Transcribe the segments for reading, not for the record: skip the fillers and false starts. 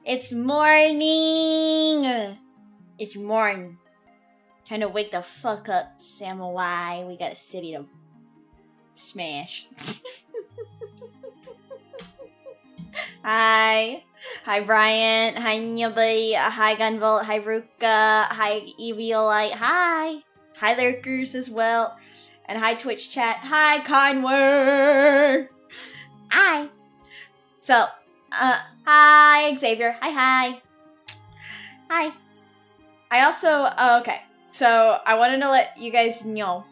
It's morning! It's morning. Time to wake the fuck up, Samurai. We got a city to smash. Hi. Hi, Brian. Hi, Nubby. Hi, Gunvolt. Hi, Ruka. Hi, Eviolite. Hi. Hi, Lurkers as well. And hi, Twitch chat. Hi, Conway. Hi. So, hi, Xavier. Hi. Hi. I also, okay. So, I wanted to let you guys know.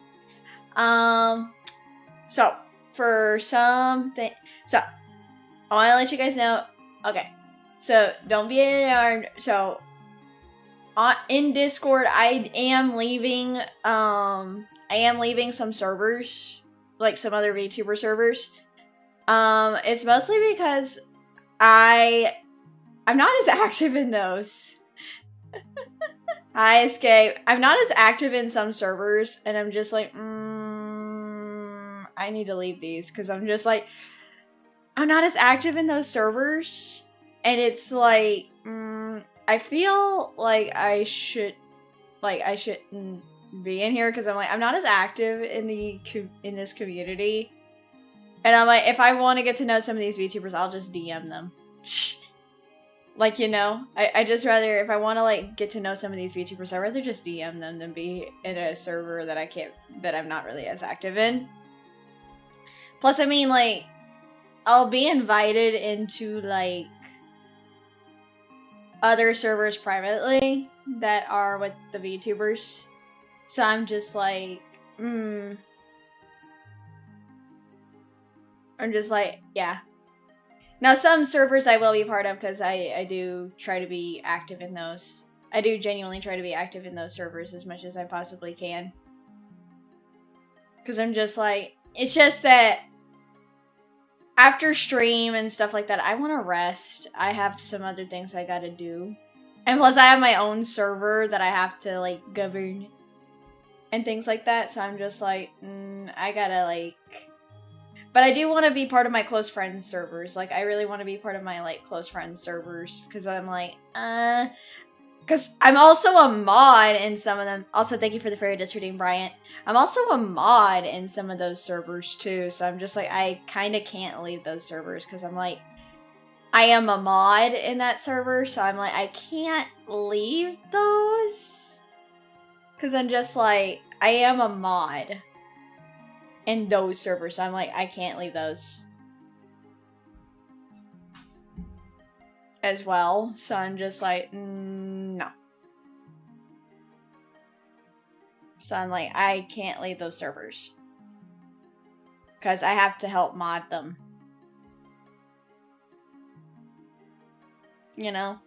So, for something, so, I want to let you guys know, okay. So, don't be alarmed. So, in Discord, I am leaving some servers, like some other VTuber servers. It's mostly because I'm not as active in those. Hi, Escape. I'm not as active in some servers, and I'm just like, I need to leave these, because I'm just like, I'm not as active in those servers, and it's like, I feel like I shouldn't be in here, because I'm like, I'm not as active in this community. And I'm like, if I want to get to know some of these VTubers, I'll just DM them. Like, you know, I just rather, if I want to, like, get to know some of these VTubers, I'd rather just DM them than be in a server that I'm not really as active in. Plus, I mean, like, I'll be invited into, like, other servers privately that are with the VTubers. So I'm just like, I'm just like, yeah. Now, some servers I will be part of, because I do try to be active in those. I do genuinely try to be active in those servers as much as I possibly can. Because I'm just like, it's just that after stream and stuff like that, I want to rest. I have some other things I gotta do. And plus, I have my own server that I have to, like, govern. And things like that, so I'm just like, I gotta, like... But I do want to be part of my close friends servers. Like, I really want to be part of my, like, close friends servers. Because I'm like, because I'm also a mod in some of them. Also, thank you for the fairy disredeem, Bryant. I'm also a mod in some of those servers, too. So I'm just like, I kind of can't leave those servers. Because I'm like, I am a mod in that server. So I'm like, I can't leave those. Because I'm just like, I am a mod in those servers, so I'm like, I can't leave those as well. So I'm just like, no. So I'm like, I can't leave those servers. Because I have to help mod them. You know?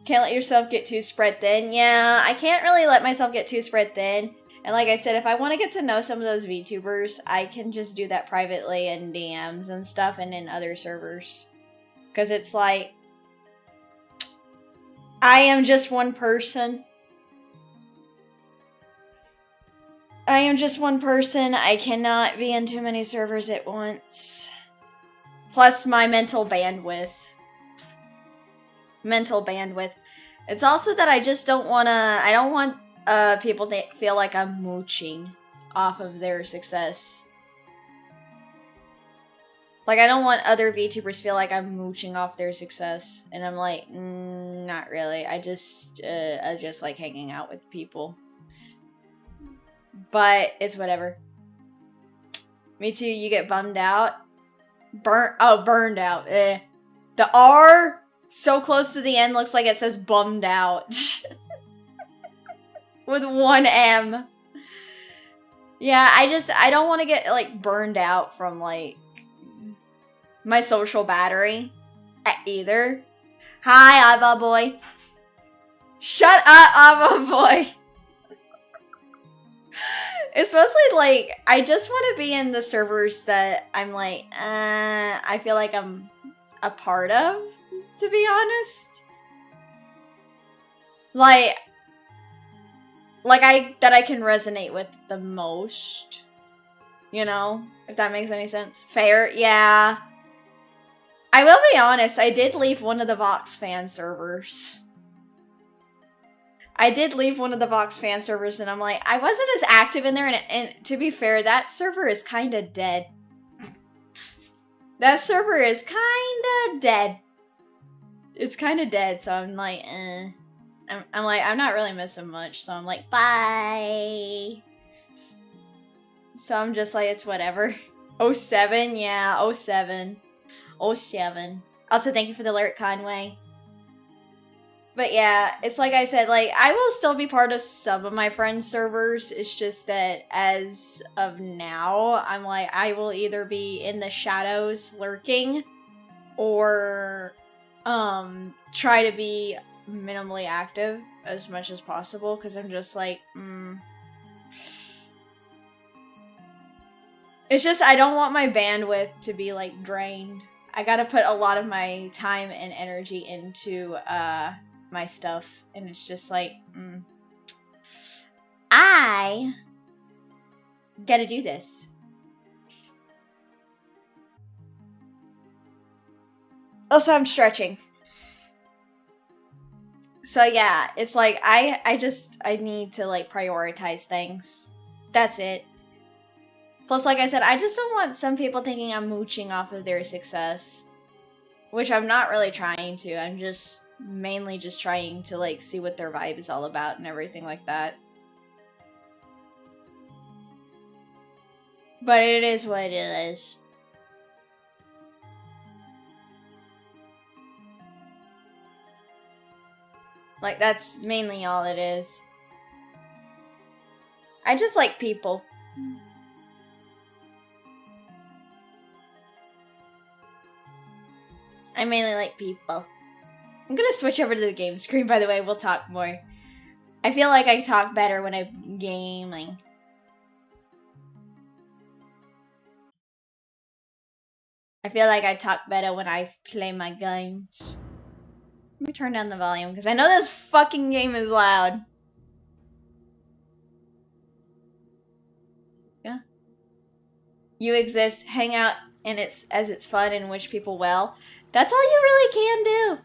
Can't let yourself get too spread thin. Yeah, I can't really let myself get too spread thin. And like I said, if I want to get to know some of those VTubers, I can just do that privately in DMs and stuff and in other servers. Because it's like, I am just one person. I am just one person. I cannot be in too many servers at once. Plus my mental bandwidth. It's also that I just don't want to, I don't want people to feel like I'm mooching off of their success. Like, I don't want other VTubers to feel like I'm mooching off their success. And I'm like, not really. I just like hanging out with people. But it's whatever. Me too, you get bummed out. Burned out. The R, so close to the end, looks like it says bummed out. With one M. Yeah, I don't want to get, like, burned out from, like, my social battery either. Hi, Ava boy. Shut up, Ava boy. It's mostly, like, I just want to be in the servers that I'm, like, I feel like I'm a part of, to be honest. That I can resonate with the most. You know? If that makes any sense. Fair? Yeah. I will be honest, I did leave one of the Vox fan servers. I did leave one of the Vox fan servers, and I'm like, I wasn't as active in there, and to be fair, that server is kinda dead. That server is kinda dead. It's kinda dead, so I'm like, eh. I'm like, I'm not really missing much, so I'm like, bye. So I'm just like, it's whatever. 07, yeah, 07. 07. Also, thank you for the alert, Conway. But yeah, it's like I said, like, I will still be part of some of my friends' servers. It's just that as of now, I'm like, I will either be in the shadows lurking or try to be minimally active as much as possible, because I'm just like, It's just, I don't want my bandwidth to be, like, drained. I gotta put a lot of my time and energy into, my stuff, and it's just like, I gotta do this. Also, I'm stretching. So yeah, it's like, I need to, like, prioritize things. That's it. Plus, like I said, I just don't want some people thinking I'm mooching off of their success. Which I'm not really trying to. I'm just mainly just trying to, like, see what their vibe is all about and everything like that. But it is what it is. Like, that's mainly all it is. I just like people. I mainly like people. I'm gonna switch over to the game screen, by the way. We'll talk more. I feel like I talk better when I'm gaming. I feel like I talk better when I play my games. Let me turn down the volume, because I know this fucking game is loud. Yeah. You exist, hang out, and it's fun and wish people well. That's all you really can do.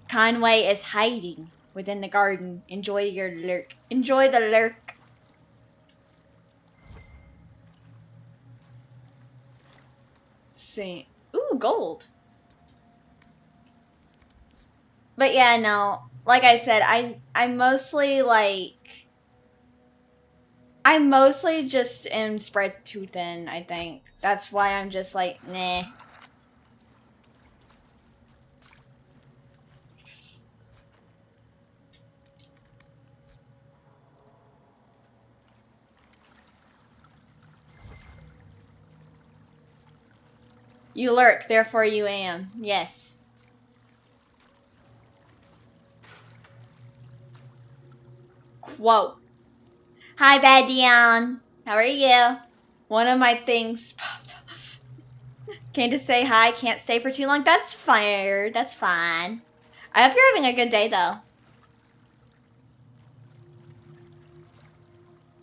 Conway is hiding within the garden. Enjoy your lurk. Enjoy the lurk. Let's see. Ooh, gold. But yeah, no. Like I said, I mostly like... I mostly just am spread too thin, I think. That's why I'm just like, nah. You lurk, therefore you am. Yes. Quote. Hi, Badian. How are you? One of my things popped off. Came to say hi, can't stay for too long. That's fine. That's fine. I hope you're having a good day, though.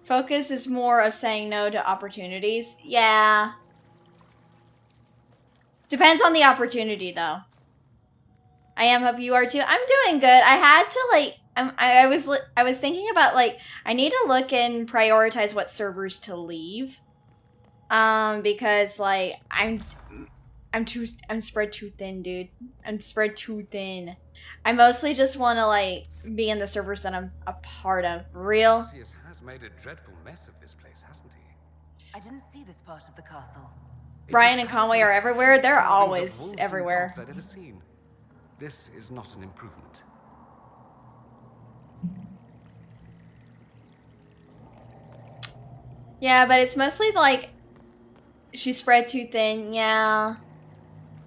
Focus is more of saying no to opportunities. Yeah. Depends on the opportunity, though. I am, hope you are too. I'm doing good. I had to, like... I was thinking about, like, I need to look and prioritize what servers to leave. Because, like, I'm spread too thin, dude. I'm spread too thin. I mostly just want to, like, be in the servers that I'm a part of. Real? Alexius has made a dreadful mess of this place, hasn't he? I didn't see this part of the castle. Brian and Conway are everywhere. They're always everywhere. I'd ever seen. This is not an improvement. Yeah, but it's mostly like she's spread too thin. Yeah.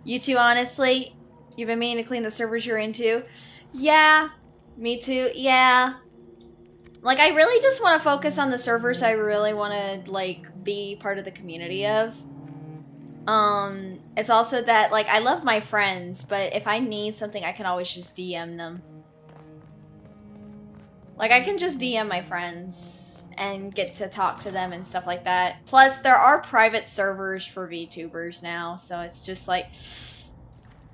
You two, honestly, you've been meaning to clean the servers you're into. Yeah. Me too. Yeah. Like, I really just want to focus on the servers I really want to, like, be part of the community of. It's also that, like, I love my friends, but if I need something, I can always just DM them. Like, I can just DM my friends and get to talk to them and stuff like that. Plus, there are private servers for VTubers now, so it's just like,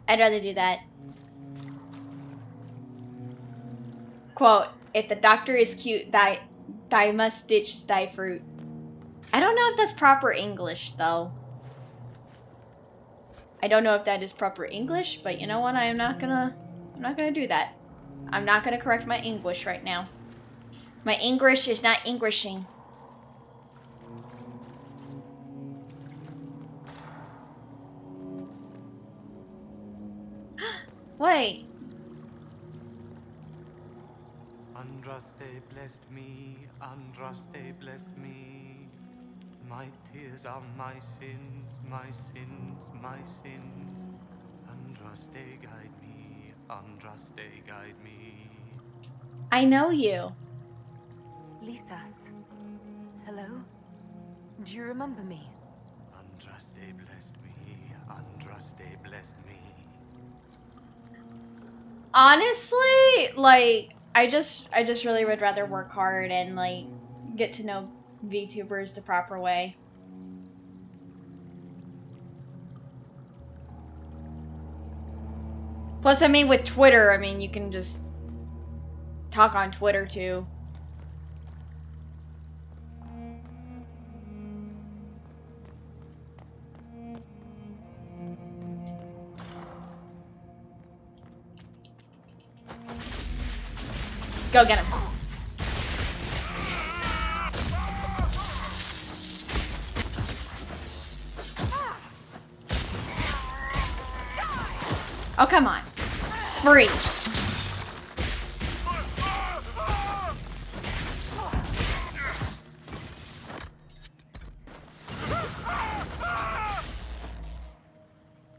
I'd rather do that. Quote, if the doctor is cute, thy must ditch thy fruit. I don't know if that's proper English, though. I don't know if that is proper English, but you know what? I'm not gonna do that. I'm not gonna correct my English right now. My English is not Englishing. Wait. Andraste blessed me, Andraste blessed me. My tears are my sins, my sins, my sins. Andraste guide me, Andraste guide me. I know you. Lisas. Hello? Do you remember me? Andraste blessed me, Andraste blessed me. Honestly, like, I just really would rather work hard and, like, get to know VTubers the proper way. Plus, I mean, with Twitter, I mean, you can just talk on Twitter, too. Go get him. Oh, come on. Freeze.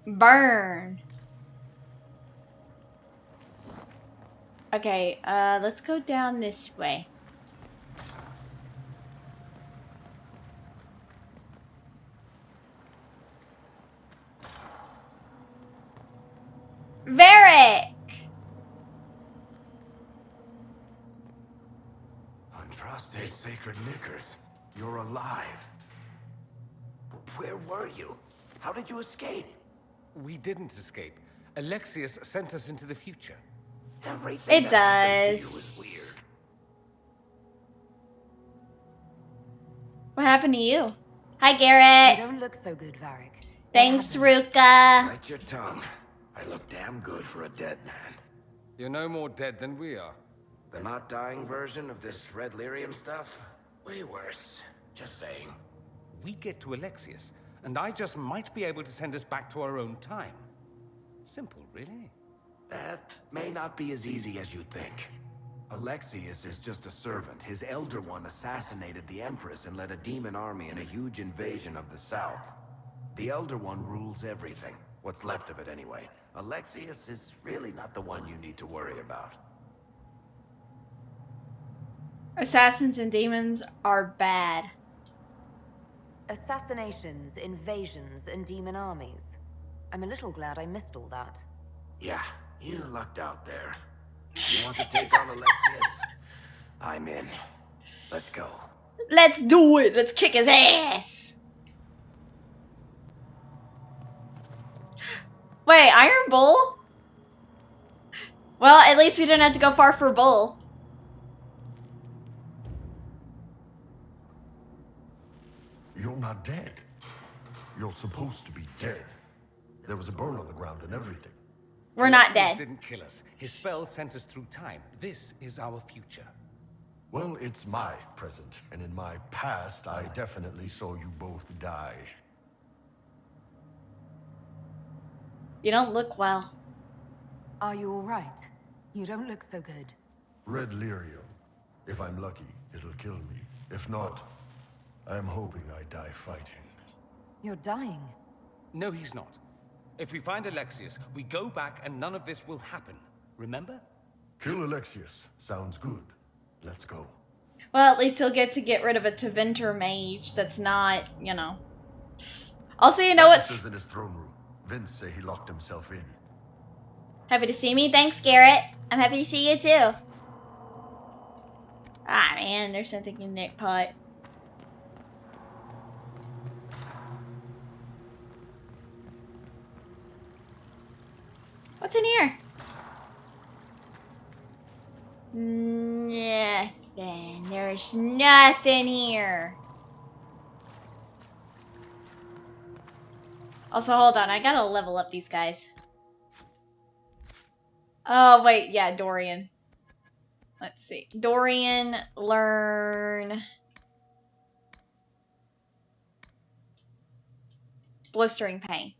Burn. Okay, let's go down this way. Varric! Andraste sacred knickers. You're alive. Where were you? How did you escape? We didn't escape. Alexius sent us into the future. Everything It that happened to you does. is weird. What happened to you? Hi, You Garrett. don't look so good, Varric. Thanks, What happened? Ruka. Bite your tongue. I look damn good for a dead man. You're no more dead than we are. The not dying version of this red lyrium stuff? Way worse. Just saying. We get to Alexius, and I just might be able to send us back to our own time. Simple, really. That may not be as easy as you think. Alexius is just a servant. His Elder One assassinated the Empress and led a demon army in a huge invasion of the South. The Elder One rules everything. What's left of it, anyway. Alexius is really not the one you need to worry about. Assassins and demons are bad. Assassinations, invasions, and demon armies. I'm a little glad I missed all that. Yeah, you lucked out there. You want to take on Alexius? I'm in. Let's go. Let's do it. Let's kick his ass. Wait, Iron Bull? Well, at least we didn't have to go far for Bull. You're not dead. You're supposed to be dead. There was a burn on the ground and everything. We're not Alexius dead. didn't kill us. His spell sent us through time. This is our future. Well, it's my present, and in my past, I definitely saw you both die. You don't look well. Are you all right? You don't look so good. Red lyrium. If I'm lucky, it'll kill me. If not, I'm hoping I die fighting. You're dying. No, he's not. If we find Alexius, we go back and none of this will happen. Remember? Kill Alexius. Sounds good. Let's go. Well, at least he'll get rid of a Teventer mage that's not, you know. Also, you know Magnus what's... is in his throne room. Vince say he locked himself in. Happy to see me? Thanks, Garrett. I'm happy to see you, too. Ah, man, there's something in that pot. What's in here? Nothing. There's nothing here. Also, hold on. I gotta level up these guys. Oh, wait. Yeah, Dorian. Let's see. Dorian, learn... Blistering Pain.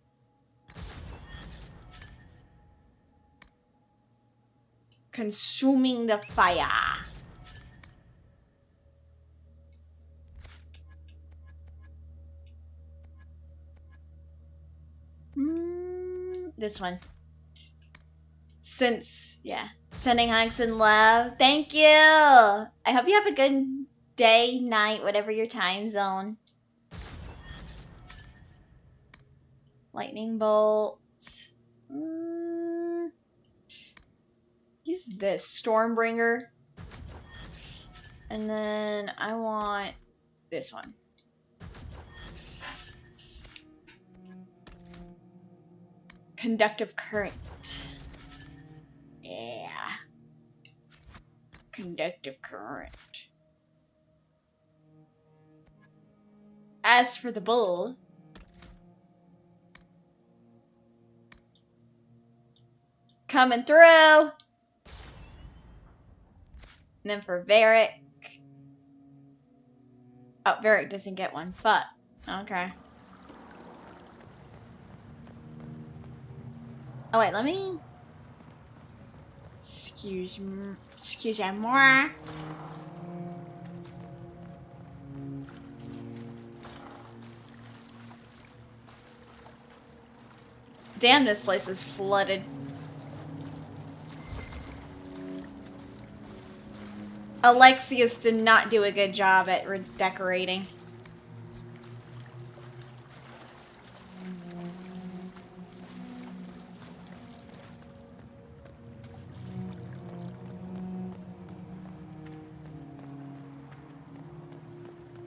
Consuming the fire. This one. Yeah. Sending hugs and love. Thank you. I hope you have a good day, night, whatever your time zone. Lightning bolt. Use this. Stormbringer. And then I want this one. Conductive current. Yeah. Conductive current. As for the bull, coming through. And then for Varric. Oh, Varric doesn't get one. Fuck. Okay. Oh wait, let me... Excuse moi. Damn, this place is flooded. Alexius did not do a good job at redecorating.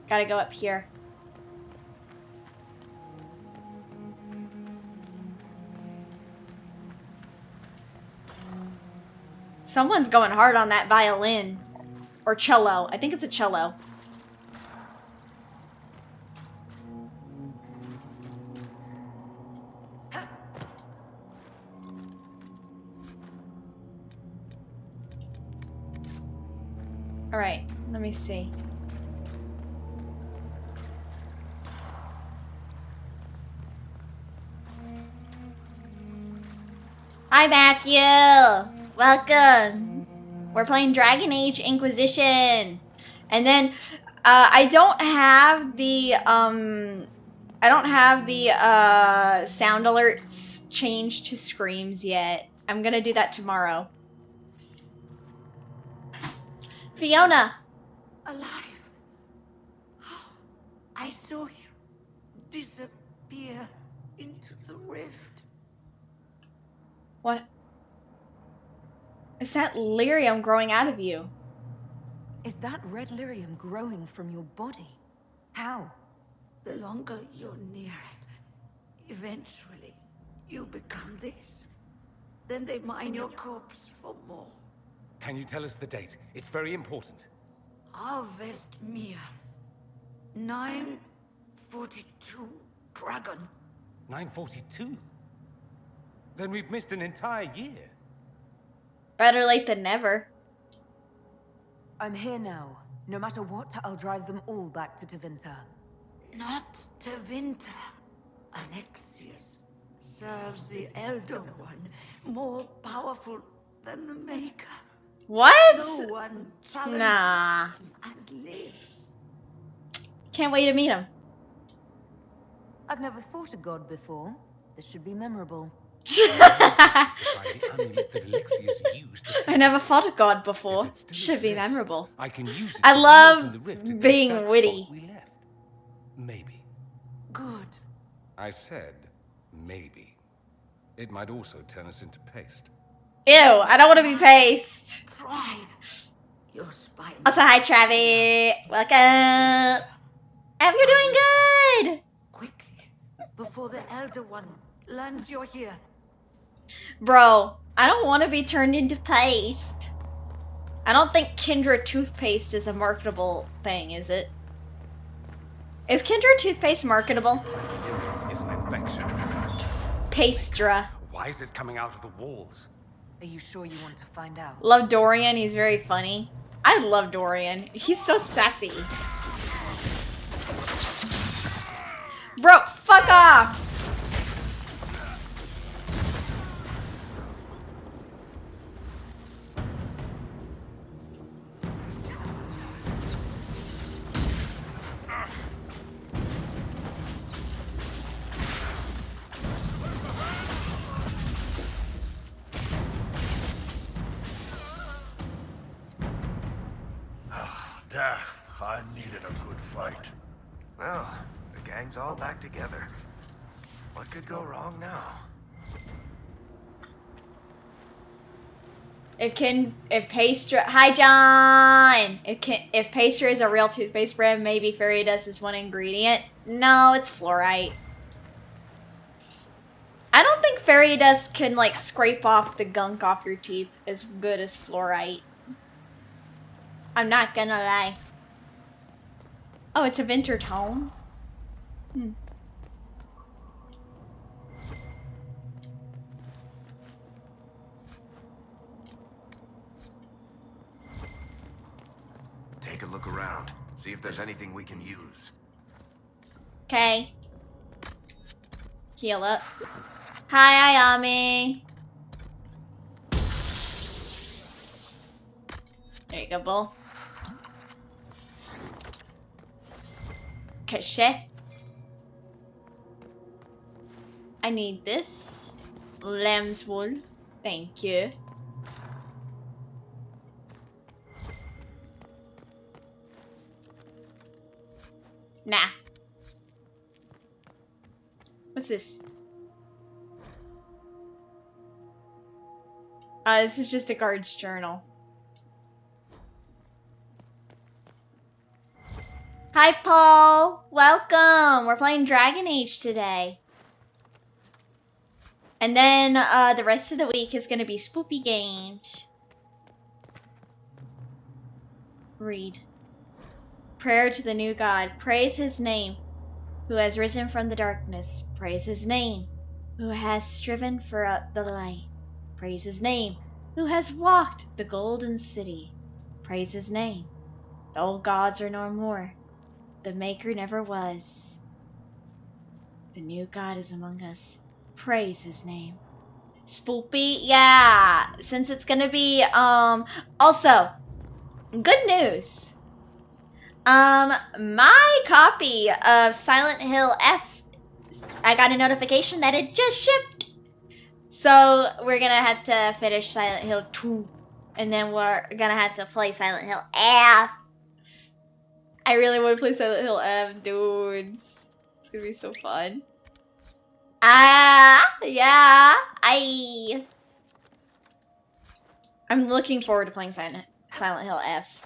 Gotta go up here. Someone's going hard on that violin. Or cello. I think it's a cello. Alright, let me see. Hi, Matthew! Welcome! We're playing Dragon Age Inquisition! And then, I don't have the sound alerts changed to screams yet. I'm gonna do that tomorrow. Fiona! Alive! I saw you disappear into the rift. What? Is that lyrium growing out of you? Is that red lyrium growing from your body? How? The longer you're near it, eventually you become this. Then they mine your corpse for more. Can you tell us the date? It's very important. Harvest Mir. 942 Dragon. 942? Then we've missed an entire year. Better late than never. I'm here now. No matter what, I'll drive them all back to Tevinter. Not Tevinter. Alexius serves the Elder One, more powerful than the Maker. What? No one challenges Nah. him and lives. Can't wait to meet him. I've never fought a god before. This should be memorable. I never fought a god before. Should be memorable. I can use it I to love open the rift in the being exact witty. spot we left. Maybe. Good. I said maybe. It might also turn us into paste. Ew, I don't want to be paste. Try. Your spine. Also, hi, Travi. Welcome. I hope you're doing good. Quickly, before the Elder One learns you're here. Bro, I don't want to be turned into paste. I don't think Kendra toothpaste is a marketable thing, is it? Is Kendra toothpaste marketable? It's an infection. Pastra. Why is it coming out of the walls? Are you sure you want to find out? Love Dorian, he's very funny. I love Dorian. He's so sassy. Bro, fuck off! Damn, I needed a good fight. Well, the gang's all back together. What could go wrong now? If Pastra, hi John! If Pastra is a real toothpaste brand, maybe fairy dust is one ingredient. No, it's fluorite. I don't think fairy dust can like scrape off the gunk off your teeth as good as fluorite. I'm not gonna lie. Oh, it's a winter tone. Take a look around. See if there's anything we can use. Okay. Heal up. Hi, Ayami. There you go, Bull. Cachet. I need this. Lamb's wool. Thank you. Nah. What's this? This is just a guard's journal. Hi, Paul! Welcome! We're playing Dragon Age today. And then, the rest of the week is gonna be spoopy games. Read. Prayer to the new God. Praise his name, who has risen from the darkness. Praise his name, who has striven for the light. Praise his name, who has walked the golden city. Praise his name. The old gods are no more. The maker never was. The new God is among us. Praise his name. Spoopy, yeah. Since it's gonna be, also, good news. My copy of Silent Hill F, I got a notification that it just shipped. So we're gonna have to finish Silent Hill 2, and then we're gonna have to play Silent Hill F. I really want to play Silent Hill F, dudes. It's gonna be so fun. Yeah. I'm looking forward to playing Silent Hill F.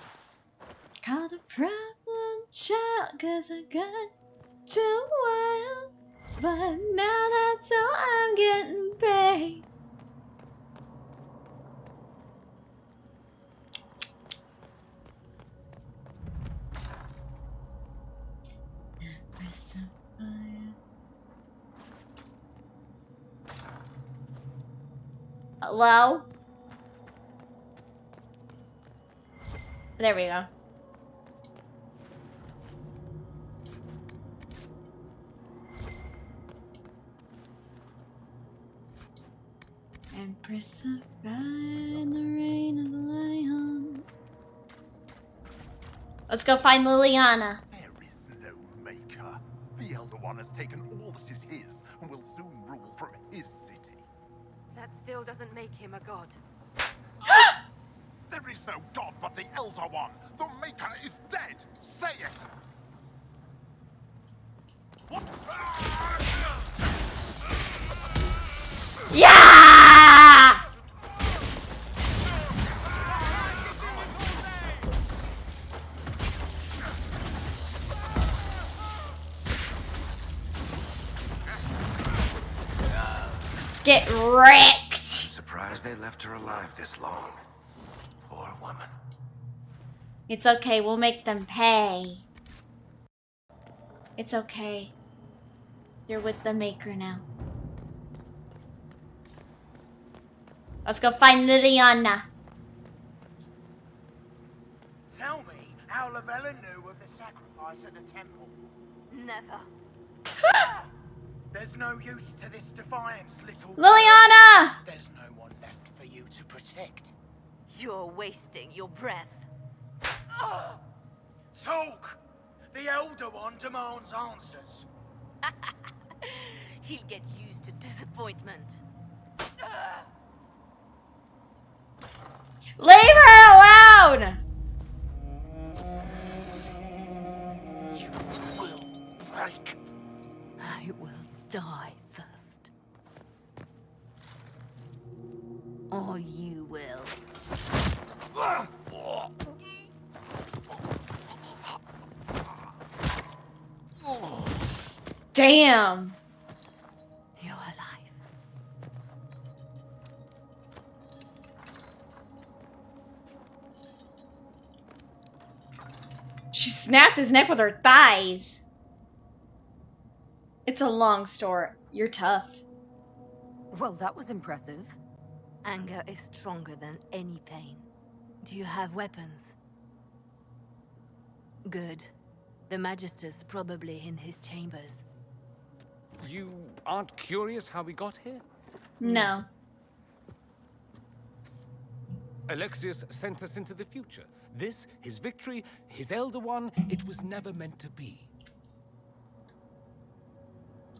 Call the problem child, cause I got too wild. But now that's all I'm getting paid. Hello? There we go. Empress of Fire in the reign of the lion. Let's go find Liliana. There is no maker. The Elder One has taken all that is his and will soon rule from his city. That still doesn't make him a god. There is no god but the Elder One. The Maker is dead. Say it. What? Yeah! Get wrecked! Surprised they left her alive this long. Poor woman. It's okay, we'll make them pay. It's okay. You're with the Maker now. Let's go find Liliana. Tell me how Lavella knew of the sacrifice at the temple. Never. There's no use to this defiance, little... Liliana! There's no one left for you to protect. You're wasting your breath. Talk! The Elder One demands answers. He'll get used to disappointment. Leave her alone! You will break. I will die first. Or you will. Damn. You're alive. She snapped his neck with her thighs. It's a long story. You're tough. Well, that was impressive. Anger is stronger than any pain. Do you have weapons? Good. The Magister's probably in his chambers. You aren't curious how we got here? No. Alexius sent us into the future. This, his victory, his Elder One, it was never meant to be.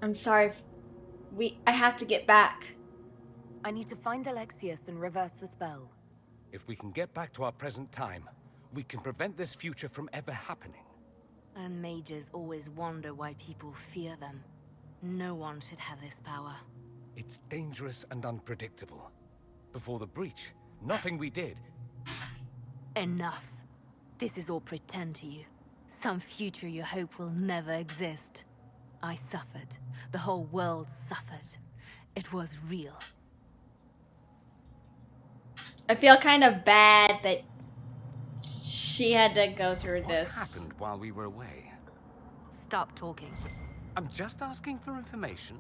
I'm sorry. I have to get back. I need to find Alexius and reverse the spell. If we can get back to our present time, we can prevent this future from ever happening. And mages always wonder why people fear them. No one should have this power. It's dangerous and unpredictable. Before the breach, nothing we did. Enough. This is all pretend to you. Some future you hope will never exist. I suffered. The whole world suffered. It was real. I feel kind of bad that she had to go through this. What happened while we were away? Stop talking. I'm just asking for information.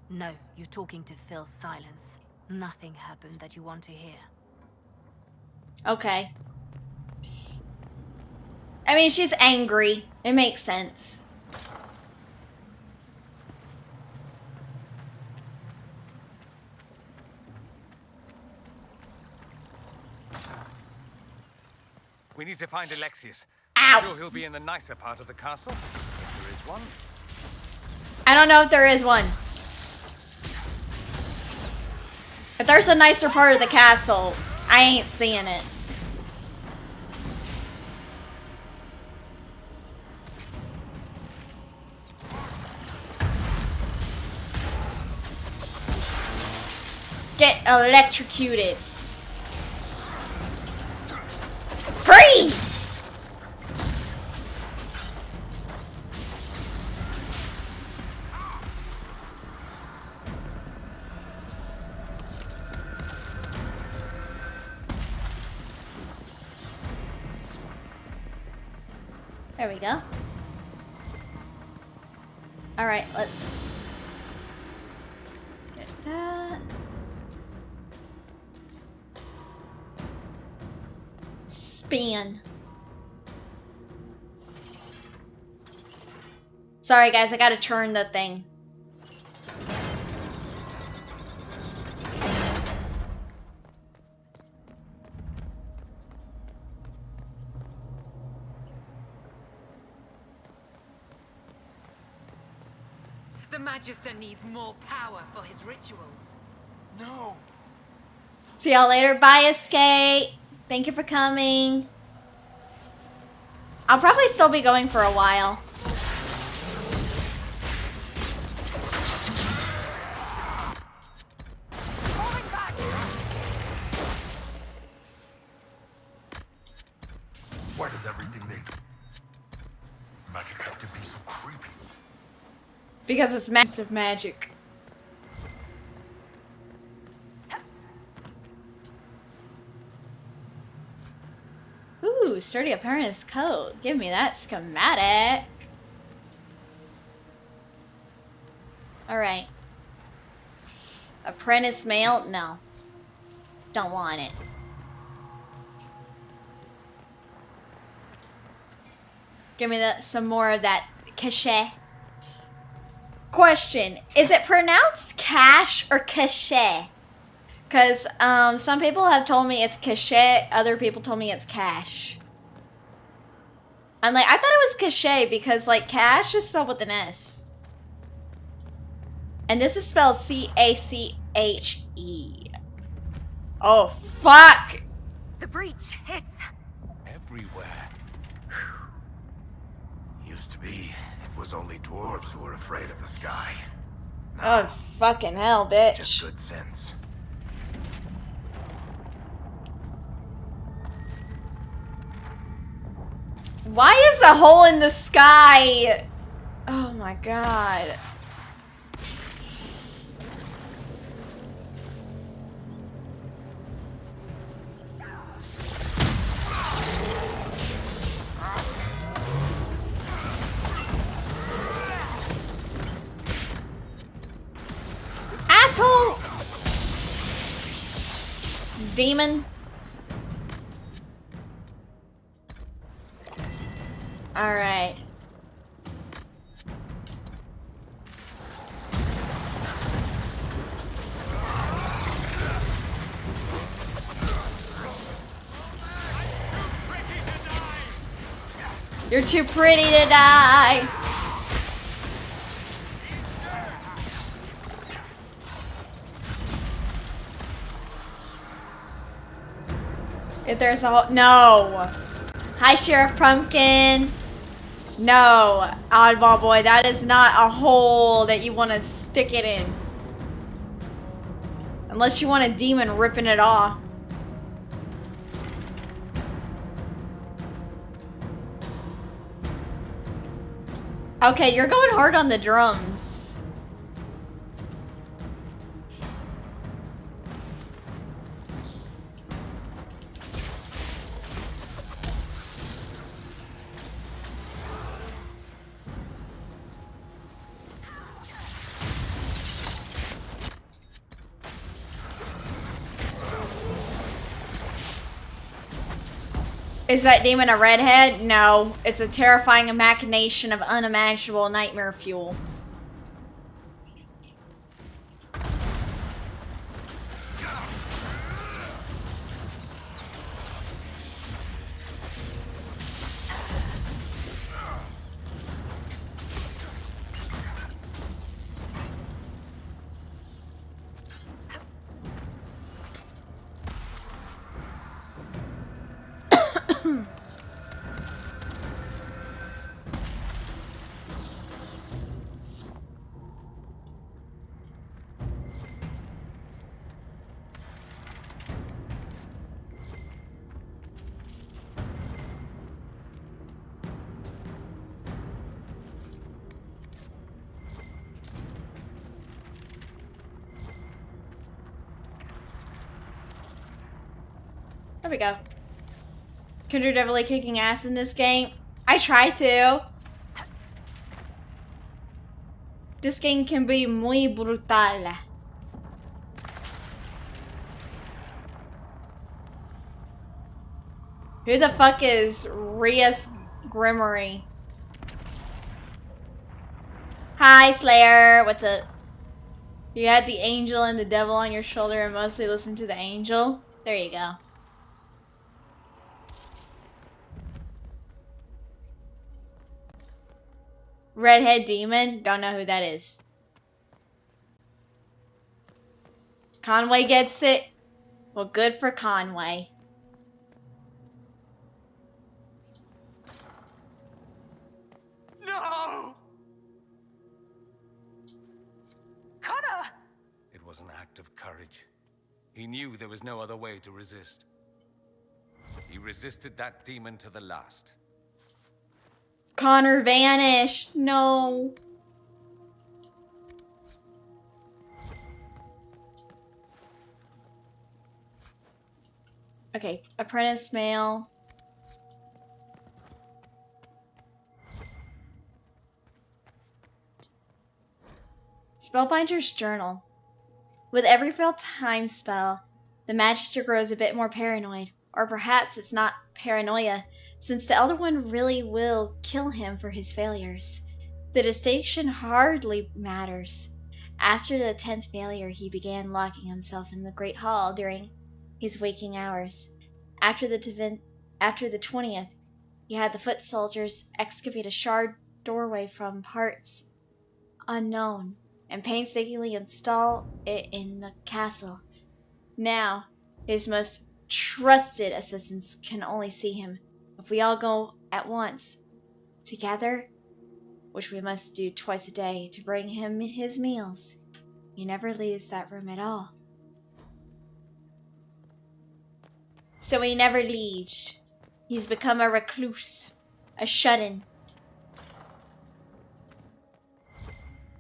No, you're talking to fill silence. Nothing happened that you want to hear. Okay. I mean, she's angry. It makes sense. We need to find Alexius. Ow! I'm sure he'll be in the nicer part of the castle, if there is one. I don't know if there is one. If there's a nicer part of the castle, I ain't seeing it. Get electrocuted. Freeze! There we go. All right, let's get that. Spin. Sorry guys, I gotta turn the thing. The Magister needs more power for his rituals. No! See y'all later. Bye, Escape. Thank you for coming. I'll probably still be going for a while. Why does everything magic have to be so creepy? Because it's massive magic. sturdy apprentice coat. Give me that schematic. Alright. Apprentice mail? No. Don't want it. Give me some more of that cachet. Question. Is it pronounced cash or cachet? Because some people have told me it's cachet, other people told me it's cash. I'm like, I thought it was cachet because like cash is spelled with an S. And this is spelled C-A-C-H-E. Oh, fuck! The breach hits. Everywhere. Used to be, it was only dwarves who were afraid of the sky. Oh, fucking hell, bitch. Just good sense. Why is the hole in the sky? Oh my god. Asshole! Demon. Alright. You're too pretty to die. If there's a hole, no. Hi, Sheriff Pumpkin. No, oddball boy, that is not a hole that you want to stick it in. Unless you want a demon ripping it off. Okay, you're going hard on the drums. Is that demon a redhead? No. It's a terrifying machination of unimaginable nightmare fuel. There we go. Kendra definitely kicking ass in this game. I try to. This game can be muy brutal. Who the fuck is Rias Grimory? Hi, Slayer. What's up? You had the angel and the devil on your shoulder and mostly listen to the angel. There you go. Redhead demon? Don't know who that is. Conway gets it? Well, good for Conway. No! Connor! It was an act of courage. He knew there was no other way to resist. He resisted that demon to the last. Connor vanished. No. Okay, apprentice mail. Spellbinder's Journal. With every failed time spell, the Magister grows a bit more paranoid. Or perhaps it's not paranoia, since the Elder One really will kill him for his failures. The distinction hardly matters. After the 10th failure, he began locking himself in the Great Hall during his waking hours. After the 20th, he had the foot soldiers excavate a shard doorway from parts unknown and painstakingly install it in the castle. Now, his most trusted assistants can only see him if we all go at once, together, which we must do twice a day to bring him his meals. He never leaves that room at all. So he never leaves. He's become a recluse, a shut-in.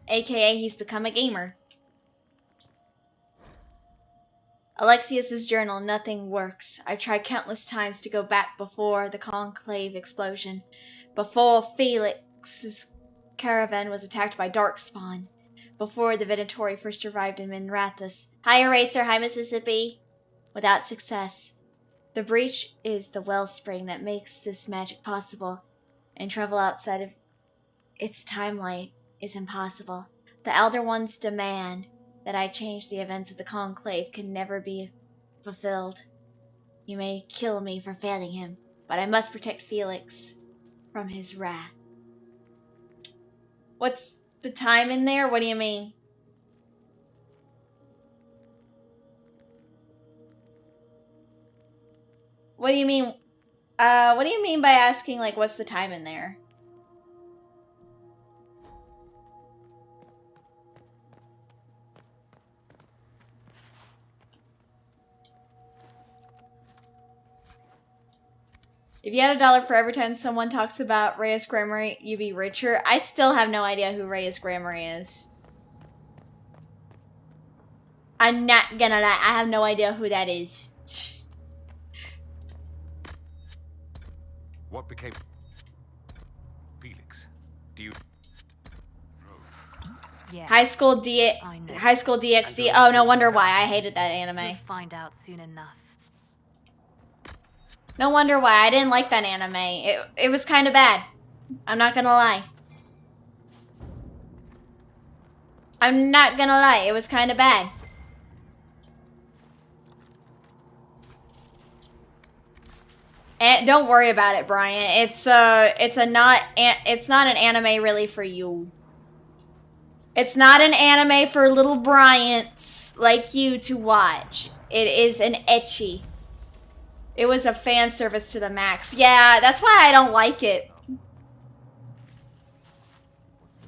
AKA he's become a gamer. Alexius's journal, nothing works. I've tried countless times to go back before the Conclave explosion, before Felix's caravan was attacked by Darkspawn, before the Venatori first arrived in Minrathous. Hi Eraser, hi Mississippi. Without success. The breach is the wellspring that makes this magic possible, and travel outside of its timeline is impossible. The Elder One's demand that I change the events of the Conclave can never be fulfilled. You may kill me for failing him, but I must protect Felix from his wrath. What's the time in there? What do you mean? What do you mean? What do you mean by asking, like, what's the time in there? If you had $1 for every time someone talks about Reyes Grammary, you'd be richer. I still have no idea who Reyes Grammary is. I'm not gonna lie, I have no idea who that is. What became Felix? Do you? Yeah. High School DxD. Oh, no wonder why I hated that anime. You'll find out soon enough. No wonder why I didn't like that anime. It was kind of bad. I'm not gonna lie. I'm not gonna lie. It was kind of bad. And don't worry about it, Brian. It's not an anime really for you. It's not an anime for little Bryants like you to watch. It is an ecchi. It was a fan service to the max. Yeah, that's why I don't like it.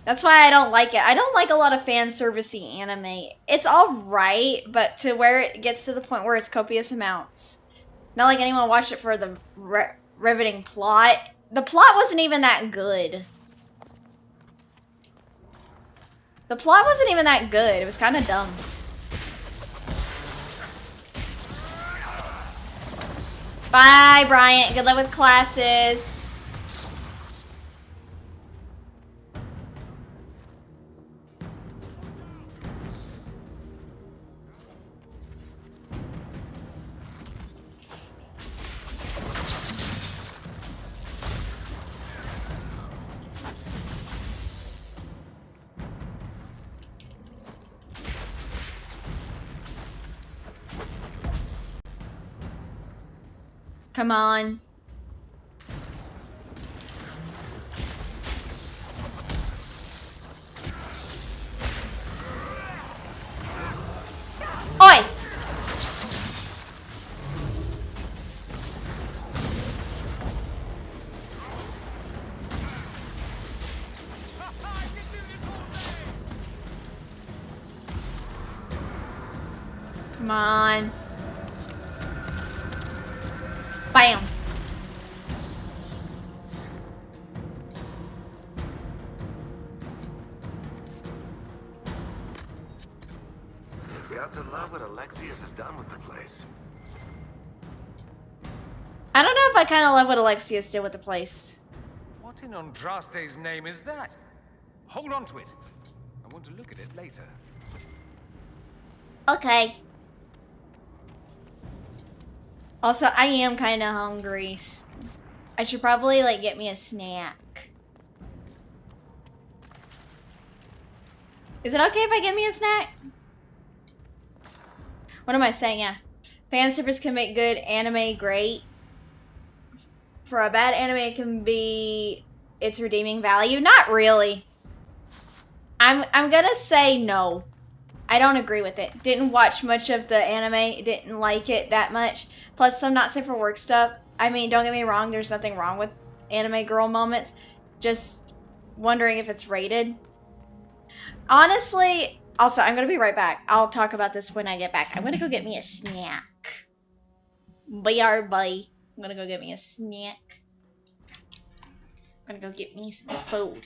That's why I don't like it. I don't like a lot of fan servicey anime. It's alright, but to where it gets to the point where it's copious amounts. Not like anyone watched it for the riveting plot. The plot wasn't even that good. The plot wasn't even that good. It was kind of dumb. Bye, Bryant. Good luck with classes. Come on. Oi! Come on. Bam. Got to love what Alexius has done with the place. I don't know if I kind of love what Alexius did with the place. What in Andraste's name is that? Hold on to it. I want to look at it later. Okay. Also, I am kind of hungry. I should probably, like, get me a snack. Is it okay if I get me a snack? What am I saying? Yeah. Fan service can make good anime great. For a bad anime, it can be its redeeming value. Not really. I'm gonna say no. I don't agree with it. Didn't watch much of the anime. Didn't like it that much. Plus, some not safe for work stuff. I mean, don't get me wrong. There's nothing wrong with anime girl moments. Just wondering if it's rated. Honestly, also, I'm gonna be right back. I'll talk about this when I get back. I'm gonna go get me a snack. Bye. I'm gonna go get me a snack. I'm gonna go get me some food.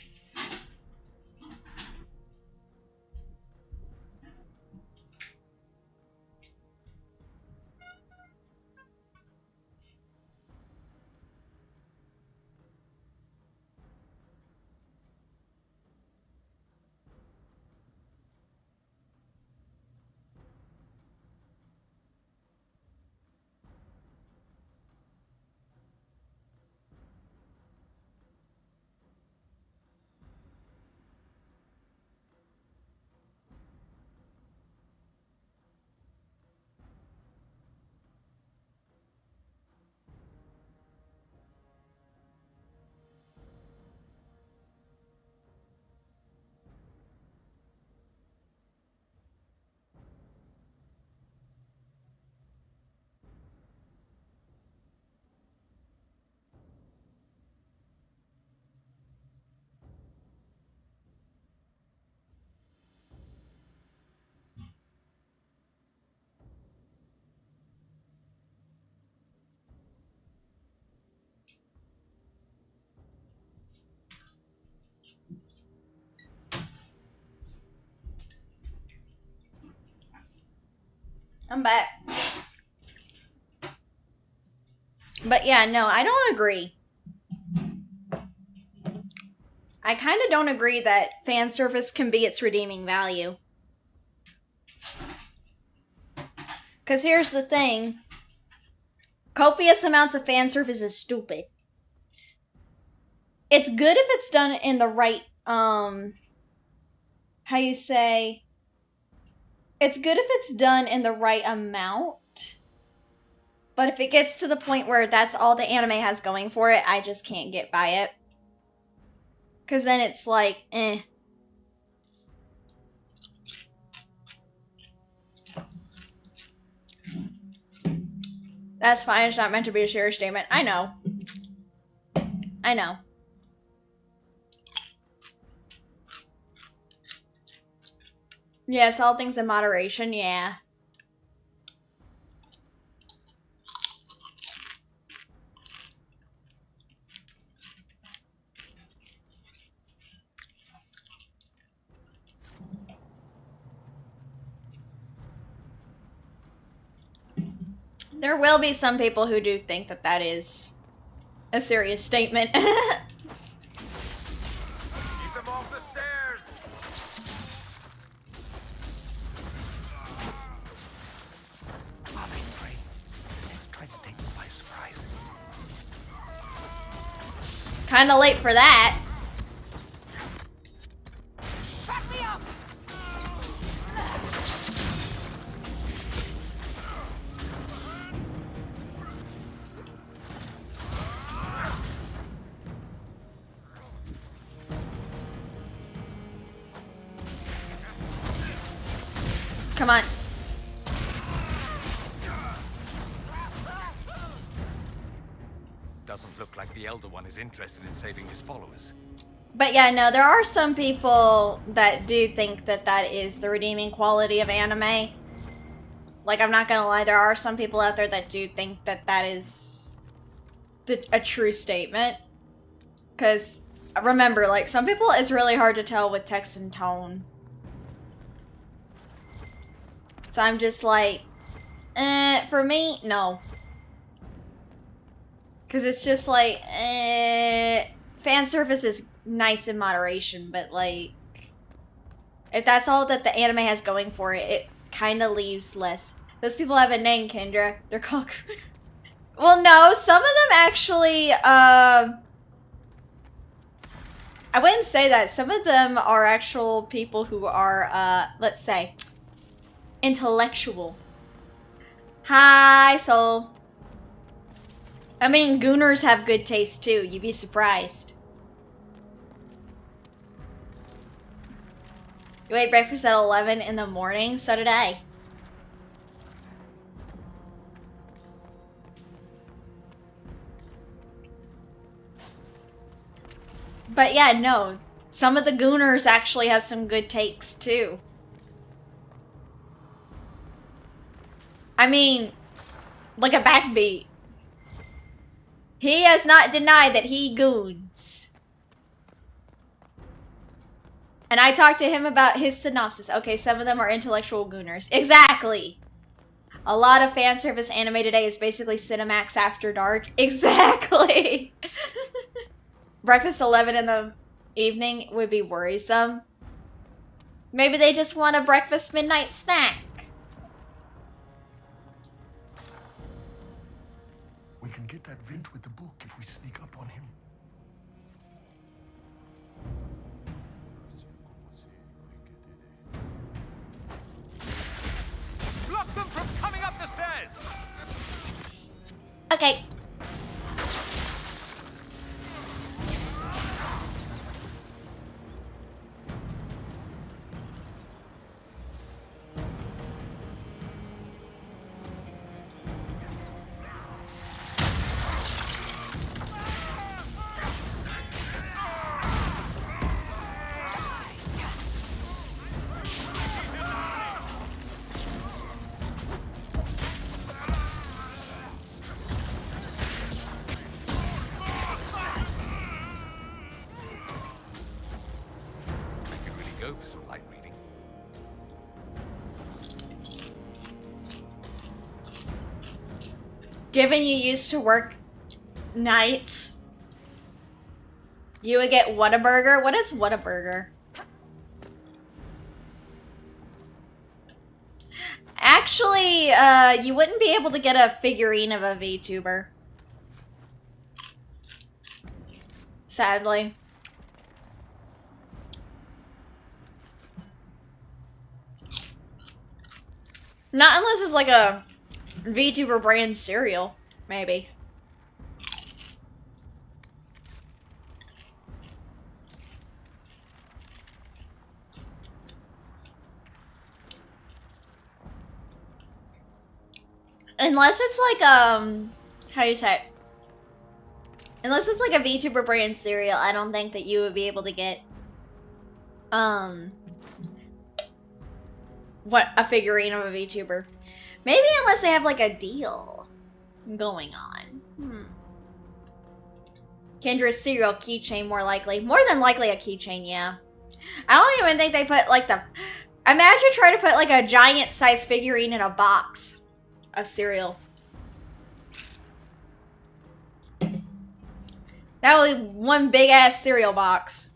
I'm back. But yeah, no, I don't agree. I kind of don't agree that fan service can be its redeeming value. Because here's the thing. Copious amounts of fan service is stupid. It's good if it's done in the right, how you say... It's good if it's done in the right amount. But if it gets to the point where that's all the anime has going for it, I just can't get by it. Because then it's like, eh. That's fine, it's not meant to be a serious statement. I know. I know. Yes, all things in moderation, yeah. There will be some people who do think that that is a serious statement. Keep them off the stairs. Are they free? Let's try to take them by surprise. Kinda late for that. Back me up! Come on. Doesn't look like the Elder One is interested in saving his followers. But yeah, no, there are some people that do think that that is the redeeming quality of anime. Like, I'm not gonna lie, there are some people out there that do think that that is a true statement. Because, remember, like, some people, it's really hard to tell with text and tone. So I'm just like, for me, no. Because it's just like, fan service is nice in moderation, but like, If that's all that the anime has going for it, it kind of leaves less. Those people have a name, Kendra. They're called... Well, no, some of them actually, I wouldn't say that. Some of them are actual people who are, let's say, intellectual. Hi, soul. I mean, gooners have good taste too. You'd be surprised. You ate breakfast at 11 in the morning? So did I. But yeah, no. Some of the gooners actually have some good takes too. I mean, like a backbeat. He has not denied that he goons. And I talked to him about his synopsis. Okay, some of them are intellectual gooners. Exactly! A lot of fan service anime today is basically Cinemax After Dark. Exactly! Breakfast 11 in the evening would be worrisome. Maybe they just want a breakfast midnight snack. We can get that vent with the book if we sneak up on him. Block them from coming up the stairs! Okay. Go for some light reading. Given you used to work nights, you would get Whataburger. What is Whataburger? Actually, you wouldn't be able to get a figurine of a VTuber. Sadly. Not unless it's like a VTuber brand cereal, maybe. Unless it's like, how do you say it? Unless it's like a VTuber brand cereal, I don't think that you would be able to get, what, a figurine of a VTuber. Maybe unless they have like a deal going on. Kendra's cereal keychain, more likely. More than likely a keychain, yeah. I don't even think they put like the... Imagine trying to put like a giant size figurine in a box of cereal. That would be one big ass cereal box.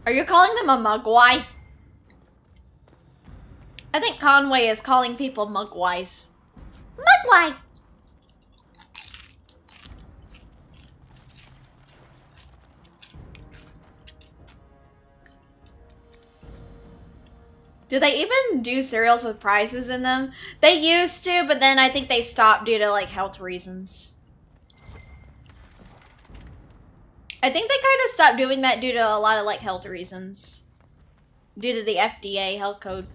Are you calling them a mugwai? I think Conway is calling people mugwais. Mugwai! Do they even do cereals with prizes in them? They used to, but then I think they stopped due to like health reasons. I think they kind of stopped doing that due to a lot of like health reasons. Due to the FDA health code.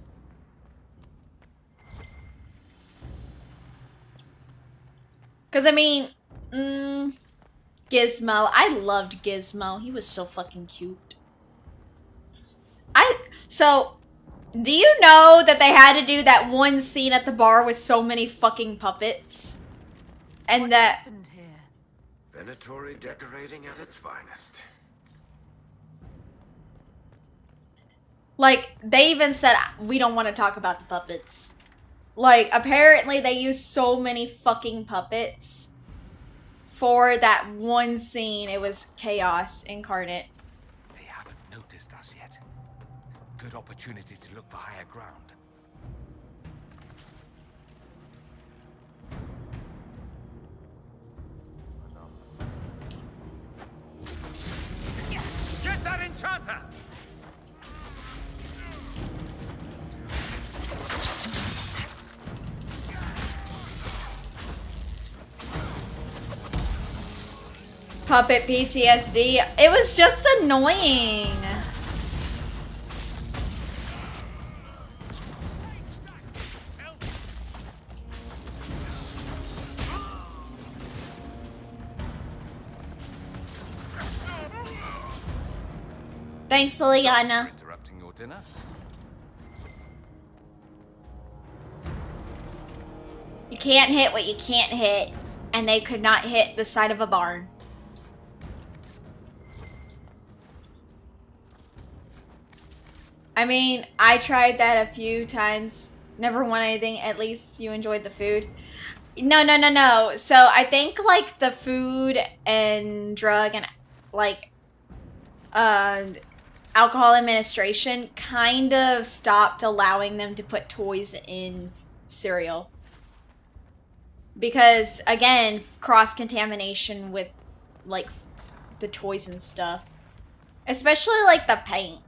Cause I mean, Gizmo. I loved Gizmo. He was so fucking cute. So, do you know that they had to do that one scene at the bar with so many fucking puppets? And what that... happened here? Venatory decorating at its finest. Like, they even said, we don't want to talk about the puppets. Like, apparently they use so many fucking puppets for that one scene. It was chaos incarnate. They haven't noticed us yet. Good opportunity to look for higher ground. Get that enchanter! Puppet PTSD. It was just annoying. Thanks, Liliana. Interrupting your dinner? You can't hit what you can't hit, and they could not hit the side of a barn. I mean, I tried that a few times. Never won anything. At least you enjoyed the food. No. So I think like the food and drug and like alcohol administration kind of stopped allowing them to put toys in cereal. Because again, cross-contamination with like the toys and stuff. Especially like the paint.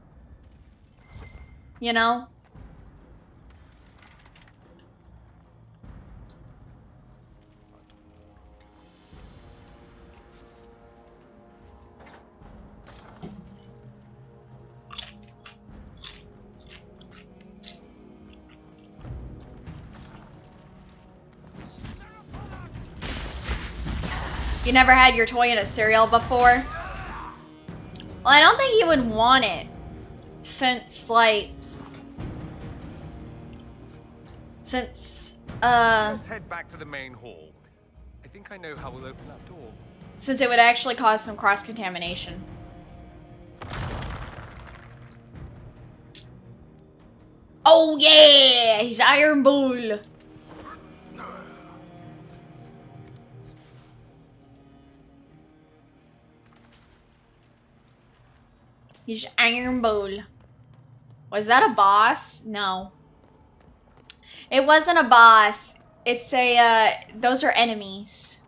You know? You never had your toy in a cereal before? Well, I don't think you would want it. Since, like... Let's head back to the main hall. I think I know how we'll open that door. Since it would actually cause some cross-contamination. Oh yeah! He's Iron Bull! He's Iron Bull. Was that a boss? No. It wasn't a boss. It's a, those are enemies.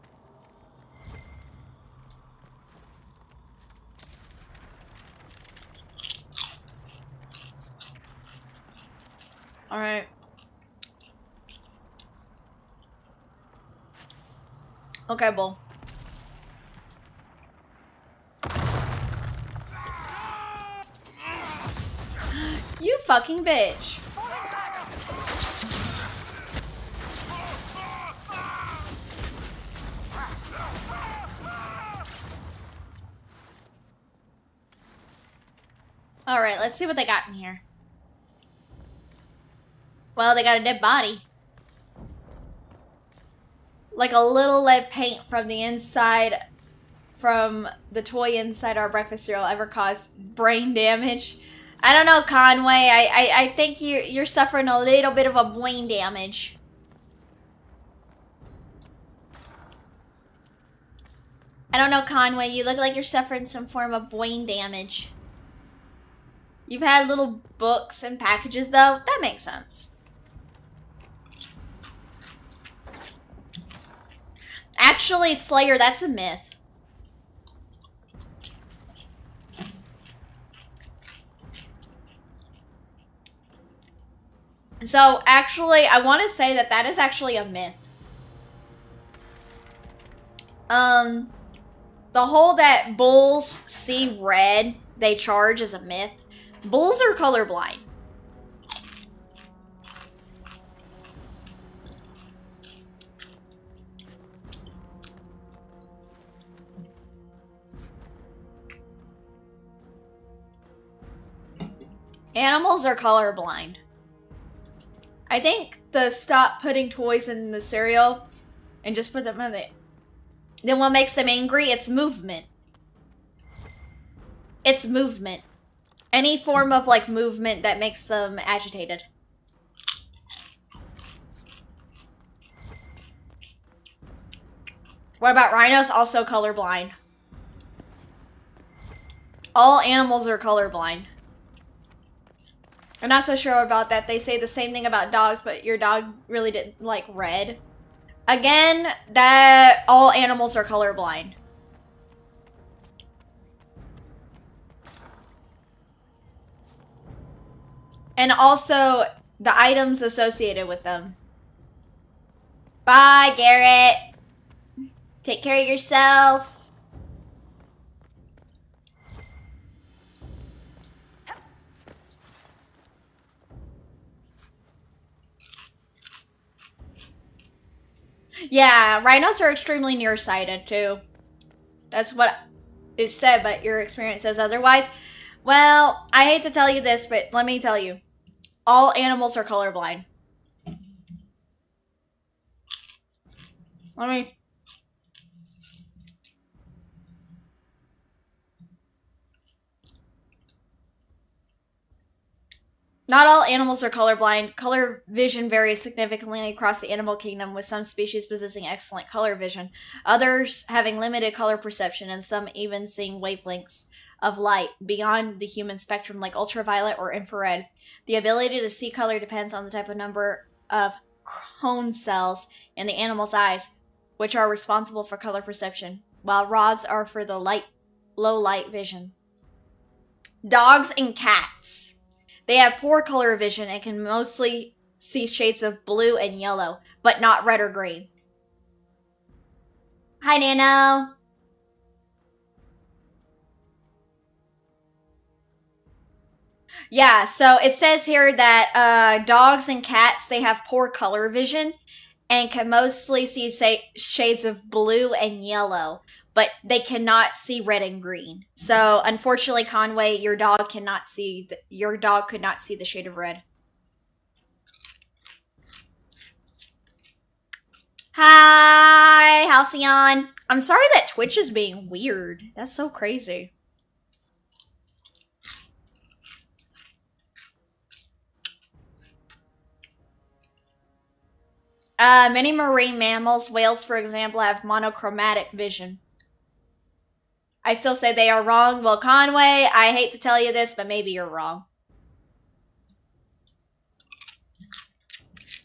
Alright. Okay, Bull. You fucking bitch. Alright, let's see what they got in here. Well, they got a dead body. Like a little lead paint from the inside, from the toy inside our breakfast cereal ever caused brain damage. I don't know, Conway. I think you're suffering a little bit of a brain damage. I don't know, Conway. You look like you're suffering some form of brain damage. You've had little books and packages, though. That makes sense. Actually, Slayer, that's a myth. So, actually, I want to say that that is actually a myth. The whole that bulls see red, they charge is a myth. Bulls are colorblind. Animals are colorblind. I think the stop putting toys in the cereal and just put them in the... Then what makes them angry? It's movement. It's movement. Any form of, like, movement that makes them agitated. What about rhinos? Also colorblind. All animals are colorblind. I'm not so sure about that. They say the same thing about dogs, but your dog really didn't like red. Again, that all animals are colorblind. And also the items associated with them. Bye, Garrett. Take care of yourself. Yeah, rhinos are extremely nearsighted too. That's what is said, but your experience says otherwise. Well, I hate to tell you this, but let me tell you. All animals are colorblind. Let me... Not all animals are colorblind. Color vision varies significantly across the animal kingdom, with some species possessing excellent color vision, others having limited color perception, and some even seeing wavelengths of light beyond the human spectrum, like ultraviolet or infrared. The ability to see color depends on the type of number of cone cells in the animal's eyes, which are responsible for color perception, while rods are for the low light vision. Dogs and cats. They have poor color vision and can mostly see shades of blue and yellow, but not red or green. Hi, Nano. Yeah, so it says here that dogs and cats, they have poor color vision and can mostly see shades of blue and yellow, but they cannot see red and green. So, unfortunately, Conway, your dog could not see the shade of red. Hi, Halcyon. I'm sorry that Twitch is being weird. That's so crazy. Many marine mammals, whales for example, have monochromatic vision. I still say they are wrong. Well, Conway, I hate to tell you this, but maybe you're wrong.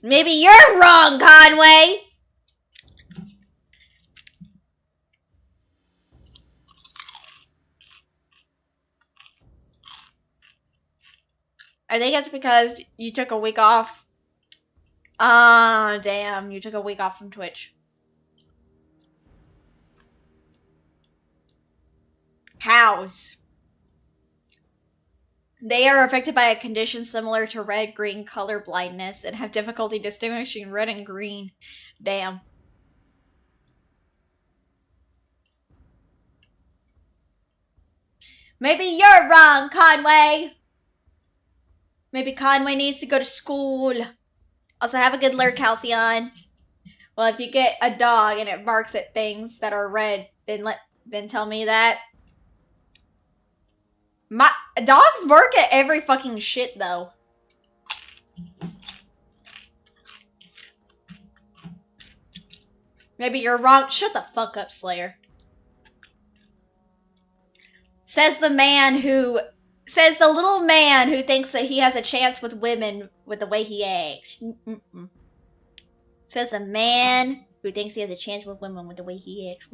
Maybe you're wrong, Conway! I think it's because you took a week off. Ah, damn, you took a week off from Twitch. Cows. They are affected by a condition similar to red-green color blindness and have difficulty distinguishing red and green. Damn. Maybe you're wrong, Conway. Maybe Conway needs to go to school. Also, have a good lurk, Halcyon. Well, if you get a dog and it barks at things that are red, then tell me that. My dogs bark at every fucking shit, though. Maybe you're wrong. Shut the fuck up, Slayer. Says the little man who thinks that he has a chance with women with the way he acts. Says the man who thinks he has a chance with women with the way he acts.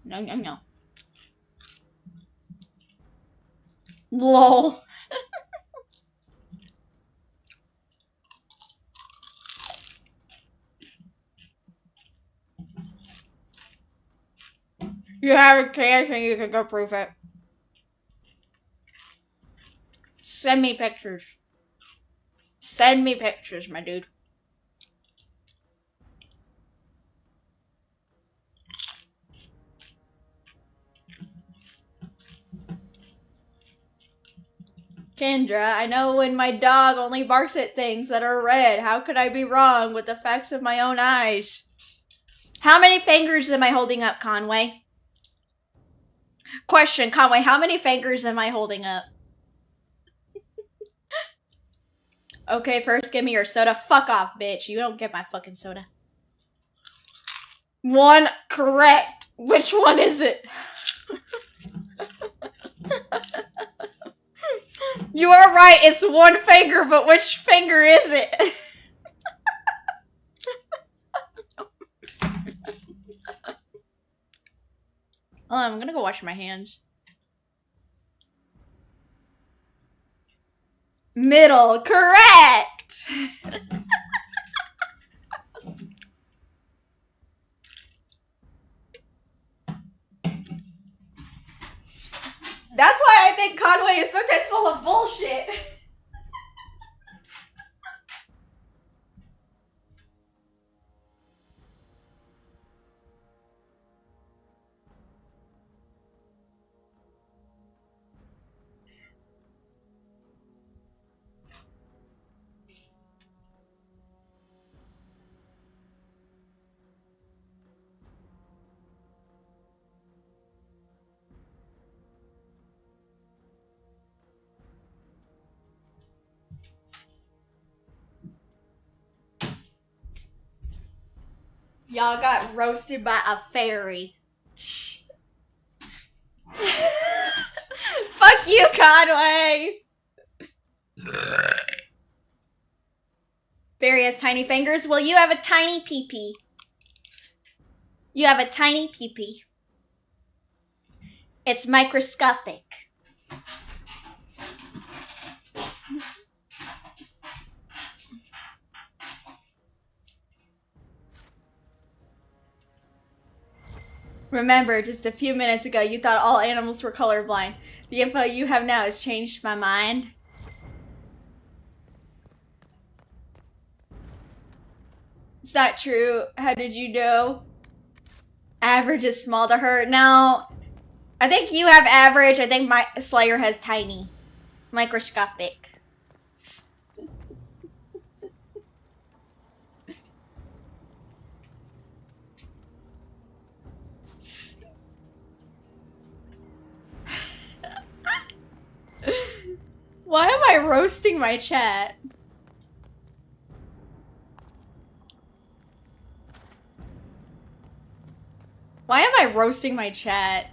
No, no, no. Lol. You have a chance and you can go prove it. Send me pictures. Send me pictures, my dude. Kendra, I know when my dog only barks at things that are red. How could I be wrong with the facts of my own eyes? How many fingers am I holding up, Conway? Question, Conway, how many fingers am I holding up? Okay, first give me your soda. Fuck off, bitch. You don't get my fucking soda. One correct. Which one is it? You are right, it's one finger, but which finger is it? Hold on, I'm gonna go wash my hands. Middle, correct! That's why I think Conway is sometimes full of bullshit. Y'all got roasted by a fairy. Fuck you, Conway! Fairy has tiny fingers. Well, you have a tiny pee-pee. You have a tiny pee-pee. It's microscopic. Remember, just a few minutes ago, you thought all animals were colorblind. The info you have now has changed my mind. It's not true. How did you know? Average is small to her. No, I think you have average. I think my Slayer has tiny. Microscopic. Why am I roasting my chat? Why am I roasting my chat?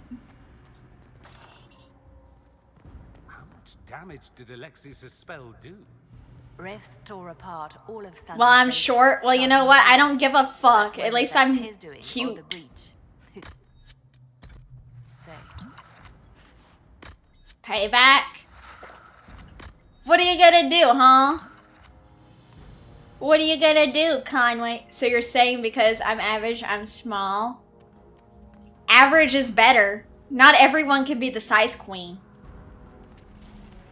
How much damage did Alexius' spell do? Rifts tore apart all of Sun's Well, I'm faces, short. Well, you know what? I don't give a fuck. At least I'm his doing, or cute. the breach. Payback? What are you gonna do, huh? What are you gonna do, Conway? So you're saying because I'm average, I'm small? Average is better. Not everyone can be the size queen.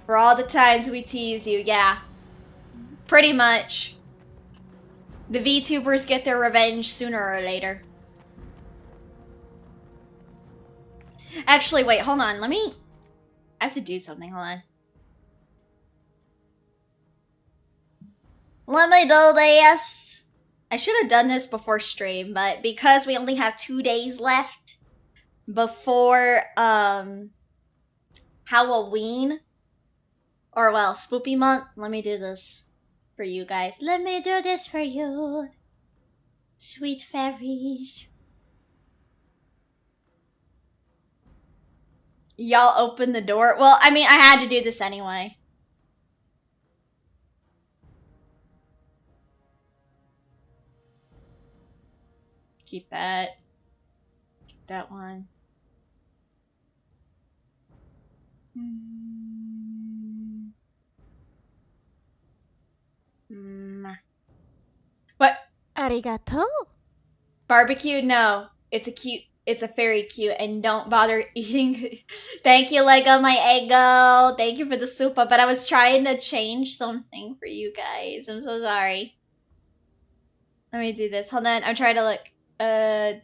For all the times we tease you, yeah. Pretty much. The VTubers get their revenge sooner or later. Actually, wait, hold on. I have to do something. Hold on. Let me do this. I should have done this before stream, but because we only have 2 days left before Halloween, or well, Spoopy Month, let me do this for you guys. Let me do this for you, sweet fairies. Y'all open the door. Well, I mean, I had to do this anyway. Keep that. Keep that one. What? Arigato. Barbecue? No. It's a fairy cute, and don't bother eating. Thank you, Lego, my ego. Thank you for the super, but I was trying to change something for you guys. I'm so sorry. Let me do this. Hold on. I'm trying to look.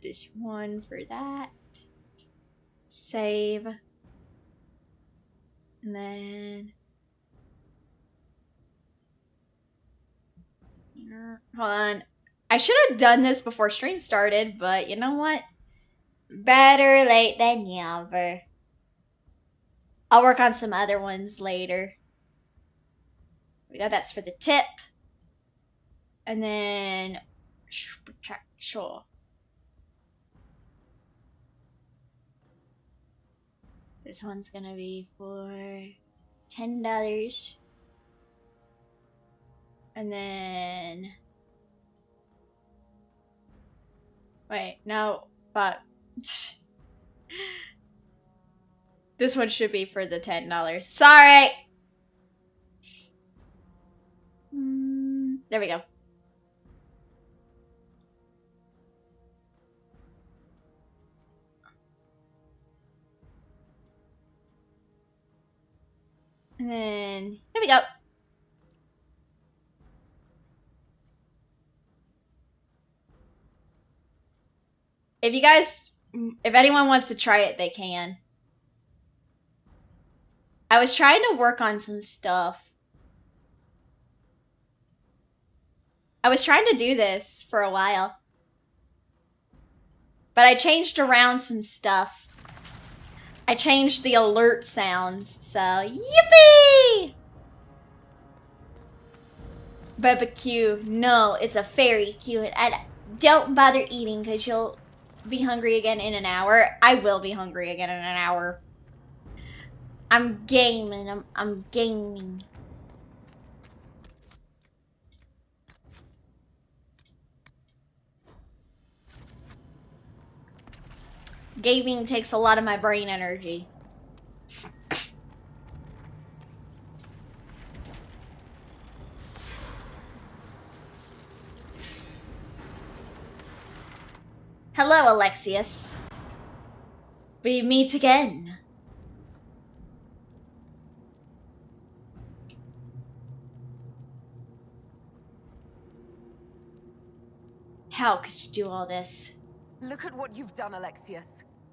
This one for that. Save. And then... Hold on. I should have done this before stream started, but you know what? Better late than never. I'll work on some other ones later. We got that's for the tip. And then sure. This one's gonna be for $10. And then wait, no, fuck. This one should be for the $10. Sorry! There we go. And then, here we go. If you guys, if anyone wants to try it, they can. I was trying to work on some stuff. I was trying to do this for a while. But I changed around some stuff. I changed the alert sounds, so yippee! Barbecue. No, it's a fairy Q. And don't bother eating because you'll be hungry again in an hour. I will be hungry again in an hour. I'm gaming. I'm gaming. Gaming takes a lot of my brain energy. Hello, Alexius. We meet again. How could you do all this? Look at what you've done, Alexius.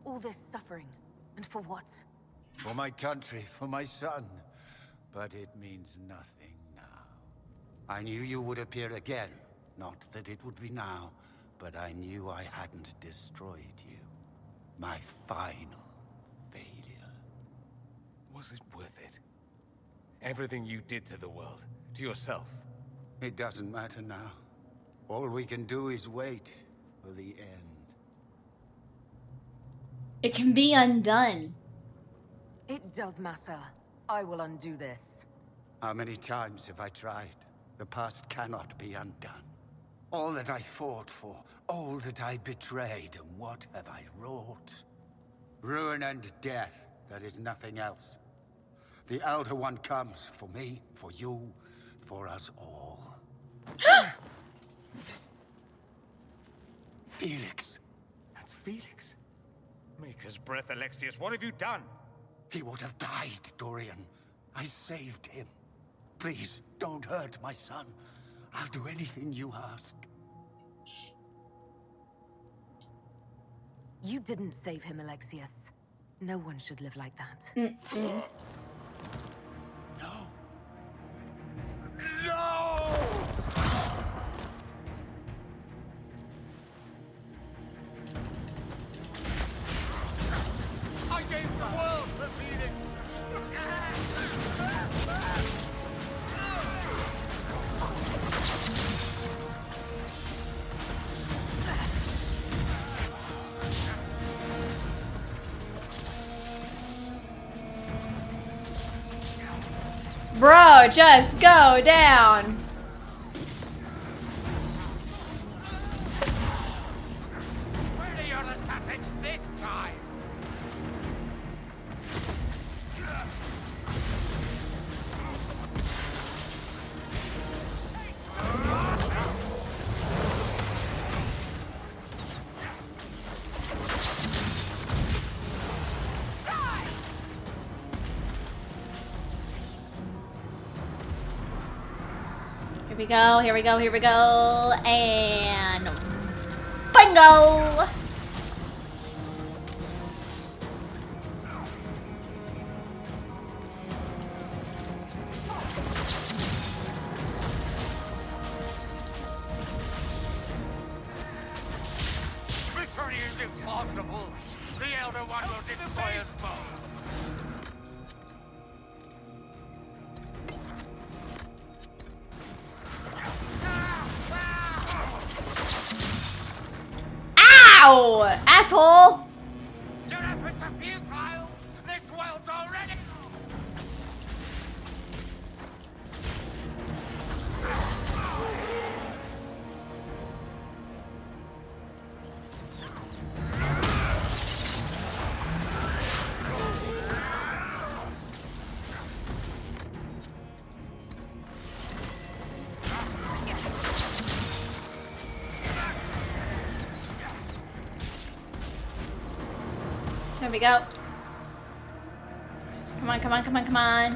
All this suffering. And for what? For my country, for my son. But it means nothing now. I knew you would appear again. Not that it would be now, but I knew I hadn't destroyed you. My final failure. Was it worth it? Everything you did to the world, to yourself. It doesn't matter now. All we can do is wait for the end. It can be undone. It does matter. I will undo this. How many times have I tried? The past cannot be undone. All that I fought for, all that I betrayed, and what have I wrought? Ruin and death, that is nothing else. The Elder One comes for me, for you, for us all. Felix. That's Felix. Maker's breath, Alexius. What have you done? He would have died, Dorian. I saved him. Please, don't hurt my son. I'll do anything you ask. You didn't save him, Alexius. No one should live like that. No! No! I gave the world for Felix! Bro, just go down. Where are your assassins this time? Here we go, here we go, here we go, and bingo! Victory is impossible. The Elder One will destroy us both. Ow! Asshole! Your efforts are futile! This world's already... There we go. Come on, come on, come on, come on.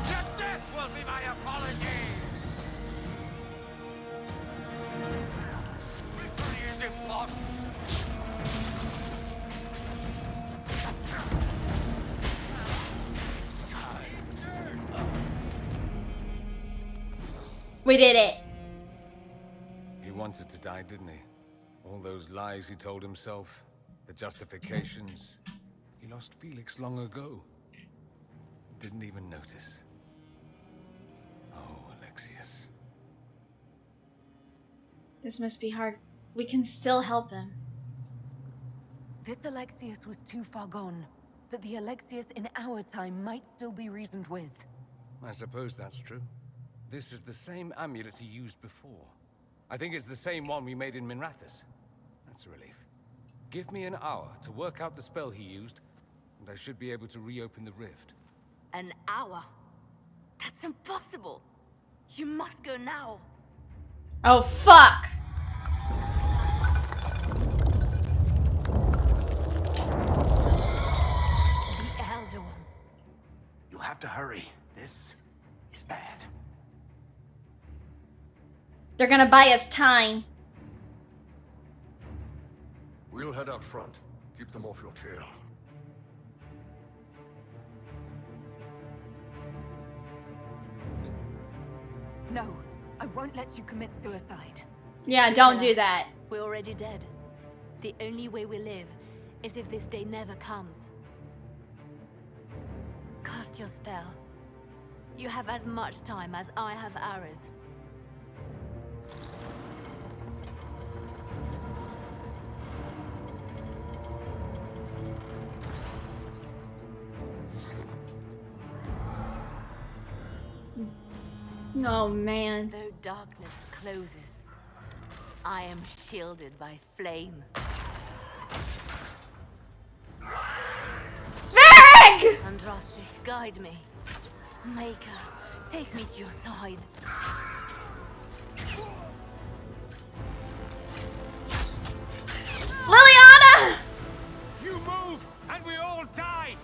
Your death will be my apology! Victory is important! We did it. He wanted to die, didn't he? All those lies he told himself, the justifications. He lost Felix long ago. Didn't even notice. Oh, Alexius. This must be hard. We can still help him. This Alexius was too far gone, but the Alexius in our time might still be reasoned with. I suppose that's true. This is the same amulet he used before. I think it's the same one we made in Minrathous. That's a relief. Give me an hour to work out the spell he used, and I should be able to reopen the rift. An hour? That's impossible. You must go now. Oh, fuck! The Elder One. You'll have to hurry. This is bad. They're gonna buy us time. We'll head out front. Keep them off your tail. No, I won't let you commit suicide. Yeah, don't do that. We're already dead. The only way we live is if this day never comes. Cast your spell. You have as much time as I have hours. Oh, man. Though darkness closes, I am shielded by flame. Varric! Andraste, guide me. Maker, take me to your side. Liliana! You move, and we all die!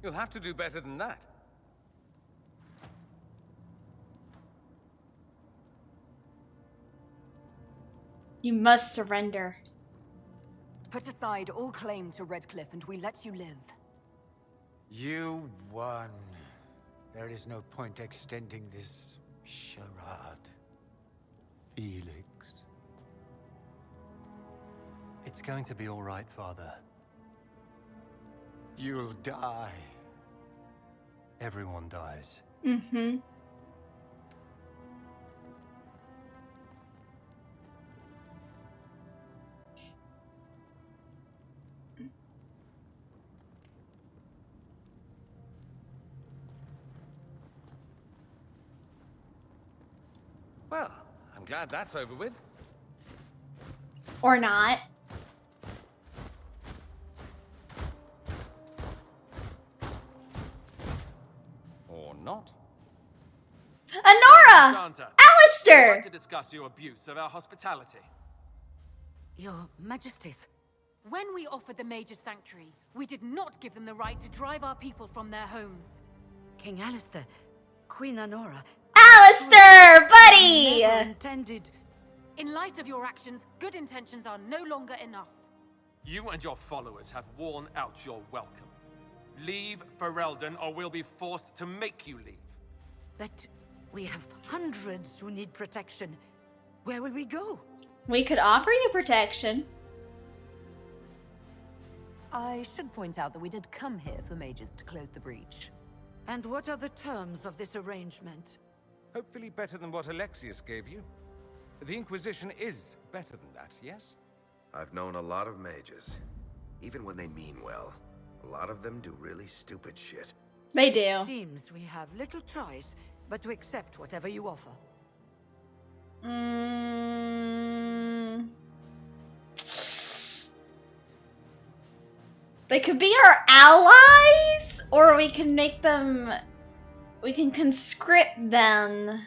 You'll have to do better than that. You must surrender. Put aside all claim to Redcliffe and we let you live. You won. There is no point extending this charade. Felix. It's going to be all right, Father. You'll die. Everyone dies. Mm-hmm. Well, I'm glad that's over with. Or not. Or not. Honora! Santa, Alistair! I'd like to discuss your abuse of our hospitality. Your Majesties, When we offered the Mage's Sanctuary, we did not give them the right to drive our people from their homes. King Alistair, Queen Honora... Alistair, buddy! Never intended... In light of your actions, good intentions are no longer enough. You and your followers have worn out your welcome. Leave Ferelden, or we'll be forced to make you leave. But we have hundreds who need protection. Where will we go? We could offer you protection. I should point out that we did come here for mages to close the breach. And what are the terms of this arrangement? Hopefully better than what Alexius gave you. The Inquisition is better than that, yes? I've known a lot of mages. Even when they mean well, a lot of them do really stupid shit. They do. Seems we have little choice but to accept whatever you offer. They could be our allies, or we can make them... We can conscript them.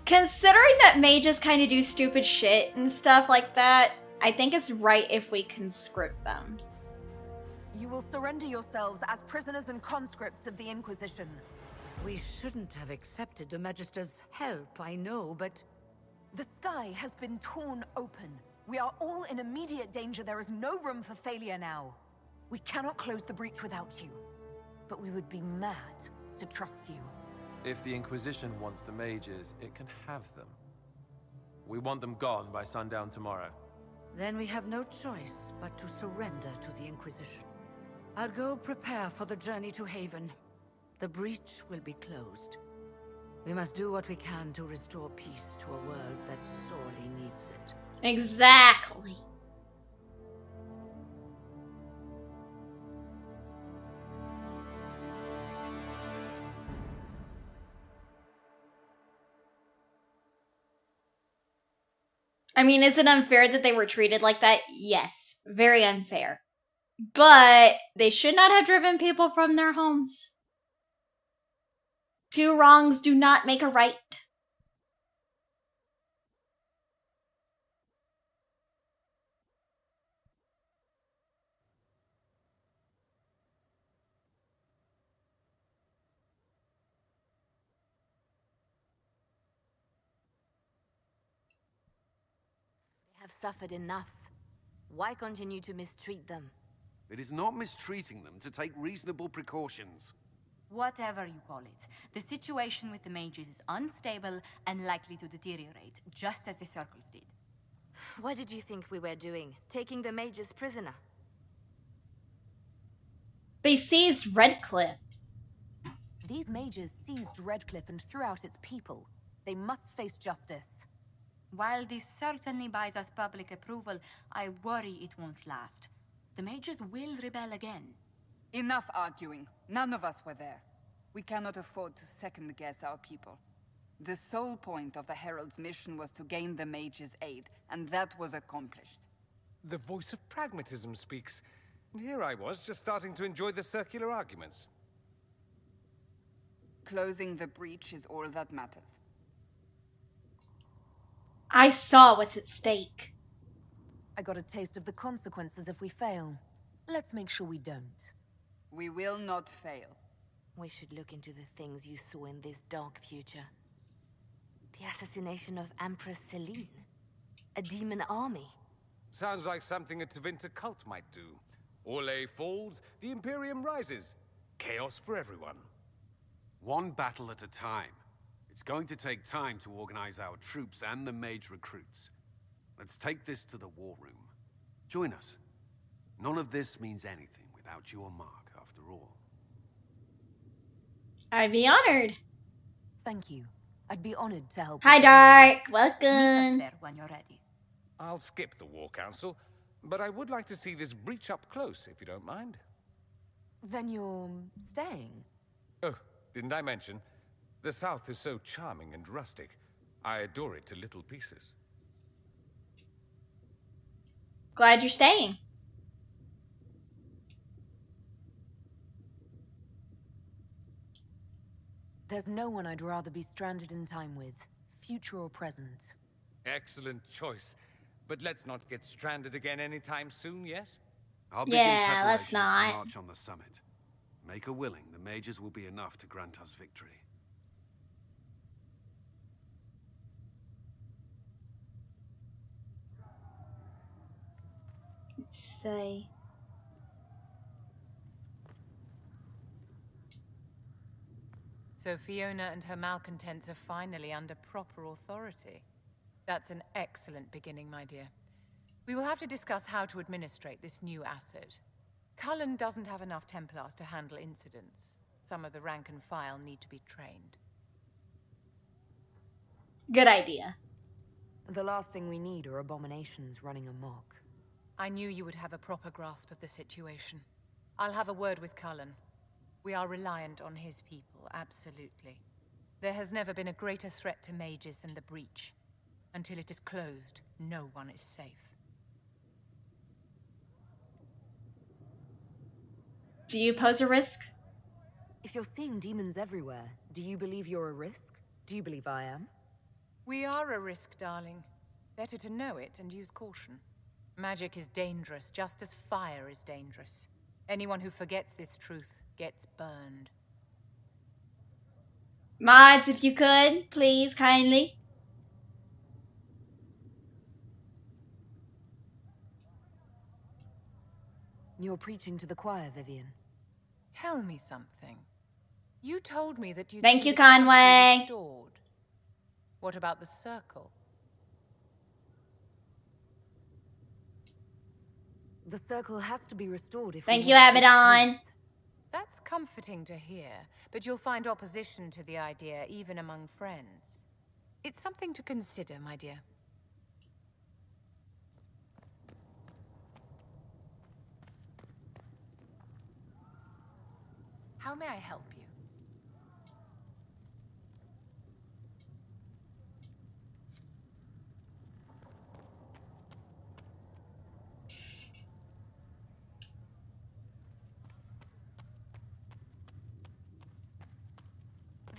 Considering that mages kind of do stupid shit and stuff like that, I think it's right if we conscript them. You will surrender yourselves as prisoners and conscripts of the Inquisition. We shouldn't have accepted the Magister's help, I know, but... The sky has been torn open. We are all in immediate danger. There is no room for failure now. We cannot close the breach without you. But we would be mad to trust you. If the Inquisition wants the mages, it can have them. We want them gone by sundown tomorrow. Then we have no choice but to surrender to the Inquisition. I'll go prepare for the journey to Haven. The breach will be closed. We must do what we can to restore peace to a world that sorely needs it. Exactly. I mean, is it unfair that they were treated like that? Yes, very unfair. But they should not have driven people from their homes. Two wrongs do not make a right. Have suffered enough. Why continue to mistreat them? It is not mistreating them to take reasonable precautions. Whatever you call it, the situation with the mages is unstable and likely to deteriorate, just as the circles did. What did you think we were doing? Taking the mages prisoner? They seized Redcliffe. These mages seized Redcliffe and threw out its people. They must face justice. While this certainly buys us public approval, I worry it won't last. The mages will rebel again. Enough arguing. None of us were there. We cannot afford to second-guess our people. The sole point of the Herald's mission was to gain the mages' aid, and that was accomplished. The voice of pragmatism speaks. And here I was, just starting to enjoy the circular arguments. Closing the breach is all that matters. I saw what's at stake. I got a taste of the consequences if we fail. Let's make sure we don't. We will not fail. We should look into the things you saw in this dark future. The assassination of Empress Celine. A demon army. Sounds like something a Tevinter cult might do. Orlais falls, the Imperium rises. Chaos for everyone. One battle at a time. It's going to take time to organize our troops and the mage recruits. Let's take this to the war room. Join us. None of this means anything without your mark, after all. I'd be honored. Thank you. I'd be honored to help. Hi, Dark. Welcome. There when you're ready. I'll skip the War Council, but I would like to see this breach up close, if you don't mind. Then you're staying? Oh, didn't I mention? The South is so charming and rustic. I adore it to little pieces. Glad you're staying. There's no one I'd rather be stranded in time with, future or present. Excellent choice. But let's not get stranded again anytime soon, yes? I'll begin Yeah, let's preparations not. to march on the summit. Make her willing, the mages will be enough to grant us victory. Let's say. So Fiona and her malcontents are finally under proper authority. That's an excellent beginning, my dear. We will have to discuss how to administrate this new acid. Cullen doesn't have enough Templars to handle incidents. Some of the rank and file need to be trained. Good idea. The last thing we need are abominations running amok. I knew you would have a proper grasp of the situation. I'll have a word with Cullen. We are reliant on his people, absolutely. There has never been a greater threat to mages than the breach. Until it is closed, no one is safe. Do you pose a risk? If you're seeing demons everywhere, do you believe you're a risk? Do you believe I am? We are a risk, darling. Better to know it and use caution. Magic is dangerous, just as fire is dangerous. Anyone who forgets this truth gets burned. Mods, if you could, please, kindly. You're preaching to the choir, Vivian. Tell me something. You told me that you'd Thank see you, the country Conway. restored. What about the circle? The circle has to be restored if Thank we you, want to keep Abaddon. peace. That's comforting to hear, but you'll find opposition to the idea even among friends. It's something to consider, my dear. How may I help you?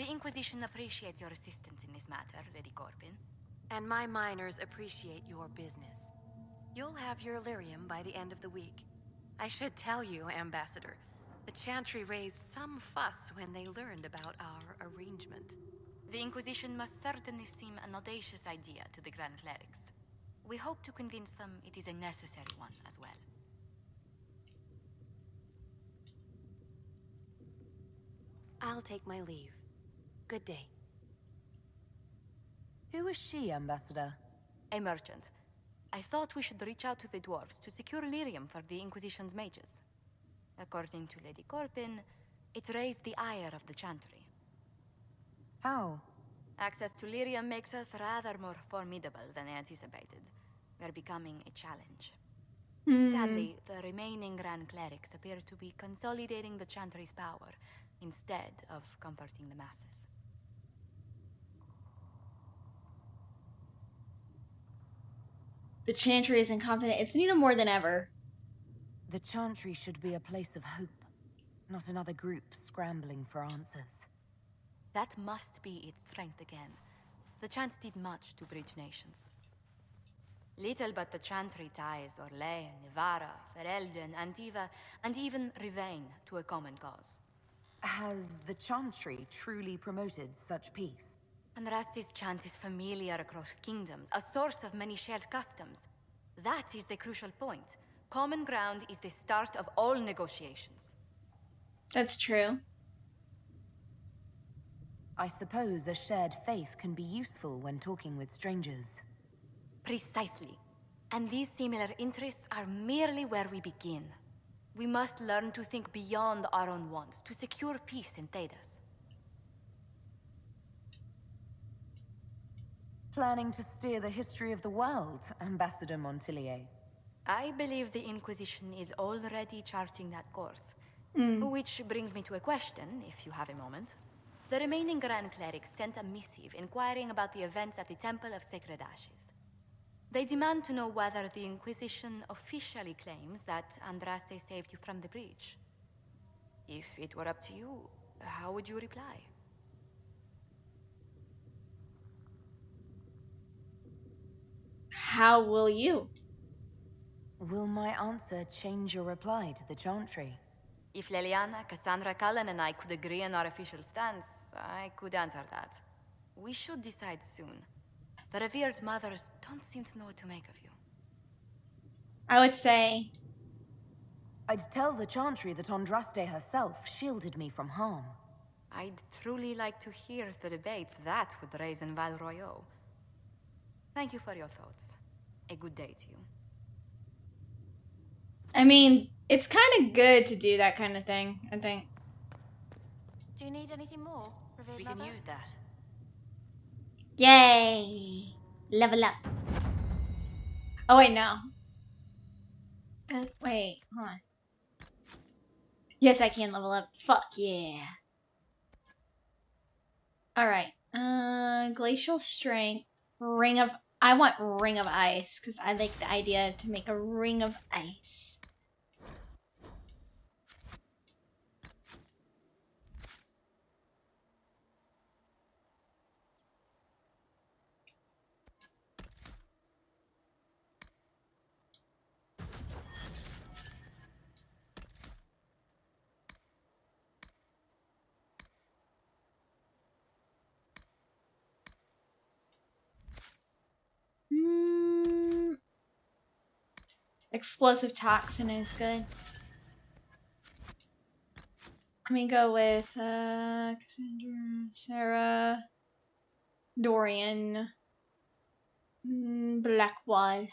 The Inquisition appreciates your assistance in this matter, Lady Corbin. And my miners appreciate your business. You'll have your lyrium by the end of the week. I should tell you, Ambassador, the Chantry raised some fuss when they learned about our arrangement. The Inquisition must certainly seem an audacious idea to the Grand Clerics. We hope to convince them it is a necessary one as well. I'll take my leave. Good day. Who is she, Ambassador? A merchant. I thought we should reach out to the dwarves to secure lyrium for the Inquisition's mages. According to Lady Corbin, it raised the ire of the Chantry. How? Access to lyrium makes us rather more formidable than anticipated. We're becoming a challenge. Sadly, the remaining Grand Clerics appear to be consolidating the Chantry's power instead of comforting the masses. The Chantry is incompetent. It's needed more than ever. The Chantry should be a place of hope, not another group scrambling for answers. That must be its strength again. The Chants did much to bridge nations. Little but the Chantry ties Orlais, Nevarra, Ferelden, Antiva, and even Rivain to a common cause. Has the Chantry truly promoted such peace? Andras's chant is familiar across kingdoms, a source of many shared customs. That is the crucial point. Common ground is the start of all negotiations. That's true. I suppose a shared faith can be useful when talking with strangers. Precisely. And these similar interests are merely where we begin. We must learn to think beyond our own wants, to secure peace in Thedas. Planning to steer the history of the world, Ambassador Montilier? I believe the Inquisition is already charting that course. Which brings me to a question, if you have a moment. The remaining Grand Clerics sent a missive inquiring about the events at the Temple of Sacred Ashes. They demand to know whether the Inquisition officially claims that Andraste saved you from the breach. If it were up to you, how would you reply? How will you? Will my answer change your reply to the Chantry? If Leliana, Cassandra, Cullen, and I could agree on our official stance, I could answer that. We should decide soon. The revered mothers don't seem to know what to make of you. I would say... I'd tell the Chantry that Andraste herself shielded me from harm. I'd truly like to hear the debates that would raise in Val Royeaux. Thank you for your thoughts. A good day to you. I mean, it's kind of good to do that kind of thing, I think. Do you need anything more, revered We mother? can use that. Yay! Level up. Oh, wait, no. Wait, hold on. Yes, I can level up. Fuck yeah. Alright. Glacial Strength. Ring of... I want Ring of Ice, because I like the idea to make a Ring of Ice. Explosive Toxin is good. Let me go with Cassandra, Sarah, Dorian, Blackwall.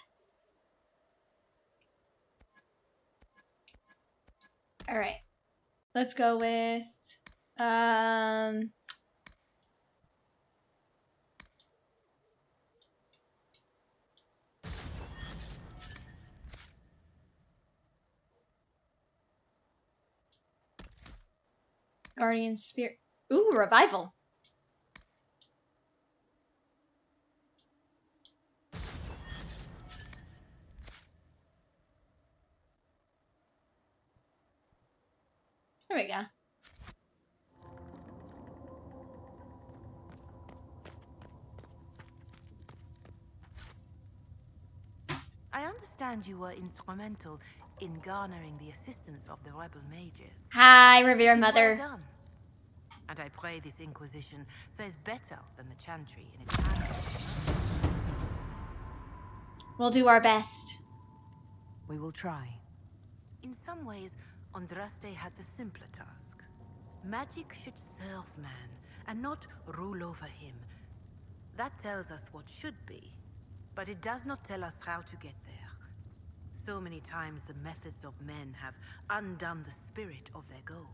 Alright. Let's go with Guardian Spirit. Ooh, Revival. There we go. I understand you were instrumental in garnering the assistance of the rebel mages. Hi, Revered Mother. Well done. And I pray this Inquisition fares better than the Chantry in its handling. We'll do our best. We will try. In some ways, Andraste had the simpler task. Magic should serve man, and not rule over him. That tells us what should be, but it does not tell us how to get there. So many times the methods of men have undone the spirit of their goals.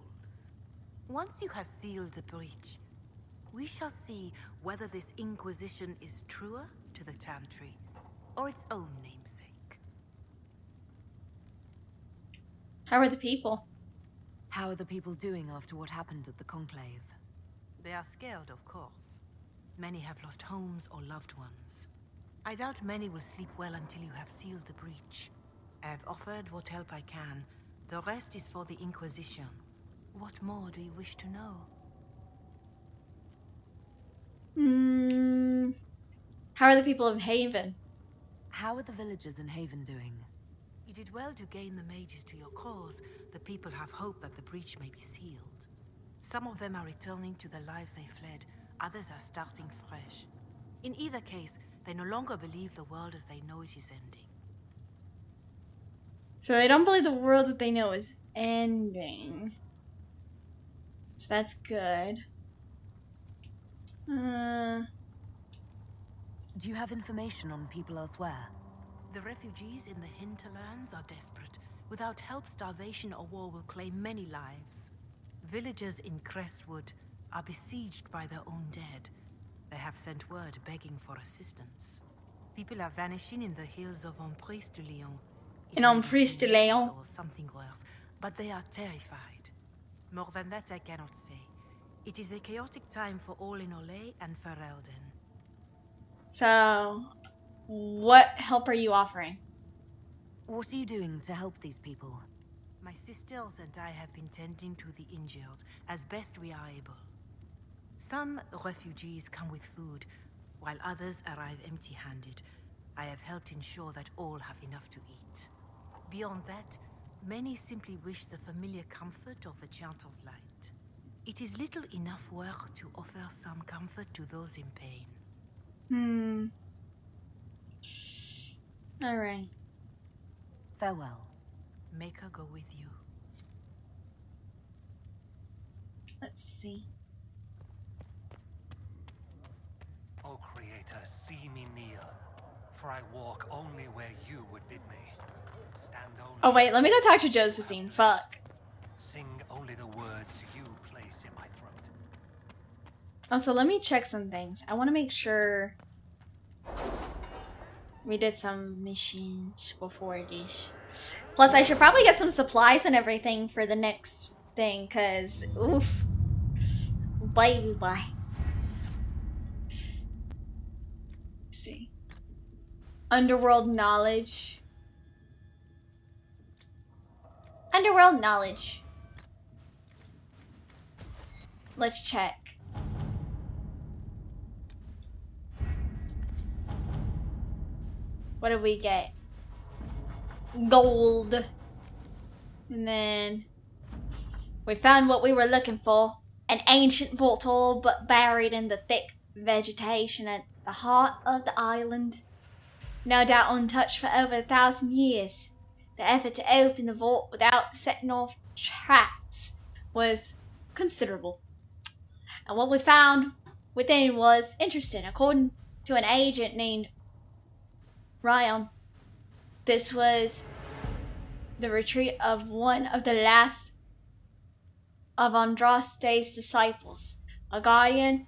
Once you have sealed the breach, we shall see whether this Inquisition is truer to the Chantry, or its own namesake. How are the people? How are the people doing after what happened at the Conclave? They are scared, of course. Many have lost homes or loved ones. I doubt many will sleep well until you have sealed the breach. I have offered what help I can. The rest is for the Inquisition. What more do you wish to know? How are the people of Haven? How are the villagers in Haven doing? You did well to gain the mages to your cause. The people have hope that the breach may be sealed. Some of them are returning to the lives they fled. Others are starting fresh. In either case, they no longer believe the world as they know it is ending. So they don't believe the world that they know is ending. So that's good. Do you have information on people elsewhere? The refugees in the Hinterlands are desperate. Without help, starvation or war will claim many lives. Villagers in Crestwood are besieged by their own dead. They have sent word begging for assistance. People are vanishing in the hills of Emprise de Lyon. In Emprise de Lyon. Or something worse, but they are terrified. More than that I cannot say. It is a chaotic time for all in Olay and Ferelden. So, what help are you offering? What are you doing to help these people? My sisters and I have been tending to the injured as best we are able. Some refugees come with food, while others arrive empty-handed. I have helped ensure that all have enough to eat. Beyond that, many simply wish the familiar comfort of the Chant of Light. It is little enough work to offer some comfort to those in pain. Alright. Farewell. Make her go with you. Let's see. O Creator, see me kneel, for I walk only where you would bid me. Stand only. Oh wait, let me go talk to Josephine. Fuck. Sing only the words you place in my throat. Also, let me check some things. I want to make sure we did some missions before this. Plus, I should probably get some supplies and everything for the next thing, cause oof. Bye. See. Underworld knowledge. Underworld knowledge. Let's check. What did we get? Gold. And then we found what we were looking for. An ancient portal, but buried in the thick vegetation at the heart of the island. No doubt untouched for over 1,000 years. The effort to open the vault without setting off traps was considerable. And what we found within was interesting. According to an agent named Ryan, this was the retreat of one of the last of Andraste's disciples, a guardian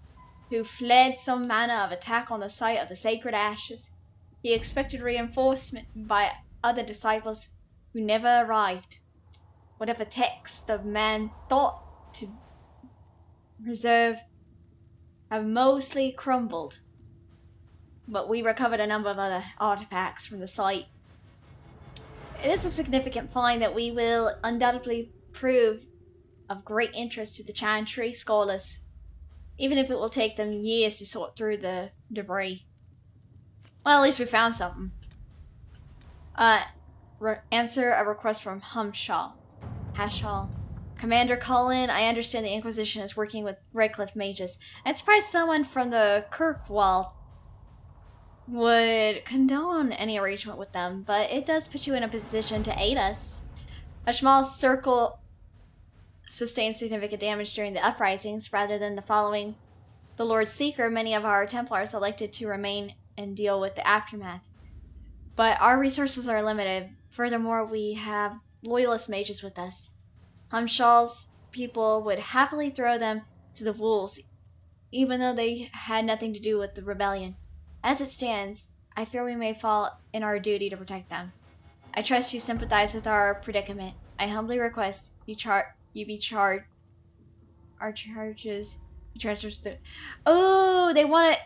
who fled some manner of attack on the site of the sacred ashes. He expected reinforcement by other disciples who never arrived. Whatever text the man thought to preserve have mostly crumbled, but we recovered a number of other artifacts from the site. It is a significant find that we will undoubtedly prove of great interest to the Chantry scholars, even if it will take them years to sort through the debris. Well, at least we found something. Answer a request from Hashal. Commander Cullen, I understand the Inquisition is working with Redcliffe mages. I'm surprised someone from the Kirkwall would condone any arrangement with them, but it does put you in a position to aid us. A small circle sustained significant damage during the uprisings. Rather than the following the Lord's Seeker, many of our Templars elected to remain and deal with the aftermath. But our resources are limited. Furthermore, we have loyalist mages with us. Hamshal's people would happily throw them to the wolves, even though they had nothing to do with the rebellion. As it stands, I fear we may fall in our duty to protect them. I trust you sympathize with our predicament. I humbly request you be charged. Our charges. Oh, they want it.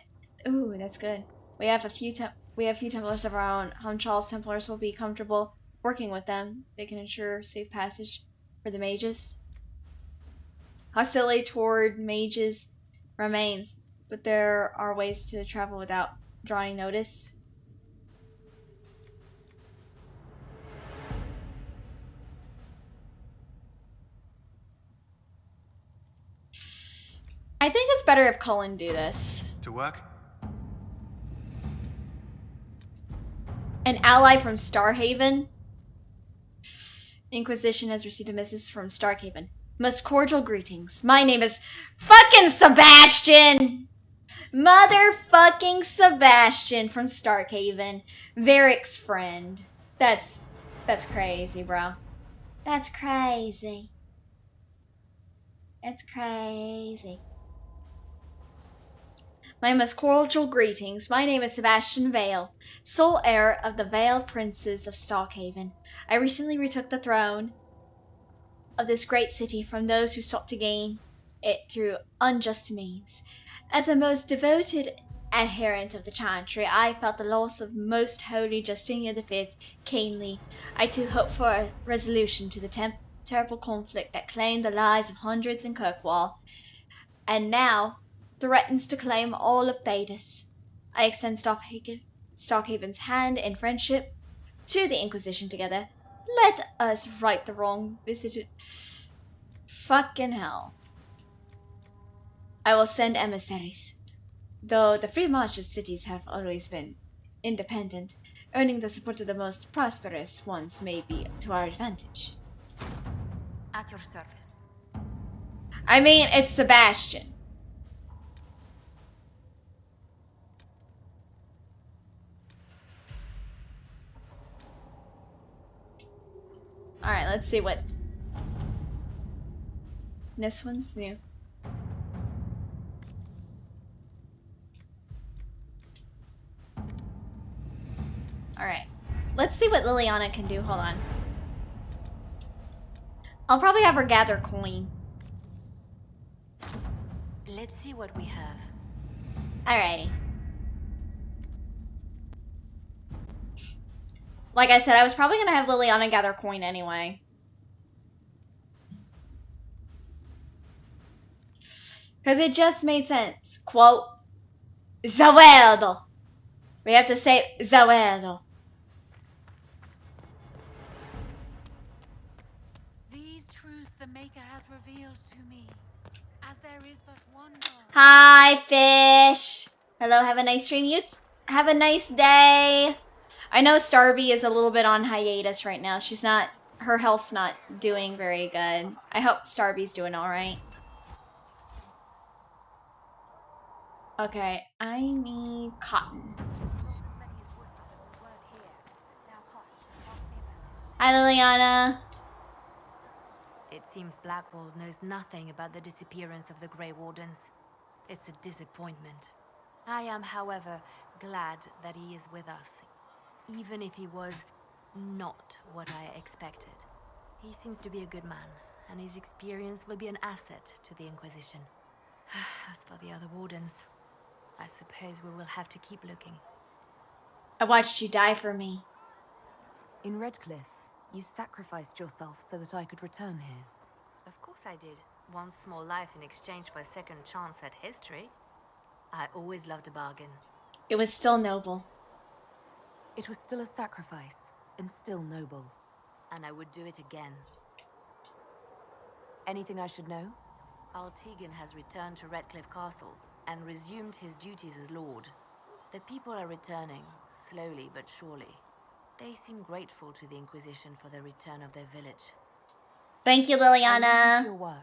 Ooh, that's good. We have a few Templars of our own. Hamshal's Templars will be comfortable working with them. They can ensure safe passage for the mages. Hostility toward mages remains, but there are ways to travel without drawing notice. I think it's better if Cullen do this. To work? An ally from Starhaven. Inquisition has received a message from Starhaven. Most cordial greetings. My name is fucking Sebastian! Motherfucking Sebastian from Starhaven. Varric's friend. That's crazy, bro. That's crazy. That's crazy. My most cordial greetings. My name is Sebastian Vale, sole heir of the Vale Princes of Starkhaven. I recently retook the throne of this great city from those who sought to gain it through unjust means. As a most devoted adherent of the Chantry, I felt the loss of Most Holy Justinian V keenly. I too hope for a resolution to the terrible conflict that claimed the lives of hundreds in Kirkwall, and now threatens to claim all of Thedas. I extend Stockhaven's hand in friendship to the Inquisition together. Let us right the wrong visited. Fucking hell. I will send emissaries. Though the free marches cities have always been independent, earning the support of the most prosperous ones may be to our advantage. At your service. I mean, it's Sebastian. Alright, let's see what this one's new. Alright. Let's see what Liliana can do. Hold on. I'll probably have her gather coin. Let's see what we have. Alrighty. Like I said, I was probably gonna have Liliana gather coin anyway. Because it just made sense. Quote, Zaweldo. We have to say Zaweldo. These truths the Maker has revealed to me, as there is but one God. Hi, fish. Hello, have a nice stream. You have a nice day. I know Starby is a little bit on hiatus right now. She's not, her health's not doing very good. I hope Starby's doing alright. Okay, I need cotton. Hi, Liliana. It seems Blackwall knows nothing about the disappearance of the Grey Wardens. It's a disappointment. I am, however, glad that he is with us, even if he was not what I expected. He seems to be a good man, and his experience will be an asset to the Inquisition. As for the other Wardens, I suppose we will have to keep looking. I watched you die for me. In Redcliffe, you sacrificed yourself so that I could return here. Of course I did. One small life in exchange for a second chance at history. I always loved a bargain. It was still noble. It was still a sacrifice, and still noble. And I would do it again. Anything I should know? Altegan has returned to Redcliffe Castle and resumed his duties as Lord. The people are returning, slowly but surely. They seem grateful to the Inquisition for the return of their village. Thank you, Liliana. Your work.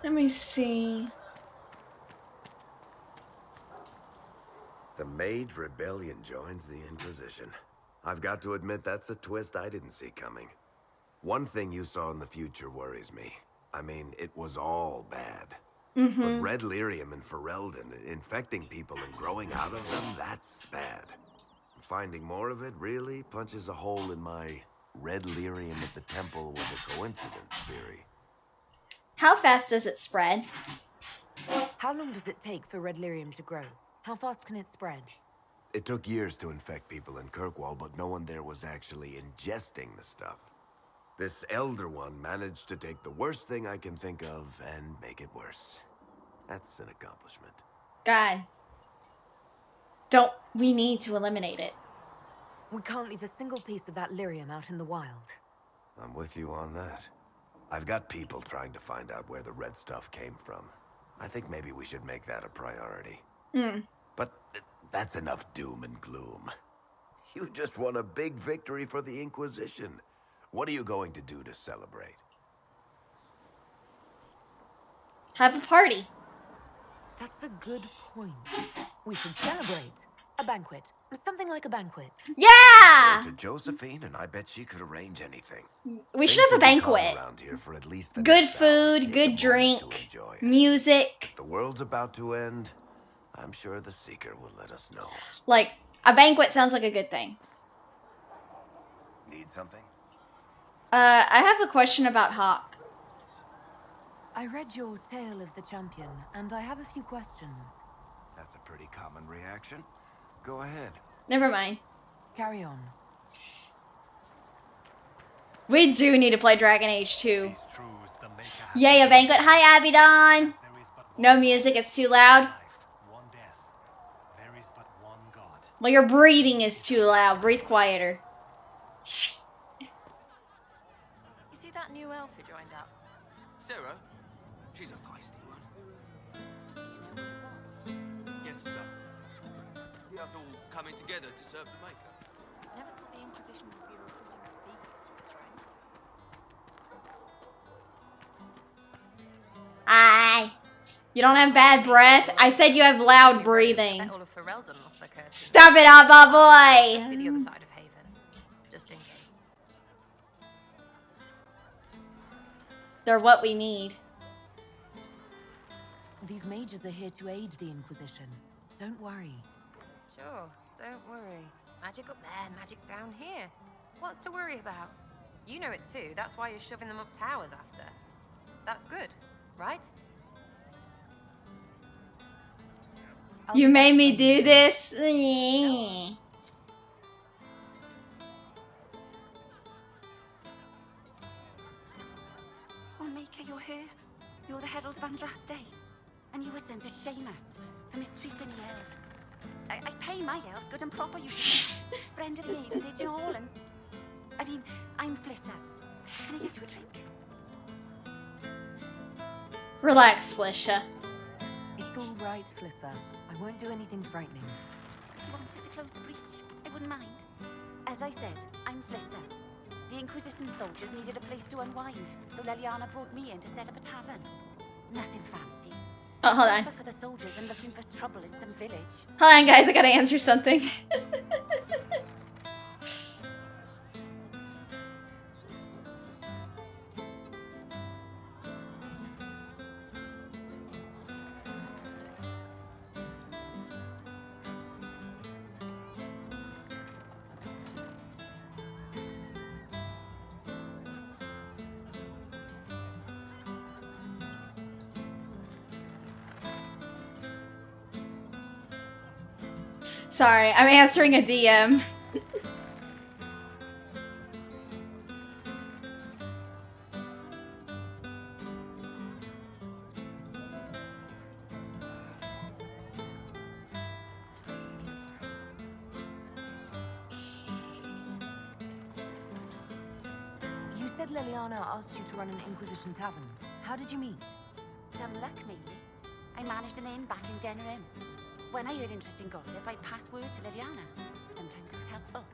Let me see. The Mage Rebellion joins the Inquisition. I've got to admit that's a twist I didn't see coming. One thing you saw in the future worries me. I mean, it was all bad. But Red Lyrium and Ferelden, infecting people and growing out of them, that's bad. Finding more of it really punches a hole in my Red Lyrium at the temple was a coincidence theory. How fast does it spread? How long does it take for Red Lyrium to grow? How fast can it spread? It took years to infect people in Kirkwall, but no one there was actually ingesting the stuff. This Elder One managed to take the worst thing I can think of and make it worse. That's an accomplishment. God. We need to eliminate it. We can't leave a single piece of that lyrium out in the wild. I'm with you on that. I've got people trying to find out where the red stuff came from. I think maybe we should make that a priority. But that's enough doom and gloom. You just won a big victory for the Inquisition. What are you going to do to celebrate? Have a party. That's a good point. We should celebrate. A banquet. Something like a banquet. Yeah! Go to Josephine, and I bet she could arrange anything. We should have a banquet. Around here for at least the good next food, hour. good drink, music. If the world's about to end, I'm sure the Seeker will let us know. Like, a banquet sounds like a good thing. Need something? I have a question about Hawk. I read your Tale of the Champion, and I have a few questions. That's a pretty common reaction. Go ahead. Never mind. Carry on. We do need to play Dragon Age 2. Yay, a banquet. Hi, Abidon. No music, it's too loud. Well, your breathing is too loud. Breathe quieter. You see that new elf who joined up? Sarah? She's a feisty one. Do you know what it was? Yes, sir. We have all coming together to serve the Maker. Never thought the Inquisition would be recruiting thieves to the throne. Aye. You don't have bad breath. I said you have loud breathing. All of Ferelden lost their curses. Stop it up, my boy. Just be the other side of Haven, just in case. They're what we need. These mages are here to aid the Inquisition. Don't worry. Sure, don't worry. Magic up there, magic down here. What's to worry about? You know it too. That's why you're shoving them up towers after. That's good, right? You made me do this. Oh, Maker, you're here. You're the Herald of Andraste. And you were sent to shame us for mistreating the elves. I pay my elves good and proper, you see. Friend of the Haven, did you all? And I mean, I'm Flissa. Can I get you a drink? Relax, Felicia. It's all right, Flissa. I won't do anything frightening. If you wanted to close the breach, I wouldn't mind. As I said, I'm Flissa. The Inquisition soldiers needed a place to unwind, so Leliana brought me in to set up a tavern. Nothing fancy. Oh, hold on. For the soldiers and looking for trouble in some village. Hold on, guys. I gotta answer something. Sorry, I'm answering a DM. You said Leliana asked you to run an Inquisition tavern. How did you meet? Some luck, maybe. I managed an inn back in Denham. When I heard interesting gossip, I passed word to Liliana. Sometimes it was helpful.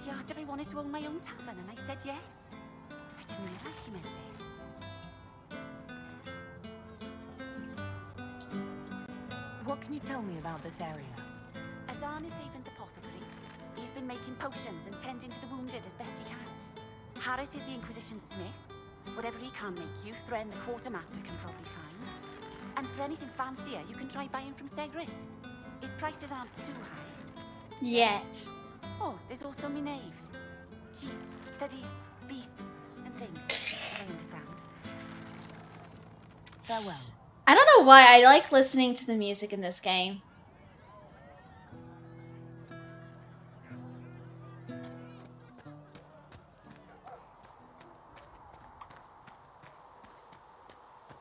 She asked if I wanted to own my own tavern, and I said yes. I didn't realize she meant this. What can you tell me about this area? Adan is Haven's apothecary. He's been making potions and tending to the wounded as best he can. Harrit is the Inquisition's smith. Whatever he can make you, Thren the quartermaster can probably find. And for anything fancier, you can try buying from Segrit. His prices aren't too high. Yet. Oh, there's also Minave. She studies beasts and things, I understand. Farewell. I don't know why I like listening to the music in this game.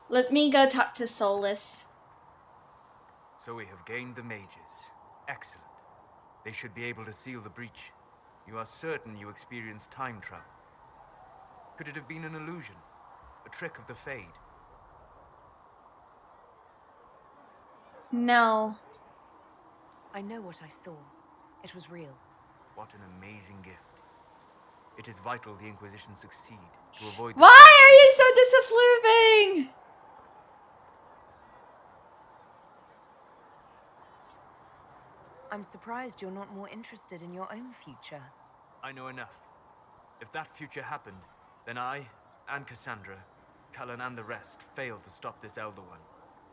Let me go talk to Solus. So we have gained the mages. Excellent. They should be able to seal the breach. You are certain you experienced time travel. Could it have been an illusion? A trick of the Fade? No. I know what I saw. It was real. What an amazing gift. It is vital the Inquisition succeed to avoid... Why are you so disapproving? I'm surprised you're not more interested in your own future. I know enough. If that future happened, then I, and Cassandra, Cullen and the rest, failed to stop this Elder One.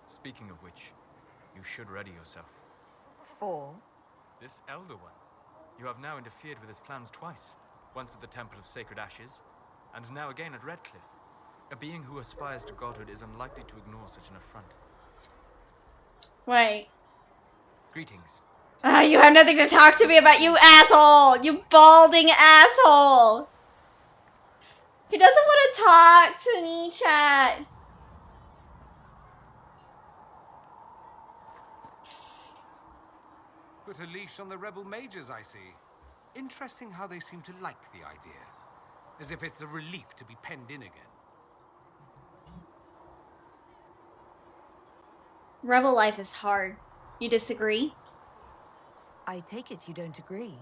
Speaking of which, you should ready yourself. For? This Elder One. You have now interfered with his plans twice. Once at the Temple of Sacred Ashes, and now again at Redcliffe. A being who aspires to godhood is unlikely to ignore such an affront. Wait. Greetings. You have nothing to talk to me about, you asshole! You balding asshole! He doesn't want to talk to me, chat. Put a leash on the rebel mages, I see. Interesting how they seem to like the idea. As if it's a relief to be penned in again. Rebel life is hard. You disagree? I take it you don't agree.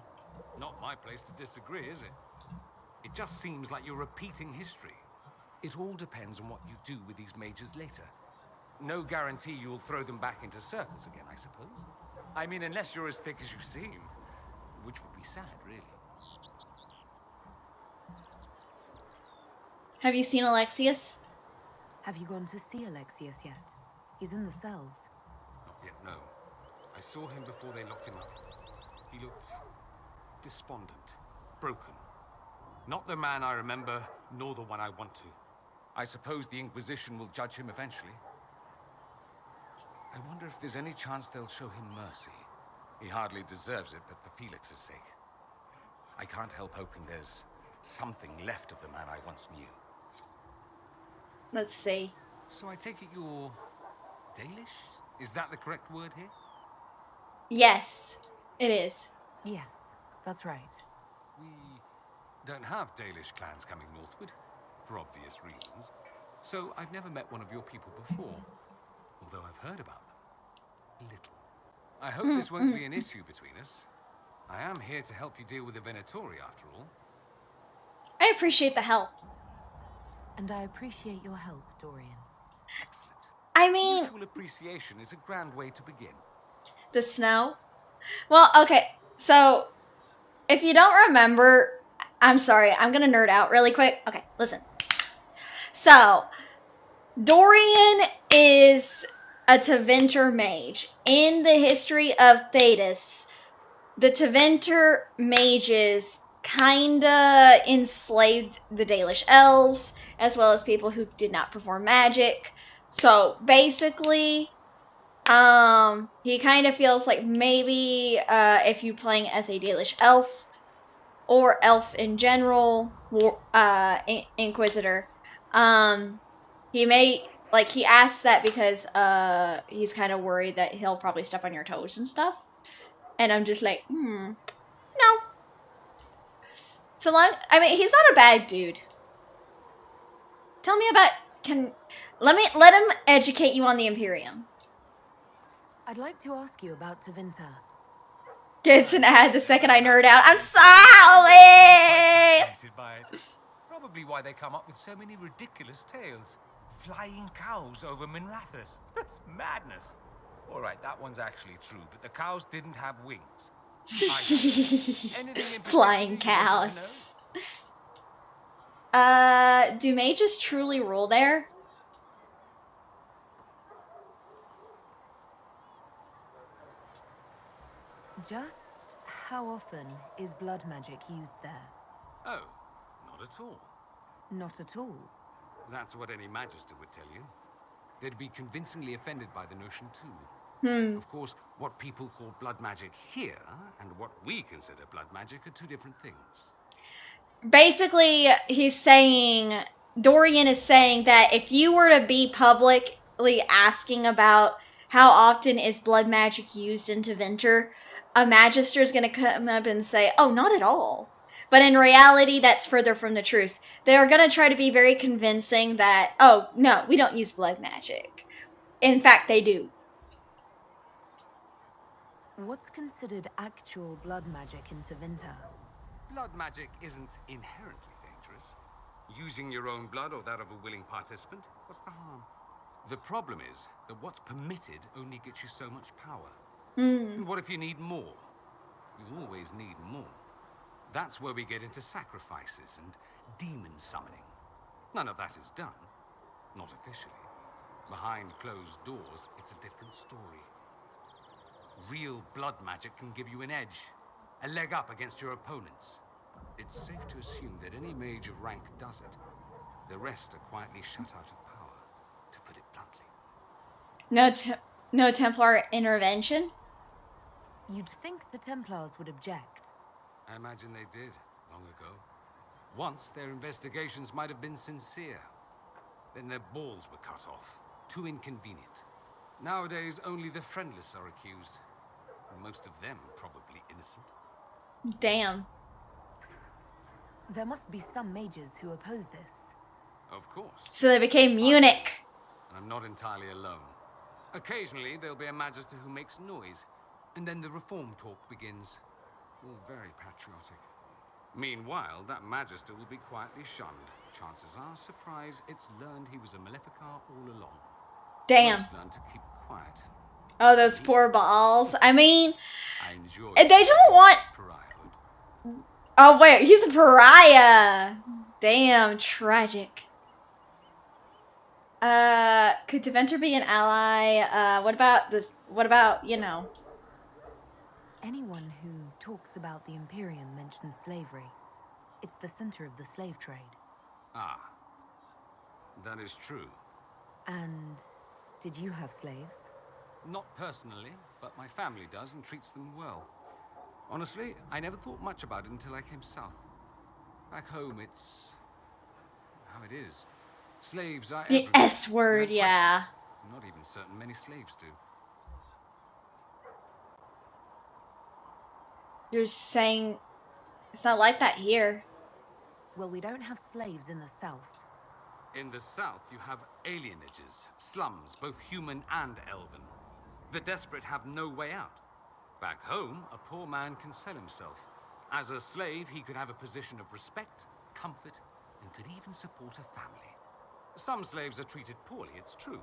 Not my place to disagree, is it? It just seems like you're repeating history. It all depends on what you do with these mages later. No guarantee you'll throw them back into circles again, I suppose. I mean, unless you're as thick as you seem. Which would be sad, really. Have you seen Alexius? Have you gone to see Alexius yet? He's in the cells. Not yet, no. I saw him before they locked him up. He looked despondent, broken. Not the man I remember, nor the one I want to. I suppose the Inquisition will judge him eventually. I wonder if there's any chance they'll show him mercy. He hardly deserves it, but for Felix's sake. I can't help hoping there's something left of the man I once knew. Let's see. So I take it you're Dalish? Is that the correct word here? Yes, it is. Yes, that's right. We don't have Dalish clans coming northward, for obvious reasons. So I've never met one of your people before, although I've heard about them. Little. I hope this won't be an issue between us. I am here to help you deal with the Venatori, after all. I appreciate the help. And I appreciate your help, Dorian. Excellent. I mean... Mutual appreciation is a grand way to begin. The snow? Well, okay, so... If you don't remember... I'm sorry, I'm gonna nerd out really quick. Okay, listen. So... Dorian is a Tevinter mage. In the history of Thedas, the Tevinter mages kinda enslaved the Dalish elves, as well as people who did not perform magic. So basically, he kind of feels like maybe if you're playing as a Dalish elf, or elf in general, Inquisitor, he may, like, he asks that because he's kind of worried that he'll probably step on your toes and stuff. And I'm just like, no. So long, I mean, he's not a bad dude. Tell me about, let him educate you on the Imperium. I'd like to ask you about Tevinter. Gets an ad the second I nerd out. I'm sorry! By it. Probably why they come up with so many ridiculous tales. Flying cows over Minrathous. That's madness. All right, that one's actually true, but the cows didn't have wings. Flying cows. Do mages truly rule there? Just how often is blood magic used there? Oh, not at all. Not at all. That's what any magister would tell you. They'd be convincingly offended by the notion too. Of course, what people call blood magic here and what we consider blood magic are two different things. Basically, Dorian is saying that if you were to be publicly asking about how often is blood magic used in Tevinter, a magister is going to come up and say, oh, not at all. But in reality, that's further from the truth. They are going to try to be very convincing that, oh, no, we don't use blood magic. In fact, they do. What's considered actual blood magic in Tevinter? Blood magic isn't inherently dangerous. Using your own blood or that of a willing participant, what's the harm? The problem is that what's permitted only gets you so much power. And what if you need more? You always need more. That's where we get into sacrifices and demon summoning. None of that is done. Not officially. Behind closed doors, it's a different story. Real blood magic can give you an edge, a leg up against your opponents. It's safe to assume that any mage of rank does it. The rest are quietly shut out of power, to put it bluntly. No Templar intervention? You'd think the Templars would object. I imagine they did, long ago. Once, their investigations might have been sincere. Then their balls were cut off. Too inconvenient. Nowadays, only the friendless are accused. And most of them probably innocent. Damn. There must be some mages who oppose this. Of course. So they became Munich. And I'm not entirely alone. Occasionally, there'll be a magister who makes noise. And then the reform talk begins. All very patriotic. Meanwhile, that magister will be quietly shunned. Chances are, surprise, it's learned he was a Maleficar all along. Damn. Most learned to keep quiet. Oh, those poor balls. I mean, I enjoy they don't want... pariahhood. Oh, wait, he's a pariah. Damn, tragic. Could Deventer be an ally? What about this? What about, you know? Anyone who talks about the Imperium mentions slavery. It's the center of the slave trade. Ah, that is true. And did you have slaves? Not personally, but my family does and treats them well. Honestly, I never thought much about it until I came south. Back home, it's how it is. Slaves are The everywhere. S word, No yeah. question. I'm not even certain many slaves do. You're saying it's not like that here. Well, we don't have slaves in the south. In the south, you have alienages, slums, both human and elven. The desperate have no way out. Back home, a poor man can sell himself. As a slave, he could have a position of respect, comfort, and could even support a family. Some slaves are treated poorly, it's true.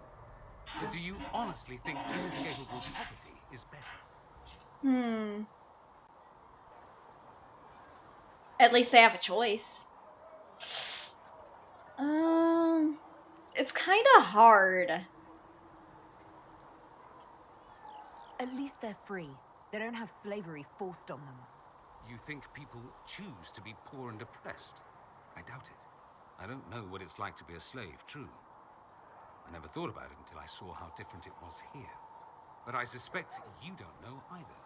But do you honestly think inescapable poverty is better? At least they have a choice. It's kind of hard. At least they're free. They don't have slavery forced on them. You think people choose to be poor and oppressed? I doubt it. I don't know what it's like to be a slave, true. I never thought about it until I saw how different it was here. But I suspect you don't know either.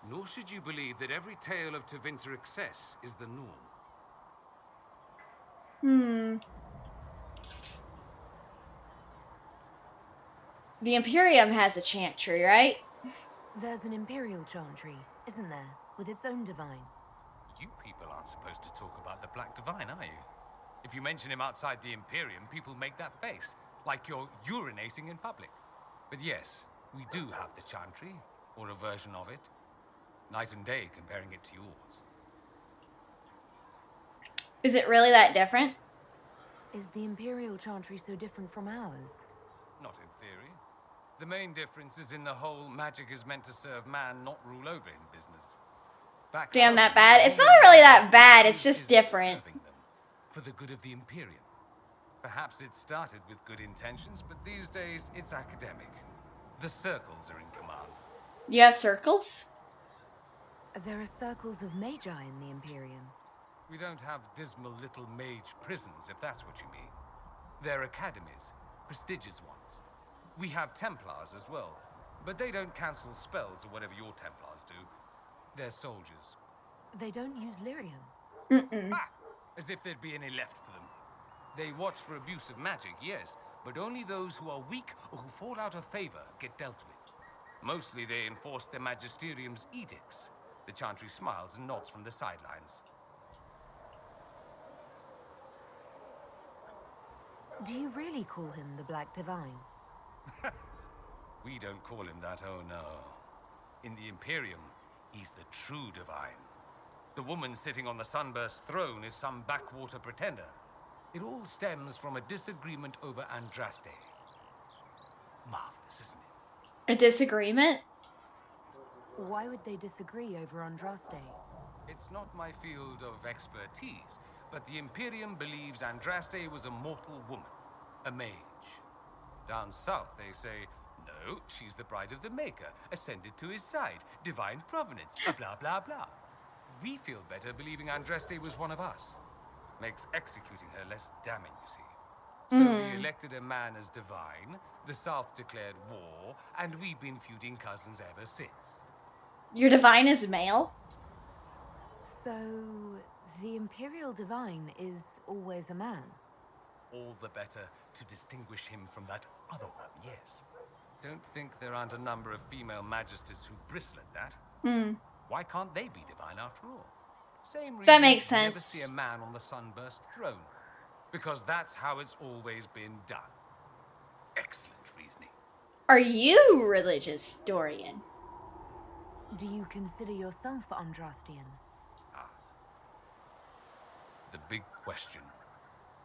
Nor should you believe that every tale of Tevinter excess is the norm. The Imperium has a chantry, right? There's an Imperial chantry, isn't there? With its own divine. You people aren't supposed to talk about the Black Divine, are you? If you mention him outside the Imperium, people make that face, like you're urinating in public. But yes, we do have the chantry, or a version of it. Night and day comparing it to yours. Is it really that different? Is the Imperial chantry so different from ours? Not in theory. The main difference is in the whole magic is meant to serve man, not rule over him business. Back Damn, home, that bad? It's not really that bad, it's just different. serving them for the good of the Imperium. Perhaps it started with good intentions, but these days it's academic. The circles are in command. You have circles? There are circles of magi in the Imperium. We don't have dismal little mage prisons, if that's what you mean. They're academies, prestigious ones. We have Templars as well, but they don't cancel spells or whatever your Templars do. They're soldiers. They don't use lyrium. Ah, as if there'd be any left for them. They watch for abuse of magic, yes, but only those who are weak or who fall out of favor get dealt with. Mostly they enforce the Magisterium's edicts. The chantry smiles and nods from the sidelines. Do you really call him the Black Divine? We don't call him that, oh no. In the Imperium, he's the true divine. The woman sitting on the sunburst throne is some backwater pretender. It all stems from a disagreement over Andraste. Marvelous, isn't it? A disagreement? Why would they disagree over Andraste? It's not my field of expertise, but the Imperium believes Andraste was a mortal woman, a mage. Down south, they say, no, she's the bride of the Maker, ascended to his side, divine provenance, blah, blah, blah. We feel better believing Andraste was one of us. Makes executing her less damning, you see. So we elected a man as divine, the South declared war, and we've been feuding cousins ever since. Your divine is male? So, The Imperial Divine is always a man. All the better to distinguish him from that other one, yes. Don't think there aren't a number of female magisters who bristle at that. Why can't they be divine after all? Same reason That makes you never sense. see a man on the sunburst throne. Because that's how it's always been done. Excellent reasoning. Are you religious, Dorian? Do you consider yourself Andrastian? The big question.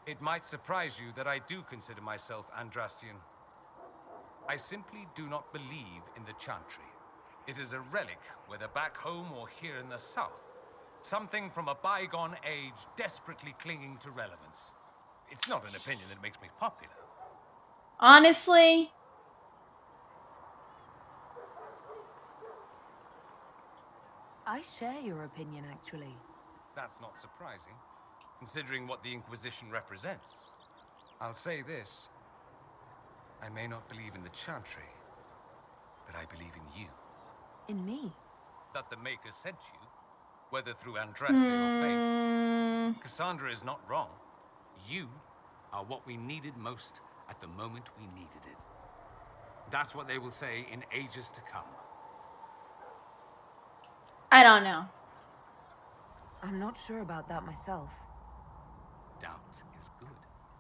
It might surprise you that I do consider myself Andrastian. I simply do not believe in the Chantry. It is a relic, whether back home or here in the south. Something from a bygone age desperately clinging to relevance. It's not an opinion that makes me popular. Honestly, I share your opinion, actually. That's not surprising, considering what the Inquisition represents. I'll say this. I may not believe in the Chantry, but I believe in you. In me? That the Maker sent you, whether through Andraste or fate. Cassandra is not wrong. You are what we needed most at the moment we needed it. That's what they will say in ages to come. I don't know. I'm not sure about that myself. Doubt is good.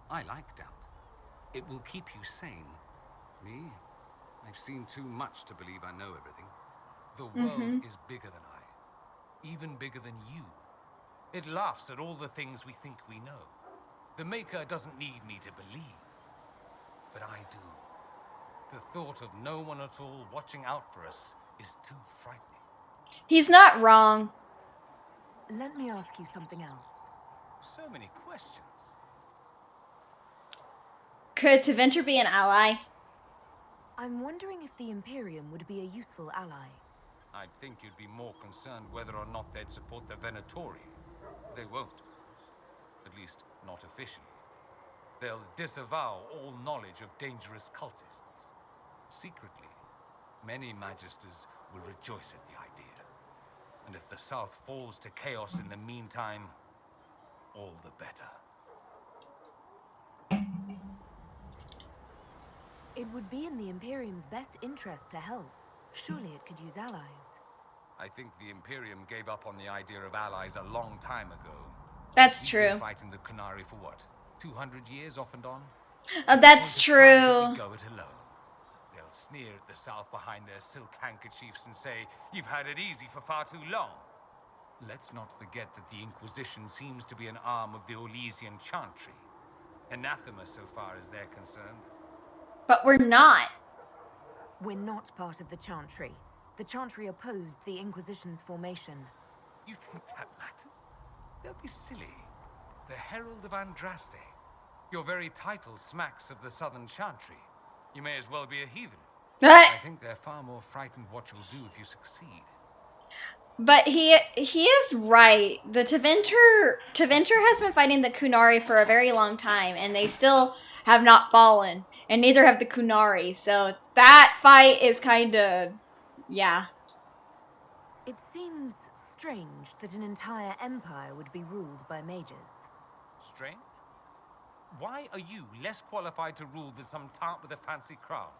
I like doubt. It will keep you sane. Me? I've seen too much to believe I know everything. The world is bigger than I. Even bigger than you. It laughs at all the things we think we know. The Maker doesn't need me to believe. But I do. The thought of no one at all watching out for us is too frightening. He's not wrong. Let me ask you something else. So many questions. Could Tevinter be an ally? I'm wondering if the Imperium would be a useful ally. I'd think you'd be more concerned whether or not they'd support the Venatori. They won't. At least, not officially. They'll disavow all knowledge of dangerous cultists. Secretly, many Magisters will rejoice at the idea. And if the South falls to chaos in the meantime, all the better. It would be in the Imperium's best interest to help. Surely it could use allies. I think the Imperium gave up on the idea of allies a long time ago. That's We've true. been fighting the Culinary for what? 200 years off and on? Oh, that's It's time that true. we go it alone. They'll sneer at the South behind their silk handkerchiefs and say, "You've had it easy for far too long." Let's not forget that the Inquisition seems to be an arm of the Orlesian Chantry. Anathema so far as they're concerned. But we're not. We're not part of the Chantry. The Chantry opposed the Inquisition's formation. You think that matters? Don't be silly. The Herald of Andraste. Your very title smacks of the Southern Chantry. You may as well be a heathen. I think they're far more frightened what you'll do if you succeed. But he is right. The Tevinter has been fighting the Kunari for a very long time, and they still have not fallen. And neither have the Kunari, so that fight is kind of, yeah. It seems strange that an entire empire would be ruled by mages. Strange? Why are you less qualified to rule than some tart with a fancy crown?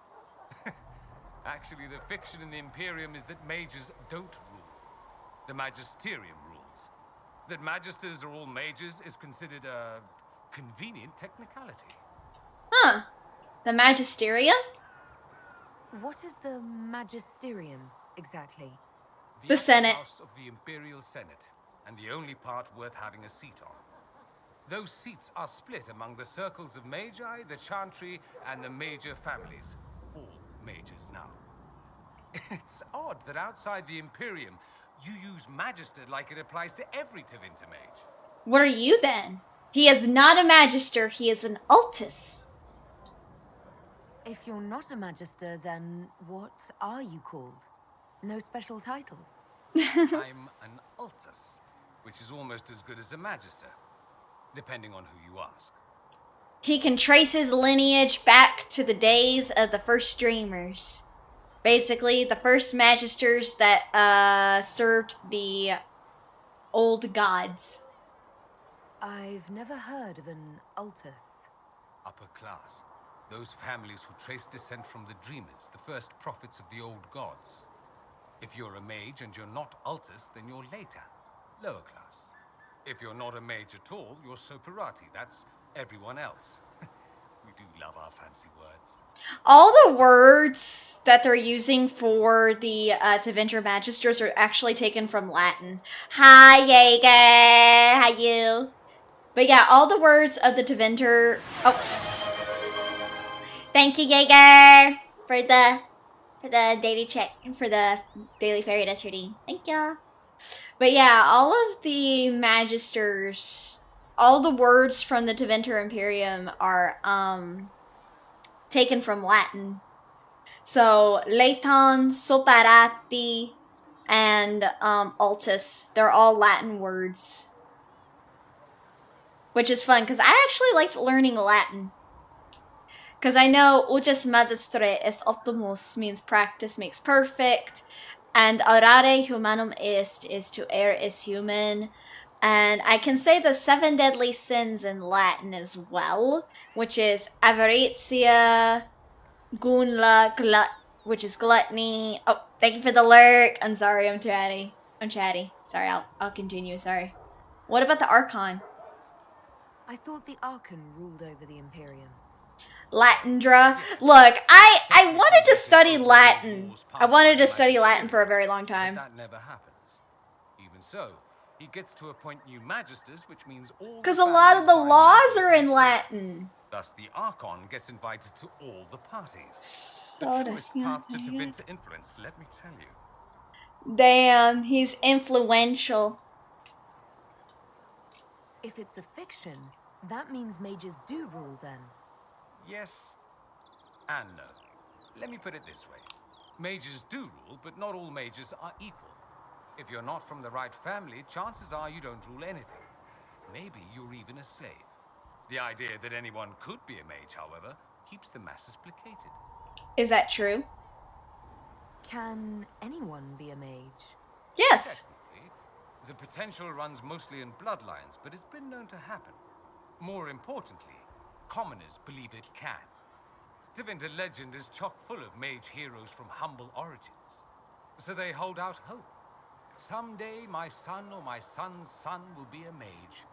Actually, the fiction in the Imperium is that mages don't rule. The Magisterium rules. That magisters are all mages is considered a convenient technicality. Huh. The Magisterium? What is the Magisterium, exactly? The Senate. House of the Imperial Senate, and the only part worth having a seat on. Those seats are split among the circles of Magi, the Chantry, and the major families. All mages now. It's odd that outside the Imperium, you use Magister like it applies to every Tevinter mage. What are you then? He is not a Magister, he is an Altus. If you're not a Magister, then what are you called? No special title? I'm an Altus, which is almost as good as a Magister, depending on who you ask. He can trace his lineage back to the days of the first Dreamers. Basically, the first Magisters that served the old gods. I've never heard of an Altus. Upper class. Those families who trace descent from the Dreamers, the first prophets of the old gods. If you're a mage and you're not Altus, then you're later. Lower class. If you're not a mage at all, you're Soperati. That's everyone else. We do love our fancy words. All the words that they're using for the Tevinter Magisters are actually taken from Latin. Hi, Jaeger! How you? But yeah, all the words of the Tevinter... Oh. Thank you, Jaeger! For the daily check, for the daily fairy dust reading. Thank you. But yeah, all of the Magisters, all the words from the Tevinter Imperium are, taken from Latin. So, Leighton, Soparati, and, Altus, they're all Latin words. Which is fun, because I actually liked learning Latin. Because I know Utus Magistre est optimus means practice makes perfect, and aurare humanum est is to err is human. And I can say the 7 deadly sins in Latin as well, which is avaritia, gunla, which is gluttony. Oh, thank you for the lurk. I'm sorry, I'm chatty. Sorry, I'll continue, sorry. What about the Archon? I thought the Archon ruled over the Imperium. Latindra. Look, I wanted to study Latin. I wanted to study Latin for a very long time. But that never happens. Even so, he gets to appoint new magisters, which means all... Because a lot of the laws are in Latin. Thus, the Archon gets invited to all the parties. So the truest path to Tevinter influence, let me tell you. Damn, he's influential. If it's a fiction, that means mages do rule then. Yes and no. Let me put it this way. Mages do rule, but not all mages are equal. If you're not from the right family, chances are you don't rule anything. Maybe you're even a slave. The idea that anyone could be a mage, however, keeps the masses placated. Is that true? Can anyone be a mage? Yes. Technically, the potential runs mostly in bloodlines, but it's been known to happen. More importantly, commoners believe it can. Tevinter legend is chock full of mage heroes from humble origins. So they hold out hope. Someday my son or my son's son will be a mage.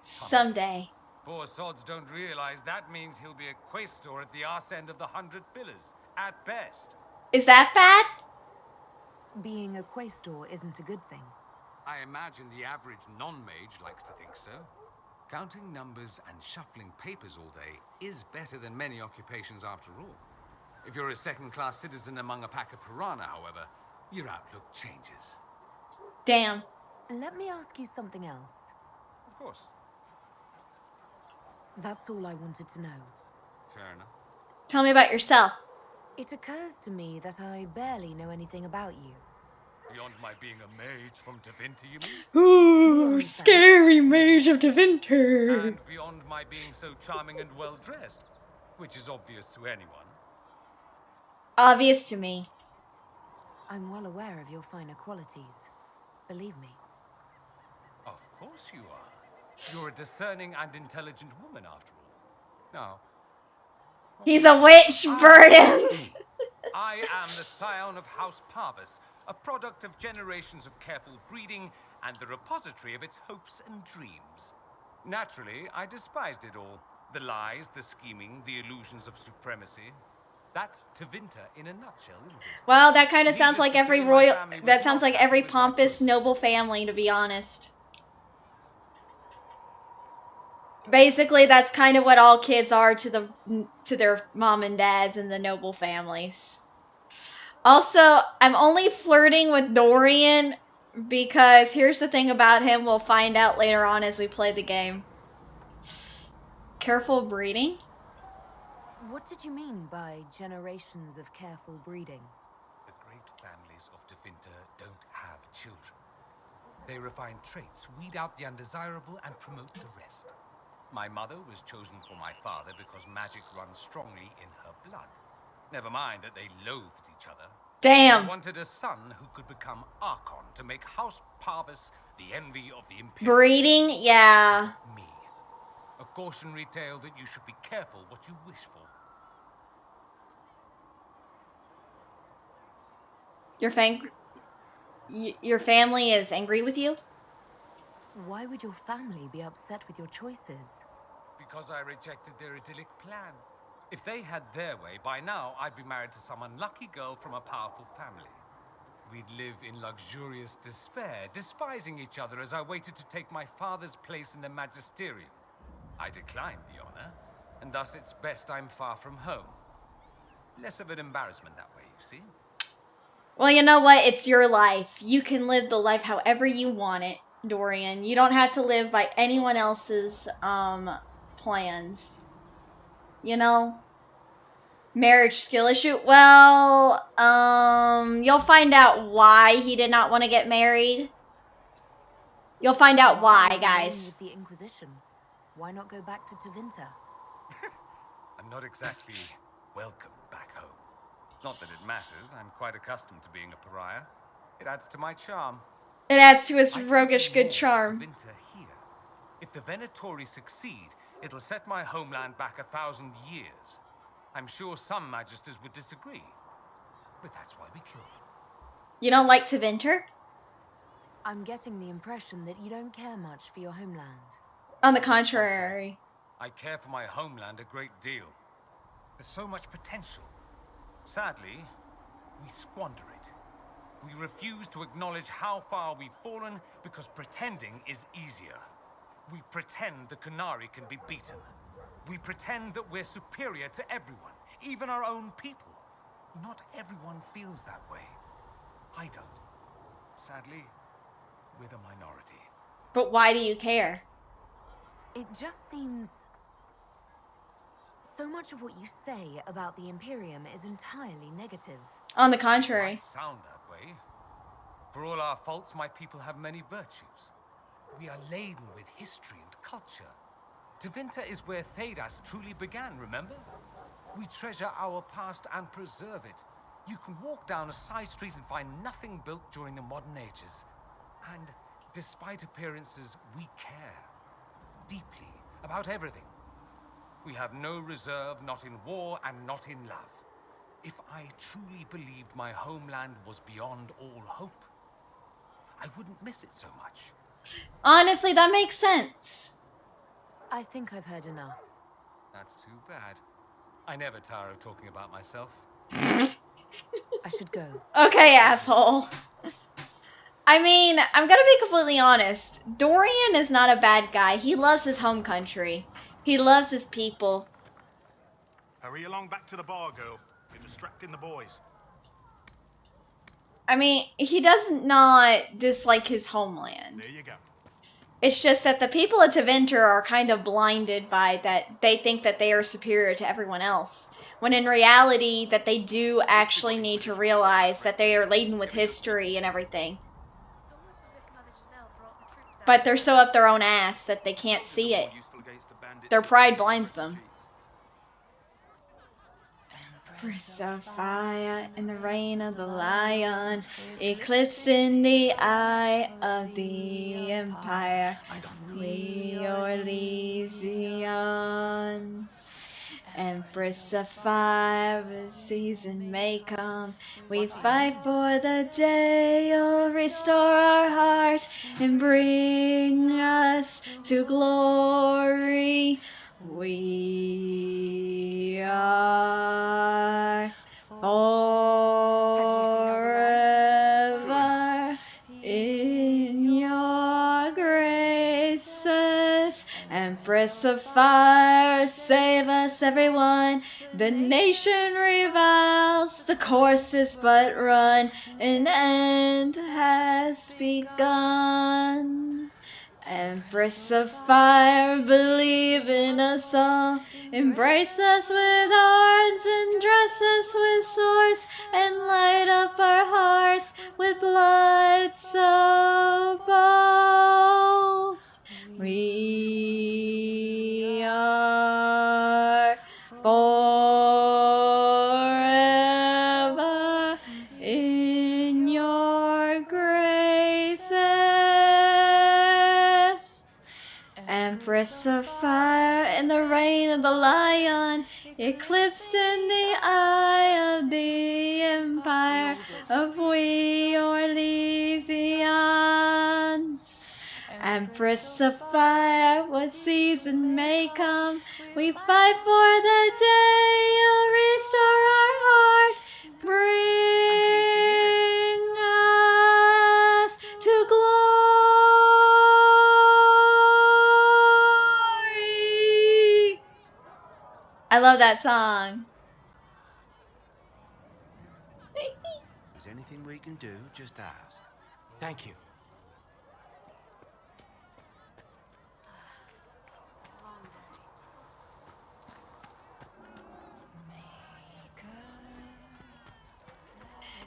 Someday. Poor sods don't realize that means he'll be a quaestor at the arse end of the 100 Pillars, at best. Is that bad? Being a quaestor isn't a good thing. I imagine the average non-mage likes to think so. Counting numbers and shuffling papers all day is better than many occupations after all. If you're a second-class citizen among a pack of piranha, however, your outlook changes. Damn. Let me ask you something else. Of course. That's all I wanted to know. Fair enough. Tell me about yourself. It occurs to me that I barely know anything about you. Beyond my being a mage from Tevinter, you mean? Ooh, scary mage of Tevinter. And beyond my being so charming and well-dressed, which is obvious to anyone. Obvious to me. I'm well aware of your finer qualities. Believe me. Of course you are. You're a discerning and intelligent woman, after all. Now... He's a witch, burden. I am the scion of House Parvis, a product of generations of careful breeding and the repository of its hopes and dreams. Naturally, I despised it all. The lies, the scheming, the illusions of supremacy. That's Tevinter in a nutshell, isn't it? Well, that kind of sounds like every royal... That sounds like every pompous, noble family, to be honest. Basically, that's kind of what all kids are to their mom and dads in the noble families. Also, I'm only flirting with Dorian because here's the thing about him we'll find out later on as we play the game. Careful breeding? What did you mean by generations of careful breeding? The great families of Tevinter don't have children. They refine traits, weed out the undesirable, and promote the rest. My mother was chosen for my father because magic runs strongly in her blood. Never mind that they loathed each other. Damn. They wanted a son who could become Archon to make House Parvis the envy of the Imperium. Breeding? Yeah. Me cautionary tale that you should be careful what you wish for. Your family is angry with you? Why would your family be upset with your choices? Because I rejected their idyllic plan. If they had their way, by now I'd be married to some unlucky girl from a powerful family. We'd live in luxurious despair, despising each other as I waited to take my father's place in the magisterium. I declined the honor, and thus it's best I'm far from home. Less of an embarrassment that way, you see? Well, you know what? It's your life. You can live the life however you want it, Dorian. You don't have to live by anyone else's, plans. You know? Marriage skill issue? Well, you'll find out why he did not want to get married. You'll find out why, guys. With the Inquisition, why not go back to Tevinter? I'm not exactly welcome back home. Not that it matters, I'm quite accustomed to being a pariah. It adds to my charm. It adds to his roguish good charm. Here. If the Venatori succeed, it'll set my homeland back 1,000 years. I'm sure some magisters would disagree, but that's why we kill them. You don't like Tevinter? I'm getting the impression that you don't care much for your homeland. On the contrary. I care for my homeland a great deal. There's so much potential. Sadly, we squander it. We refuse to acknowledge how far we've fallen because pretending is easier. We pretend the Culinary can be beaten. We pretend that we're superior to everyone, even our own people. Not everyone feels that way. I don't. Sadly, we're the minority. But why do you care? It just seems... So much of what you say about the Imperium is entirely negative. On the contrary. It might sound that way. For all our faults, my people have many virtues. We are laden with history and culture. Tevinter is where Thedas truly began, remember? We treasure our past and preserve it. You can walk down a side street and find nothing built during the modern ages. And despite appearances, we care. Deeply. About everything. We have no reserve, not in war and not in love. If I truly believed my homeland was beyond all hope, I wouldn't miss it so much. Honestly, that makes sense. I think I've heard enough. That's too bad. I never tire of talking about myself. I should go. Okay, asshole. I mean, I'm gonna be completely honest. Dorian is not a bad guy. He loves his home country. He loves his people. Hurry along back to the bar, girl. You're distracting the boys. I mean, he does not dislike his homeland. There you go. It's just that the people of Tevinter are kind of blinded by that. They think that they are superior to everyone else. When in reality, that they do actually need to realize that they are laden with history and everything. But they're so up their own ass that they can't see it. Their pride blinds them. Empress of fire in the reign of the lion, eclipsing the eye of the empire. We are Elysians. Empress of fire, the season may come. We fight for the day you'll restore our heart and bring us to glory. We are forever in your graces. Empress of fire, save us everyone. The nation reviles, the course is but run, an end has begun. Empress of fire, believe in us all. Embrace us with arms and dress us with swords and light up our hearts with blood so bold. We are forever in your graces. Empress of fire in the reign of the lion, eclipsed in the eye of the empire of we Orlesians. Empress of fire, what season may come, we fight for the day you'll restore our heart. Bring us to glory. I love that song. Is anything we can do? Just ask. Thank you.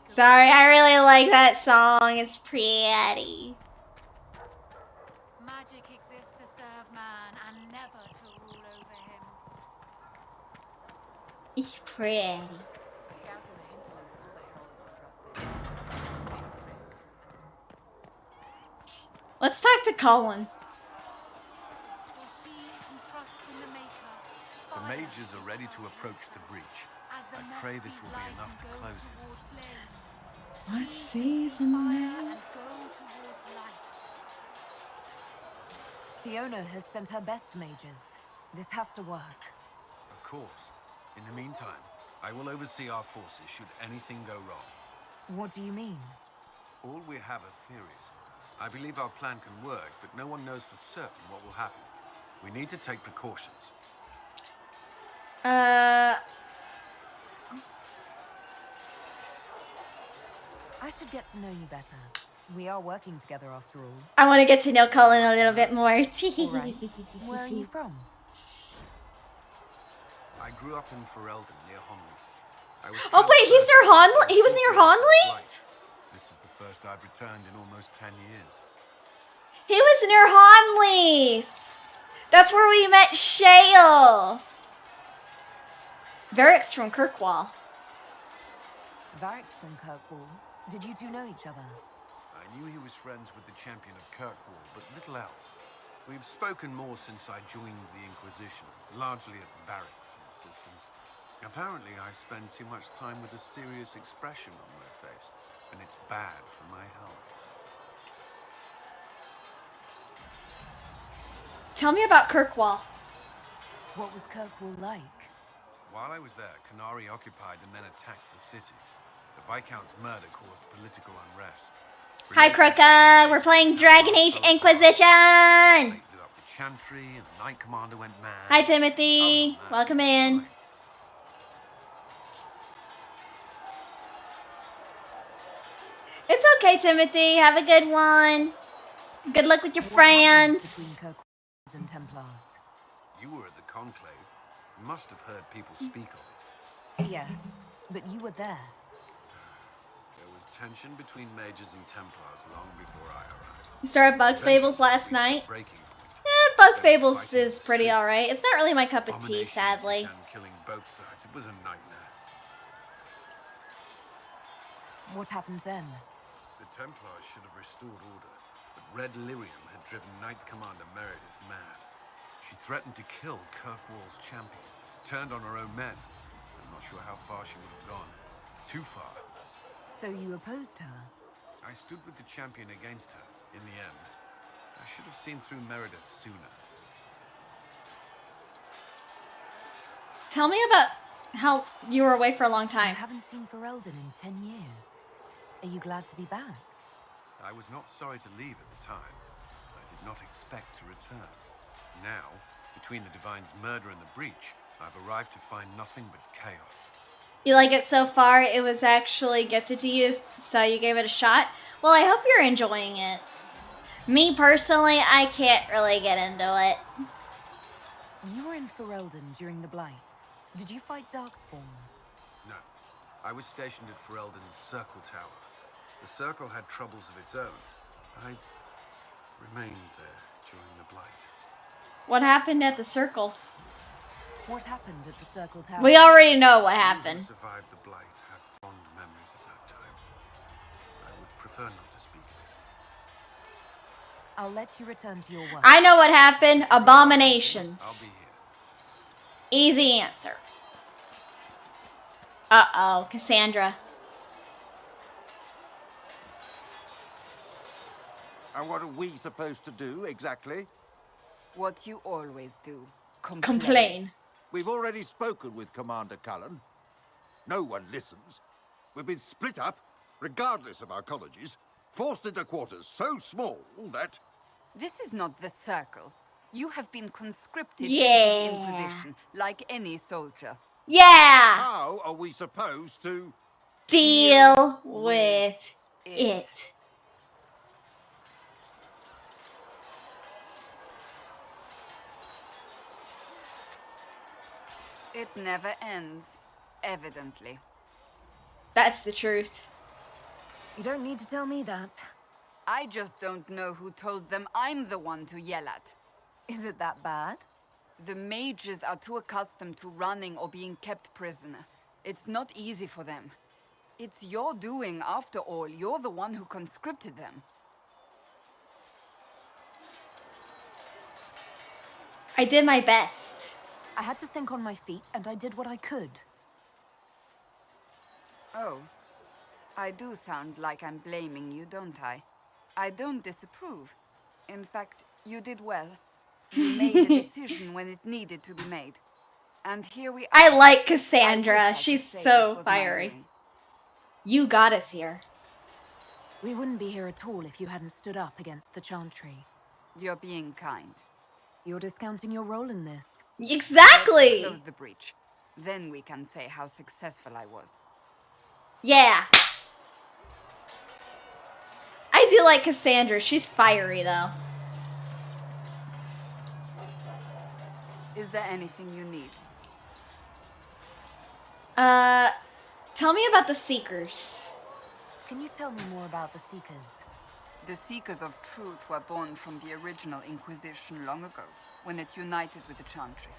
Sorry, I really like that song. It's pretty. Magic exists to serve man and never to rule over him. It's pretty. Let's talk to Colin. The mages are ready to approach the breach. I pray this will be enough to close it. What season now? Fiona has sent her best mages. This has to work. Of course. In the meantime, I will oversee our forces should anything go wrong. What do you mean? All we have are theories. I believe our plan can work, but no one knows for certain what will happen. We need to take precautions. I should get to know you better. We are working together after all. I want to get to know Colin a little bit more. All right. Where are you from? I grew up in Ferelden near Honley. Oh wait, he's near Honley? He was near Honley? This is the first I've returned in almost 10 years. He was near Honley. That's where we met Shale. Varric's from Kirkwall. Varric's from Kirkwall. Did you two know each other? I knew he was friends with the champion of Kirkwall, but little else. We've spoken more since I joined the Inquisition, largely at Varric's insistence. Apparently, I spend too much time with a serious expression on my face, and it's bad for my health. Tell me about Kirkwall. What was Kirkwall like? While I was there, Culinary occupied and then attacked the city. The Viscount's murder caused political unrest. Hi, Kruka. We're playing Dragon Age Inquisition. Blew up the Chantry, and the Knight Commander went mad. Hi, Timothy. Welcome in. It's okay, Timothy. Have a good one. Good luck with your friends. And Templars. You were at the Conclave. You must have heard people speak of it. Yes, but you were there. There was tension between mages and Templars long before I arrived. You started Bug Fables last night. Bug Fables is pretty alright. It's not really my cup of tea, sadly. Killing both sides. It was a nightmare. What happened then? The Templars should have restored order, but Red Lyrium had driven Knight Commander Meredith mad. She threatened to kill Kirkwall's champion, turned on her own men. I'm not sure how far she would have gone. Too far. So you opposed her? I stood with the champion against her, in the end. I should have seen through Meredith sooner. Tell me about how you were away for a long time. I haven't seen Ferelden in 10 years. Are you glad to be back? I was not sorry to leave at the time. I did not expect to return. Now, between the Divine's murder and the breach, I've arrived to find nothing but chaos. You like it so far? It was actually gifted to you, so you gave it a shot? Well, I hope you're enjoying it. Me, personally, I can't really get into it. You were in Ferelden during the Blight. Did you fight Darkspawn? No. I was stationed at Ferelden's Circle Tower. The Circle had troubles of its own. I remained there during the Blight. What happened at the Circle? What happened at the Circle Tower? We already know what happened. Who survived the Blight have fond memories of that time. I would prefer not to speak of it. I'll let you return to your work. I know what happened. Abominations. Easy answer. Uh-oh, Cassandra. And what are we supposed to do, exactly? What you always do. Complain. We've already spoken with Commander Cullen. No one listens. We've been split up, regardless of our colleges, forced into quarters so small that... This is not the Circle. You have been conscripted Yeah. into the Inquisition, like any soldier. Yeah! How are we supposed to... Deal with it. It never ends, evidently. That's the truth. You don't need to tell me that. I just don't know who told them I'm the one to yell at. Is it that bad? The mages are too accustomed to running or being kept prisoner. It's not easy for them. It's your doing, after all. You're the one who conscripted them. I did my best. I had to think on my feet, and I did what I could. Oh. I do sound like I'm blaming you, don't I? I don't disapprove. In fact, you did well. You made a decision when it needed to be made. And here we are. I like Cassandra. She's so fiery. You got us here. We wouldn't be here at all if you hadn't stood up against the Chantry. You're being kind. You're discounting your role in this. Exactly! Let's close the breach. Then we can say how successful I was. Yeah. I do like Cassandra. She's fiery, though. Is there anything you need? Tell me about the Seekers. Can you tell me more about the Seekers? The Seekers of Truth were born from the original Inquisition long ago, when it united with the Chantry.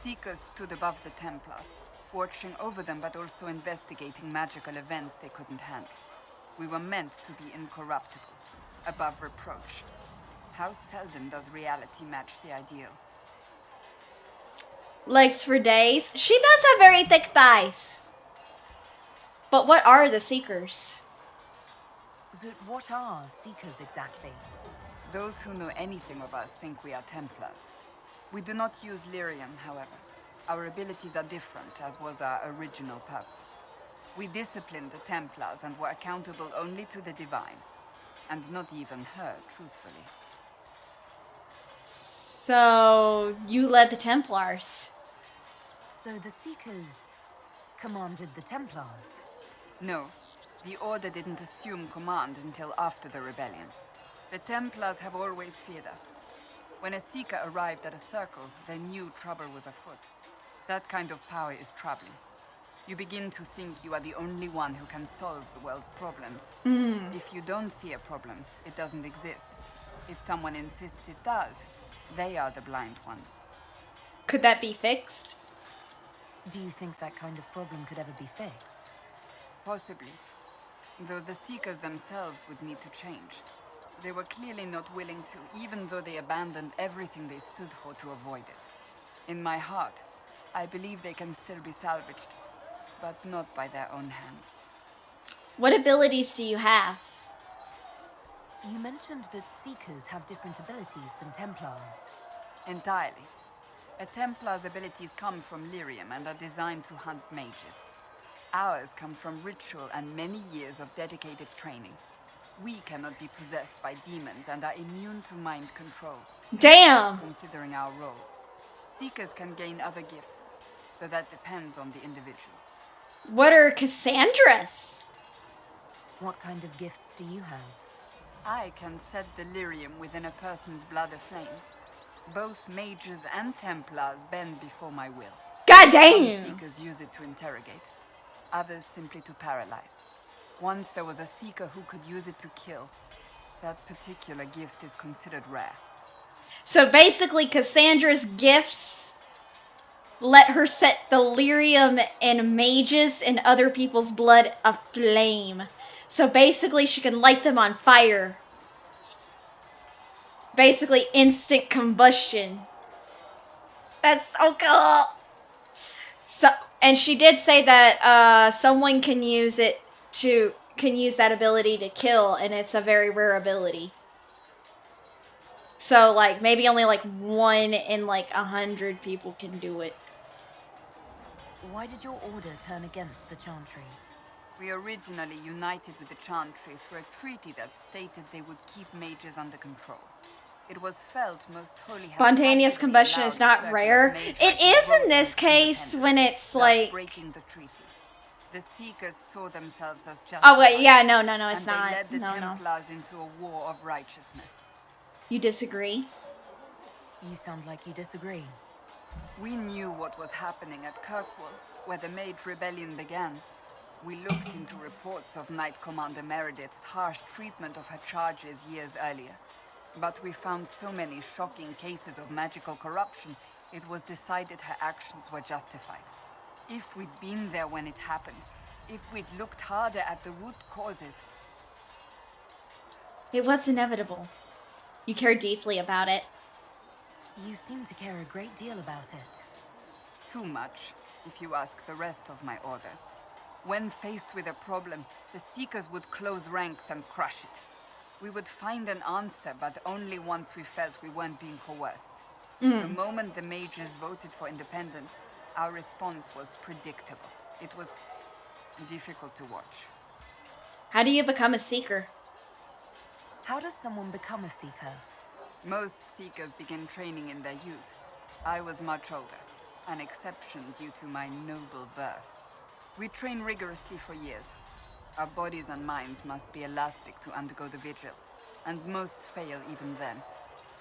Seekers stood above the Templars, watching over them but also investigating magical events they couldn't handle. We were meant to be incorruptible, above reproach. How seldom does reality match the ideal? Legs for days. She does have very thick thighs. But what are the Seekers? But what are Seekers exactly? Those who know anything of us think we are Templars. We do not use lyrium, however. Our abilities are different, as was our original purpose. We disciplined the Templars and were accountable only to the Divine. And not even her, truthfully. So, you led the Templars. So the Seekers commanded the Templars? No. The Order didn't assume command until after the rebellion. The Templars have always feared us. When a Seeker arrived at a circle, they knew trouble was afoot. That kind of power is troubling. You begin to think you are the only one who can solve the world's problems. If you don't see a problem, it doesn't exist. If someone insists it does, they are the blind ones. Could that be fixed? Do you think that kind of problem could ever be fixed? Possibly. Though the Seekers themselves would need to change. They were clearly not willing to, even though they abandoned everything they stood for to avoid it. In my heart, I believe they can still be salvaged, but not by their own hands. What abilities do you have? You mentioned that Seekers have different abilities than Templars. Entirely. A Templar's abilities come from lyrium and are designed to hunt mages. Ours come from ritual and many years of dedicated training. We cannot be possessed by demons and are immune to mind control. Damn! Considering our role. Seekers can gain other gifts, though that depends on the individual. What are Cassandra's? What kind of gifts do you have? I can set the lyrium within a person's blood aflame. Both mages and Templars bend before my will. God damn! Some Seekers use it to interrogate, others simply to paralyze. Once there was a Seeker who could use it to kill. That particular gift is considered rare. So basically, Cassandra's gifts let her set the lyrium and mages and other people's blood aflame. So basically, she can light them on fire. basically instant combustion. That's so cool. So, and she did say that someone can use that ability to kill, and it's a very rare ability. So, like, maybe only like 1 in like 100 people can do it. Why did your order turn against the Chantry? We originally united with the Chantry through a treaty that stated they would keep mages under control. It was felt most holy. Spontaneous combustion is not rare. It is in this case when it's like breaking the treaty. The Seekers saw themselves as justified. Oh wait, yeah, no, it's and not. They led the No. Templars into a war of righteousness. You disagree? You sound like you disagree. We knew what was happening at Kirkwall, where the Mage Rebellion began. We looked into reports of Knight Commander Meredith's harsh treatment of her charges years earlier. But we found so many shocking cases of magical corruption, it was decided her actions were justified. If we'd been there when it happened, if we'd looked harder at the root causes... It was inevitable. You care deeply about it. You seem to care a great deal about it. Too much, if you ask the rest of my order. When faced with a problem, the Seekers would close ranks and crush it. We would find an answer, but only once we felt we weren't being coerced. The moment the mages voted for independence, our response was predictable. It was difficult to watch. How do you become a Seeker? How does someone become a Seeker? Most Seekers begin training in their youth. I was much older, an exception due to my noble birth. We train rigorously for years. Our bodies and minds must be elastic to undergo the vigil, and most fail even then.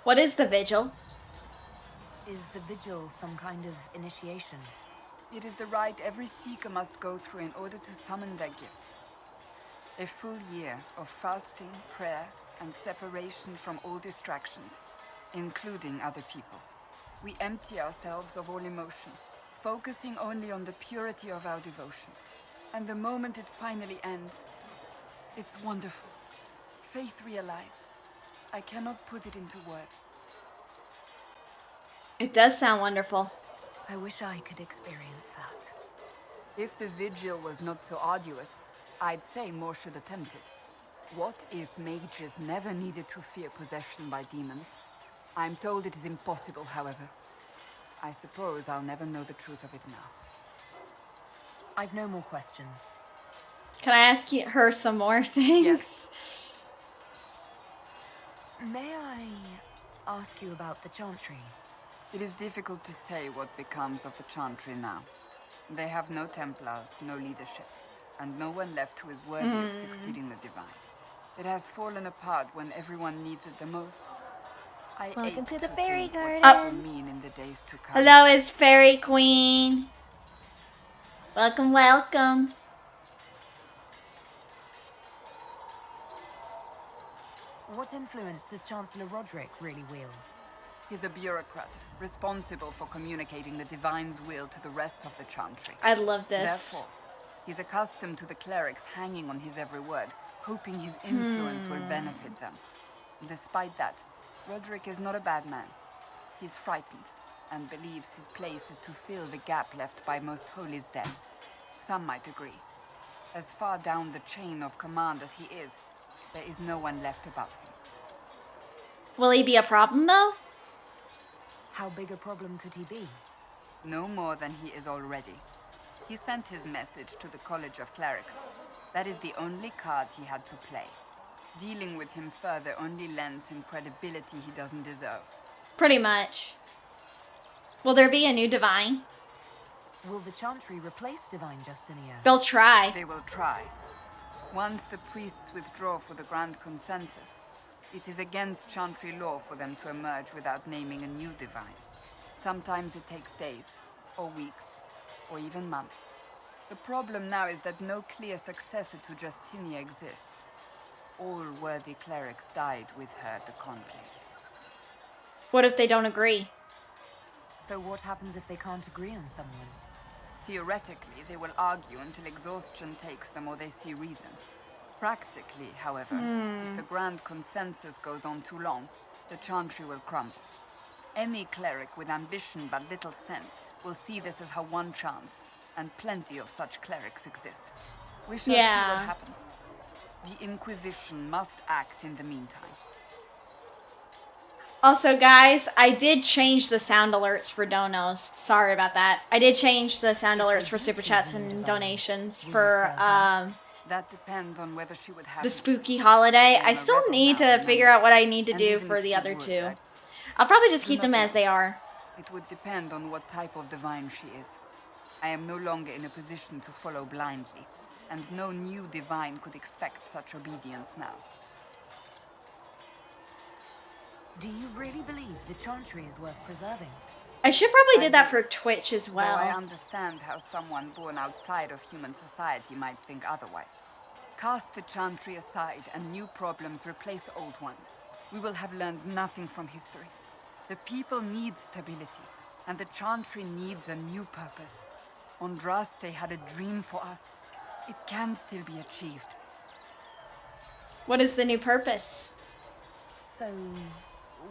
What is the vigil? Is the vigil some kind of initiation? It is the rite every Seeker must go through in order to summon their gifts. A full year of fasting, prayer, and separation from all distractions, including other people. We empty ourselves of all emotion, focusing only on the purity of our devotion. And the moment it finally ends, it's wonderful. Faith realized. I cannot put it into words. It does sound wonderful. I wish I could experience that. If the vigil was not so arduous, I'd say more should attempt it. What if mages never needed to fear possession by demons? I'm told it is impossible, however. I suppose I'll never know the truth of it now. I've no more questions. Can I ask her some more things? Yes. May I ask you about the Chantry? It is difficult to say what becomes of the Chantry now. They have no Templars, no leadership, and no one left who is worthy of succeeding the Divine. It has fallen apart when everyone needs it the most. Welcome to the fairy garden. Mean in the days to come. Hello, is Fairy Queen. Welcome, welcome. What influence does Chancellor Roderick really wield? He's a bureaucrat, responsible for communicating the Divine's will to the rest of the Chantry. I love this. Therefore, he's accustomed to the clerics hanging on his every word, hoping his influence will benefit them. Despite that, Roderick is not a bad man. He's frightened, and believes his place is to fill the gap left by Most Holy's death. Some might agree. As far down the chain of command as he is, there is no one left above him. Will he be a problem, though? How big a problem could he be? No more than he is already. He sent his message to the College of Clerics. That is the only card he had to play. Dealing with him further only lends him credibility he doesn't deserve. Pretty much. Will there be a new Divine? Will the Chantry replace Divine Justinia? They'll try. They will try. Once the priests withdraw for the Grand Consensus, it is against Chantry law for them to emerge without naming a new Divine. Sometimes it takes days, or weeks, or even months. The problem now is that no clear successor to Justinia exists. All worthy clerics died with her at the conclave. What if they don't agree? So what happens if they can't agree on someone? Theoretically, they will argue until exhaustion takes them or they see reason. Practically, however, if the Grand Consensus goes on too long, the Chantry will crumble. Any cleric with ambition but little sense will see this as her one chance, and plenty of such clerics exist. We shall see what happens. The Inquisition must act in the meantime. Also, guys, I did change the sound alerts for donos. Sorry about that. I did change the sound alerts for super chats and donations for that depends on whether she would have the spooky holiday. I still need to figure out what I need to do for the other two. I'll probably just keep them as they are. It would depend on what type of divine she is. I am no longer in a position to follow blindly, and no new divine could expect such obedience now. Do you really believe the Chantry is worth preserving? I should probably do that for Twitch as well. Though I understand how someone born outside of human society might think otherwise. Cast the Chantry aside and new problems replace old ones. We will have learned nothing from history. The people need stability, and the Chantry needs a new purpose. Andraste had a dream for us. It can still be achieved. What is the new purpose? So,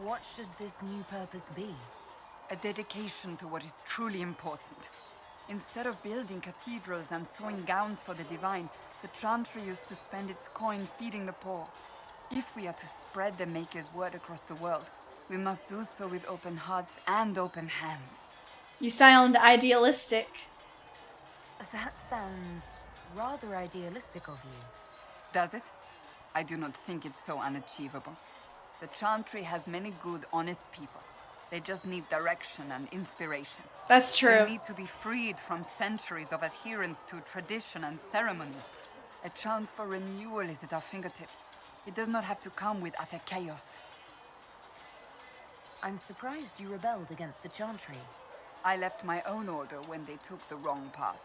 what should this new purpose be? A dedication to what is truly important. Instead of building cathedrals and sewing gowns for the divine, the Chantry used to spend its coin feeding the poor. If we are to spread the Maker's word across the world, we must do so with open hearts and open hands. You sound idealistic. That sounds rather idealistic of you. Does it? I do not think it's so unachievable. The Chantry has many good, honest people. They just need direction and inspiration. That's true. They need to be freed from centuries of adherence to tradition and ceremony. A chance for renewal is at our fingertips. It does not have to come with utter chaos. I'm surprised you rebelled against the Chantry. I left my own order when they took the wrong path.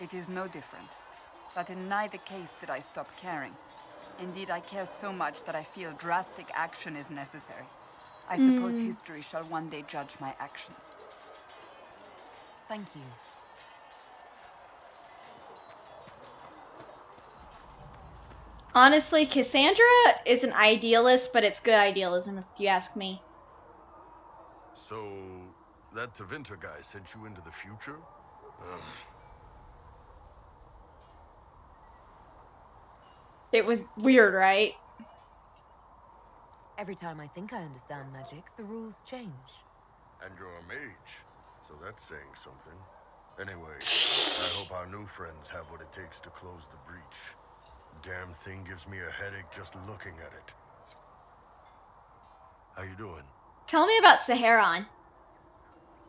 It is no different. But in neither case did I stop caring. Indeed, I care so much that I feel drastic action is necessary. I suppose history shall one day judge my actions. Thank you. Honestly, Cassandra is an idealist, but it's good idealism if you ask me. So, that Tevinter guy sent you into the future? It was weird, right? Every time I think I understand magic, the rules change. And you're a mage, so that's saying something. Anyway, I hope our new friends have what it takes to close the breach. Damn thing gives me a headache just looking at it. How you doing? Tell me about Saharon.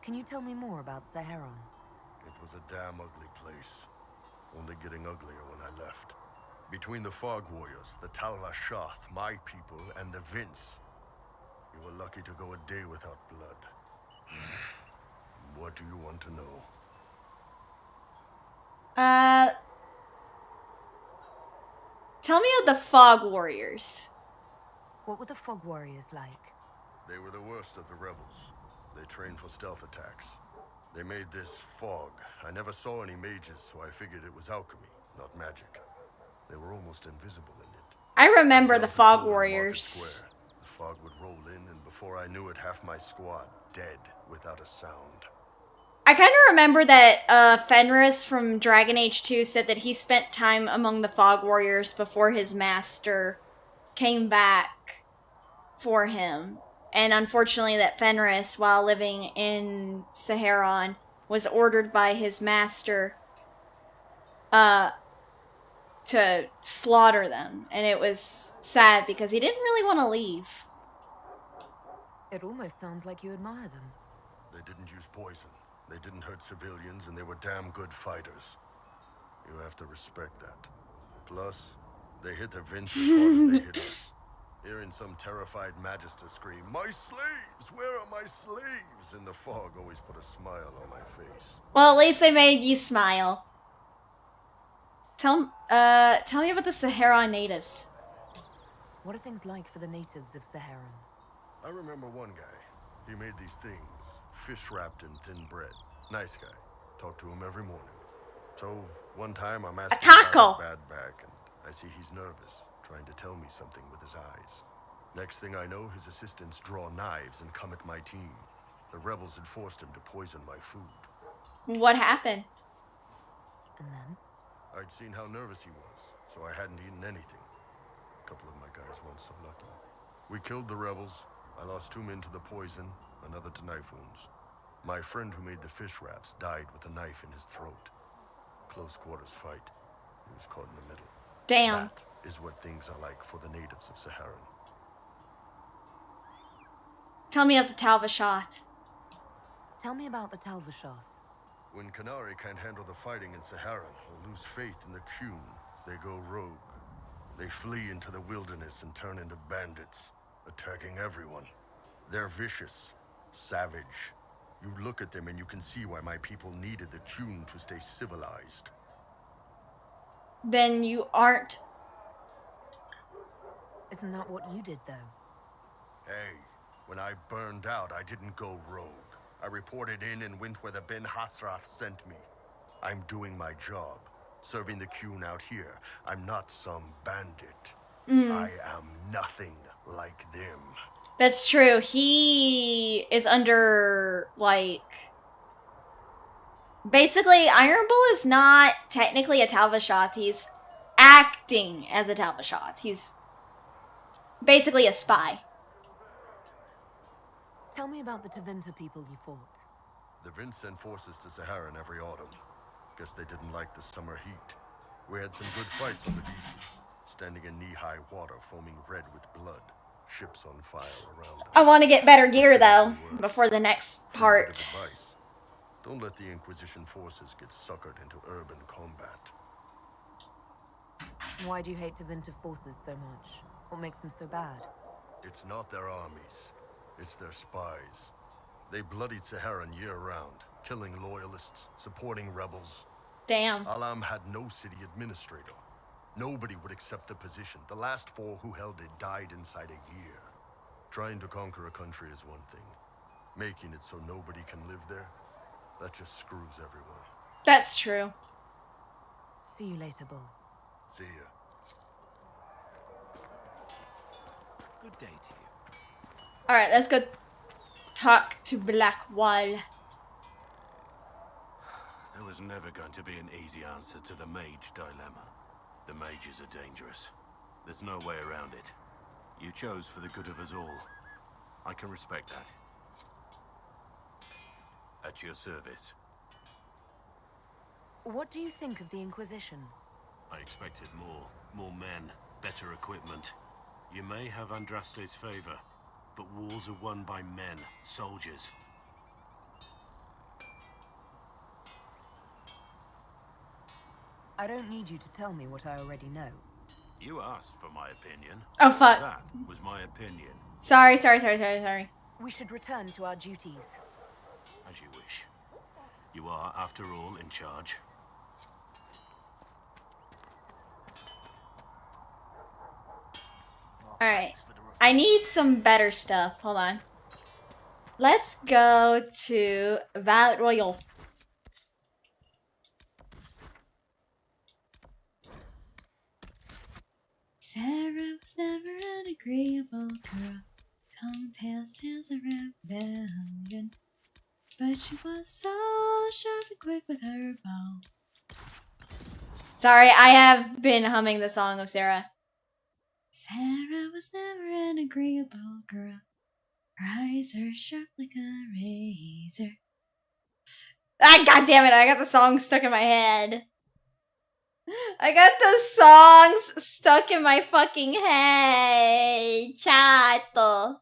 Can you tell me more about Saharon? It was a damn ugly place. Only getting uglier when I left. Between the Fog Warriors, the Tal-Rashath, my people, and the Vince. You were lucky to go a day without blood. What do you want to know? Tell me about the Fog Warriors. What were the Fog Warriors like? They were the worst of the rebels. They trained for stealth attacks. They made this fog. I never saw any mages, so I figured it was alchemy, not magic. They were almost invisible in it. I remember the Fog Warriors. The fog would roll in, and before I knew it, half my squad dead without a sound. I kind of remember that Fenris from Dragon Age 2 said that he spent time among the Fog Warriors before his master came back for him. And unfortunately that Fenris, while living in Saharon, was ordered by his master to slaughter them. And it was sad because he didn't really want to leave. It almost sounds like you admire them. They didn't use poison. They didn't hurt civilians, and they were damn good fighters. You have to respect that. Plus, they hit the Vince as hard as they hit us. Hearing some terrified Magister scream, "My slaves! Where are my slaves?" in the fog always put a smile on my face. Well, at least they made you smile. Tell me about the Saharon natives. What are things like for the natives of Saharon? I remember one guy. He made these things, fish wrapped in thin bread. Nice guy. Talked to him every morning. So, one time I'm asking about his bad back, and I see he's nervous, trying to tell me something with his eyes. Next thing I know, his assistants draw knives and come at my team. The rebels had forced him to poison my food. What happened? And then? I'd seen how nervous he was, so I hadn't eaten anything. A couple of my guys weren't so lucky. We killed the rebels. I lost 2 men to the poison, another to knife wounds. My friend who made the fish wraps died with a knife in his throat. Close quarters fight. He was caught in the middle. Damn. That is what things are like for the natives of Saharan. Tell me about the Talvashoth. Tell me about the Talvashoth. When Culinary can't handle the fighting in Saharan or lose faith in the Qun, they go rogue. They flee into the wilderness and turn into bandits, attacking everyone. They're vicious, savage. You look at them and you can see why my people needed the Qun to stay civilized. Then you aren't. Isn't that what you did, though? Hey, when I burned out, I didn't go rogue. I reported in and went where the Ben Hasrath sent me. I'm doing my job, serving the Qun out here. I'm not some bandit. I am nothing like them. That's true. He is under, like... Basically, Iron Bull is not technically a Talvashoth. He's acting as a Talvashoth. He's basically a spy. Tell me about the Tevinter people you fought. The Vince sent forces to Saharan every autumn. Guess they didn't like the summer heat. We had some good fights on the beaches, standing in knee-high water, foaming red with blood. Ships on fire around us. I want to get better gear, though, before the next part. Don't let the Inquisition forces get suckered into urban combat. Why do you hate Tevinter forces so much? What makes them so bad? It's not their armies. It's their spies. They bloodied Saharan year-round, killing loyalists, supporting rebels. Damn. Alam had no city administrator. Nobody would accept the position. The last 4 who held it died inside a year. Trying to conquer a country is one thing. Making it so nobody can live there, that just screws everyone. That's true. See you later, Bull. See ya. Good day to you. Alright, let's go talk to Blackwall. There was never going to be an easy answer to the mage dilemma. The mages are dangerous. There's no way around it. You chose for the good of us all. I can respect that. At your service. What do you think of the Inquisition? I expected more. More men, better equipment. You may have Andraste's favor, but wars are won by men, soldiers. I don't need you to tell me what I already know. You asked for my opinion. Oh, fuck. That was my opinion. Sorry. We should return to our duties. As you wish. You are, after all, in charge. Alright. I need some better stuff. Hold on. Let's go to Valet Royal. Sarah was never an agreeable girl. Tongue tales of rebellion. But she was so sharp and quick with her bow. Sorry, I have been humming the song of Sarah. Sarah was never an agreeable girl. Her eyes were sharp like a razor. Ah, God damn it, I got the song stuck in my head. I got the songs stuck in my fucking head. Chato.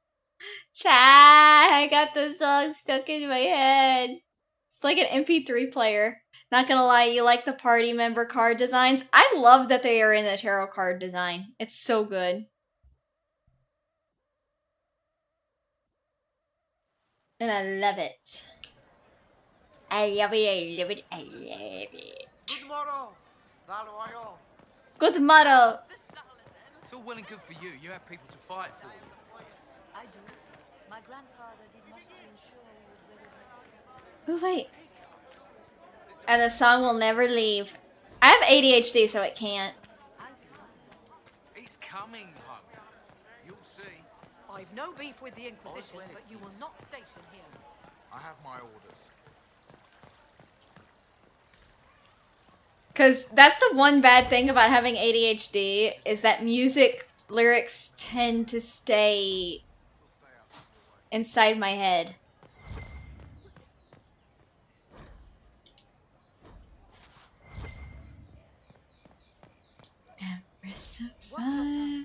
I got the song stuck in my head. It's like an MP3 player. Not gonna lie, you like the party member card designs? I love that they are in the tarot card design. It's so good. And I love it. I love it, I love it, I love it. Good motto, Valoyo. Good motto. It's all well and good for you. You have people to fight for you. I do. My grandfather did much to ensure we would weather this. Oh, wait. And the song will never leave. I have ADHD, so it can't. It's coming, home. You'll see. I've no beef with the Inquisition, but you will not station here. I have my orders. Because that's the one bad thing about having ADHD, is that music lyrics tend to stay inside my head. Empress of fire,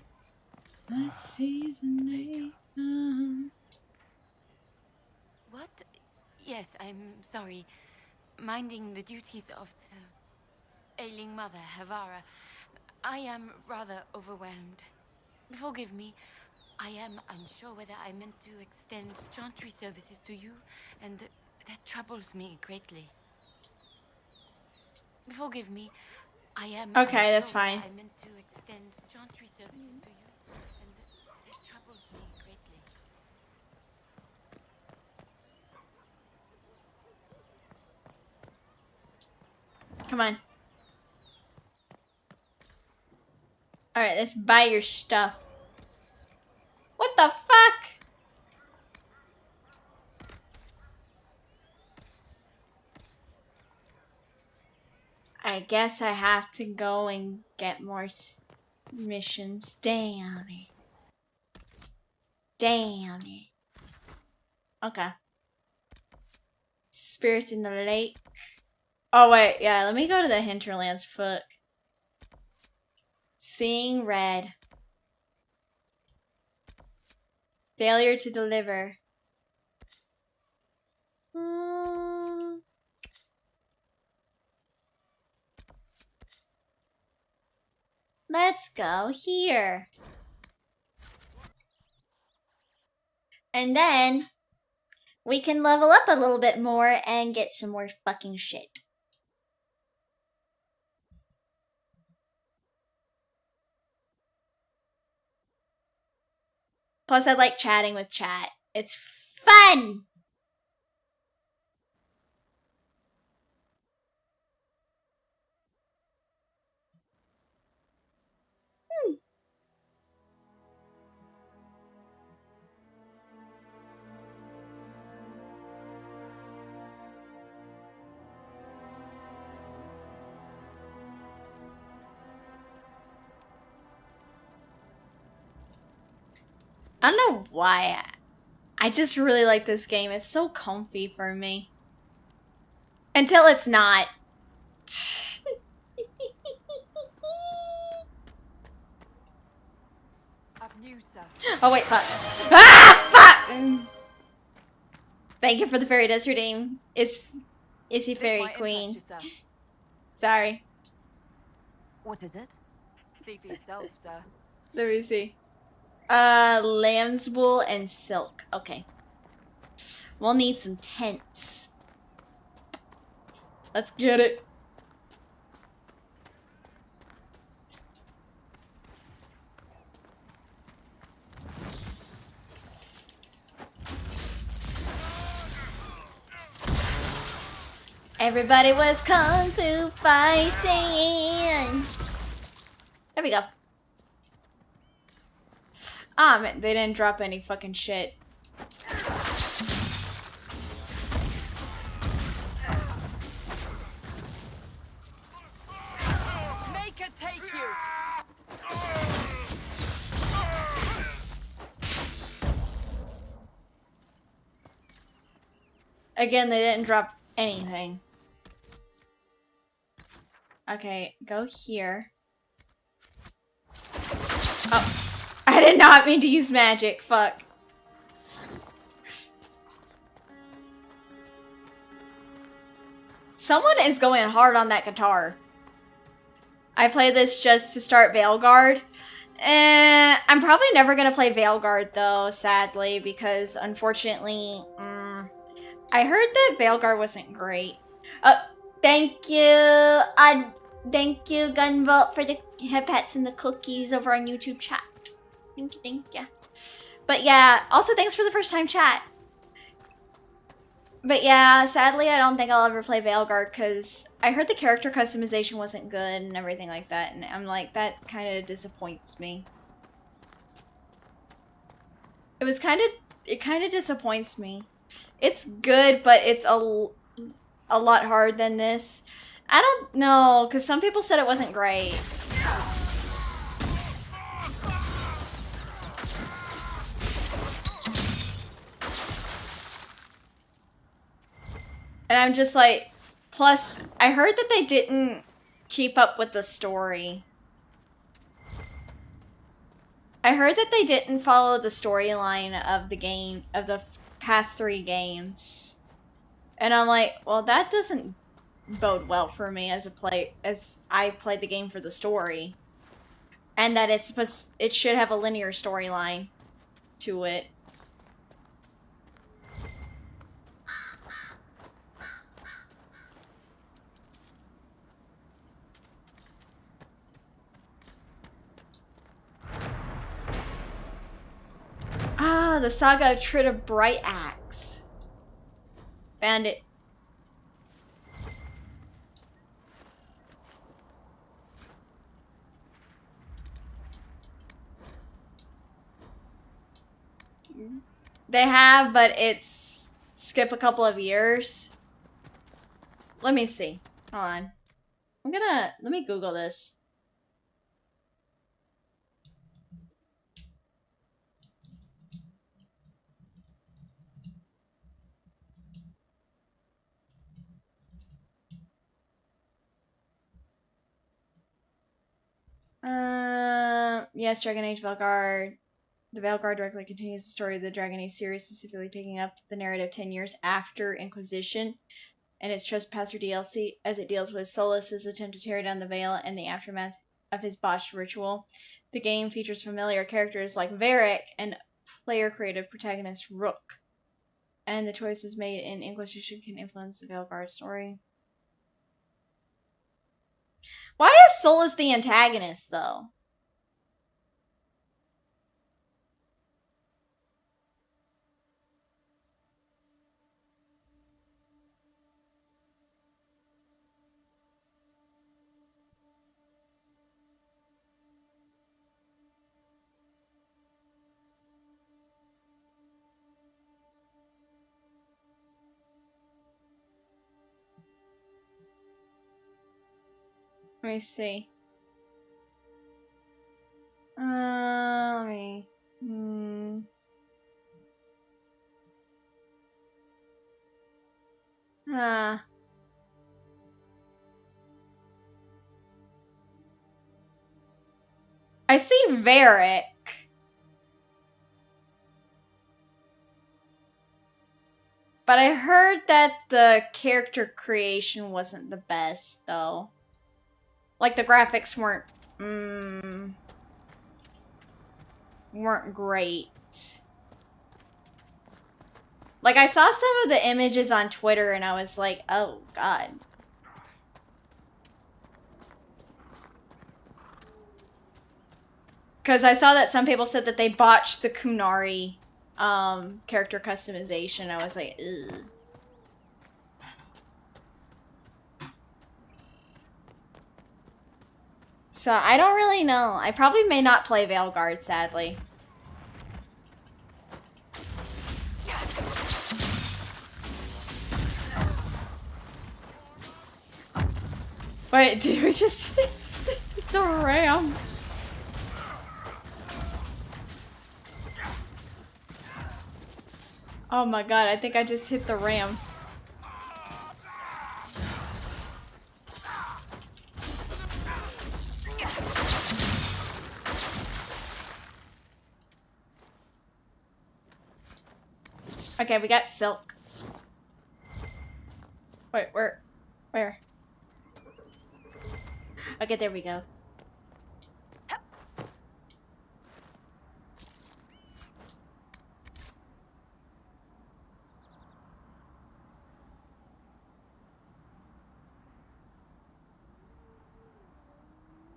what season they come. What? Yes, I'm sorry. Minding the duties of the ailing mother, Havara. I am rather overwhelmed. Forgive me. I am unsure whether I meant to extend chantry services to you, and that troubles me greatly. Forgive me. I am Okay, that's unsure whether fine. I meant to extend chantry services to you, and that troubles me greatly. Come on. Alright, let's buy your stuff. What the fuck? I guess I have to go and get more missions. Damn it. Damn it. Okay. Spirits in the lake. Oh wait, yeah, let me go to the Hinterlands. Fuck. Seeing red. Failure to deliver. Let's go here. And then we can level up a little bit more and get some more fucking shit. Plus, I like chatting with chat. It's fun! I don't know why. I just really like this game. It's so comfy for me. Until it's not. Oh wait, fuck. Ah, fuck! Thank you for the fairy dust redeem. Is he fairy queen? Sorry. What is it? See for yourself, sir. Let me see. Lamb's wool and silk. Okay. We'll need some tents. Let's get it. Everybody was kung fu fighting. There we go. Ah, man, they didn't drop any fucking shit. Make it take you. Again, they didn't drop anything. Okay, go here. Oh. I did not mean to use magic, fuck. Someone is going hard on that guitar. I play this just to start Veilguard. I'm probably never gonna play Veilguard though, sadly, because unfortunately, I heard that Veilguard wasn't great. Thank you, thank you, Gunvolt, for the pets and the cookies over on YouTube chat. Thank you. But yeah, also thanks for the first time chat. But yeah, sadly I don't think I'll ever play Veilguard because I heard the character customization wasn't good and everything like that, and I'm like, that kind of disappoints me. it kind of disappoints me. It's good, but it's a lot harder than this. I don't know, because some people said it wasn't great. And I'm just like, plus, I heard that they didn't keep up with the story. I heard that they didn't follow the storyline of the game, of the past 3 games. And I'm like, well, that doesn't bode well for me as I played the game for the story. And that it should have a linear storyline to it. Ah, the Saga of Trid of Bright Axe. Found it. They have, but it's skip a couple of years. Let me see. Hold on. Let me Google this. Yes, Dragon Age Valguard. The Valguard directly continues the story of the Dragon Age series, specifically picking up the narrative 10 years after Inquisition and its Trespasser DLC, as it deals with Solus's attempt to tear down the Veil and the aftermath of his botched ritual. The game features familiar characters like Varric and player-created protagonist Rook, and the choices made in Inquisition can influence the Valguard story. Why is Solus the antagonist, though? Let me see. Let me. I see Varric. But I heard that the character creation wasn't the best, though. Like, the graphics weren't great. Like, I saw some of the images on Twitter and I was like, oh god. Because I saw that some people said that they botched the Culinary character customization. I was like, ugh. So, I don't really know. I probably may not play Valguard, sadly. Wait, did we just hit the ram? Oh my god, I think I just hit the ram. Okay, we got silk. Wait, where? Okay, there we go.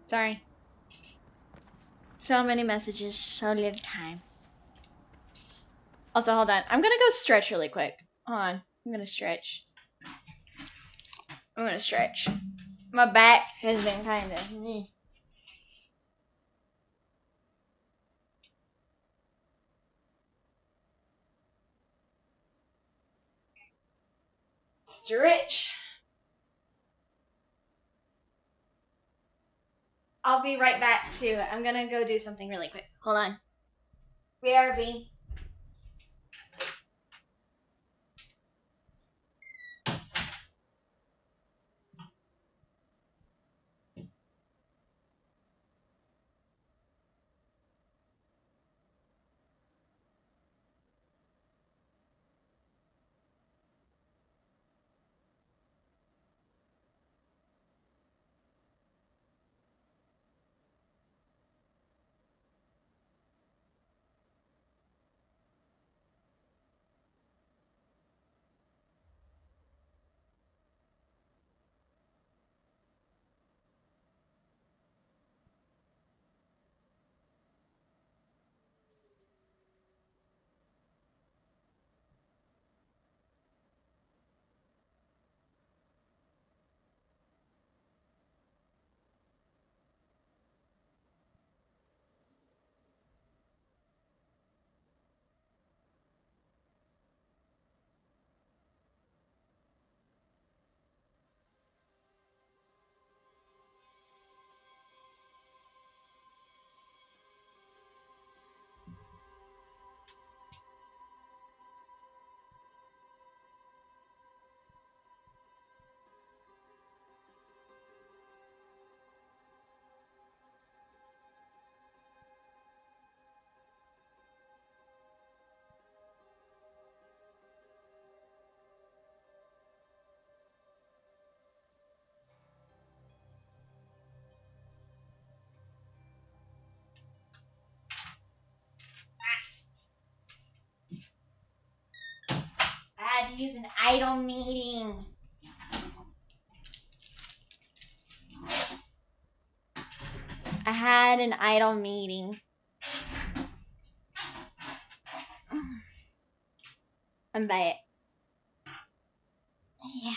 Sorry. So many messages, so little time. Also, hold on. I'm gonna go stretch really quick. Hold on. I'm gonna stretch. My back has been kind of... Mr. Rich. I'll be right back too. I'm gonna go do something really quick. Hold on. BRB. I had to use an idle meeting. I had an idle meeting. I'm back. Yeah.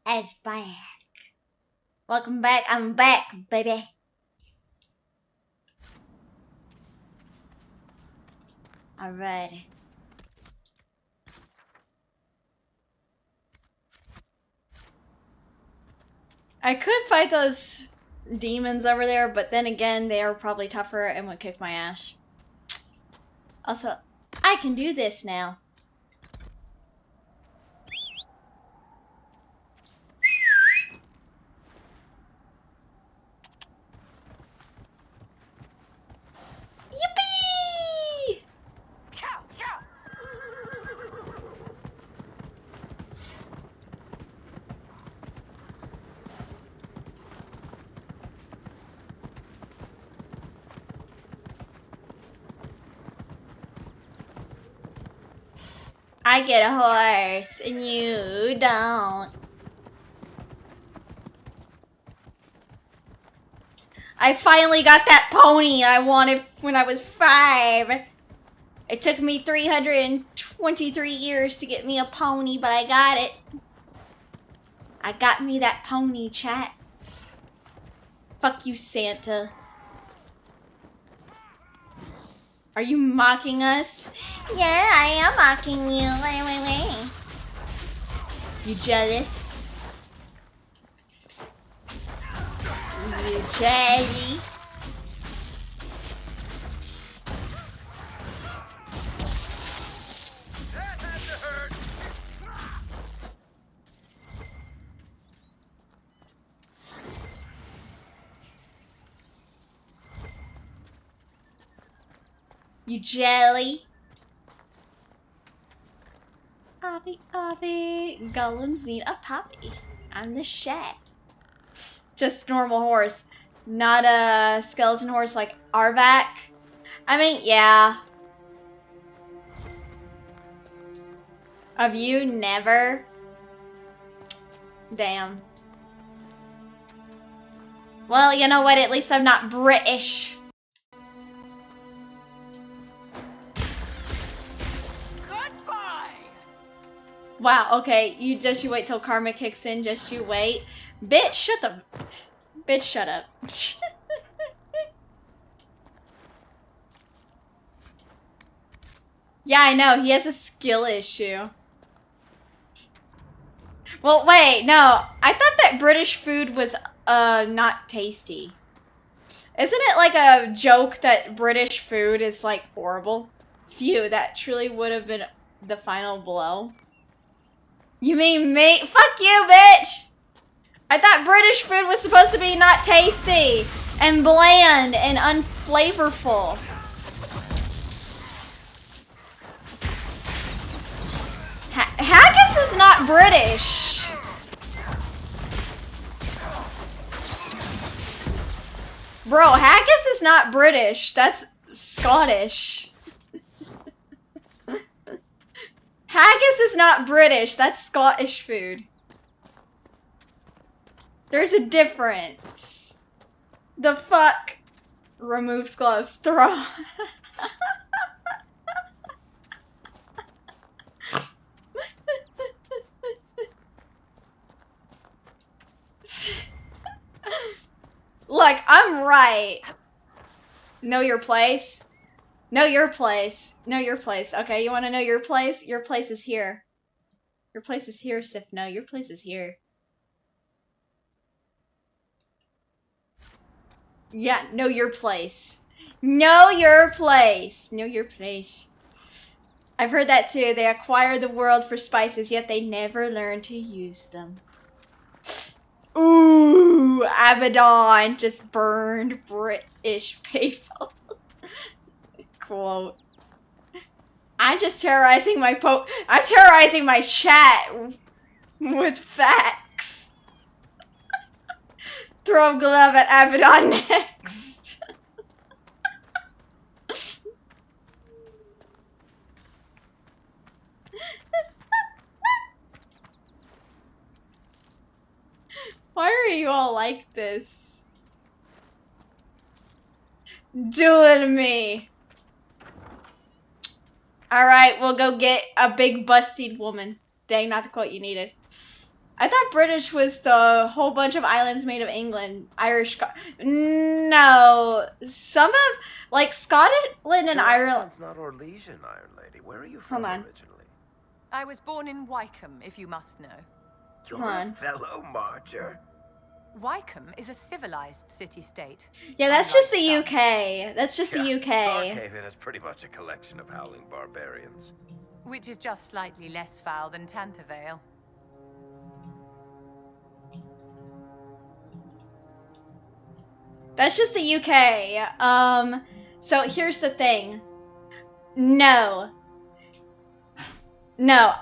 It's back. Welcome back. I'm back, baby. Alright. I could fight those demons over there, but then again, they are probably tougher and would kick my ass. Also, I can do this now. Yippee! I get a horse and you don't. I finally got that pony I wanted when I was 5. It took me 323 years to get me a pony, but I got it. I got me that pony, chat. Fuck you, Santa. Are you mocking us? Yeah, I am mocking you. Wait. You jealous? You jelly? You jelly? Avi, golems need a puppy. I'm the chef. Just normal horse, not a skeleton horse like Arvac. I mean, yeah. Have you never? Damn. Well, you know what? At least I'm not British. Wow, okay, you wait till karma kicks in, just you wait. Bitch, shut up. Yeah, I know. He has a skill issue. Well, wait, no. I thought that British food was, not tasty. Isn't it like a joke that British food is, like, horrible? Phew, that truly would have been the final blow. You mean me? Fuck you, bitch! I thought British food was supposed to be not tasty and bland and unflavorful. Haggis is not British. Bro, haggis is not British. That's Scottish. Haggis is not British. That's Scottish food. There's a difference. The fuck? Removes gloves. Throw. Look, I'm right. Know your place? Know your place. Know your place. Okay, you want to know your place? Your place is here. Your place is here, Sif. No, your place is here. Yeah, know your place. Know your place. Know your place. I've heard that too. They acquire the world for spices, yet they never learn to use them. Ooh, Abaddon just burned British people. Quote. I'm just terrorizing my I'm terrorizing my chat with facts. Throw a glove at Abaddon next. Why are you all like this? Do it to me. Alright, we'll go get a big busted woman. Dang, not the quote you needed. I thought British was the whole bunch of islands made of England. Irish, no. Some of, like, Scotland and Ireland. It's not Orlesian, Iron Lady. Where are you from originally? I was born in Wycombe, if you must know. You're a fellow marcher. Wycombe is a civilized city-state. Yeah, that's just the UK. That's just the UK. Darkhaven is pretty much a collection of howling barbarians. Which is just slightly less foul than Tantervale. That's just the UK. So here's the thing. No,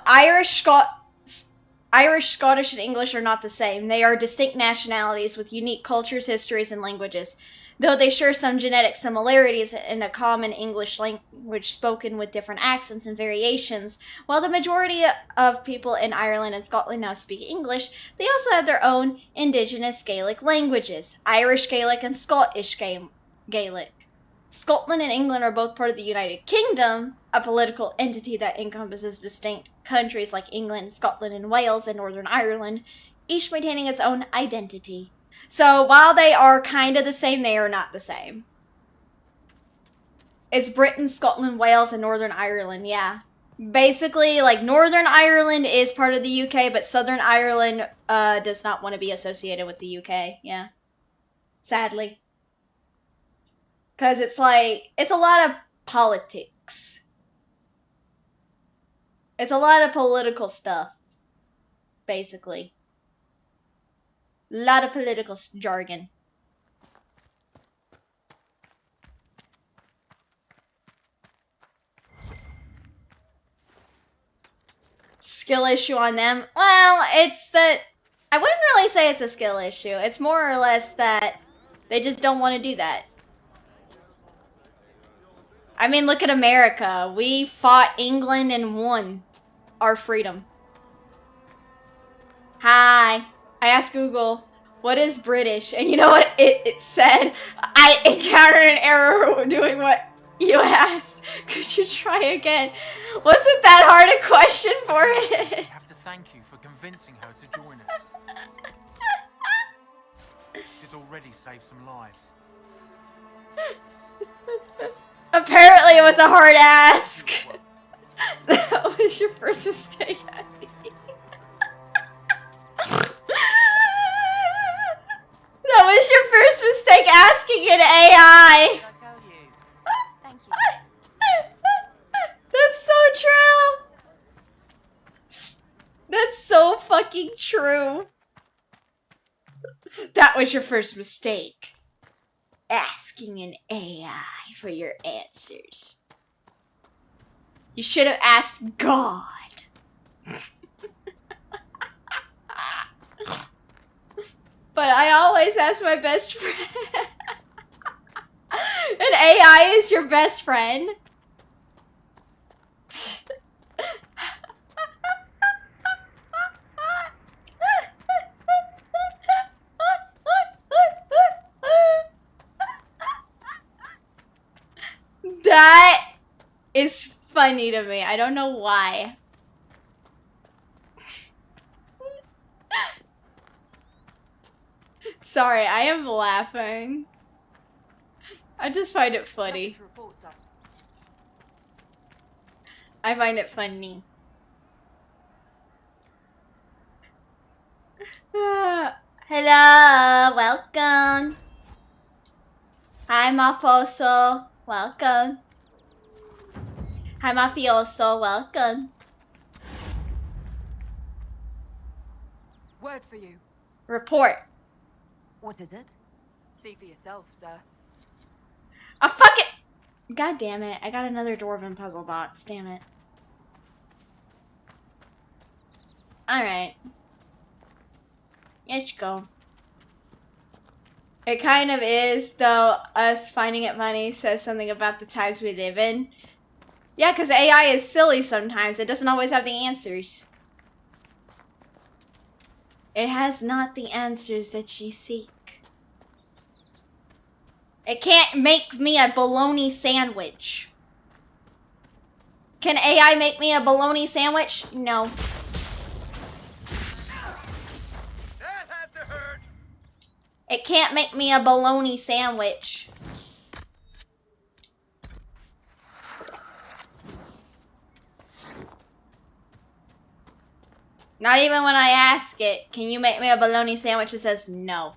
Irish, Scottish, and English are not the same. They are distinct nationalities with unique cultures, histories, and languages. Though they share some genetic similarities in a common English language spoken with different accents and variations, while the majority of people in Ireland and Scotland now speak English, they also have their own indigenous Gaelic languages, Irish Gaelic and Scottish Gaelic. Scotland and England are both part of the United Kingdom, a political entity that encompasses distinct countries like England, Scotland, and Wales, and Northern Ireland, each maintaining its own identity. So while they are kind of the same, they are not the same. It's Britain, Scotland, Wales, and Northern Ireland, yeah. Basically, like, Northern Ireland is part of the UK, but Southern Ireland does not want to be associated with the UK, yeah. Sadly. Because it's like, it's a lot of politics. It's a lot of political stuff, basically. A lot of political jargon. Skill issue on them? Well, it's that... I wouldn't really say it's a skill issue. It's more or less that they just don't want to do that. I mean, look at America. We fought England and won our freedom. Hi. I asked Google, what is British? And you know what it said? I encountered an error doing what you asked. Could you try again? Wasn't that hard a question for it? I have to thank you for convincing her to join us. She's already saved some lives. Apparently it was a hard ask. was your first mistake, Abby. That was your first mistake asking an AI. Thank you. That's so true. That's so fucking true. That was your first mistake. Asking an AI for your answers. You should have asked God. But I always ask my best friend. An AI is your best friend? That is funny to me. I don't know why. Sorry, I am laughing. I just find it funny. I find it funny. Hello, welcome. Hi, Mafoso. Welcome. Hi, Mafioso. Welcome. Word for you. Report. What is it? See for yourself, sir. Oh, fuck it! God damn it. I got another Dwarven puzzle box. Damn it. Alright. Let's go. It kind of is, though. Us finding it funny says something about the times we live in. Yeah, because AI is silly sometimes. It doesn't always have the answers. It has not the answers that you seek. It can't make me a bologna sandwich. Can AI make me a bologna sandwich? No. That had to hurt. It can't make me a bologna sandwich. Not even when I ask it, can you make me a bologna sandwich? It says no.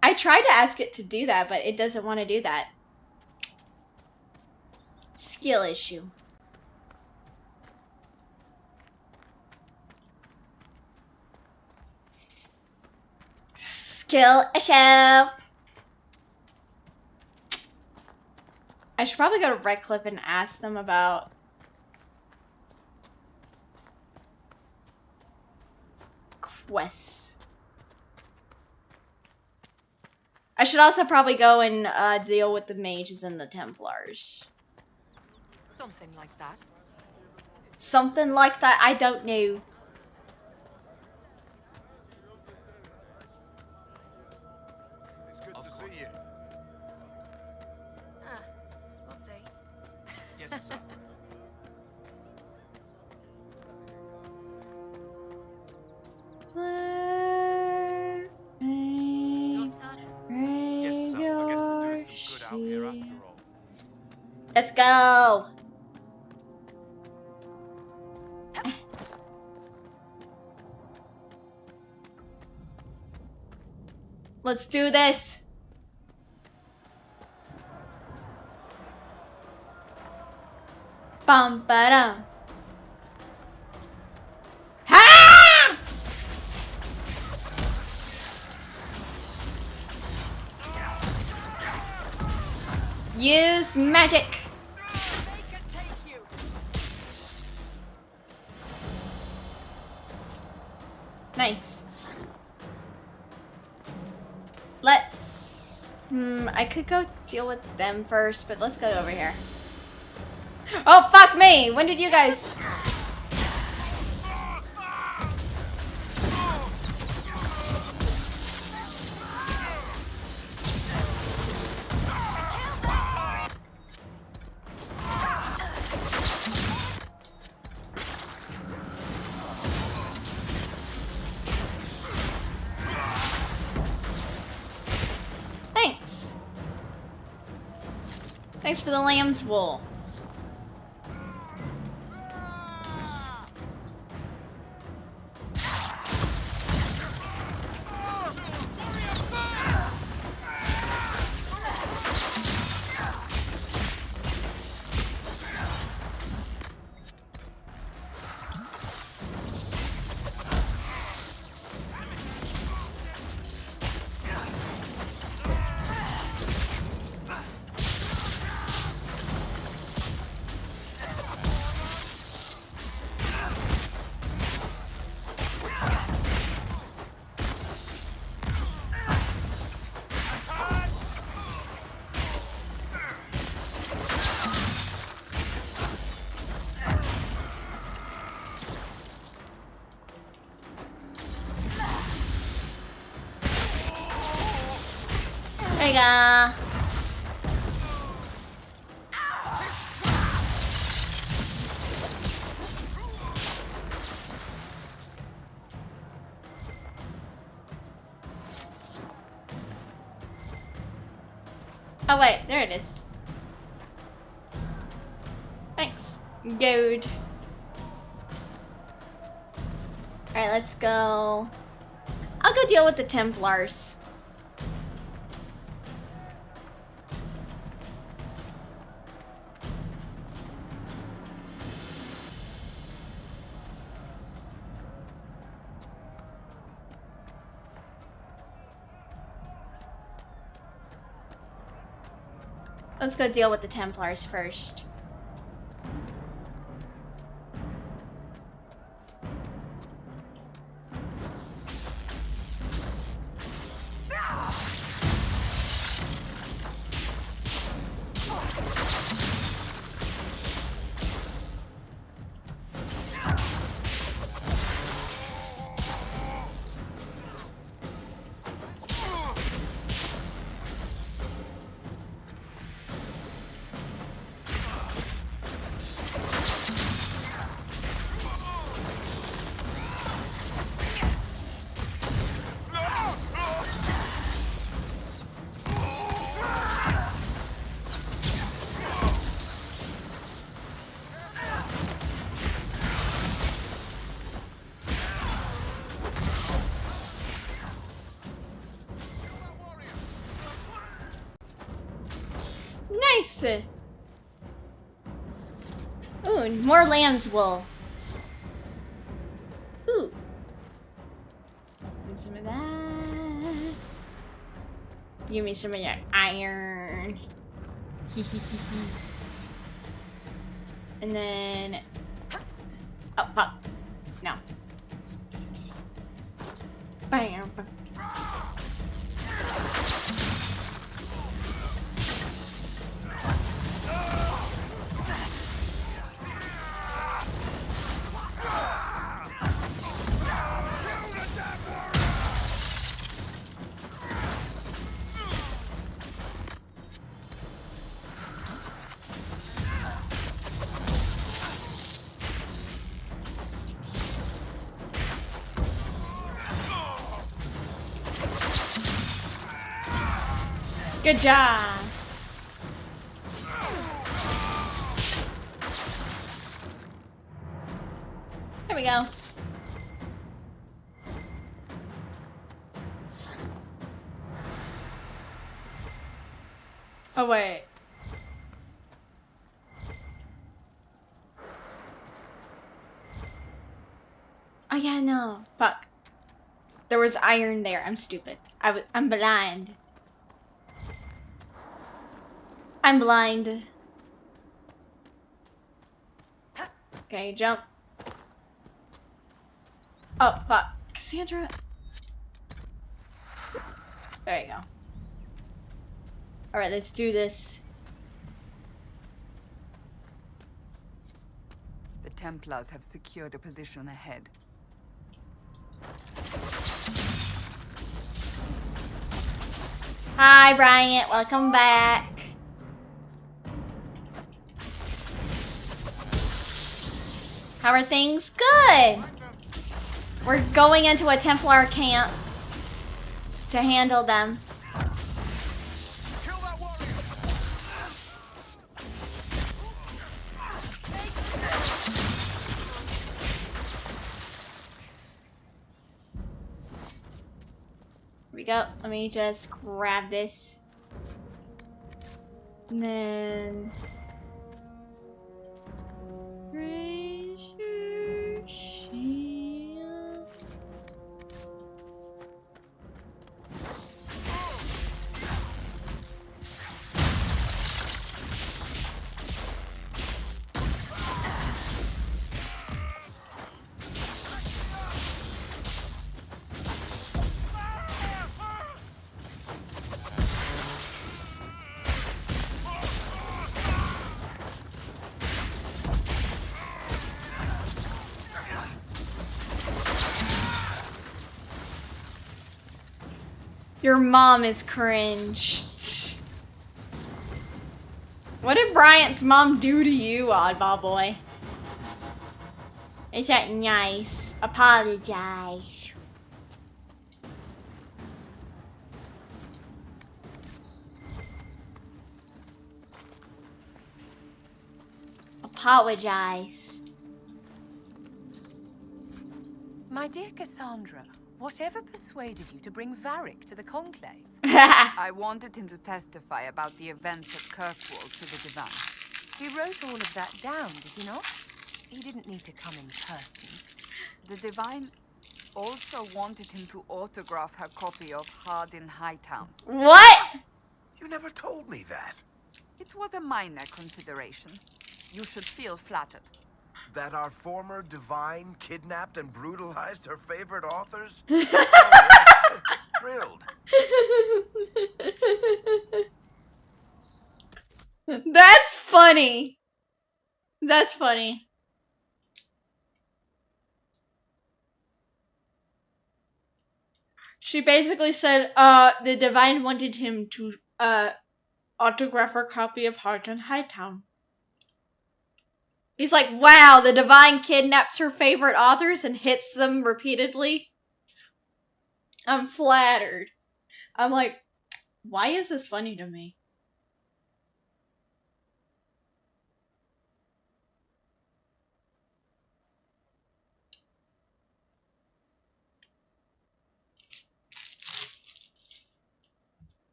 I tried to ask it to do that, but it doesn't want to do that. Skill issue. Skill issue. I should probably go to Red Cliff and ask them about quests. I should also probably go and deal with the mages and the Templars. Something like that. Something like that? I don't know. It's good to see you. We'll see. Yes, sir. Yes, sir. I guess we're doing some good out here after all. Let's go. Let's do this. Bum ba dum. Ha! Use magic. Nice. Let's... I could go deal with them first, but let's go over here. Oh, fuck me! When did you guys... Thanks. Thanks for the lamb's wool. There you go. Oh wait, there it is. Thanks. Good. Alright, let's go. I'll go deal with the Templars. Let's go deal with the Templars first. Nice! Ooh, more lamb's wool. Ooh. And some of that. Give me some of your iron. And then... Oh, fuck. No. Bam. Good job. There we go. Oh, wait. Oh, yeah, no. Fuck. There was iron there. I'm stupid. I'm blind. I'm blind. Okay, jump. Oh, fuck. Cassandra. There you go. Alright, let's do this. The Templars have secured a position ahead. Hi, Bryant. Welcome back. How are things? Good! We're going into a Templar camp to handle them. we go. Let me just grab this. And then... raise your shield. Your mom is cringe. What did Bryant's mom do to you, oddball boy? Is that nice? Apologize. Apologize. My dear Cassandra, whatever persuaded you to bring Varric to the Conclave? I wanted him to testify about the events at Kirkwall to the Divine. He wrote all of that down, did he not? He didn't need to come in person. The Divine also wanted him to autograph her copy of Hard in Hightown. What? You never told me that. It was a minor consideration. You should feel flattered. That our former Divine kidnapped and brutalized her favorite authors? Thrilled. That's funny. That's funny. She basically said, the Divine wanted him to, autograph her copy of Heart in Hightown. He's like, wow, the Divine kidnaps her favorite authors and hits them repeatedly. I'm flattered. I'm like, why is this funny to me?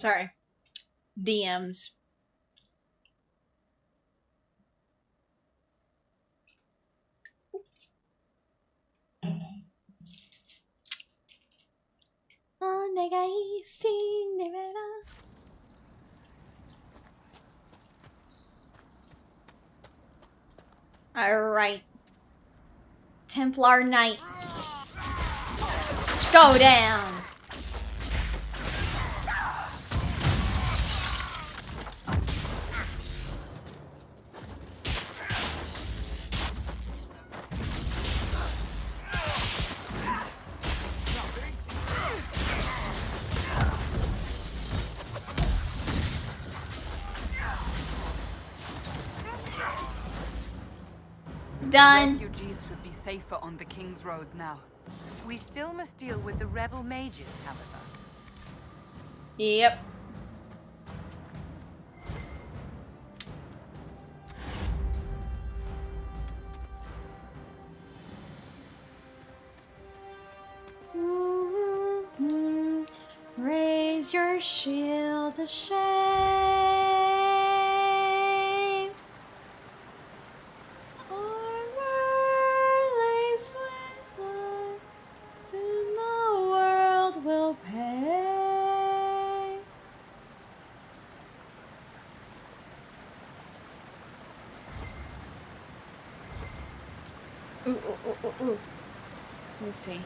Sorry. DMs. Alright. Templar Knight. Go down. Done. Refugees should be safer on the King's Road now. We still must deal with the rebel mages, however. Yep. Raise your shield to shame. Ooh. Let's see.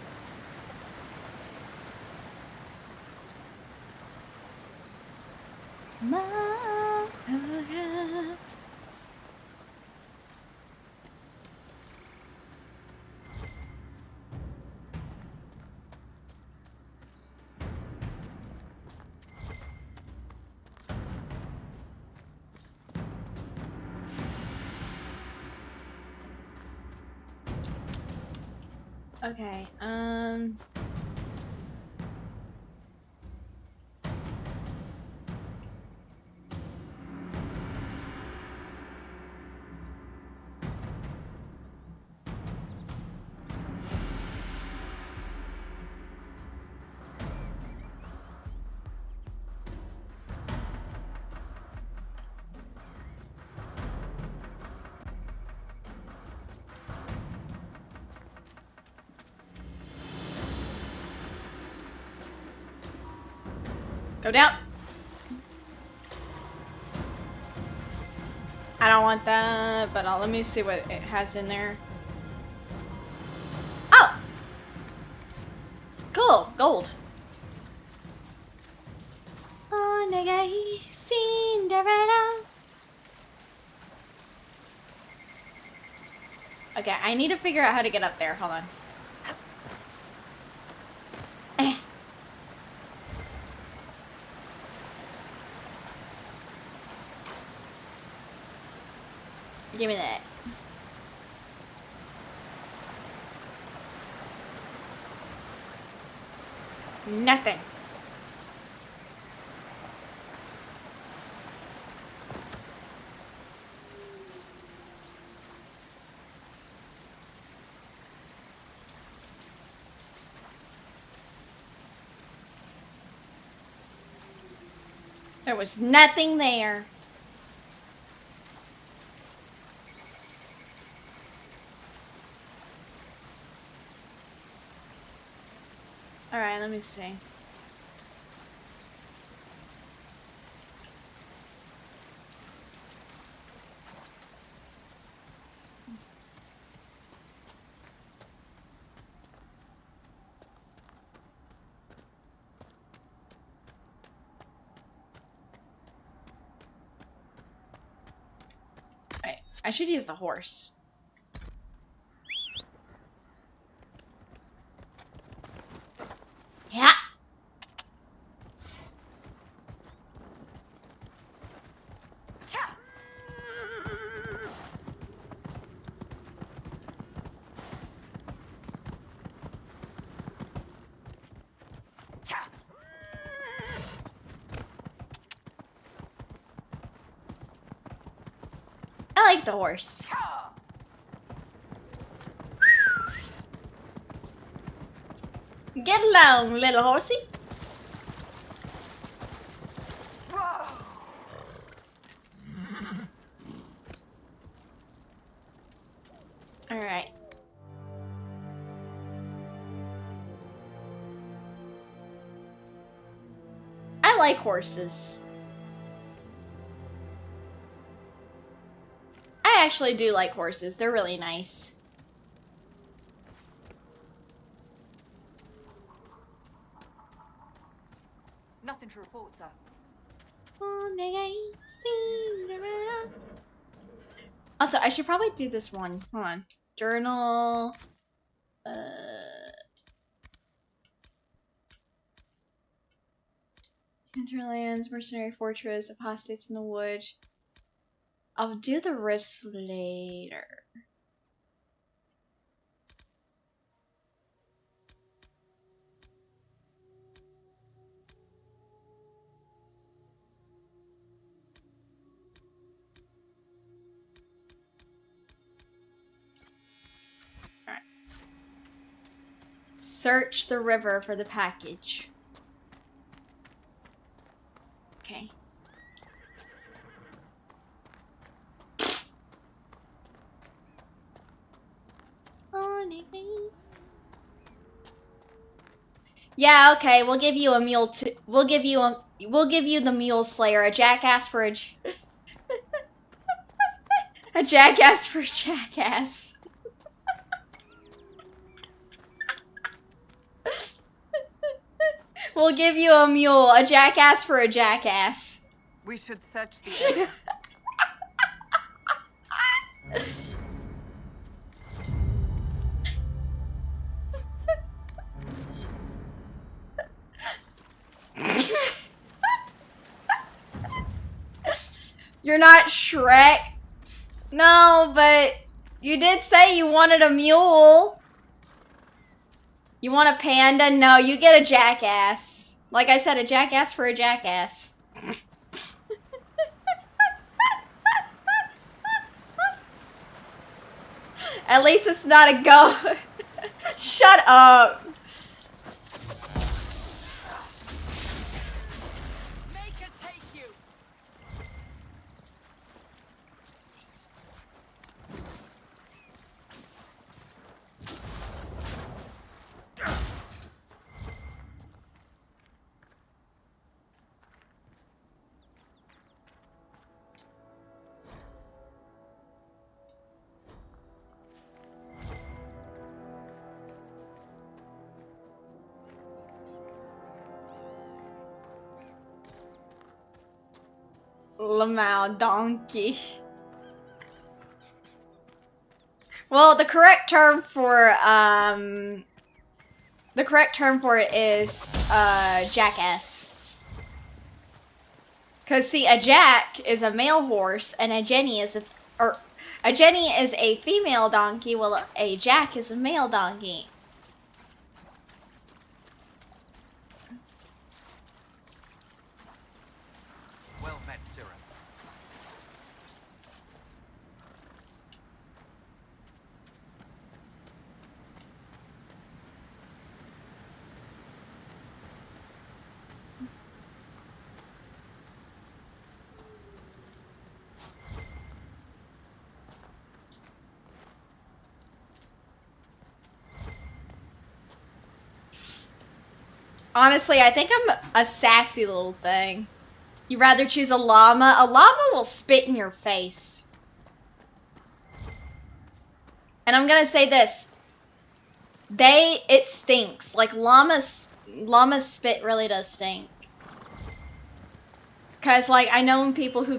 Okay, go down. I don't want that, but let me see what it has in there. Oh! Cool, gold. Oh, nigga, Cinderella. Okay, I need to figure out how to get up there. Hold on. Give me that. Nothing. There was nothing there. Alright, let me see. Alright, I should use the horse. Yeah. I like the horse. Get along, little horsey. All right. I like horses. I actually do like horses. They're really nice. Nothing to report, sir. Also, I should probably do this one. Hold on. Journal. Hinterlands, Mercenary Fortress, Apostates in the Wood. I'll do the rifts later. Alright. Search the river for the package. Okay. Yeah, okay, we'll give you a mule too. We'll give you the mule slayer, a jackass for a a jackass for a jackass. We'll give you a mule, a jackass for a jackass. We should search the area. You're not Shrek. No, but you did say you wanted a mule. You want a panda? No, you get a jackass. Like I said, a jackass for a jackass. At least it's not a goat. Shut up. Lamau donkey. Well, the correct term for it is jackass. Cause see, a jack is a male horse, and a jenny is a female donkey. Well, a jack is a male donkey. Well met, Surma. Honestly, I think I'm a sassy little thing. You'd rather choose a llama? A llama will spit in your face. And I'm gonna say this. It stinks. Like, llama's spit really does stink. Cause, like, I've known people who've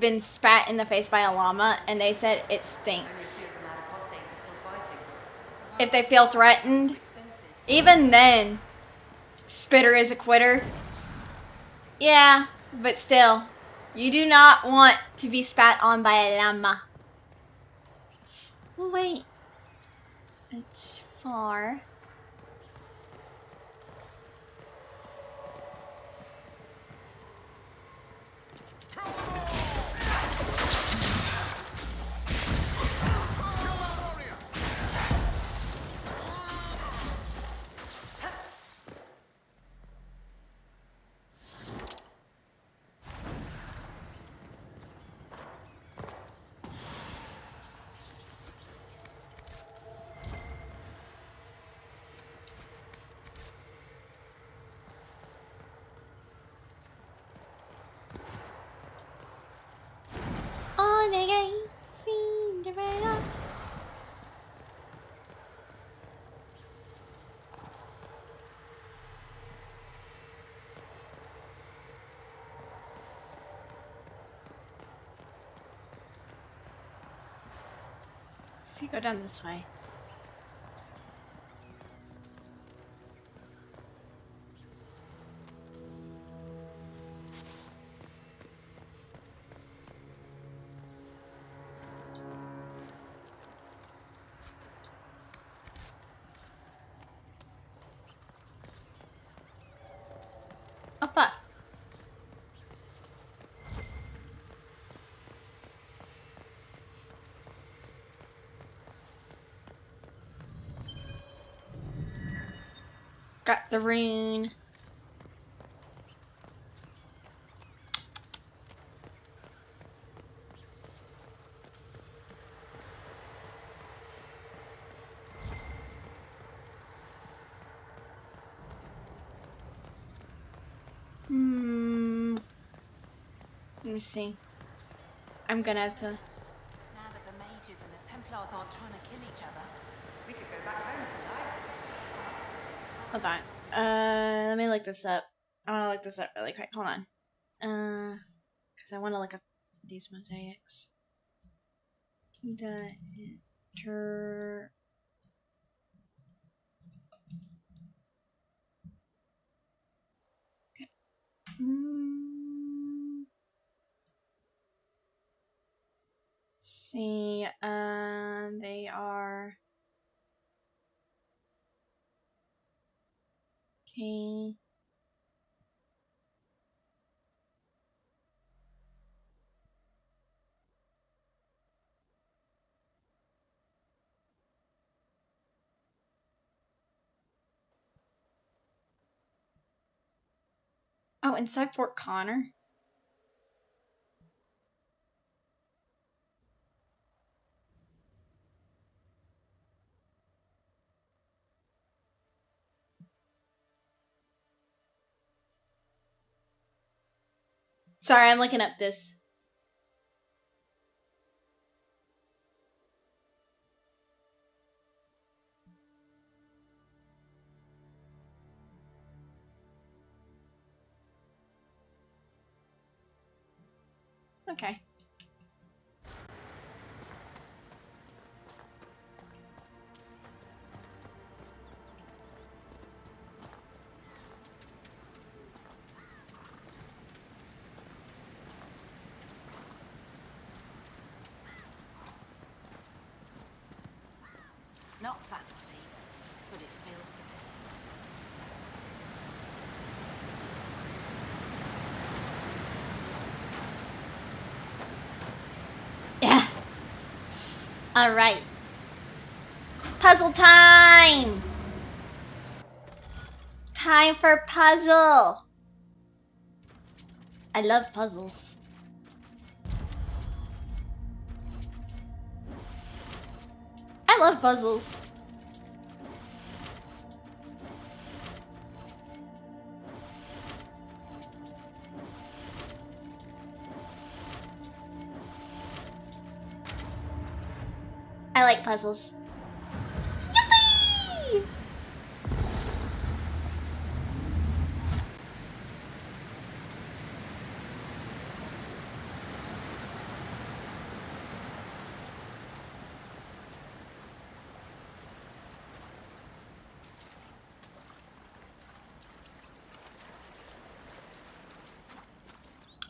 been spat in the face by a llama, and they said it stinks. If they feel threatened, even then, spitter is a quitter. Yeah, but still, you do not want to be spat on by a llama. Oh, wait. It's far. On again, Cinderella. See, go down this way. Oh, fuck. Got the rune. Let me see. I'm gonna have to. Now that the mages and the Templars aren't trying to kill each other, we could go back home if we like. Hold on. Let me look this up. I want to look this up really quick. Hold on. Because I want to look up these mosaics. The inter. Okay. See. They are... Okay. Oh, inside Fort Connor? Sorry, I'm looking up this. Okay. Not fancy, but it fills the Yeah. All right. Puzzle time. Time for puzzle. I love puzzles. I love puzzles. I like puzzles. Yippee!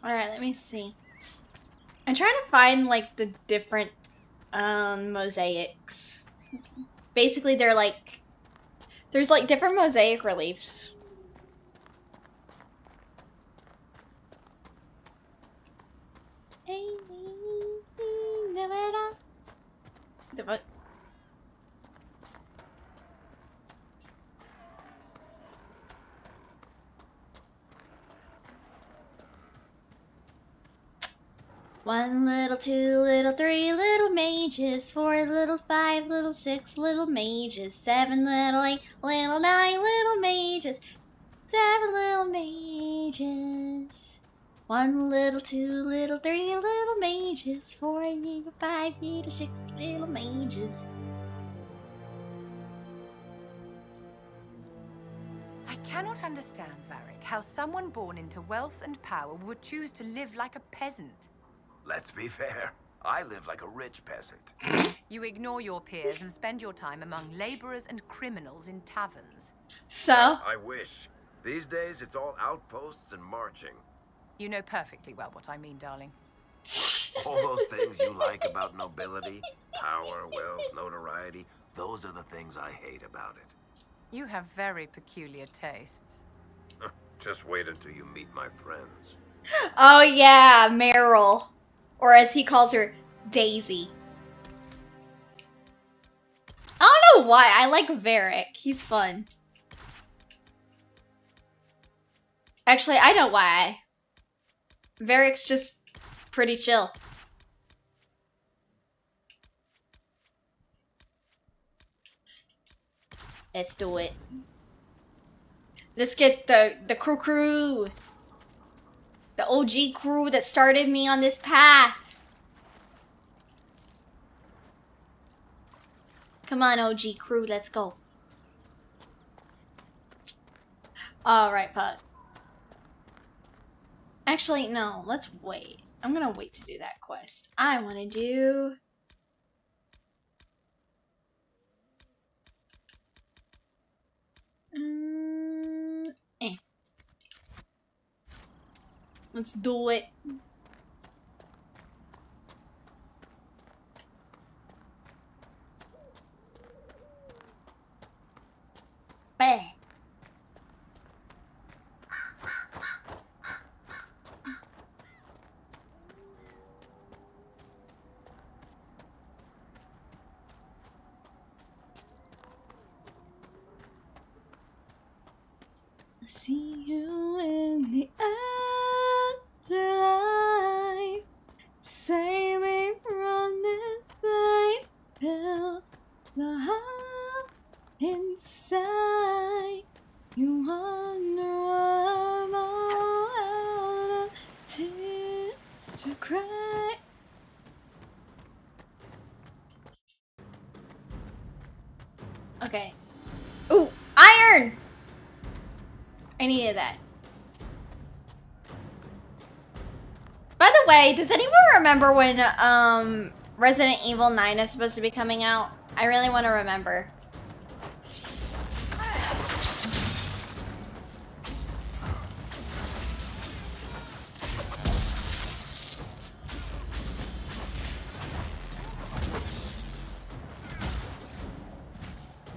Alright, let me see. I'm trying to find like the different mosaics. Basically they're like there's like different mosaic reliefs. The what? One little, two little, three little mages, 4 little, 5 little, 6 little mages, 7 little, 8 little, 9 little mages, 7 little mages. 1 little, 2 little, 3 little mages, 4 little, 5 little, 6 little mages. I cannot understand, Varric, how someone born into wealth and power would choose to live like a peasant. Let's be fair. I live like a rich peasant. You ignore your peers and spend your time among laborers and criminals in taverns. So? I wish. These days, it's all outposts and marching. You know perfectly well what I mean, darling. All those things you like about nobility, power, wealth, notoriety, those are the things I hate about it. You have very peculiar tastes. Just wait until you meet my friends. Oh yeah, Meryl. Or as he calls her, Daisy. I don't know why, I like Varric. He's fun. Actually, I know why. Varric's just pretty chill. Let's do it. Let's get the crew. The OG crew that started me on this path. Come on, OG crew, let's go. Alright, fuck. Actually, no, let's wait. I'm gonna wait to do that quest. I wanna do... Let's do it. to cry. Okay. Ooh, iron! I needed that. By the way, does anyone remember when Resident Evil 9 is supposed to be coming out? I really want to remember.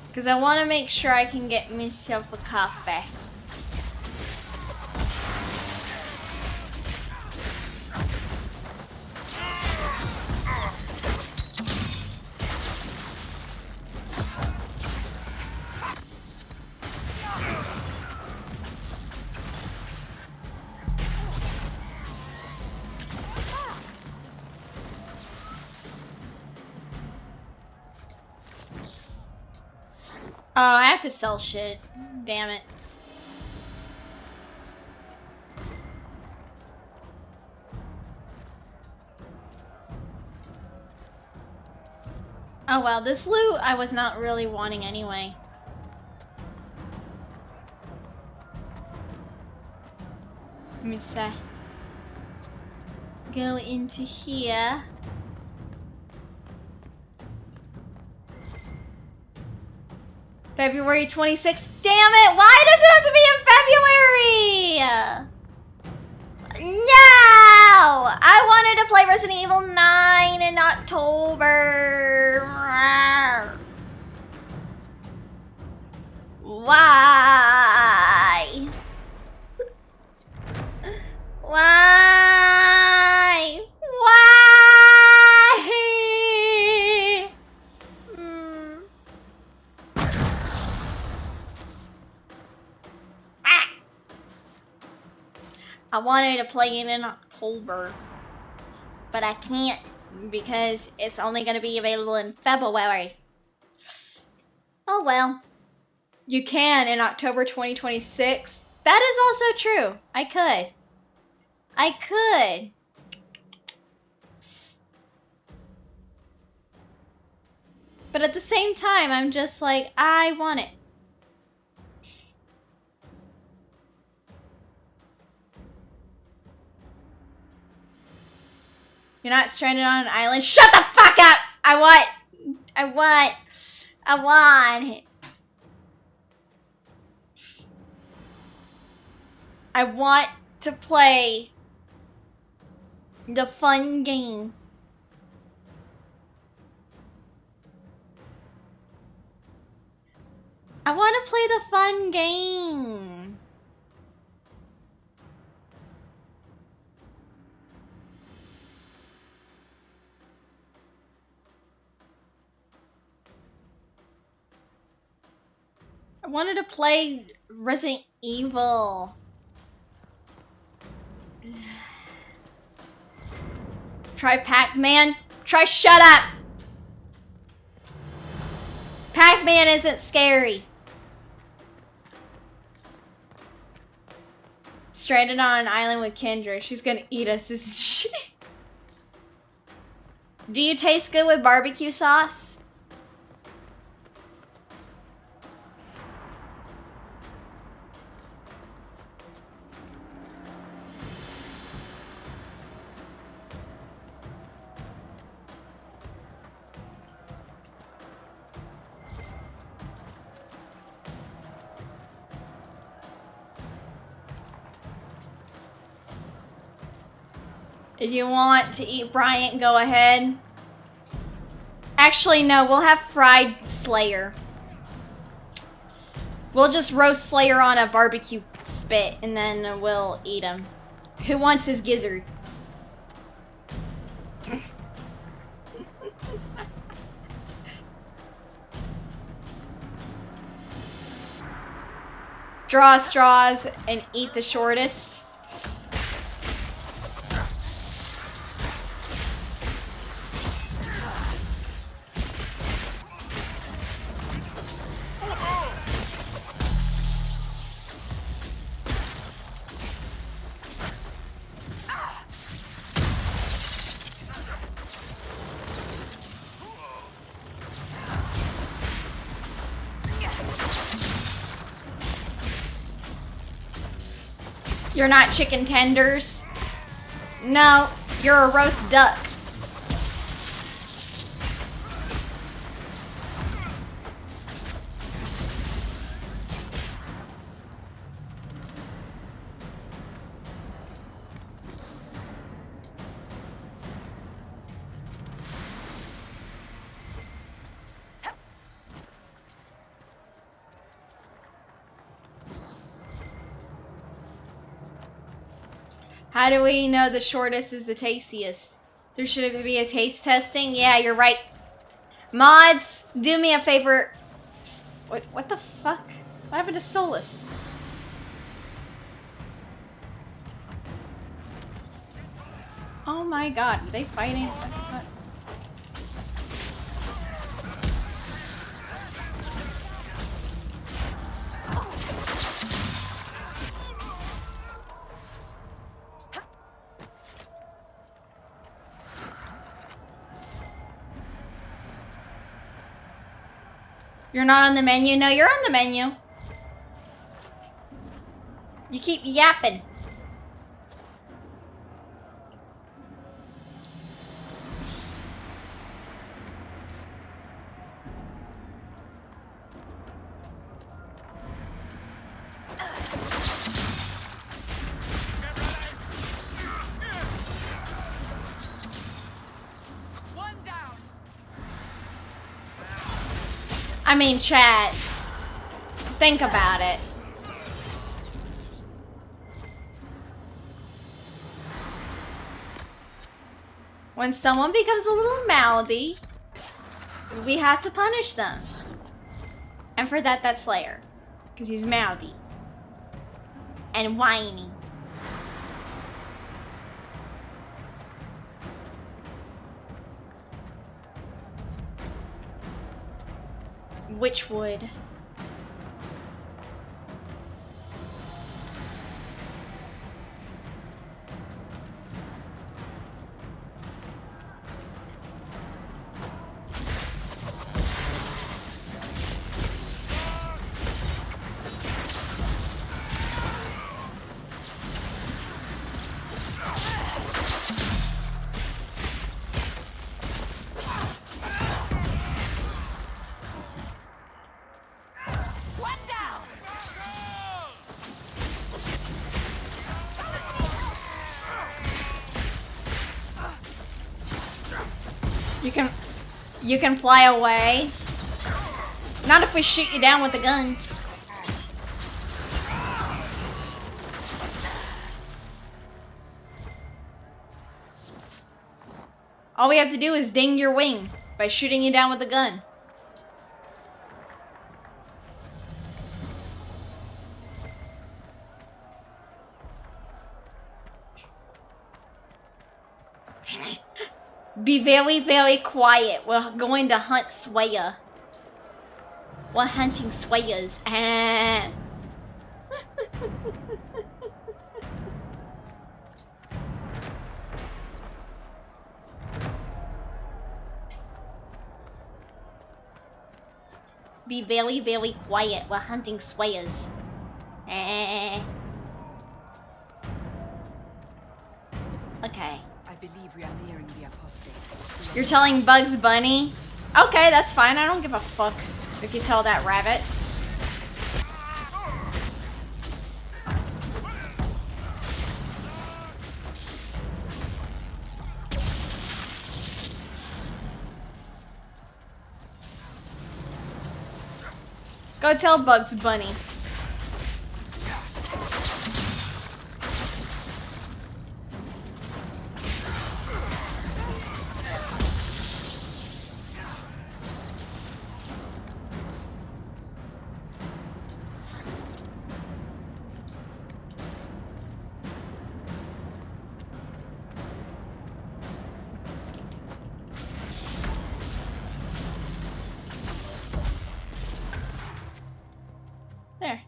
Because I want to make sure I can get myself a coffee. Oh, I have to sell shit. Damn it. Oh well, this loot I was not really wanting anyway. Let me say. Go into here. February 26th. Damn it! Why does it have to be in February? No! I wanted to play Resident Evil 9 in October. Why? Why? Why? I wanted to play it in October, but I can't because it's only going to be available in February. Oh well. You can in October 2026. That is also true. I could. But at the same time, I'm just like, I want it. You're not stranded on an island. Shut the fuck up! I want to play the fun game. I want to play the fun game. I wanted to play Resident Evil. Try Pac-Man. Try shut up. Pac-Man isn't scary. Stranded on an island with Kendra. She's gonna eat us, isn't she? Do you taste good with barbecue sauce? If you want to eat Bryant, go ahead. Actually, no, we'll have fried Slayer. We'll just roast Slayer on a barbecue spit, and then we'll eat him. Who wants his gizzard? Draw straws and eat the shortest. You're not chicken tenders. No, you're a roast duck. How do we know the shortest is the tastiest? There should be a taste testing? Yeah, you're right. Mods, do me a favor. What the fuck? What happened to Solus? Oh my god, are they fighting? You're not on the menu? No, you're on the menu. You keep yapping. I mean, chat. Think about it. When someone becomes a little mouthy, we have to punish them. And for that, that's Slayer. Because he's mouthy. And whiny. Which would? You can fly away. Not if we shoot you down with a gun. All we have to do is ding your wing by shooting you down with a gun. Be very, very quiet. We're going to hunt Swaya. We're hunting Swayas. Ah. Be very, very quiet. We're hunting Swayas. Ah. Okay. I believe we are nearing the apostate. You're telling Bugs Bunny? Okay, that's fine. I don't give a fuck if you tell that rabbit. Go tell Bugs Bunny. There.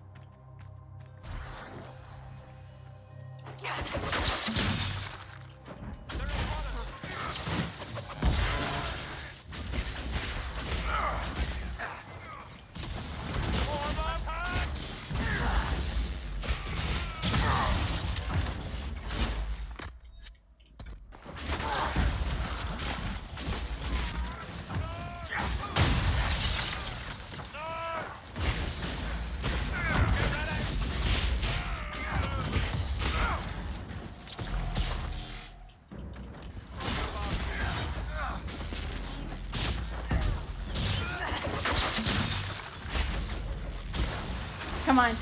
Come on.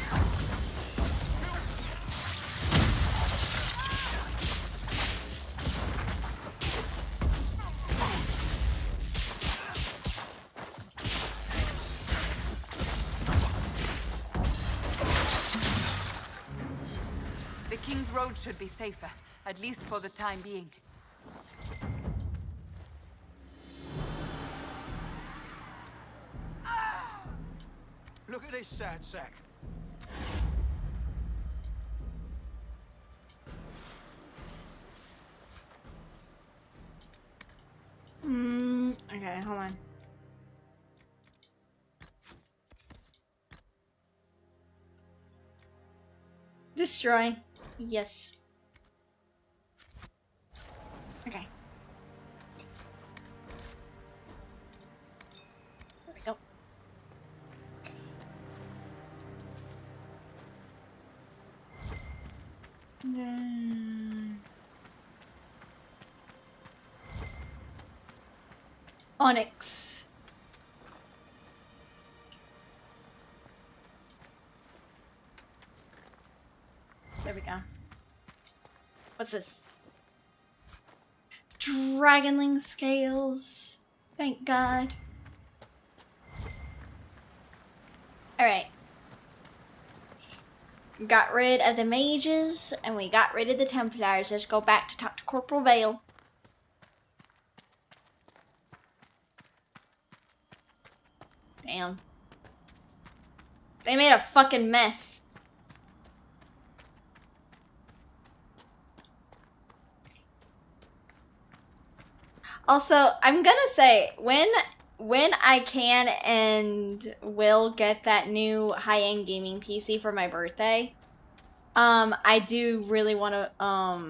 The King's Road should be safer, at least for the time being. Look at this sad sack. Okay, hold on. Destroy. Yes. Okay. There we go. Then... Onyx. There we go. What's this? Dragonling scales. Thank God. Alright. Got rid of the mages, and we got rid of the Templars. Let's go back to talk to Corporal Vale. Damn. They made a fucking mess. Also, I'm gonna say, when I can and will get that new high-end gaming PC for my birthday, I do really want to, I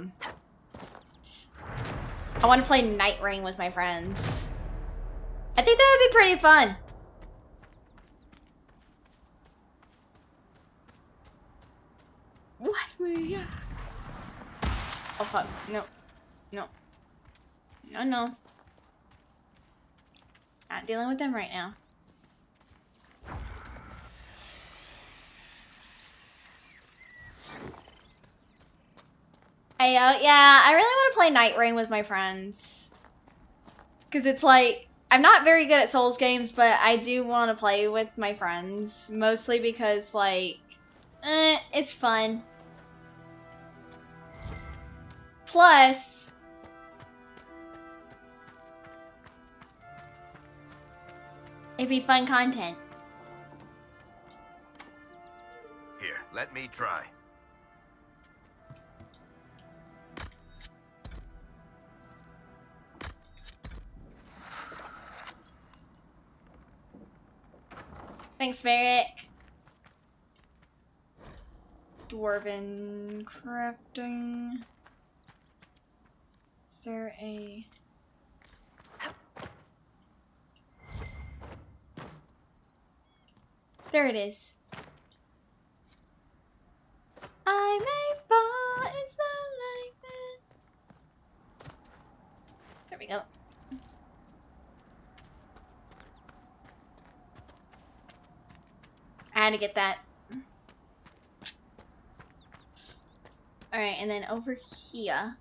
want to play Night Ring with my friends. I think that would be pretty fun. Oh fuck, no. No. No, no. Not dealing with them right now. Yeah, I really want to play Night Ring with my friends. Because it's like, I'm not very good at Souls games, but I do want to play with my friends. Mostly because, like, it's fun. Plus... it'd be fun content. Here, let me try. Thanks, Merrick. Dwarven crafting. Is there a... There it is. I may fall, it's not like that. There we go. I had to get that. Alright, and then over here.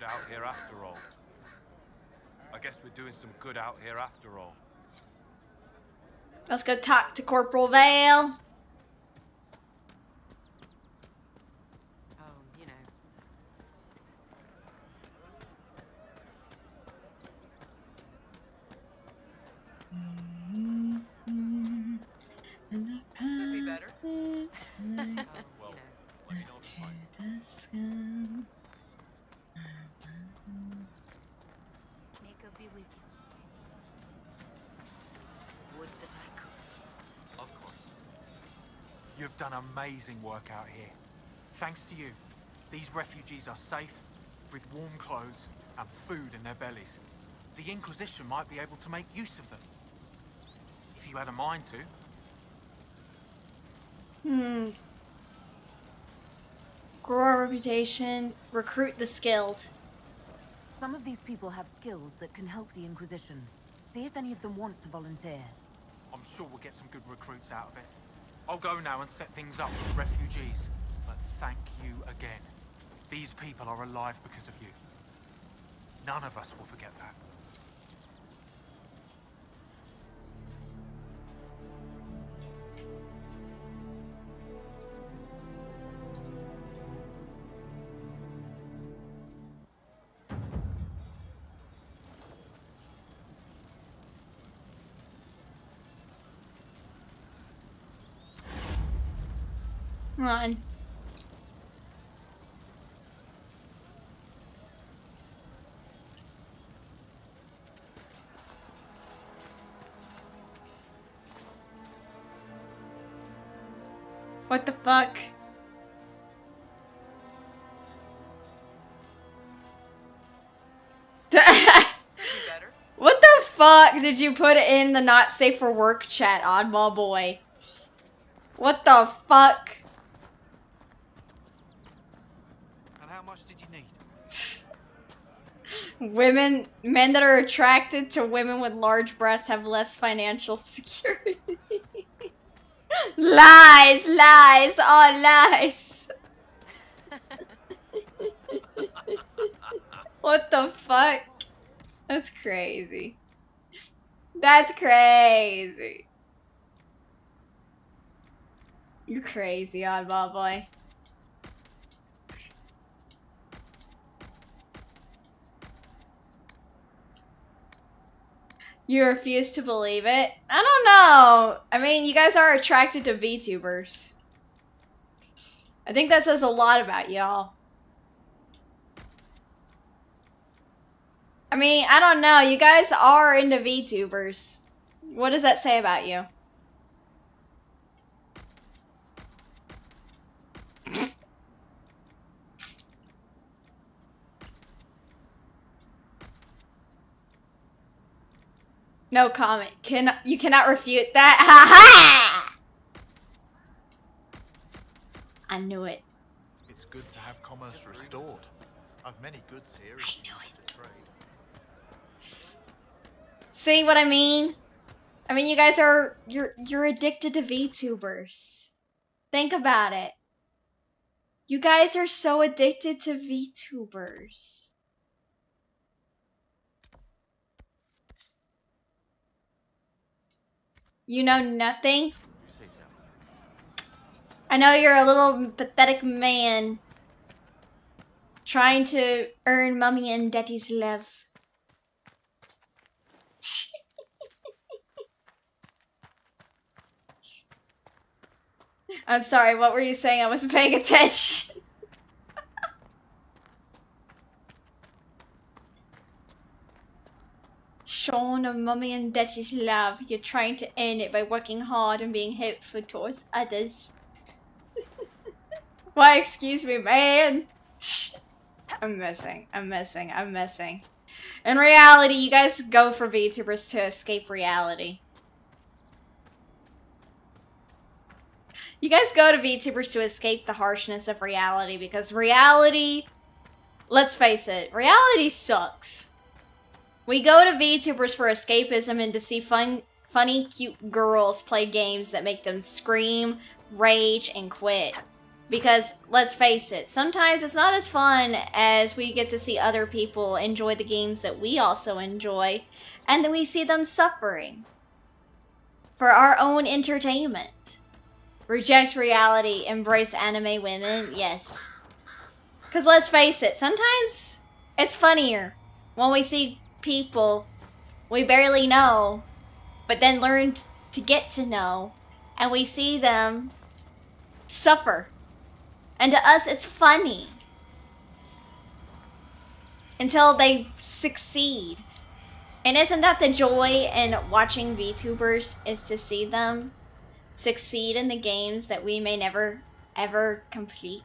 Out here after all. I guess we're doing some good out here after all. Let's go talk to Corporal Vale. Oh, you know. Could be better. Well, let me know if it's fine. May God be with you. Would that I could. Of course. You've done amazing work out here. Thanks to you, these refugees are safe, with warm clothes and food in their bellies. The Inquisition might be able to make use of them. if you had a mind to. Grow our reputation. Recruit the skilled. Some of these people have skills that can help the Inquisition. See if any of them want to volunteer. I'm sure we'll get some good recruits out of it. I'll go now and set things up with refugees. But thank you again. These people are alive because of you. None of us will forget that. Come on. What the fuck? What the fuck did you put in the not safe for work chat, oddball boy? What the fuck? And how much did you need? Men that are attracted to women with large breasts have less financial security. Lies, lies, all lies. What the fuck? That's crazy. That's crazy. You're crazy, oddball boy. You refuse to believe it? I don't know. I mean, you guys are attracted to VTubers. I think that says a lot about y'all. I mean, I don't know. You guys are into VTubers. What does that say about you? No comment. You cannot refute that. Ha ha! I knew it. It's good to have commerce restored. I've many goods here. I knew it. To trade. See what I mean? I mean, you guys are you're addicted to VTubers. Think about it. You guys are so addicted to VTubers. You know nothing? I know you're a little pathetic man trying to earn Mummy and Daddy's love. I'm sorry, what were you saying? I wasn't paying attention. Shorn of Mummy and Daddy's love, you're trying to earn it by working hard and being helpful towards others. Why, excuse me, man? I'm missing. In reality, you guys go for VTubers to escape reality. You guys go to VTubers to escape the harshness of reality because reality, let's face it, reality sucks. We go to VTubers for escapism and to see funny, cute girls play games that make them scream, rage, and quit. Because, let's face it, sometimes it's not as fun as we get to see other people enjoy the games that we also enjoy, and then we see them suffering for our own entertainment. Reject reality, embrace anime women, yes. Because let's face it, sometimes it's funnier when we see people we barely know, but then learn to get to know, and we see them suffer. And to us, it's funny. Until they succeed. And isn't that the joy in watching VTubers, is to see them succeed in the games that we may never, ever complete?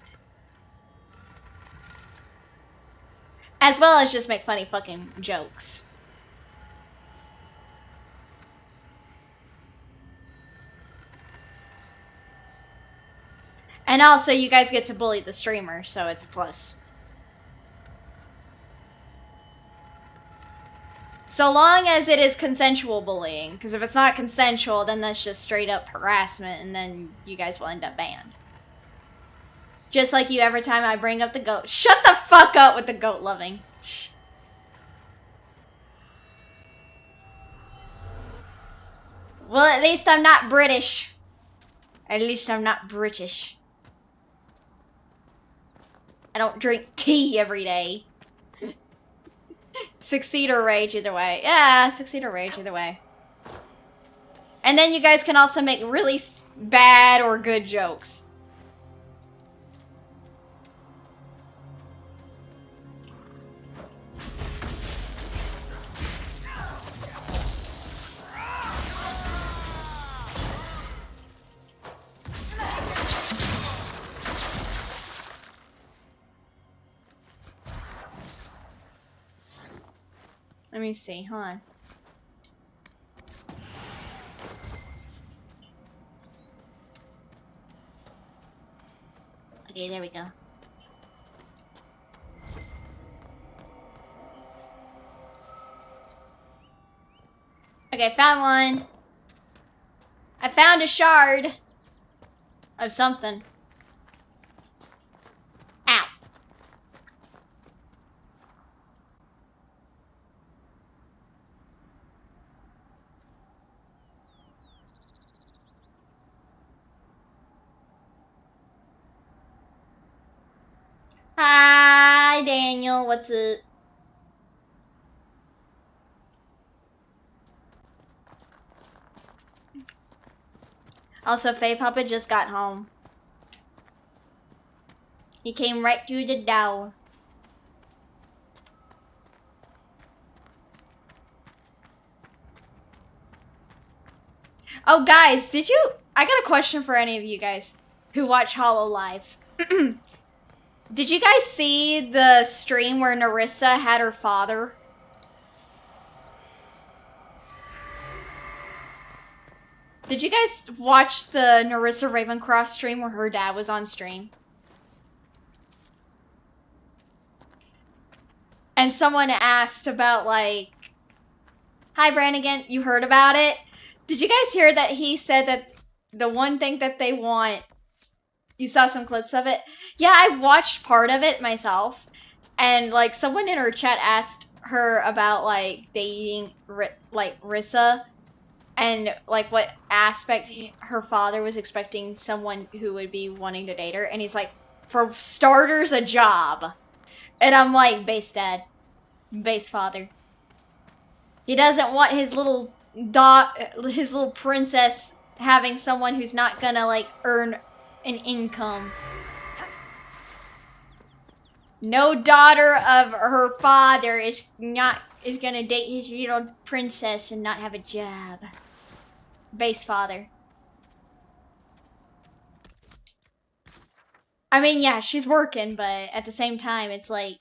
As well as just make funny fucking jokes. And also, you guys get to bully the streamer, so it's a plus. So long as it is consensual bullying, because if it's not consensual, then that's just straight up harassment, and then you guys will end up banned. Just like you every time I bring up the goat. Shut the fuck up with the goat loving. Well, at least I'm not British. At least I'm not British. I don't drink tea every day. Succeed or rage either way. Yeah, succeed or rage either way. And then you guys can also make really bad or good jokes. Let me see, hold on. Okay, there we go. Okay, found one. I found a shard of something. Ow. Hi, Daniel. What's up? Also, Faye Papa just got home. He came right through the door. Oh, guys, did you... I got a question for any of you guys who watch HoloLive. Did you guys see the stream where Narissa had her father? Did you guys watch the Narissa Ravencross stream where her dad was on stream? And someone asked about, like... Hi, Brannigan, you heard about it? Did you guys hear that he said that the one thing that they want... You saw some clips of it? Yeah, I watched part of it myself. And, like, someone in her chat asked her about, like, dating, like, Rissa. And, like, what aspect her father was expecting someone who would be wanting to date her. And he's like, for starters, a job. And I'm like, base dad. Base father. He doesn't want his little princess having someone who's not gonna, like, earn an income. No daughter of her father is gonna date his little princess and not have a job. Base father. I mean, yeah, she's working, but at the same time, it's like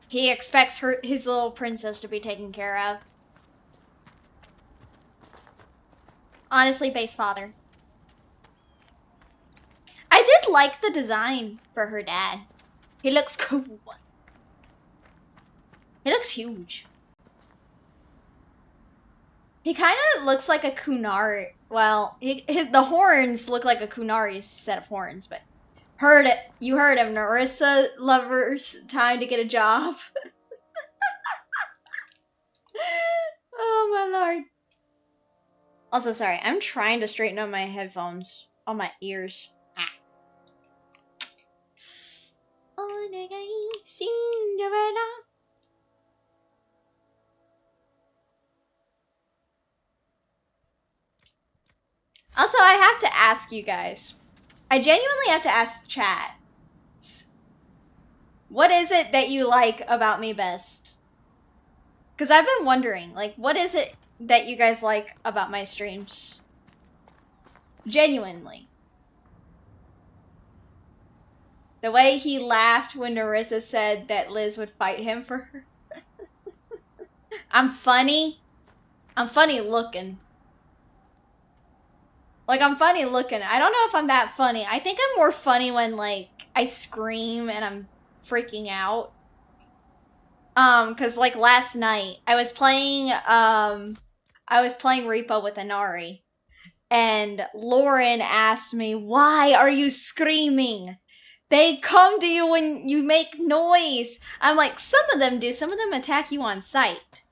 he expects his little princess to be taken care of. Honestly, base father. I did like the design for her dad. He looks cool. He looks huge. He kind of looks like a Kunari. Well, the horns look like a Kunari's set of horns, but you heard him. Narissa lovers time to get a job. Oh my lord. Also, sorry, I'm trying to straighten up my headphones on my ears. Cinderella. Also, I have to ask you guys. I genuinely have to ask chat. What is it that you like about me best? Because I've been wondering, like, what is it that you guys like about my streams? Genuinely. The way he laughed when Narissa said that Liz would fight him for her. I'm funny. I'm funny looking. Like, I'm funny looking. I don't know if I'm that funny. I think I'm more funny when, like, I scream and I'm freaking out. Cause, like, last night, I was playing Repo with Inari. And Lauren asked me, why are you screaming? They come to you when you make noise. I'm like, some of them do. Some of them attack you on sight.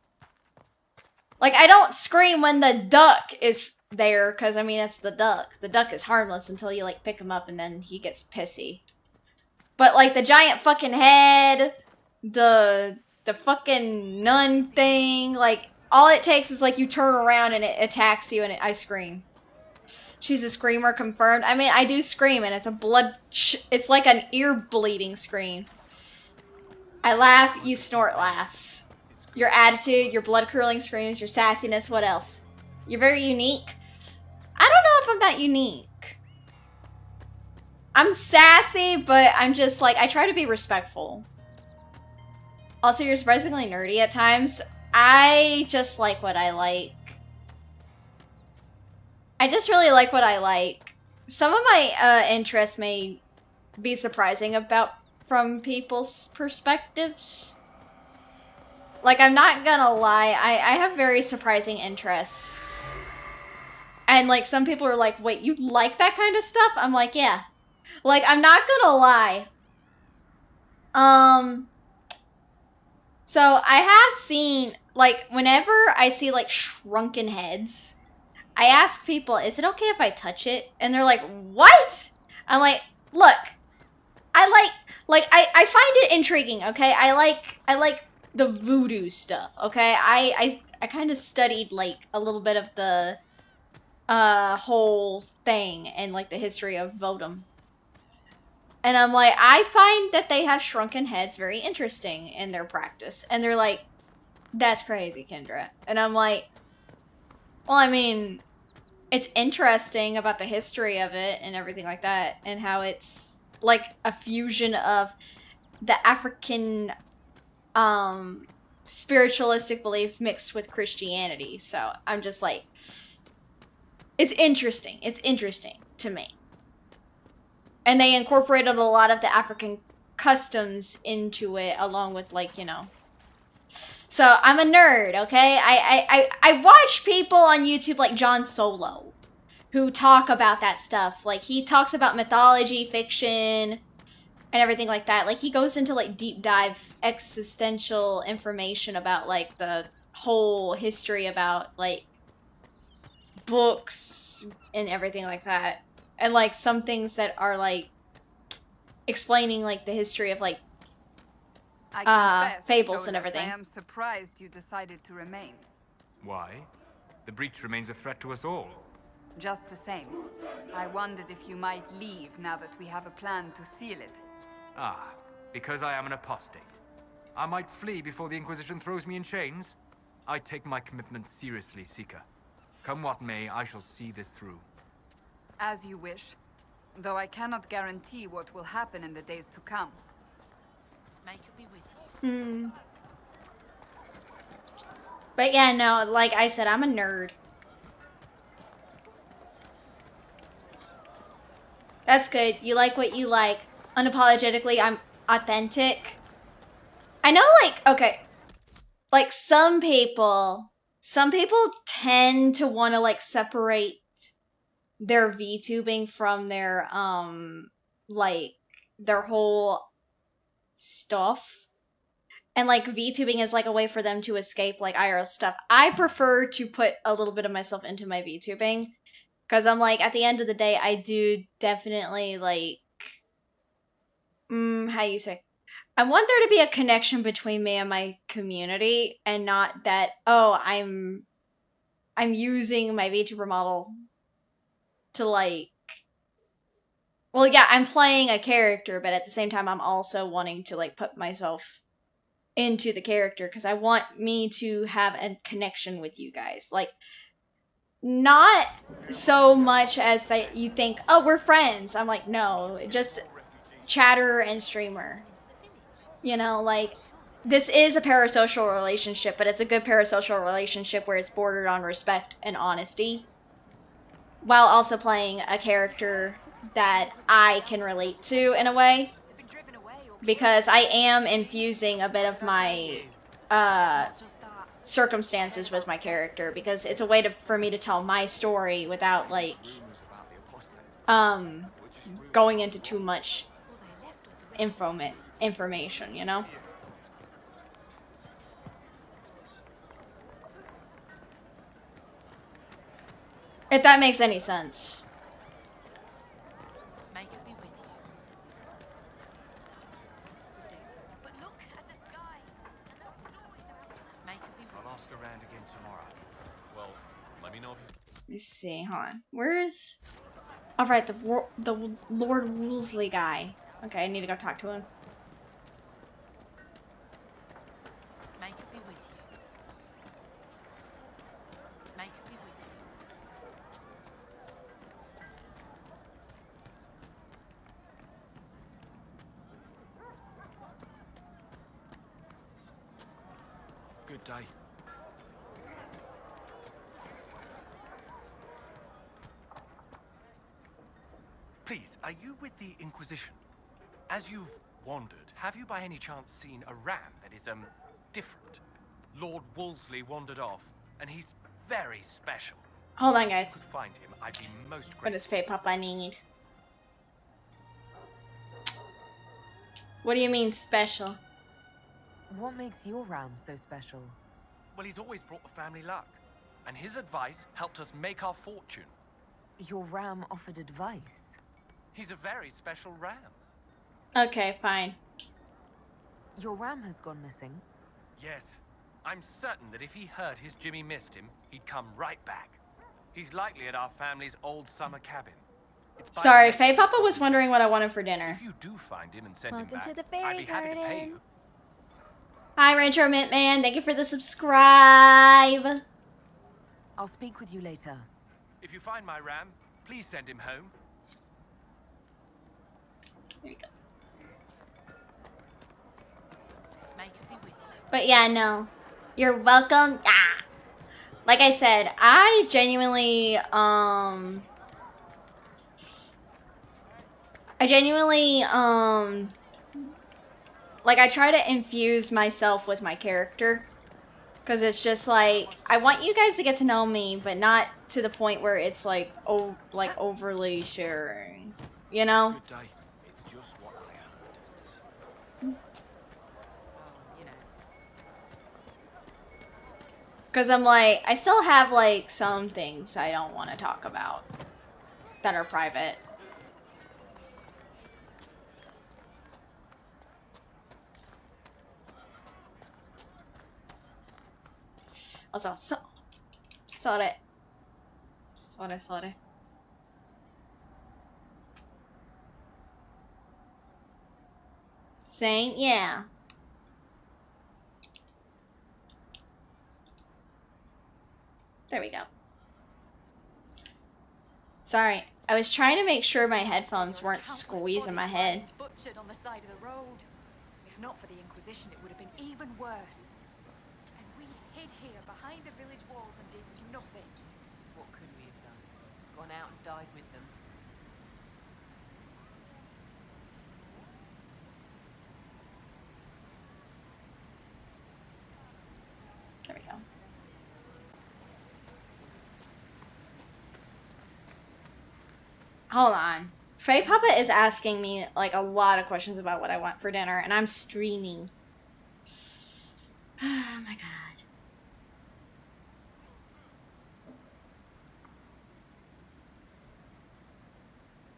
Like, I don't scream when the duck is there, because, I mean, it's the duck. The duck is harmless until you, like, pick him up and then he gets pissy. But, like, the giant fucking head, the fucking nun thing, like, all it takes is, like, you turn around and it attacks you and I scream. She's a screamer confirmed. I mean, I do scream and it's a it's like an ear bleeding scream. I laugh, you snort laughs. Your attitude, your blood curdling screams, your sassiness, what else? You're very unique. I don't know if I'm that unique. I'm sassy, but I'm just like, I try to be respectful. Also, you're surprisingly nerdy at times. I just like what I like. I just really like what I like. Some of my interests may be surprising from people's perspectives. Like, I'm not gonna lie, I have very surprising interests. And, like, some people are like, wait, you like that kind of stuff? I'm like, yeah. Like, I'm not gonna lie. So, I have seen, like, whenever I see, like, shrunken heads, I ask people, is it okay if I touch it? And they're like, what? I'm like, look, I find it intriguing, okay? I like the voodoo stuff, okay? I kind of studied, like, a little bit of the whole thing and, like, the history of Vodum. And I'm like, I find that they have shrunken heads very interesting in their practice. And they're like, that's crazy, Kendra. And I'm like, well, I mean, it's interesting about the history of it and everything like that, and how it's like a fusion of the African spiritualistic belief mixed with Christianity. So I'm just like, it's interesting. It's interesting to me. And they incorporated a lot of the African customs into it, along with, like, you know. So I'm a nerd, okay? I watch people on YouTube like John Solo who talk about that stuff. Like, he talks about mythology, fiction, and everything like that. Like, he goes into, like, deep dive existential information about, like, the whole history about, like, books and everything like that. And, like, some things that are, like, explaining, like, the history of, like, fables and everything. I am surprised you decided to remain. Why? The breach remains a threat to us all. Just the same. I wondered if you might leave now that we have a plan to seal it. Ah, because I am an apostate. I might flee before the Inquisition throws me in chains. I take my commitment seriously, Seeker. Come what may, I shall see this through. As you wish. Though I cannot guarantee what will happen in the days to come. May it be with you. But yeah, no, like I said, I'm a nerd. That's good. You like what you like. Unapologetically, I'm authentic. I know, like, okay. Like, some people tend to want to, like, separate their VTubing from their, like, their whole stuff. And, like, VTubing is, like, a way for them to escape, like, IRL stuff. I prefer to put a little bit of myself into my VTubing. Because I'm, like, at the end of the day, I do definitely, like, how you say? I want there to be a connection between me and my community, and not that, oh, I'm using my VTuber model to, like, well, yeah, I'm playing a character, but at the same time, I'm also wanting to, like, put myself into the character, because I want me to have a connection with you guys. Like, not so much as that you think, oh, we're friends. I'm like, no, just chatter and streamer. You know, like, this is a parasocial relationship, but it's a good parasocial relationship where it's bordered on respect and honesty. while also playing a character that I can relate to in a way, because I am infusing a bit of my circumstances with my character, because it's a way for me to tell my story without like going into too much information, you know? If that makes any sense. I'll ask around again tomorrow. Well, let me know if you... Let me see, hold on. Where's... Alright, the Lord Woolsey guy. Okay, I need to go talk to him. May it be with you. May it be with you. Good day. Please, are you with the Inquisition? As you've wandered, have you by any chance seen a ram that is, different? Lord Wolseley wandered off, and he's very special. Hold on, If you guys. could find him, I'd be most grateful. What does Fae Papa need? What do you mean, special? What makes your ram so special? Well, he's always brought the family luck, and his advice helped us make our fortune. Your ram offered advice? He's a very special ram. Okay, fine. Your ram has gone missing? Yes. I'm certain that if he heard his Jimmy missed him, he'd come right back. He's likely at our family's old summer cabin. It's by Sorry, the Fae Papa was wondering what I wanted for dinner. If you do find him and send Welcome him back, to the fairy I'd be happy to pay garden. you. Hi, Retro Mint Man. Thank you for the subscribe. I'll speak with you later. If you find my ram, please send him home. There you go. May it be with you. But yeah, no. You're welcome. Ah. Like I said, I genuinely, like I try to infuse myself with my character. Because it's just like, I want you guys to get to know me, but not to the point where it's like, overly sharing. You know? Good day. It's just what I heard. Because I'm like, I still have like some things I don't want to talk about that are private. Also, sorry. Saying, yeah. There we go. Sorry, I was trying to make sure my headphones weren't squeezing my head. Butchered on the side of the road. If not for the Inquisition, it would have been even worse. And we hid here behind the village walls and did nothing. What could we have done? Gone out and died with them? There we go. Hold on. Fae Papa is asking me like a lot of questions about what I want for dinner, and I'm streaming. Oh my god.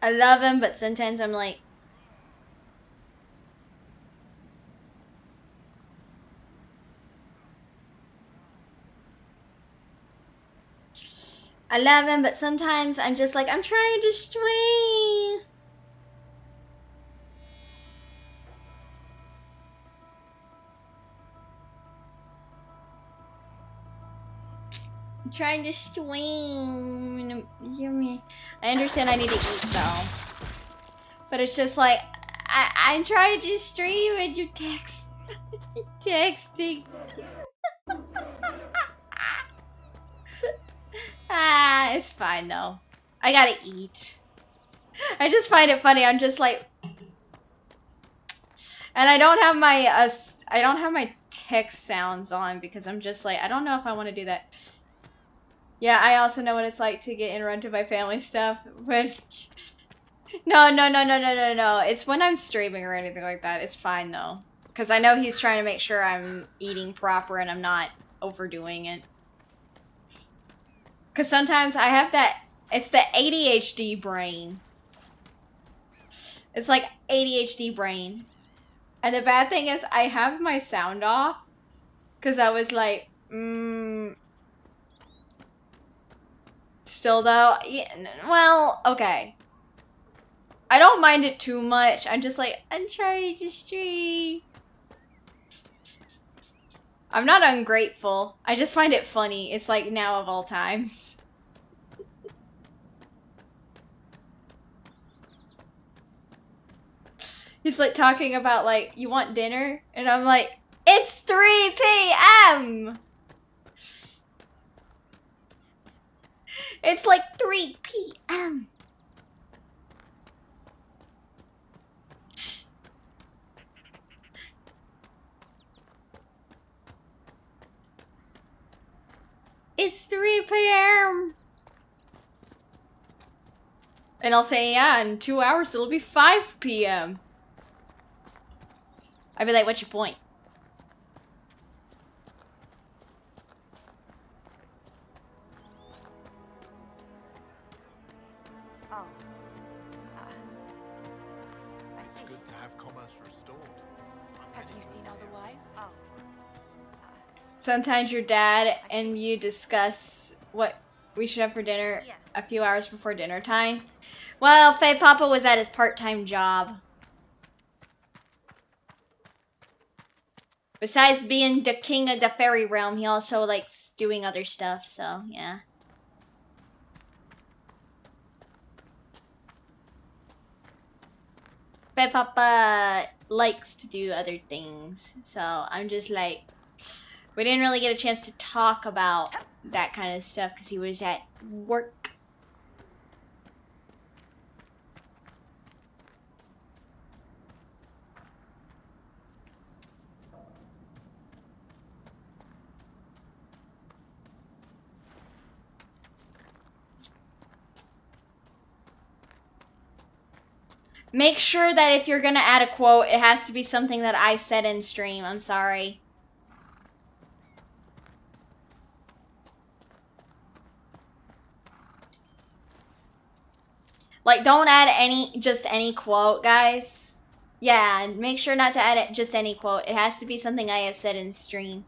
I love him, but sometimes I'm like, I love him, but sometimes I'm just like, I'm trying to stream. I'm trying to stream. Hear me? I understand I need to eat though, but it's just like I'm trying to stream and you texting. Ah, it's fine though. I gotta eat. I just find it funny. I'm just like, and I don't have my text sounds on because I'm just like, I don't know if I want to do that. Yeah, I also know what it's like to get interrupted by family stuff, but no. It's when I'm streaming or anything like that. It's fine though, because I know he's trying to make sure I'm eating proper and I'm not overdoing it. Because sometimes I have that, it's the ADHD brain. It's like ADHD brain. And the bad thing is I have my sound off. Because I was like, still though, yeah, well, okay. I don't mind it too much. I'm just like, I'm trying to stream. I'm not ungrateful. I just find it funny. It's like now of all times. He's like talking about like, you want dinner? And I'm like, it's 3 p.m. It's like 3 p.m. It's 3 p.m. And I'll say, yeah, in 2 hours it'll be 5 p.m. I'd be like, what's your point? Oh. It's good to have commerce restored. Have you seen otherwise? Oh. Sometimes your dad and you discuss what we should have for dinner a few hours before dinner time. Well, Faye Papa was at his part-time job. Besides being the king of the fairy realm, he also likes doing other stuff, so yeah. Faye Papa likes to do other things, so I'm just like, we didn't really get a chance to talk about that kind of stuff because he was at work. Make sure that if you're gonna add a quote, it has to be something that I said in stream. I'm sorry. Like, don't add just any quote, guys. Yeah, make sure not to add it, just any quote. It has to be something I have said in stream.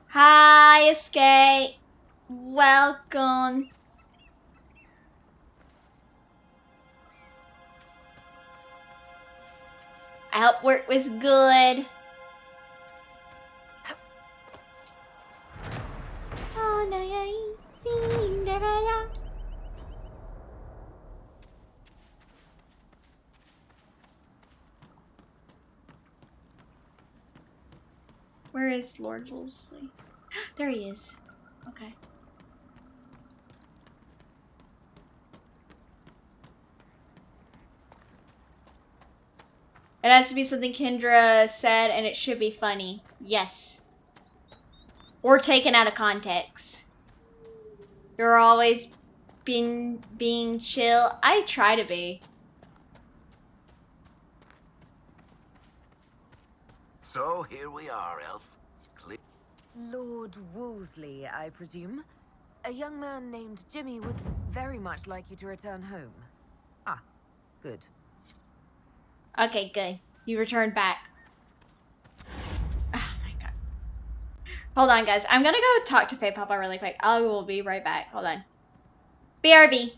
Hi, Escape. Welcome. I hope work was good. Oh, no, I ain't Cinderella. Where is Lord Wolseley? There he is. Okay. It has to be something Kendra said, and it should be funny. Yes. Or taken out of context. You're always being chill. I try to be. So here we are, Elf. Lord Wolseley, I presume? A young man named Jimmy would very much like you to return home. Ah, good. Okay, good. You returned back. Oh my god. Hold on, guys. I'm gonna go talk to Faye Papa really quick. I will be right back. Hold on. BRB.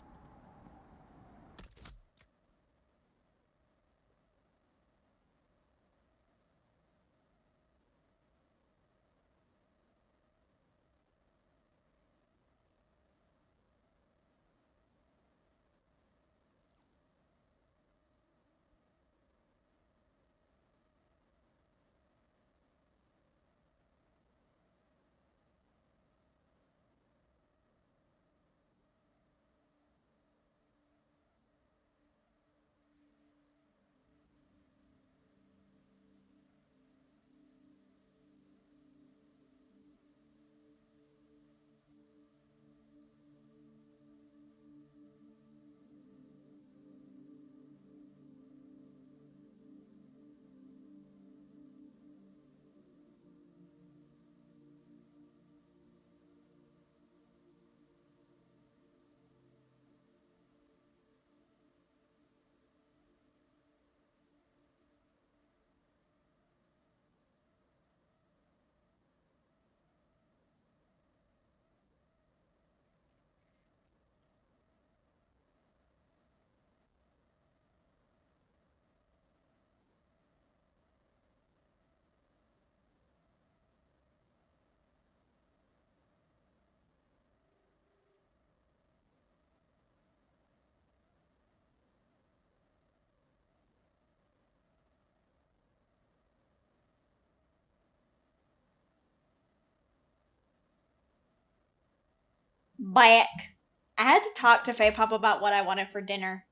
back. I had to talk to Faye Pop about what I wanted for dinner.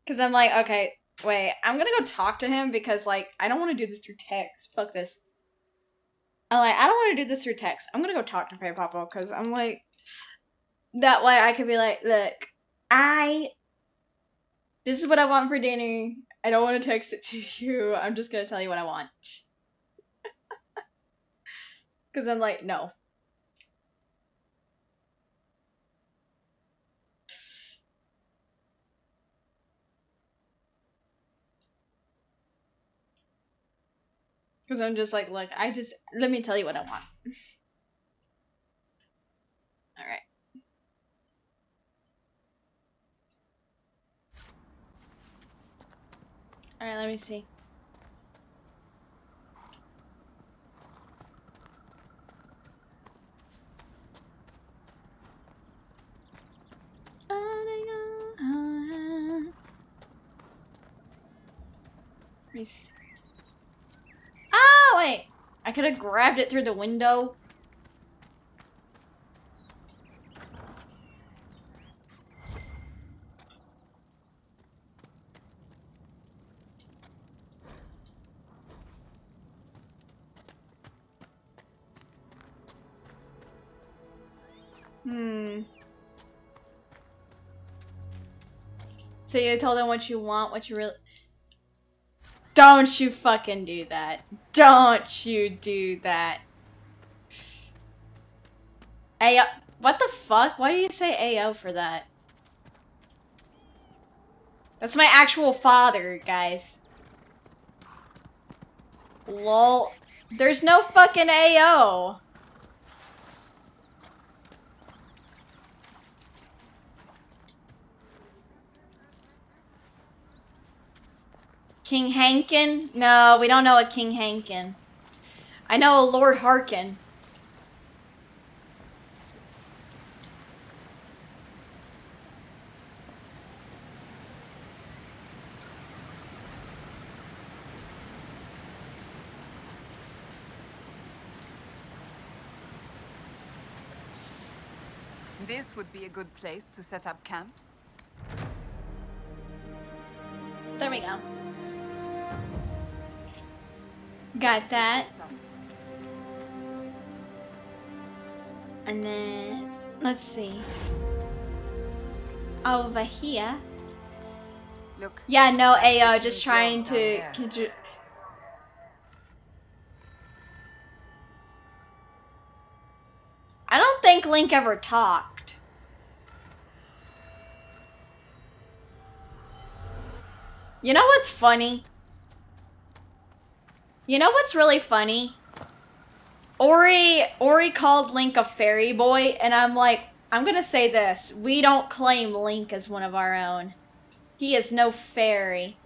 Because I'm like, okay, wait, I'm gonna go talk to him because, like, I don't want to do this through text. Fuck this. I'm like, I don't want to do this through text. I'm gonna go talk to Faye Papa because I'm like, that way I could be like, look, this is what I want for dinner. I don't want to text it to you. I'm just gonna tell you what I want. Because I'm like, no. Because I'm just like, look, let me tell you what I want. Alright. Alright, let me see. Let me see. Oh, wait. I could have grabbed it through the window. So you told him what you want, what you really... Don't you fucking do that. Don't you do that. Ayo. What the fuck? Why do you say Ayo for that? That's my actual father, guys. Lol. There's no fucking Ayo. King Hankin? No, we don't know a King Hankin. I know a Lord Harkin. This would be a good place to set up camp. There we go. Got that. And then, let's see. Over here. Look. Yeah, no, Ayo, just trying to... I don't think Link ever talked. You know what's funny? You know what's really funny? Ori called Link a fairy boy, and I'm like, I'm gonna say this. We don't claim Link as one of our own. He is no fairy.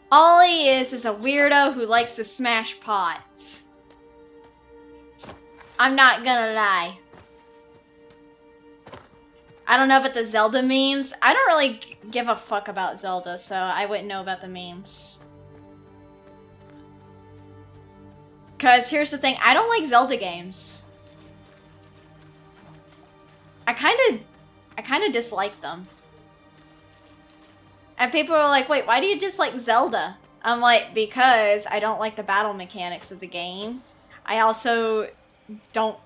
All he is a weirdo who likes to smash pots. I'm not gonna lie. I don't know about the Zelda memes. I don't really give a fuck about Zelda, so I wouldn't know about the memes. Cause here's the thing, I don't like Zelda games. I kinda dislike them. And people are like, wait, why do you dislike Zelda? I'm like, because I don't like the battle mechanics of the game. I also don't...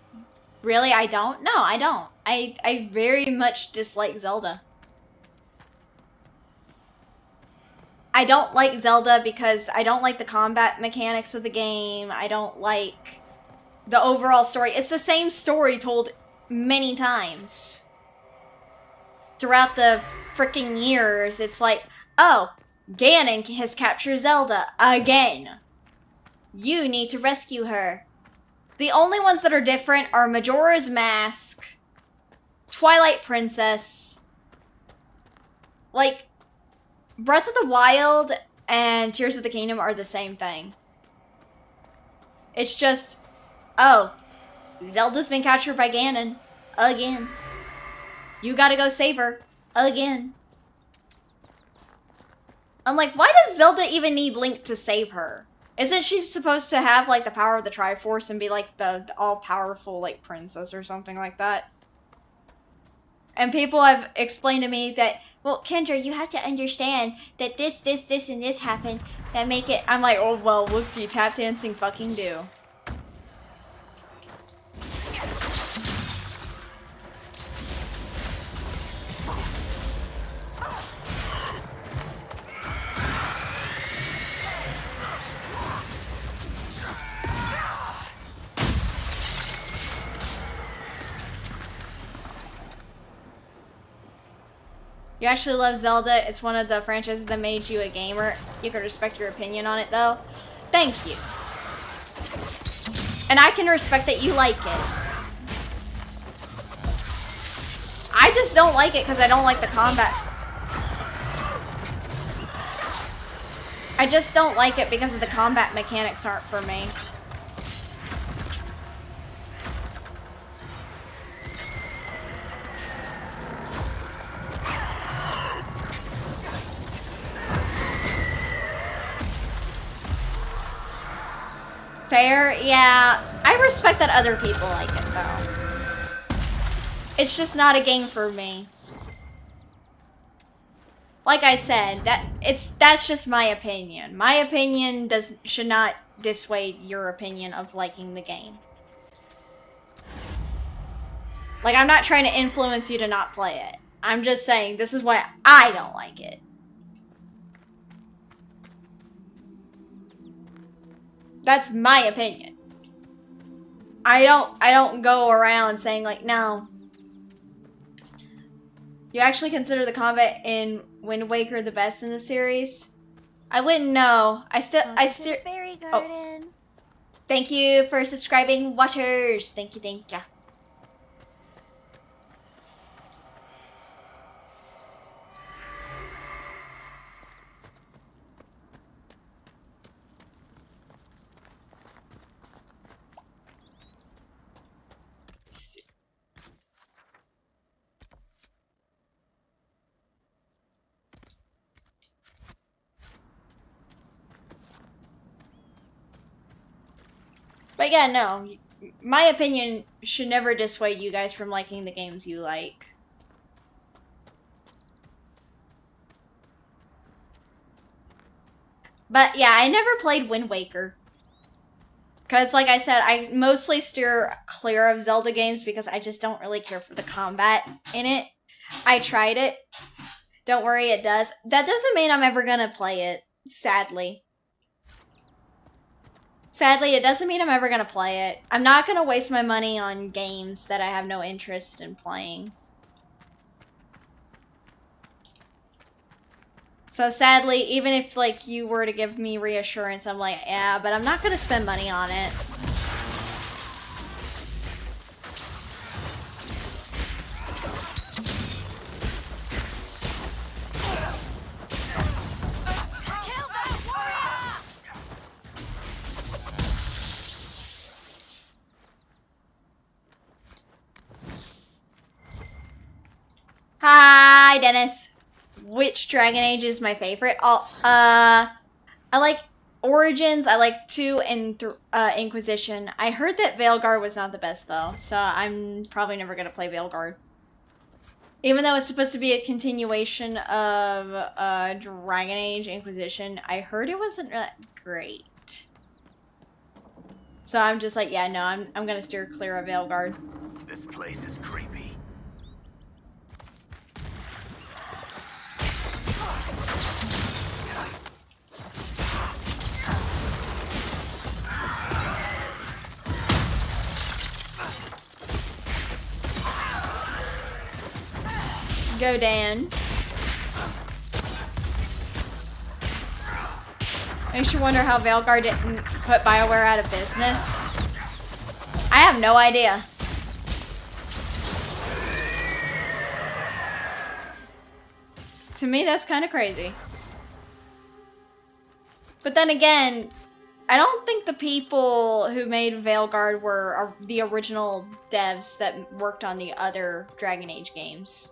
Really? I don't? No, I don't. I very much dislike Zelda. I don't like Zelda because I don't like the combat mechanics of the game. I don't like the overall story. It's the same story told many times. Throughout the freaking years, it's like, oh, Ganon has captured Zelda again. You need to rescue her. The only ones that are different are Majora's Mask, Twilight Princess. Like, Breath of the Wild and Tears of the Kingdom are the same thing. It's just, oh, Zelda's been captured by Ganon again. You gotta go save her. Again. I'm like, why does Zelda even need Link to save her? Isn't she supposed to have, like, the power of the Triforce and be, like, the all-powerful, like, princess or something like that? And people have explained to me that, well, Kendra, you have to understand that this, and this happened that make it... I'm like, oh, well, whoop-de-tap dancing fucking do. You actually love Zelda. It's one of the franchises that made you a gamer. You can respect your opinion on it, though. Thank you. And I can respect that you like it. I just don't like it because I don't like the combat. I just don't like it because of the combat mechanics aren't for me. Fair? Yeah. I respect that other people like it, though. It's just not a game for me. Like I said, that's just my opinion. My opinion should not dissuade your opinion of liking the game. Like, I'm not trying to influence you to not play it. I'm just saying, this is why I don't like it. That's my opinion. I don't go around saying like, no. You actually consider the combat in Wind Waker the best in the series? I wouldn't know. I still Fairy Garden. Oh. Thank you for subscribing, Watchers. Thank you. But yeah, no. My opinion should never dissuade you guys from liking the games you like. But yeah, I never played Wind Waker. Because like I said, I mostly steer clear of Zelda games because I just don't really care for the combat in it. I tried it. Don't worry, it does. That doesn't mean I'm ever gonna play it, sadly. Sadly, it doesn't mean I'm ever gonna play it. I'm not gonna waste my money on games that I have no interest in playing. So sadly, even if like you were to give me reassurance, I'm like, yeah, but I'm not gonna spend money on it. Hi, Dennis. Which Dragon Age is my favorite? I like Origins, I like 2 and Inquisition. I heard that Veilguard was not the best though, so I'm probably never gonna play Veilguard. Even though it's supposed to be a continuation of Dragon Age Inquisition, I heard it wasn't that great. So I'm just like, yeah, no, I'm gonna steer clear of Veilguard. This place is creepy. Go, Dan. Makes you wonder how Veilguard didn't put BioWare out of business. I have no idea. To me, that's kind of crazy. But then again, I don't think the people who made Veilguard were the original devs that worked on the other Dragon Age games.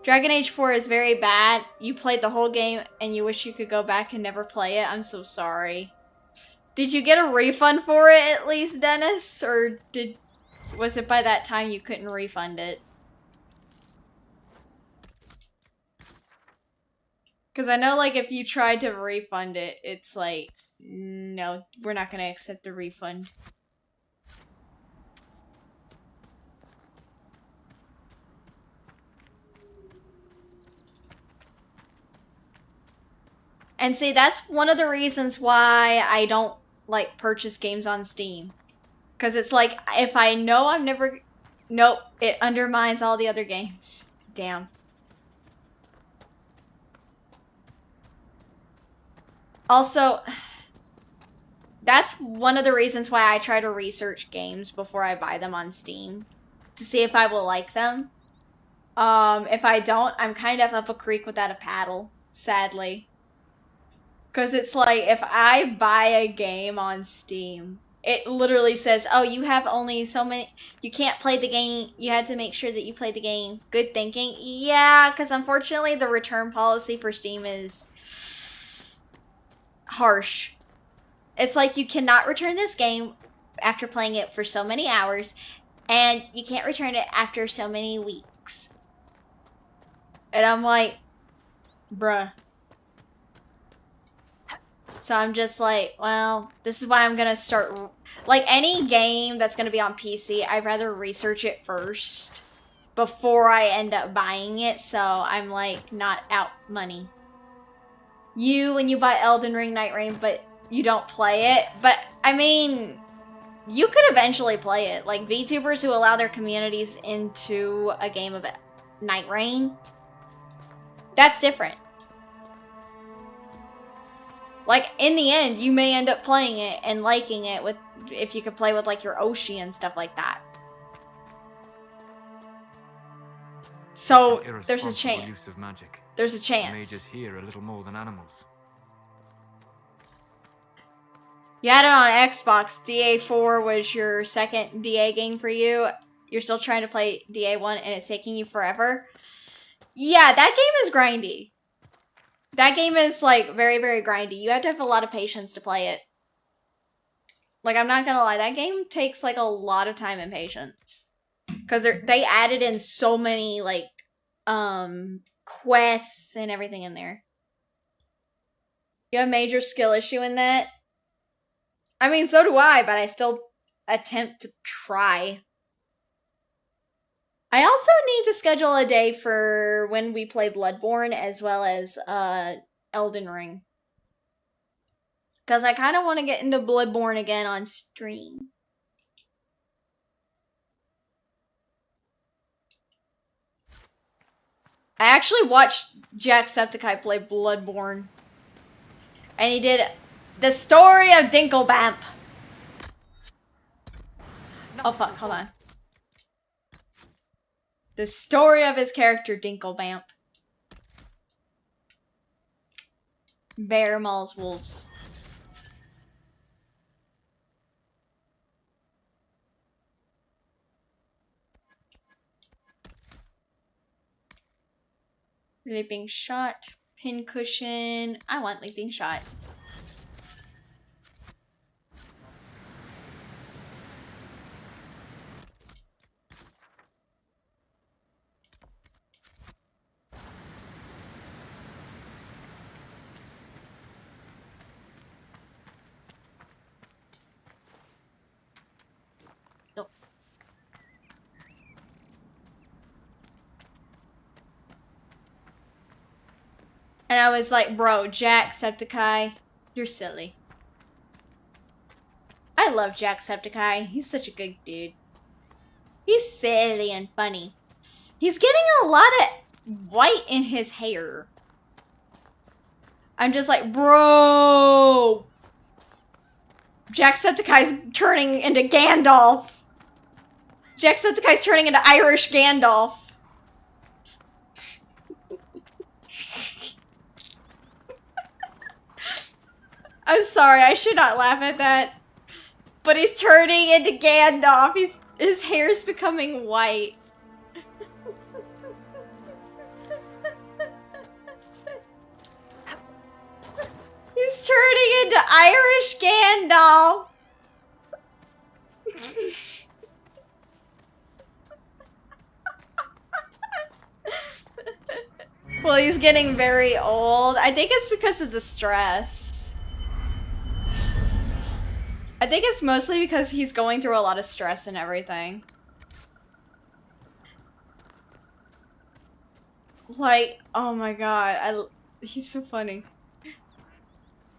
Dragon Age 4 is very bad. You played the whole game and you wish you could go back and never play it. I'm so sorry. Did you get a refund for it at least, Dennis? Or was it by that time you couldn't refund it? Because I know, like, if you tried to refund it, it's like, no, we're not going to accept the refund. And see, that's one of the reasons why I don't, like, purchase games on Steam. Because it's like, if I know I'm never... Nope, it undermines all the other games. Damn. Also, that's one of the reasons why I try to research games before I buy them on Steam. To see if I will like them. If I don't, I'm kind of up a creek without a paddle. Sadly. Because it's like, if I buy a game on Steam, it literally says, oh, you have only so many, you can't play the game, you had to make sure that you play the game. Good thinking. Yeah, because unfortunately the return policy for Steam is harsh. It's like, you cannot return this game after playing it for so many hours, and you can't return it after so many weeks. And I'm like, bruh. So I'm just like, well, this is why I'm gonna start... Like, any game that's gonna be on PC, I'd rather research it first before I end up buying it, so I'm, like, not out money. When you buy Elden Ring, Night Rain, but you don't play it. But, I mean, you could eventually play it. Like, VTubers who allow their communities into a game of Night Rain, that's different. Like, in the end, you may end up playing it and liking it with, if you could play with, like, your Oshi and stuff like that. So, there's a chance. Use of magic. There's a chance. Mages here a little more than animals. You had it on Xbox. DA4 was your second DA game for you. You're still trying to play DA1 and it's taking you forever. Yeah, that game is grindy. That game is, like, very, very grindy. You have to have a lot of patience to play it. Like, I'm not gonna lie, that game takes, like, a lot of time and patience. Because they added in so many, like, quests and everything in there. You have a major skill issue in that? I mean, so do I, but I still attempt to try. I also need to schedule a day for when we play Bloodborne as well as Elden Ring. Because I kind of want to get into Bloodborne again on stream. I actually watched Jacksepticeye play Bloodborne. And he did the story of Dinklebamp. Oh fuck, hold on. The story of his character, Dinklebamp. Bear mauls wolves. Leaping shot. Pincushion. I want leaping shot. And I was like, bro, Jacksepticeye, you're silly. I love Jacksepticeye. He's such a good dude. He's silly and funny. He's getting a lot of white in his hair. I'm just like, bro. Jacksepticeye's turning into Gandalf. Jacksepticeye's turning into Irish Gandalf. I'm sorry, I should not laugh at that. But he's turning into Gandalf. His hair's becoming white. into Irish Gandalf. Well, he's getting very old. I think it's because of the stress. I think it's mostly because he's going through a lot of stress and everything. Like, oh my god, he's so funny.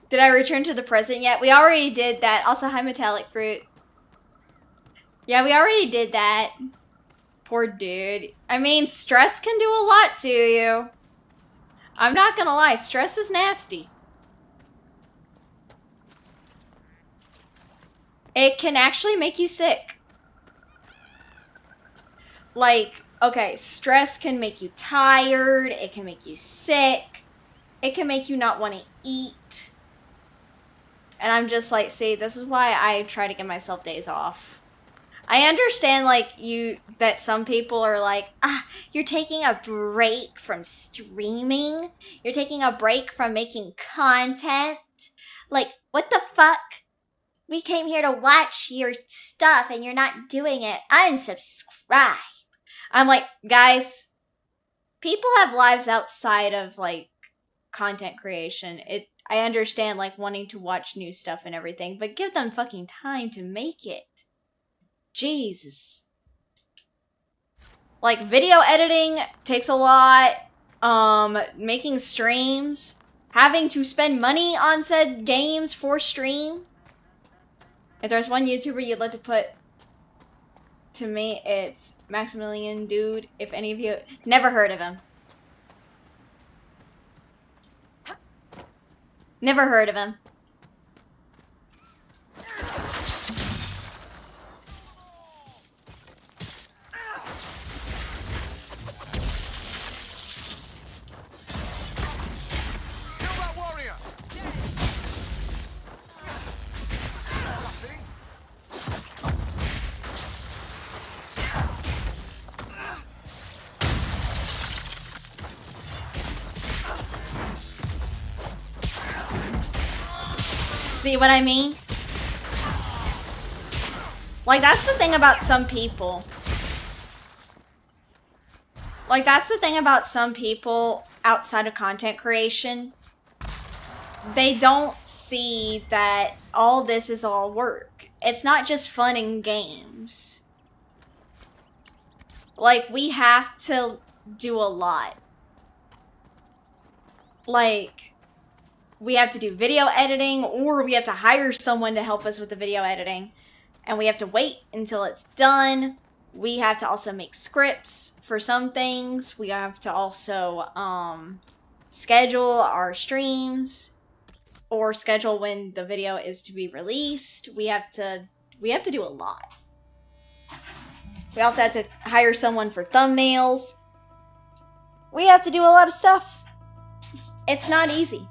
Did I return to the present yet? We already did that. Also, hi, Metallic Fruit. Yeah, we already did that. Poor dude. I mean, stress can do a lot to you. I'm not gonna lie, stress is nasty. It can actually make you sick. Like, okay, stress can make you tired, it can make you sick, it can make you not want to eat. And I'm just like, see, this is why I try to give myself days off. I understand, like, that some people are like, you're taking a break from streaming? You're taking a break from making content? Like, what the fuck? We came here to watch your stuff and you're not doing it. Unsubscribe. I'm like, guys, people have lives outside of, like, content creation. I understand, like, wanting to watch new stuff and everything, but give them fucking time to make it. Jesus. Like, video editing takes a lot. Making streams. Having to spend money on said games for stream. If there's one YouTuber you'd like to put to me, it's Maximilian Dude. If any of you... Never heard of him. Never heard of him. See what I mean? Like, that's the thing about some people. Like, that's the thing about some people outside of content creation. They don't see that all this is all work. It's not just fun and games. Like, we have to do a lot. Like, we have to do video editing, or we have to hire someone to help us with the video editing. And we have to wait until it's done. We have to also make scripts for some things. We have to also schedule our streams, or schedule when the video is to be released. We have to do a lot. We also have to hire someone for thumbnails. We have to do a lot of stuff. It's not easy.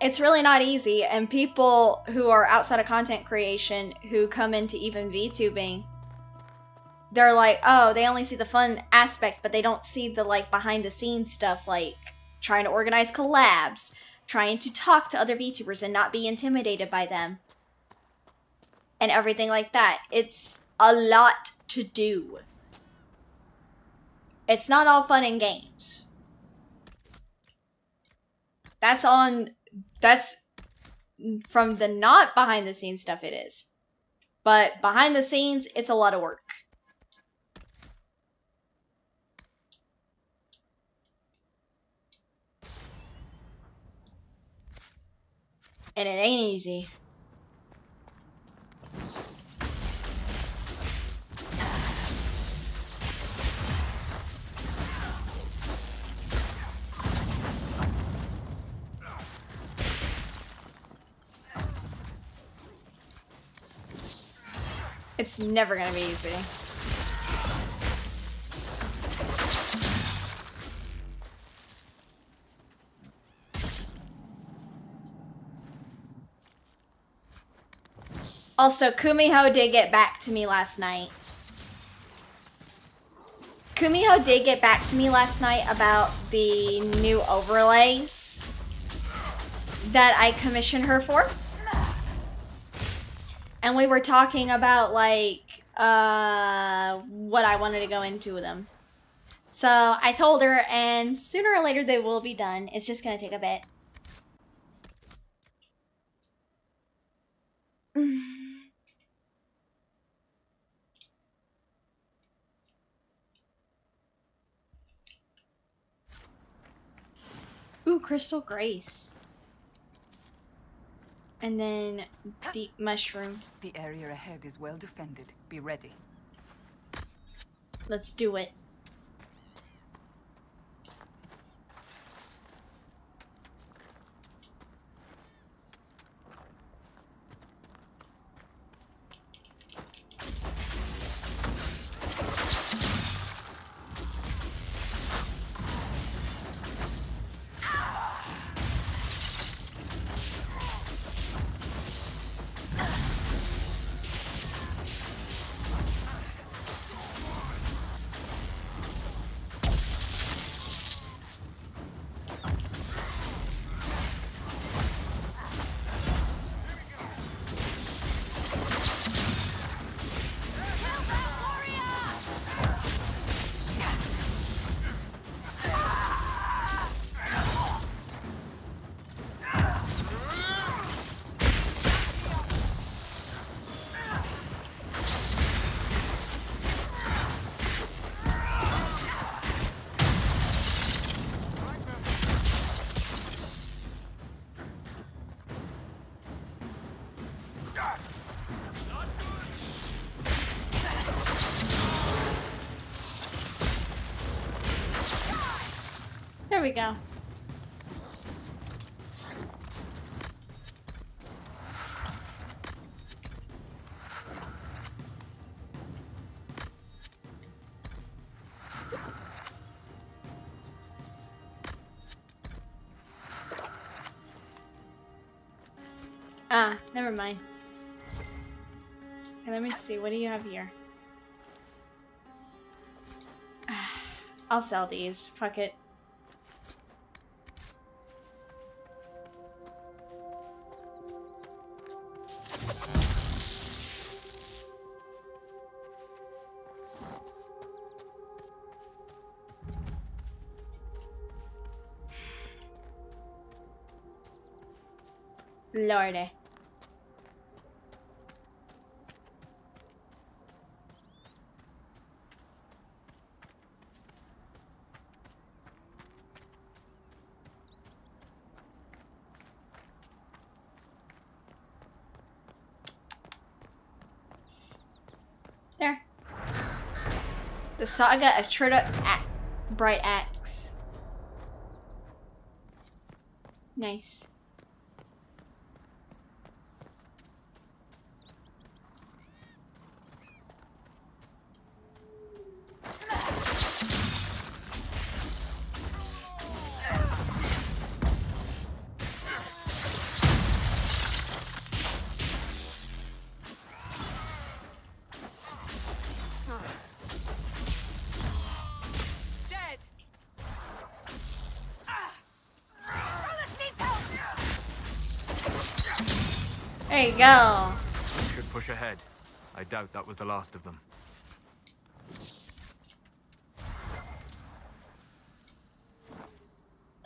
It's really not easy, and people who are outside of content creation who come into even VTubing, they're like, oh, they only see the fun aspect, but they don't see the, like, behind the scenes stuff, like trying to organize collabs, trying to talk to other VTubers and not be intimidated by them, and everything like that. It's a lot to do. It's not all fun and games. That's from the not behind the scenes stuff, it is. But behind the scenes, it's a lot of work. And it ain't easy. It's never gonna be easy. Also, Kumiho did get back to me last night. Kumiho did get back to me last night about the new overlays that I commissioned her for. And we were talking about, like, what I wanted to go into with them. So I told her, and sooner or later they will be done. It's just gonna take a bit. Ooh, Crystal Grace. And then Deep Mushroom. The area ahead is well defended. Be ready. Let's do it. There we go. Ah, never mind. Okay, let me see. What do you have here? I'll sell these. Fuck it. Lordy. There. The Saga of Bright Axe. Nice. There you go. Should push ahead. I doubt that was the last of them.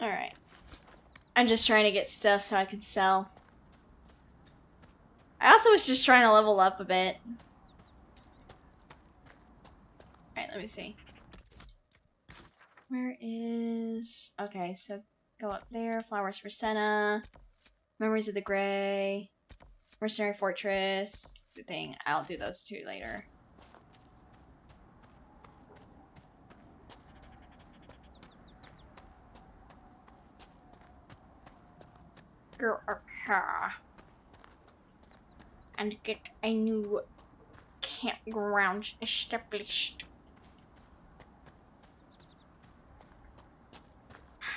Alright. I'm just trying to get stuff so I can sell. I also was just trying to level up a bit. Alright, let me see. Where is... Okay, so go up there. Flowers for Senna. Memories of the Grey. Mercenary Fortress. The thing. I'll do those two later. Go up here. And get a new campground established.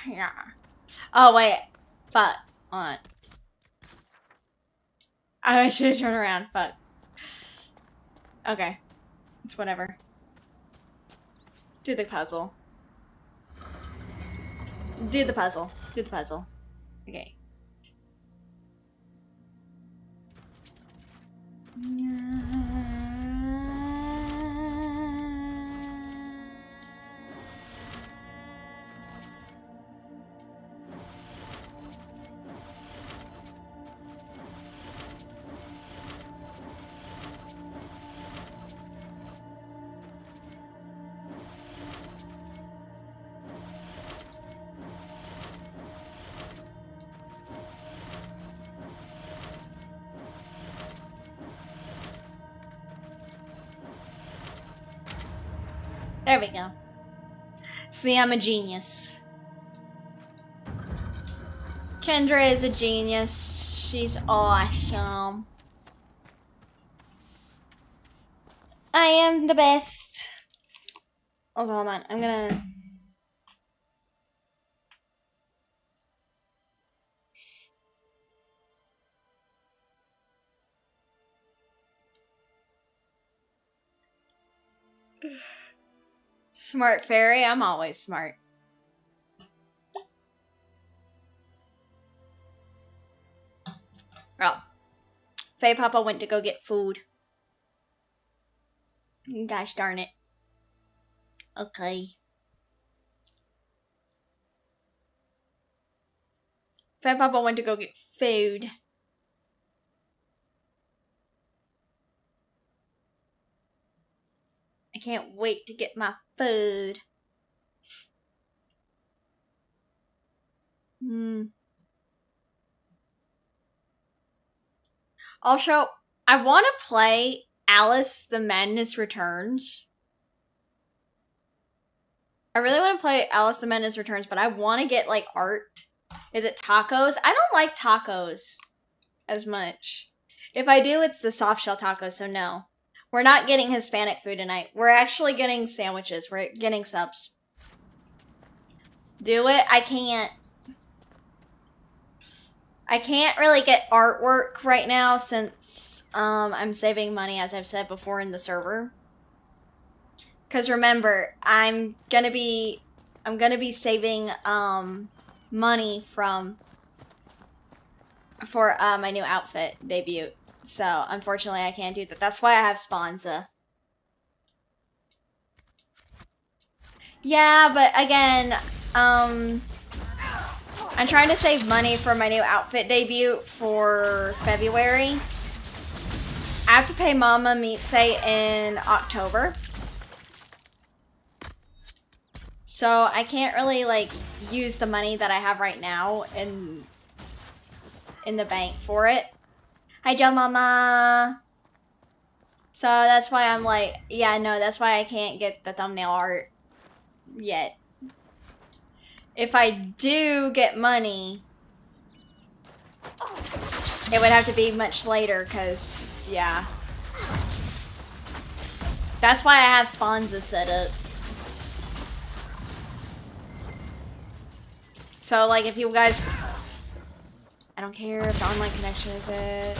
Yeah. Oh, wait. Fuck. Hold on. I should have turned around. Fuck. Okay. It's whatever. Do the puzzle. Do the puzzle. Do the puzzle. Okay. There we go. See, I'm a genius. Kendra is a genius. She's awesome. I am the best. Oh, hold on. I'm gonna... Smart fairy? I'm always smart. Oh. Faye Papa went to go get food. Gosh darn it. Okay. Faye Papa went to go get food. I can't wait to get my food. Also, I want to play Alice the Madness Returns. I really want to play Alice the Madness Returns, but I want to get, like, art. Is it tacos? I don't like tacos as much. If I do, it's the soft shell tacos, so no. We're not getting Hispanic food tonight. We're actually getting sandwiches. We're getting subs. Do it? I can't. I can't really get artwork right now since I'm saving money, as I've said before, in the server. Because remember, I'm gonna be saving money for my new outfit debut. So unfortunately, I can't do that. That's why I have Sponza. Yeah, but again, I'm trying to save money for my new outfit debut for February. I have to pay Mama Meetse in October. So I can't really, like, use the money that I have right now in the bank for it. Hi, Joe Mama! So that's why I'm like, yeah, no, that's why I can't get the thumbnail art yet. If I do get money, it would have to be much later, because, yeah. That's why I have Sponza set up. So, like, if you guys... I don't care if the online connection is it.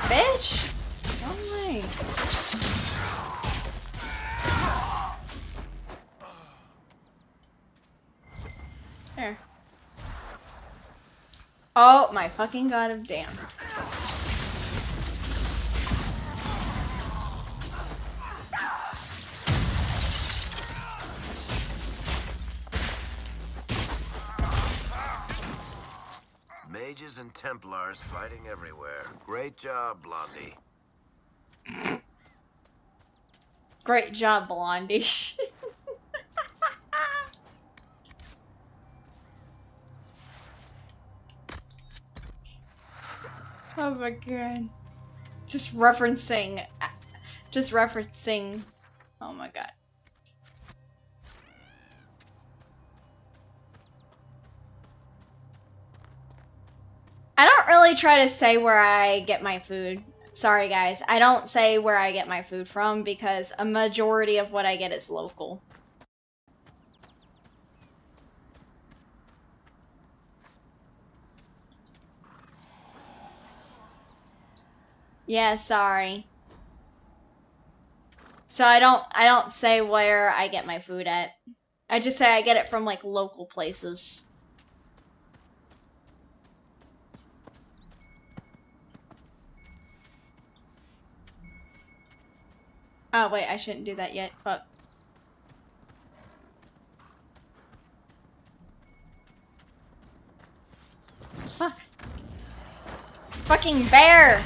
Bitch! Don't way. There. Oh my fucking god damn. Mages and Templars fighting everywhere. Great job, Blondie. Great job, Blondie. Oh my god. Just referencing. Oh my god. I don't really try to say where I get my food. Sorry guys, I don't say where I get my food from because a majority of what I get is local. Yeah, sorry. So I don't say where I get my food at. I just say I get it from like local places. Oh wait, I shouldn't do that yet. Fuck. Fuck. Fucking bear!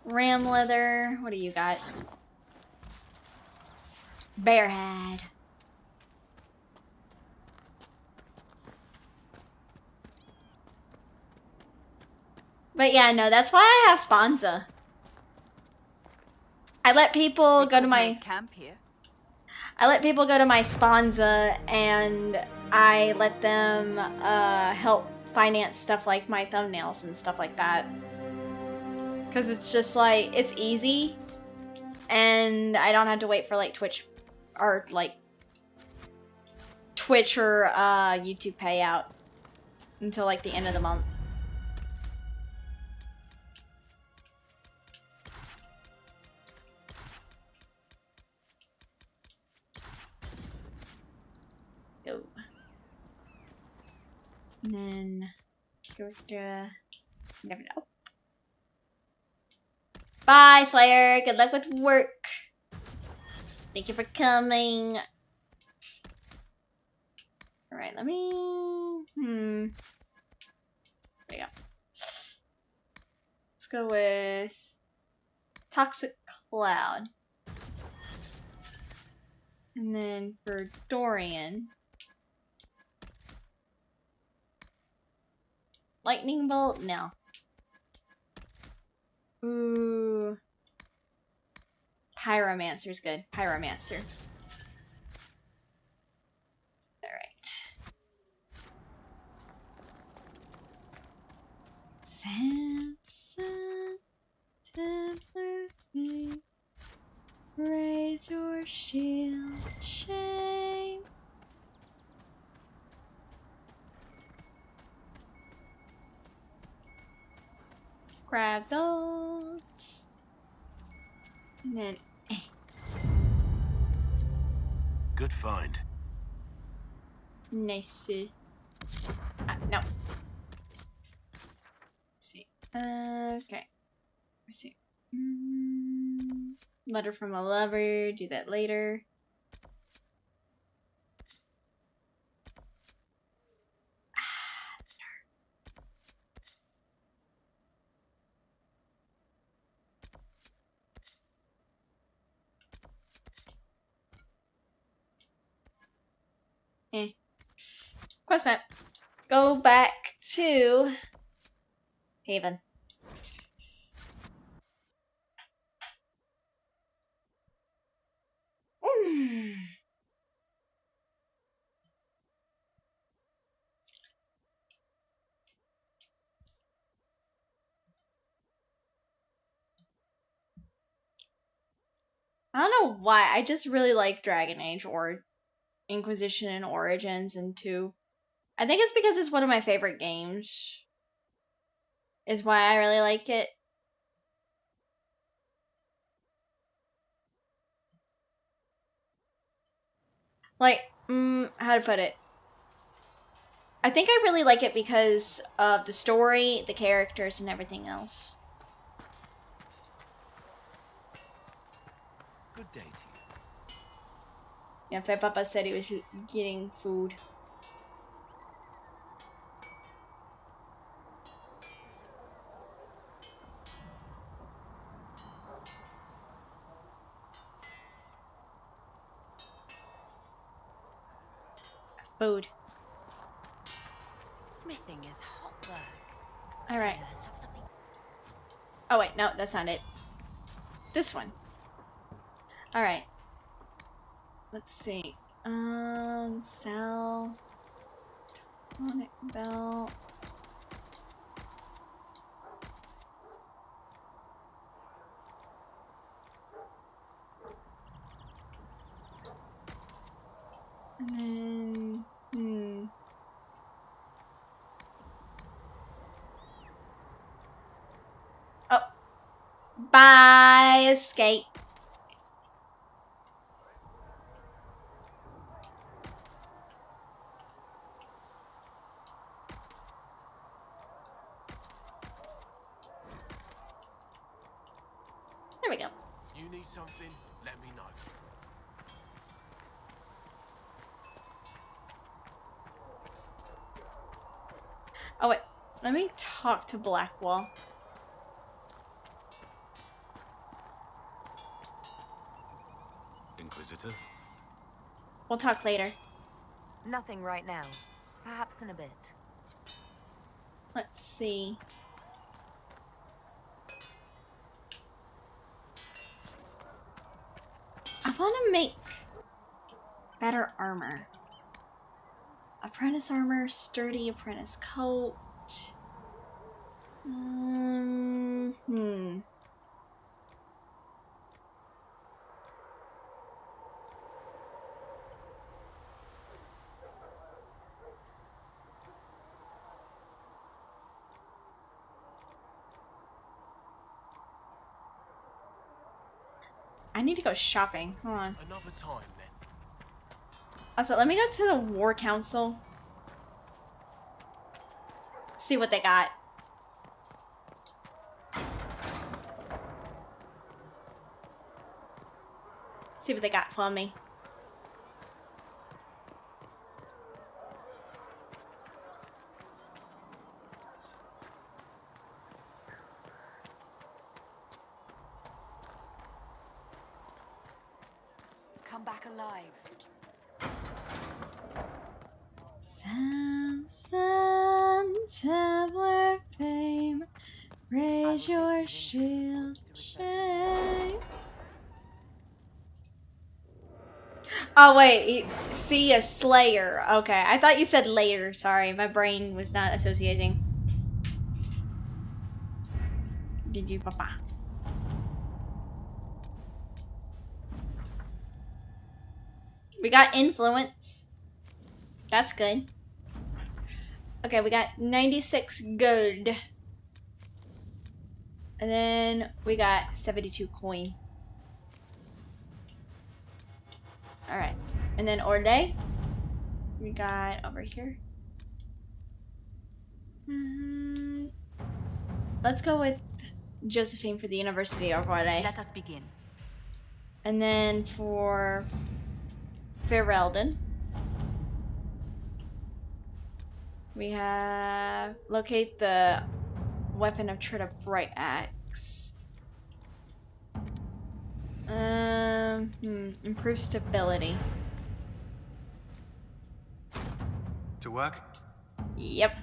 Ram leather. What do you got? Bear hide. But yeah, no, that's why I have Sponza. I let people go to my camp here. I let people go to my Sponza and I let them help finance stuff like my thumbnails and stuff like that. Cause it's just like, it's easy and I don't have to wait for like Twitch or YouTube payout until like the end of the month. Go. And then character, never know. Bye, Slayer. Good luck with work. Thank you for coming. Alright, let me... There we go. Let's go with... Toxic Cloud. And then for Dorian... Lightning Bolt? No. Ooh. Pyromancer's good. Pyromancer. Alright. Sansa, Templar Thing. Raise your shield, shame. Grab those. And then Good find. nice. No. Let's see. Okay. Let's see. Letter from a lover. Do that later. Quest map. Go back to Haven. I don't know why. I just really like Dragon Age or Inquisition and Origins and 2. I think it's because it's one of my favorite games. Is why I really like it. Like, how to put it? I think I really like it because of the story, the characters, and everything else. Good day to you. Yeah, Fair Papa said he was getting food. Food. Smithing is hot work. Alright. Oh wait, no, that's not it. This one. Alright. Let's see. Sell. Tonic belt. And then, Oh. Bye, escape. There we go. You need something? Let me know. Oh wait, let me talk to Blackwall. Inquisitor? We'll talk later. Nothing right now. Perhaps in a bit. Let's see. I want to make better armor. Apprentice armor, sturdy apprentice coat. I need to go shopping. Hold on. Another time then. Also, let me go to the War Council. See what they got. See what they got for me. Come back alive. Samson, Templar fame, raise your shield, shame. Oh wait, see a slayer. Okay, I thought you said later. Sorry, my brain was not associating. Did you, papa? We got influence. That's good. Okay, we got 96 gold. And then we got 72 coin. Alright. And then Orde. We got over here. Let's go with Josephine for the University of Orde. Let us begin. And then for Ferelden, we have locate the weapon of Tread of Bright Axe. Improve stability. To work? Yep.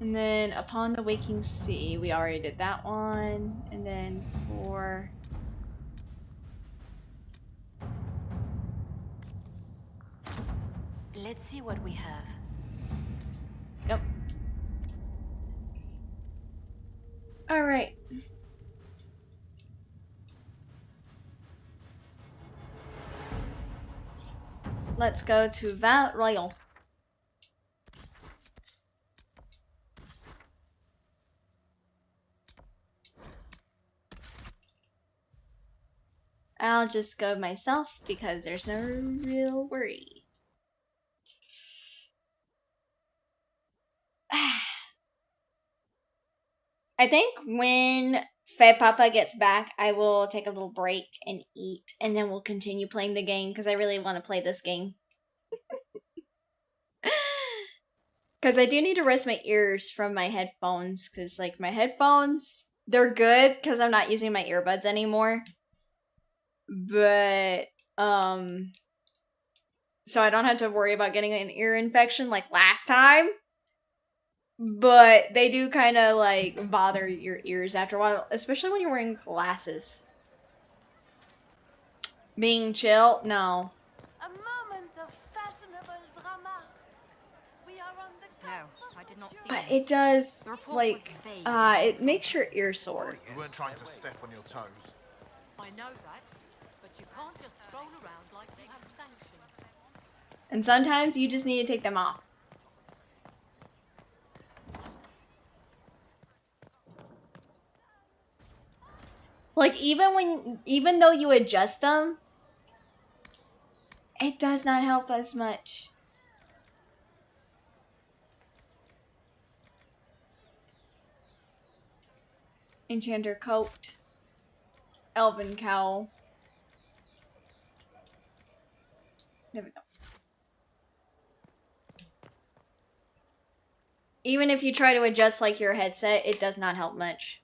And then Upon the Waking Sea, we already did that one. And then for Let's see what we have. Yep. Alright. Let's go to Val Royal. I'll just go myself because there's no real worry. I think when Fed Papa gets back, I will take a little break and eat, and then we'll continue playing the game because I really want to play this game. Because I do need to rest my ears from my headphones, because like my headphones, they're good because I'm not using my earbuds anymore. But so I don't have to worry about getting an ear infection like last time. But they do kind of like bother your ears after a while, especially when you're wearing glasses. Being chill? No. A moment of fashionable drama. We are on the cusp I did not see But any. it does, The report was like, vague. it makes your ears sore. You weren't trying to step on your toes. I know that, but you can't just stroll around like you have sanction. And sometimes you just need to take them off. Like, even though you adjust them, it does not help as much. Enchanter coat. Elven cowl. There we go. Even if you try to adjust like your headset, it does not help much.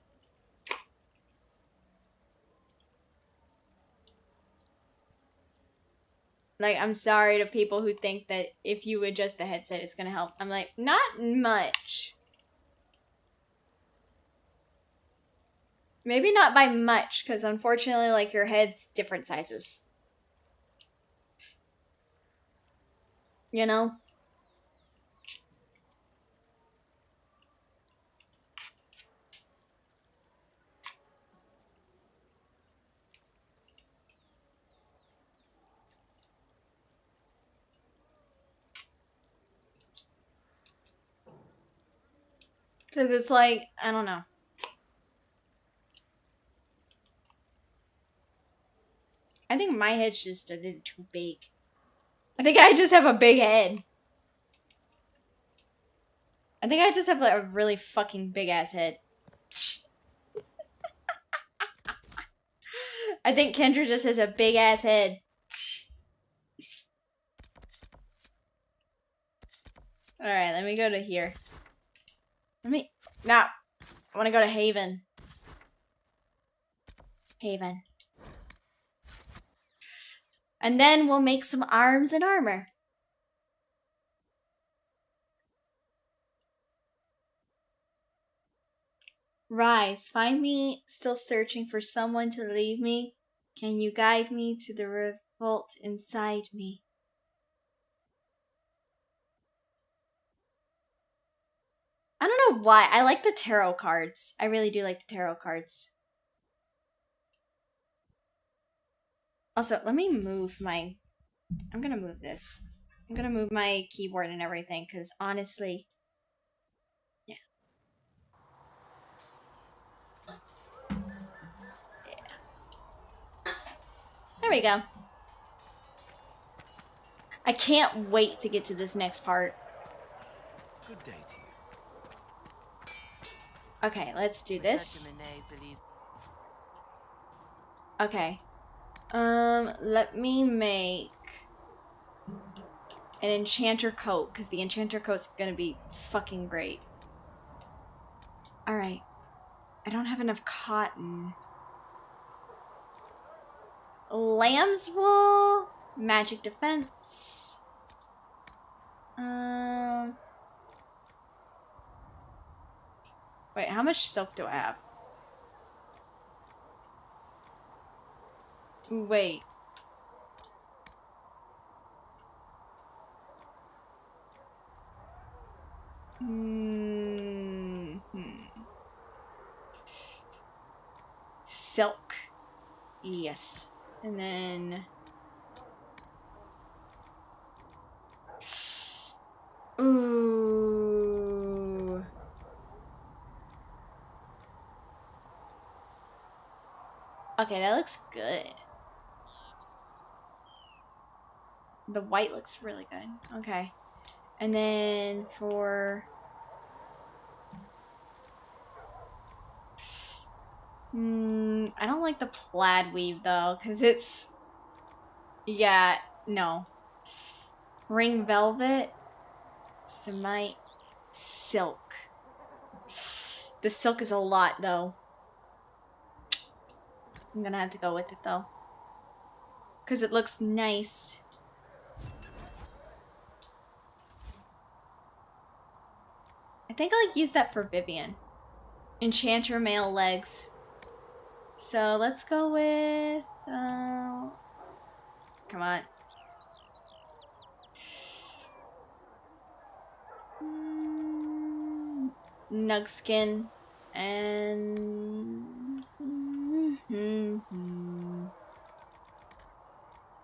Like, I'm sorry to people who think that if you adjust the headset, it's gonna help. I'm like, not much. Maybe not by much, because unfortunately, like, your head's different sizes. You know? Because it's like, I don't know. I think my head's just a little too big. I think I just have a big head. I think I just have like a really fucking big ass head. I think Kendra just has a big ass head. Alright, let me go to here. Now, I want to go to Haven. Haven. And then we'll make some arms and armor. Rise, find me still searching for someone to leave me. Can you guide me to the revolt inside me? I don't know why. I like the tarot cards. I really do like the tarot cards. Also, let me move my... I'm gonna move this. I'm gonna move my keyboard and everything, because honestly... Yeah. There we go. I can't wait to get to this next part. Good day to you. Okay, let's do this. Okay. Let me make an enchanter coat, because the enchanter coat's gonna be fucking great. Alright. I don't have enough cotton. Lamb's wool, magic defense. Wait, how much silk do I have? Wait. Silk. Yes. And then... Ooh. Okay, that looks good. The white looks really good. Okay. And then for... I don't like the plaid weave though, because it's... Yeah, no. Ring velvet. Semite. Silk. The silk is a lot though. I'm gonna have to go with it though. Because it looks nice. I I think I'll use that for Vivian. Enchanter male legs. So let's go with come on. Nugskin and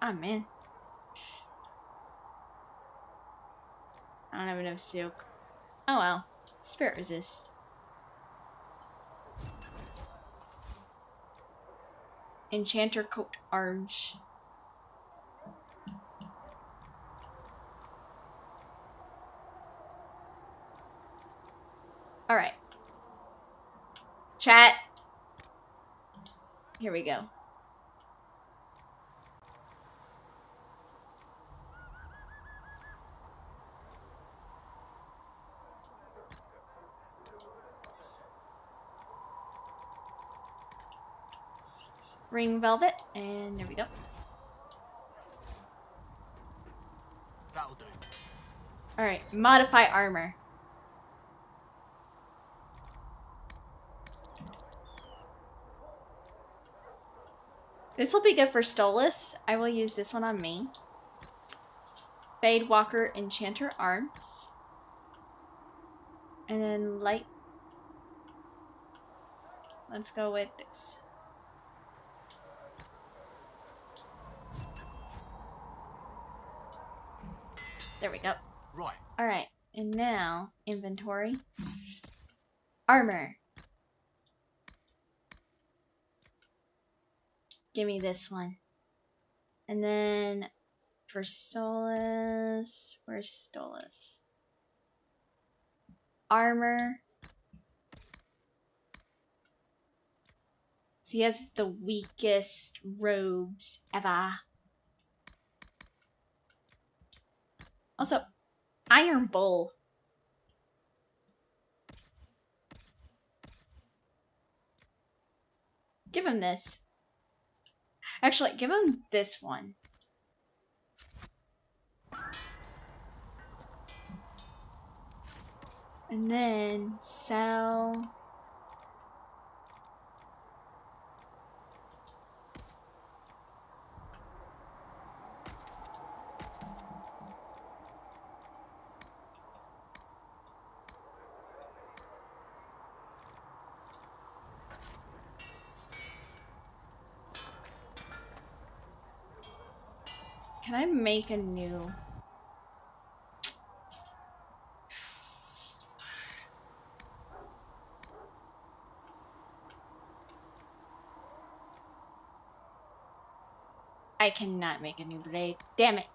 oh man. I don't have enough silk. Oh well. Spirit resist. Enchanter coat arms. Alright. Chat. Here we go. Ring velvet, and there we go. That'll do. Alright, modify armor. This will be good for Stolas. I will use this one on me. Fade Walker Enchanter arms. And then light. Let's go with this. There we go. Right. Alright, and now inventory. Armor. Give me this one. And then for Stolas, where's Stolas? Armor. So he has the weakest robes ever. Also, Iron Bull. Give him this. Actually, give him this one. And then sell. Can I make a new? I cannot make a new blade. Damn it.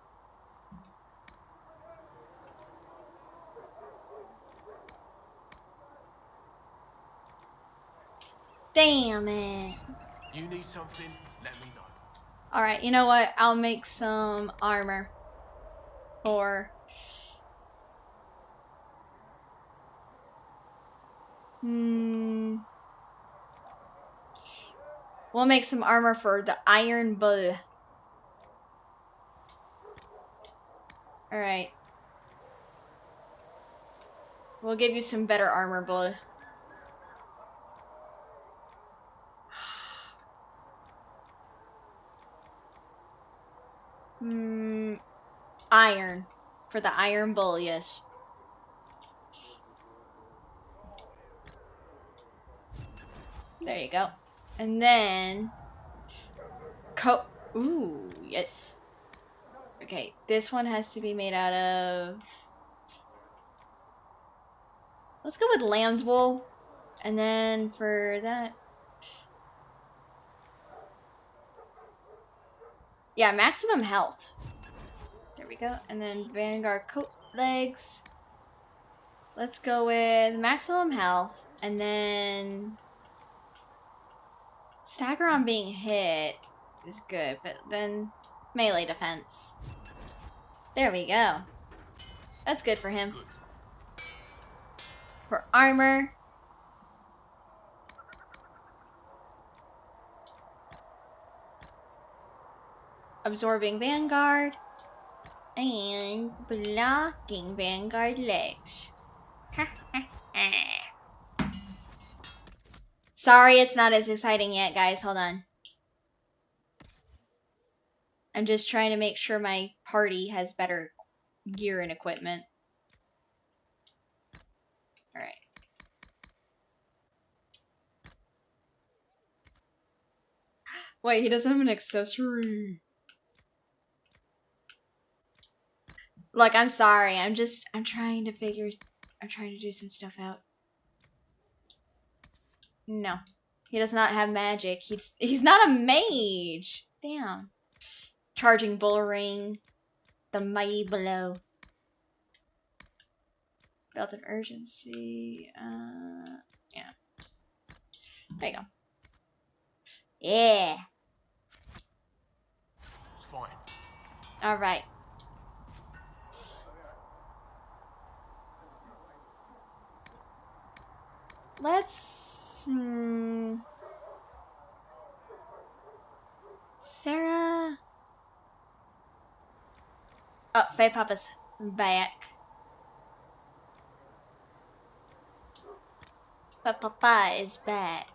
Damn it. You need something, let me know. Alright, you know what? I'll make some armor for we'll make some armor for the Iron Bull. Alright. We'll give you some better armor, Bull. Iron. For the Iron Bull, yes. There you go. And then ooh, yes. Okay, this one has to be made out of, let's go with lamb's wool. And then for that, yeah, maximum health. There we go. And then Vanguard coat legs. Let's go with maximum health. And then stagger on being hit is good, but then melee defense. There we go. That's good for him. For armor, absorbing Vanguard and blocking Vanguard legs. Sorry, it's not as exciting yet, guys. Hold on. I'm just trying to make sure my party has better gear and equipment. Alright. Wait, he doesn't have an accessory. Look, I'm sorry. I'm trying to do some stuff out. No. He does not have magic. He's not a mage. Damn. Charging bull ring. The mighty blow. Belt of urgency. Yeah. There you go. Yeah. It's fine. Alright. Let's... Sarah... Oh, Faye Papa's back. But Papa is back.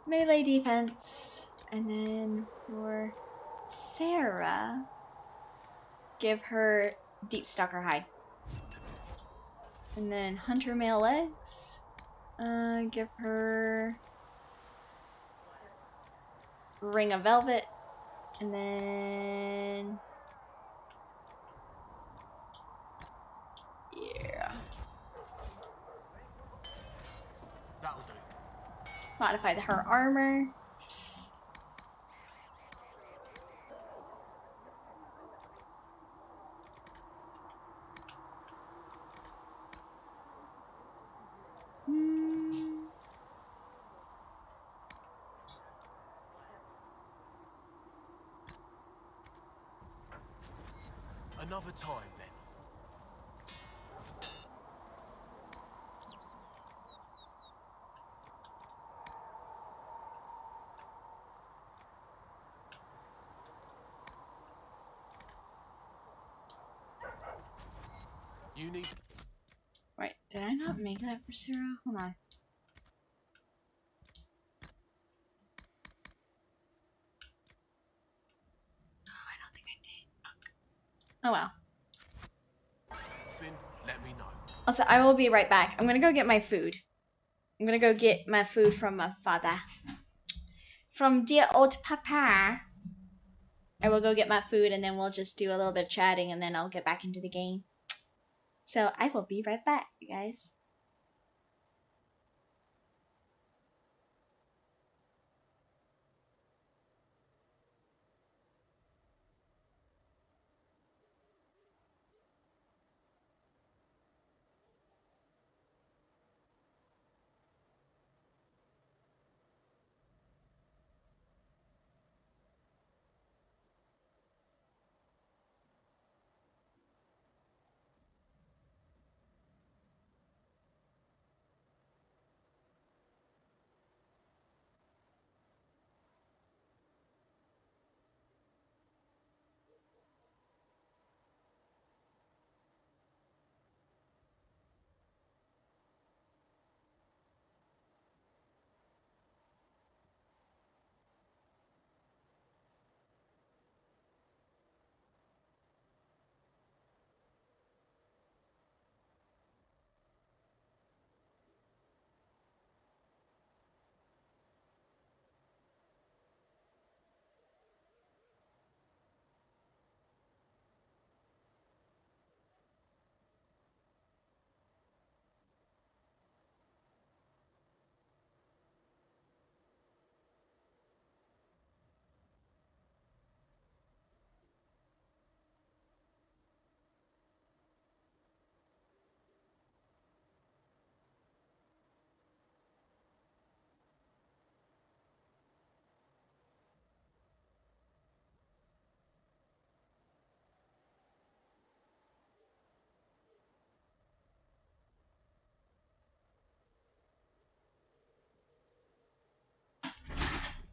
Melee defense. And then for Sarah, give her Deep Stalker High. And then Hunter Male Legs. Give her Ring of Velvet. And then... yeah. That'll do. Modify her armor. Another time then. You need... Wait, did I not make that for Sarah? Hold on. Oh, I don't think I did. Oh well. Finn, let me know. Also, I will be right back. I'm gonna go get my food. I'm gonna go get my food from my father. From dear old papa. I will go get my food and then we'll just do a little bit of chatting and then I'll get back into the game. So I will be right back, you guys.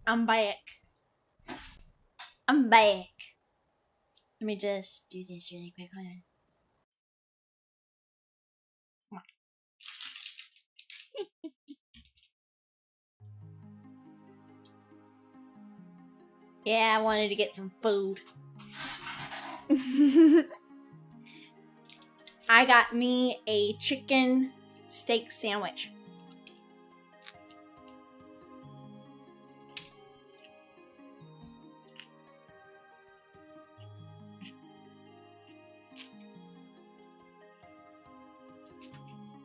I'm back. I'm back. Let me just do this really quick. Hold on. Yeah, I wanted to get some food. I got me a chicken steak sandwich.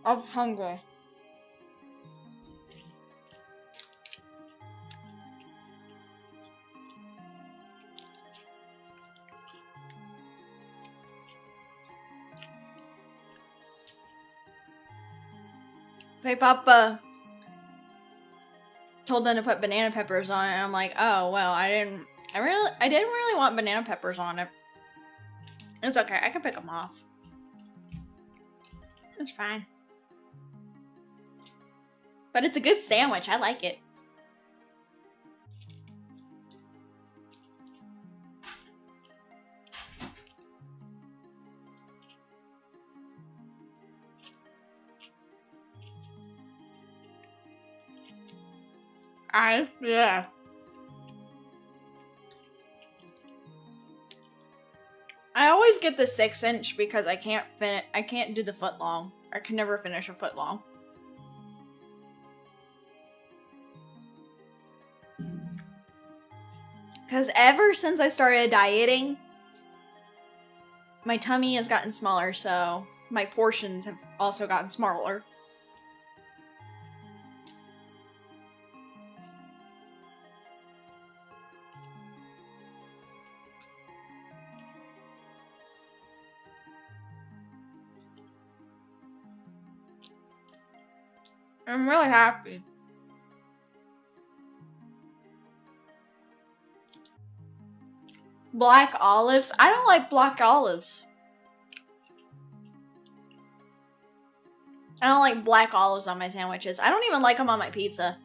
I was hungry. My papa told them to put banana peppers on it, and I'm like, oh well, I didn't really want banana peppers on it. It's okay, I can pick them off. It's fine. But it's a good sandwich, I like it. Yeah. I always get the 6-inch because I can't do the foot long. I can never finish a foot long. Because ever since I started dieting, my tummy has gotten smaller, so my portions have also gotten smaller. I'm really happy. Black olives? I don't like black olives. I don't like black olives on my sandwiches. I don't even like them on my pizza.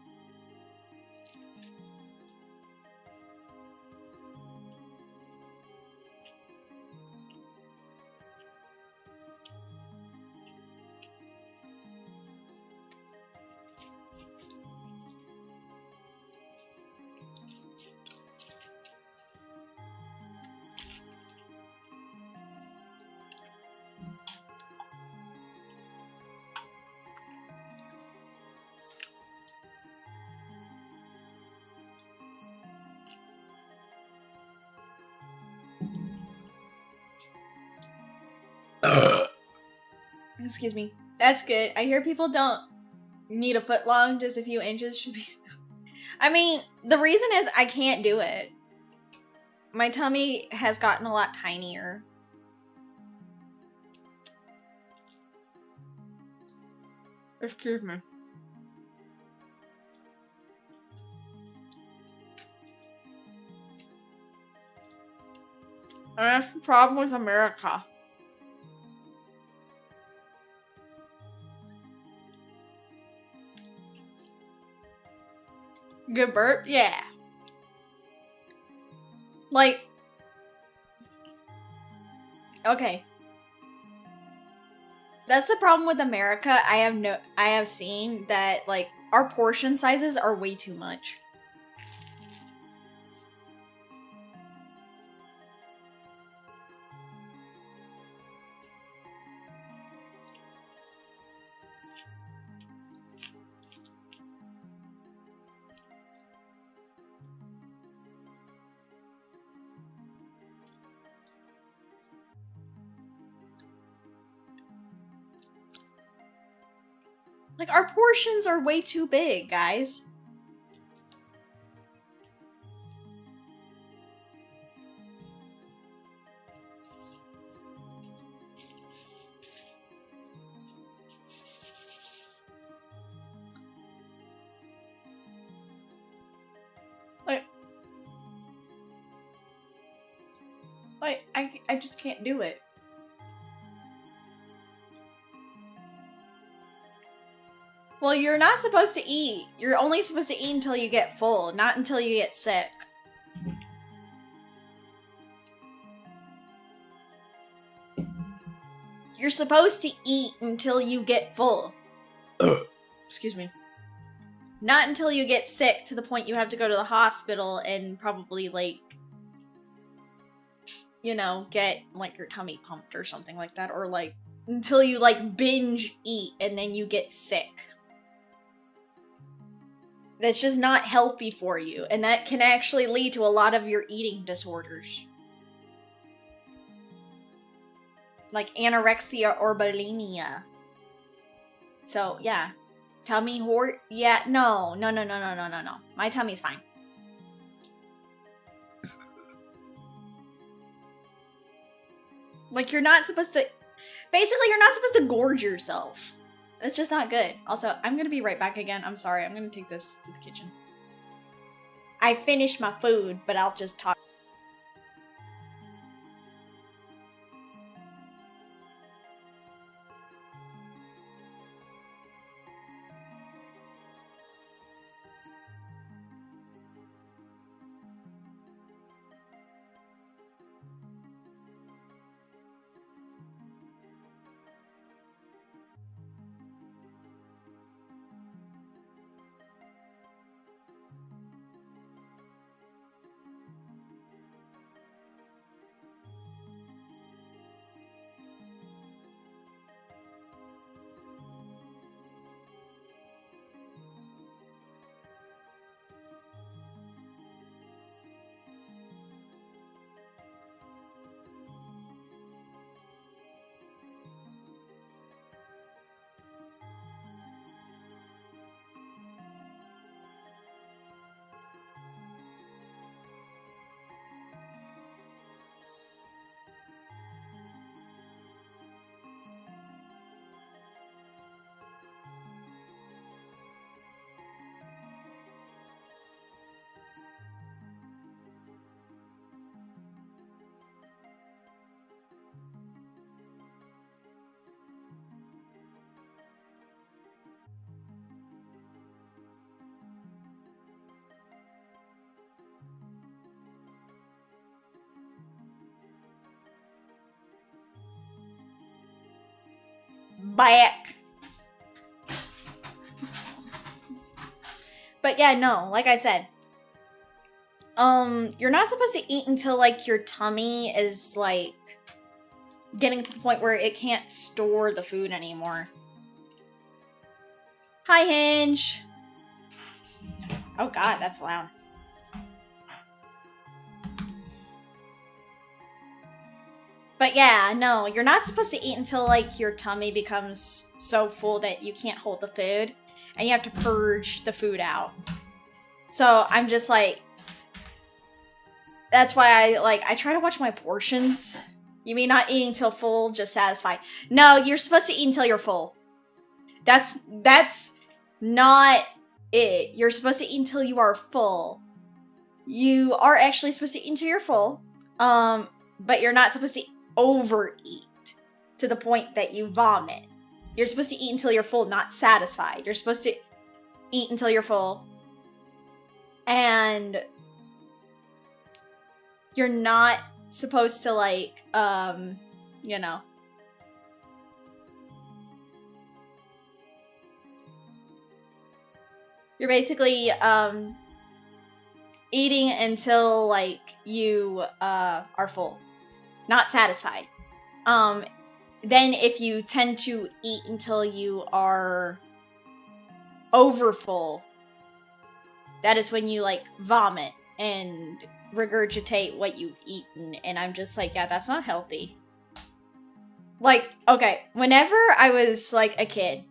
Excuse me. That's good. I hear people don't need a foot long, just a few inches should be. I mean, the reason is I can't do it. My tummy has gotten a lot tinier. Excuse me. And that's the problem with America. Good burp? Yeah. Like, okay. That's the problem with America. I have seen that, like, our portion sizes are way too much. Like, our portions are way too big, guys. I just can't do it. Well, you're not supposed to eat. You're only supposed to eat until you get full, not until you get sick. You're supposed to eat until you get full. Excuse me. Not until you get sick to the point you have to go to the hospital and probably, like, you know, get, like, your tummy pumped or something like that. Or, like, until you, like, binge eat and then you get sick. That's just not healthy for you. And that can actually lead to a lot of your eating disorders. Like anorexia or bulimia. So, yeah. Tummy yeah, no. My tummy's fine. Like, you're not supposed to... Basically, you're not supposed to gorge yourself. It's just not good. Also, I'm gonna be right back again. I'm sorry. I'm gonna take this to the kitchen. I finished my food, but I'll just talk. Back. But yeah, no, like I said, you're not supposed to eat until, like, your tummy is, like, getting to the point where it can't store the food anymore. Hi, Hinge. Oh god, that's loud. But yeah, no, you're not supposed to eat until, like, your tummy becomes so full that you can't hold the food. And you have to purge the food out. So, I'm just like... That's why I try to watch my portions. You mean not eating till full, just satisfied. No, you're supposed to eat until you're full. That's not it. You're supposed to eat until you are full. You are actually supposed to eat until you're full. But you're not supposed to overeat to the point that you vomit. You're supposed to eat until you're full, not satisfied. You're supposed to eat until you're full. And you're not supposed to, like, you know. You're basically, eating until, like, you, are full. Not satisfied. Then if you tend to eat until you are overfull, that is when you, like, vomit and regurgitate what you've eaten. And I'm just like, yeah, that's not healthy. Like, okay, whenever I was, like, a kid.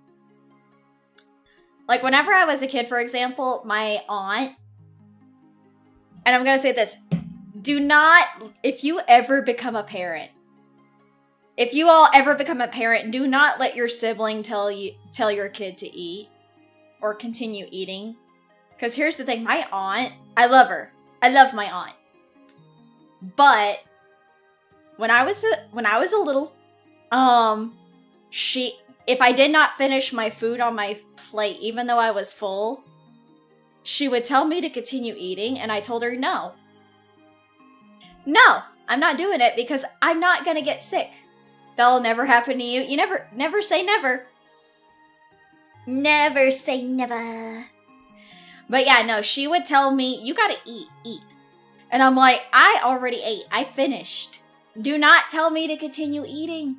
Like, whenever I was a kid, for example, my aunt... And I'm gonna say this. Do not... If you ever become a parent... If you all ever become a parent, do not let your sibling tell your kid to eat. Or continue eating. Because here's the thing. My aunt... I love her. I love my aunt. But... When I was a little... If I did not finish my food on my plate, even though I was full, she would tell me to continue eating, and I told her no. No, I'm not doing it because I'm not gonna get sick. That'll never happen to you. You never say never. Never say never. But yeah, no, she would tell me, you gotta eat. And I'm like, I already ate. I finished. Do not tell me to continue eating.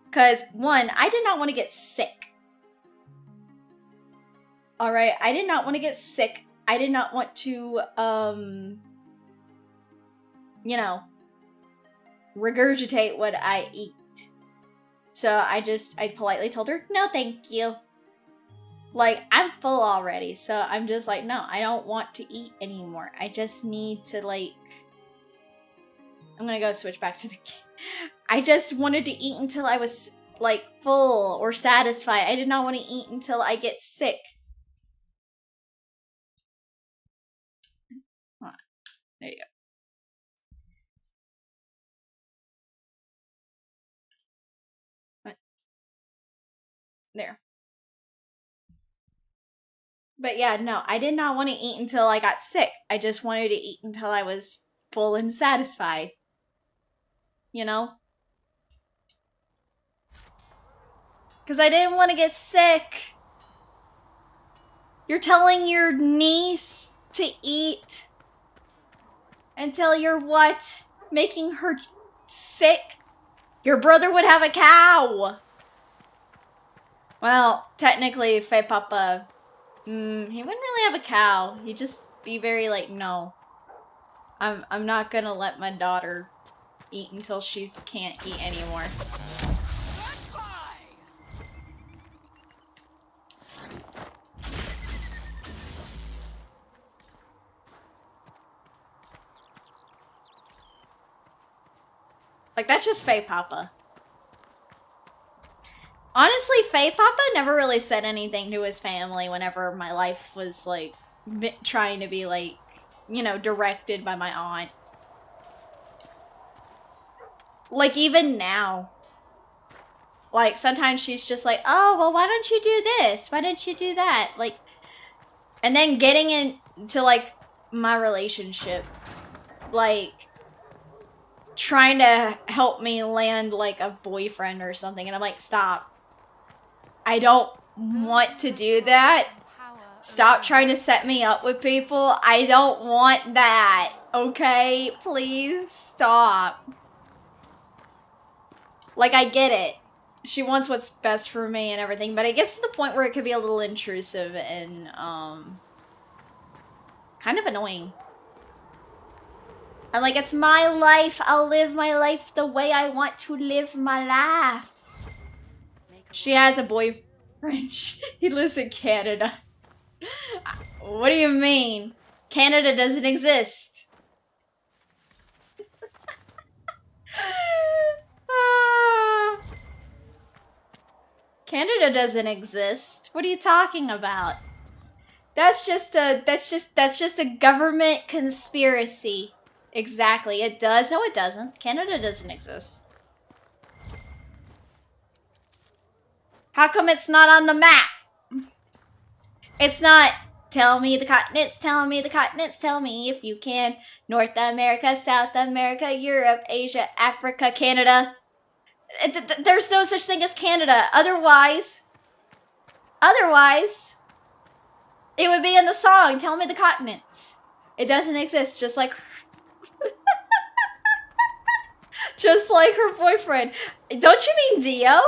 Because, one, I did not want to get sick. Alright, I did not want to get sick. I did not want to, you know, regurgitate what I eat. So I politely told her, no thank you. Like, I'm full already, so I'm just like, no, I don't want to eat anymore. I just need to, like... I'm gonna go switch back to the game. I just wanted to eat until I was, like, full or satisfied. I did not want to eat until I get sick. Hold on. There you go. What? There. But yeah, no, I did not want to eat until I got sick. I just wanted to eat until I was full and satisfied. You know? Because I didn't want to get sick. You're telling your niece to eat until you're what? Making her sick? Your brother would have a cow. Well, technically, Faye Papa... he wouldn't really have a cow. He'd just be very like, no. I'm not gonna let my daughter eat until she can't eat anymore. Like, that's just Faye Papa. Honestly, Faye Papa never really said anything to his family whenever my life was, like, trying to be, like, you know, directed by my aunt. Like, even now. Like, sometimes she's just like, oh, well, why don't you do this? Why don't you do that? Like, and then getting into, like, my relationship. Like, trying to help me land, like, a boyfriend or something. And I'm like, stop. I don't want to do that. Stop trying to set me up with people. I don't want that. Okay? Please stop. Like, I get it. She wants what's best for me and everything, but it gets to the point where it could be a little intrusive and, kind of annoying. And, like, it's my life. I'll live my life the way I want to live my life. She has a boyfriend. He lives in Canada. What do you mean? Canada doesn't exist. Canada doesn't exist. What are you talking about? That's just a government conspiracy. Exactly. It does. No, it doesn't. Canada doesn't exist. How come it's not on the map? It's not, tell me the continents, tell me the continents, tell me if you can. North America, South America, Europe, Asia, Africa, Canada. There's no such thing as Canada. Otherwise, it would be in the song, tell me the continents. It doesn't exist, just like... just like her boyfriend. Don't you mean Dio?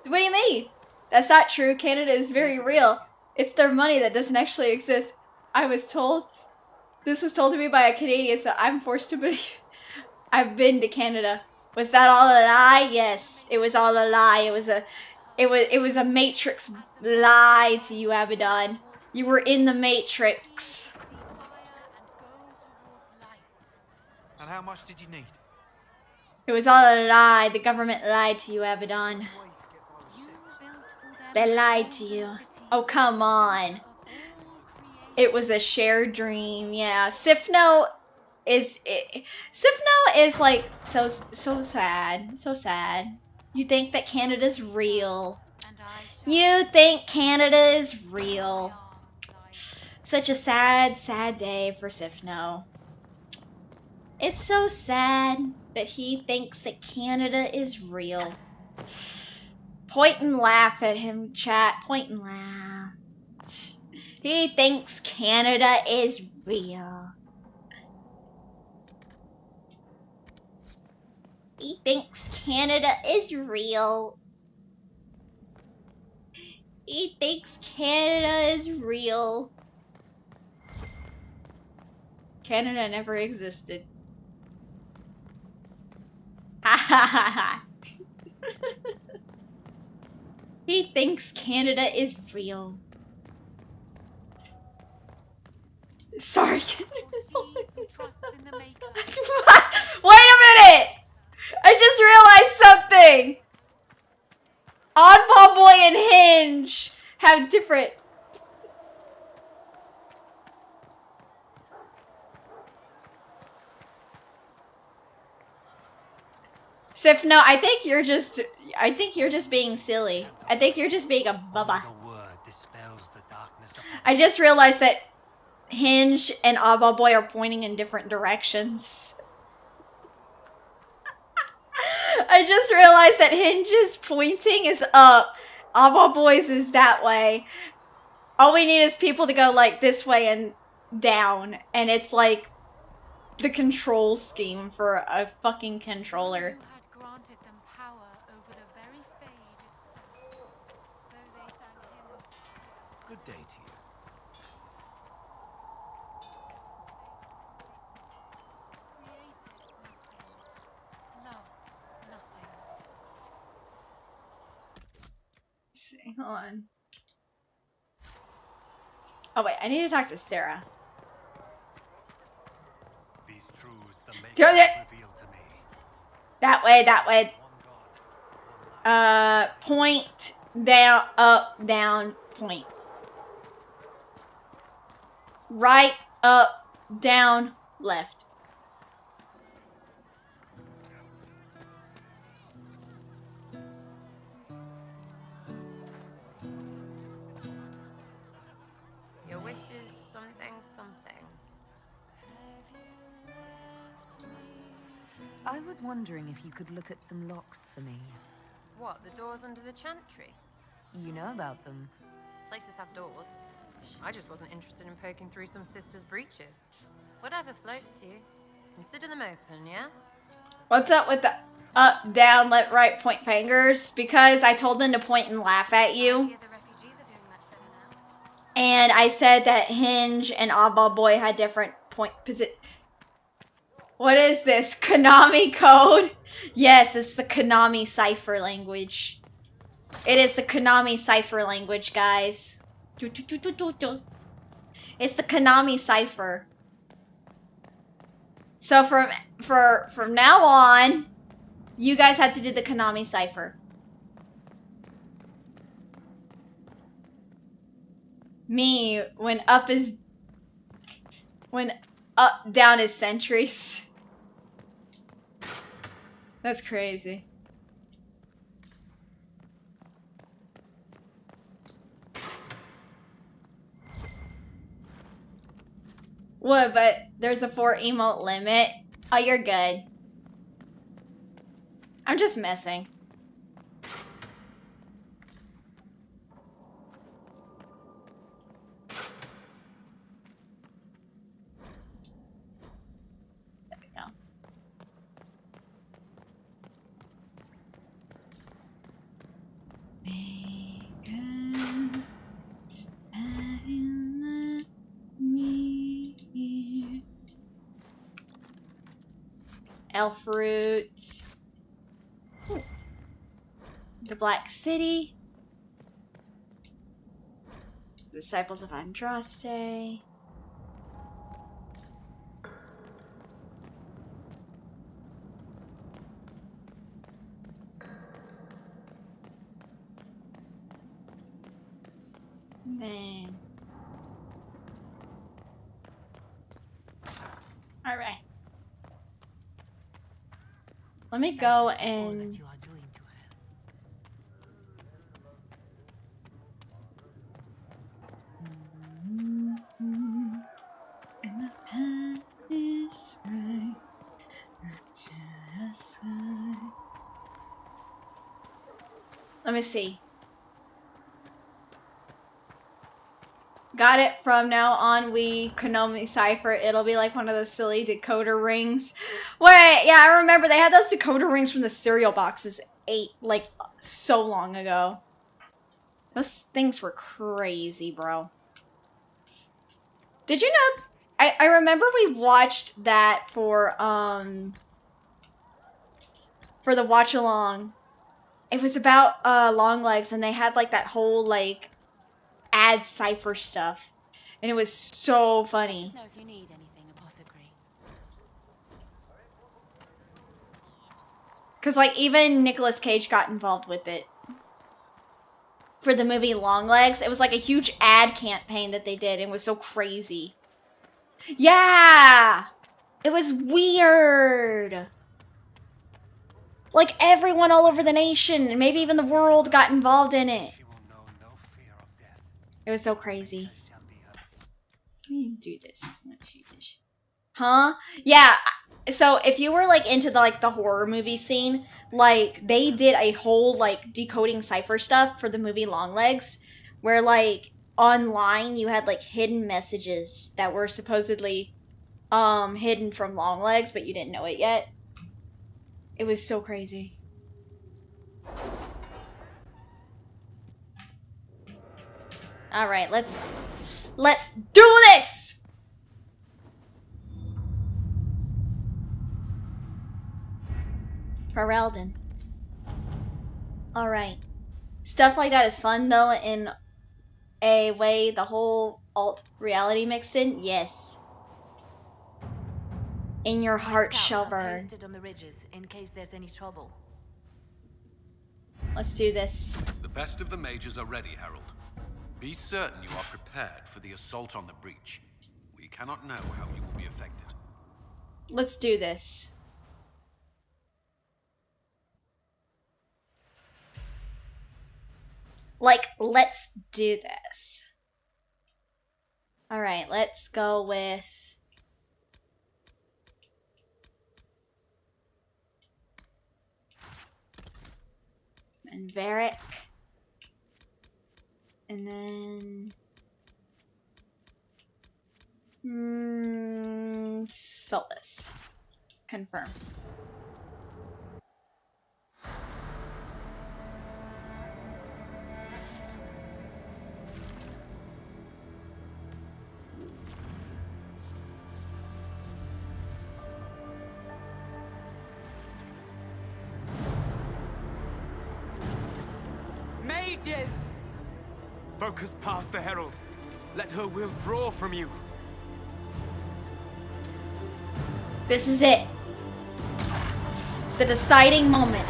What do you mean? That's not true. Canada is very real. It's their money that doesn't actually exist. I was told... This was told to me by a Canadian, so I'm forced to believe... I've been to Canada. Was that all a lie? Yes, it was all a lie. It was a Matrix lie to you, Abaddon. You were in the Matrix. And how much did you need? It was all a lie. The government lied to you, Abaddon. They lied to you. Oh, come on. It was a shared dream. Yeah, Sifno is like so sad. So sad. You think that Canada's real. You think Canada is real. Such a sad, sad day for Sifno. It's so sad that he thinks that Canada is real. Point and laugh at him, chat. Point and laugh. He thinks Canada is real. He thinks Canada is real. He thinks Canada is real. Canada never existed. Ha ha ha ha. He thinks Canada is real. Sorry. Wait a minute! I just realized something! Oddball Boy and Hinge have different... Sif, no, I think you're just being silly. I think you're just being a bubba. I just realized that Hinge and Oddball Boy are pointing in different directions. I just realized that Hinge's pointing is up. Oddball Boy's is that way. All we need is people to go like this way and down. And it's like the control scheme for a fucking controller. Good day to you. Hold on. Oh wait, I need to talk to Sarah. These truths the Darn it! revealed to me. That way, that way. Point, down, up, down, point. Right, up, down, left. Your wish is something, something. I was wondering if you could look at some locks for me. What, the doors under the chantry? You know about them. Places have doors. I just wasn't interested in poking through some sister's breeches. Whatever floats you. Consider them open, yeah? What's up with the up, down, left, right, point fingers? Because I told them to point and laugh at you. And I said that Hinge and Oddball Boy had different point position. What is this? Konami code? Yes, it's the Konami cipher language. It is the Konami cipher language, guys. It's the Konami cipher. So from now on, you guys have to do the Konami cipher. Me, when up, down is centuries. That's crazy. What, but there's a 4 emote limit? Oh, you're good. I'm just messing. There we go. Elf Root. Ooh. The Black City. Disciples of Andraste. Then. All right. Let me go and. And the path is right to the sky. Let me see. Got it. From now on, we Konami Cypher. It'll be like one of those silly decoder rings. Wait, yeah, I remember they had those decoder rings from the cereal boxes like so long ago. Those things were crazy, bro. Did you know? I remember we watched that for the watch along. It was about long legs, and they had like that whole like ad cipher stuff, and it was so funny. Let us know if you need anything, apothecary. Cause like even Nicolas Cage got involved with it for the movie Long Legs. It was like a huge ad campaign that they did. It was so crazy. Yeah, it was weird. Like everyone all over the nation, and maybe even the world, got involved in it. It was so crazy. Let me do this. Huh? Yeah. So if you were like into the horror movie scene, like they did a whole like decoding cipher stuff for the movie Longlegs, where like online you had like hidden messages that were supposedly hidden from Longlegs, but you didn't know it yet. It was so crazy. All right, let's do this. Ferelden. All right. Stuff like that is fun though in a way. The whole alt reality mixed in, yes. In your heart shall burn. Posted on the ridges in case there's any trouble. Let's do this. The best of the mages are ready, Herald. Be certain you are prepared for the assault on the breach. We cannot know how you will be affected. Let's do this. Like, let's do this. All right, let's go with and Varric, and then Solus. Confirm. Mages! Focus past the Herald. Let her will draw from you. This is it. The deciding moment.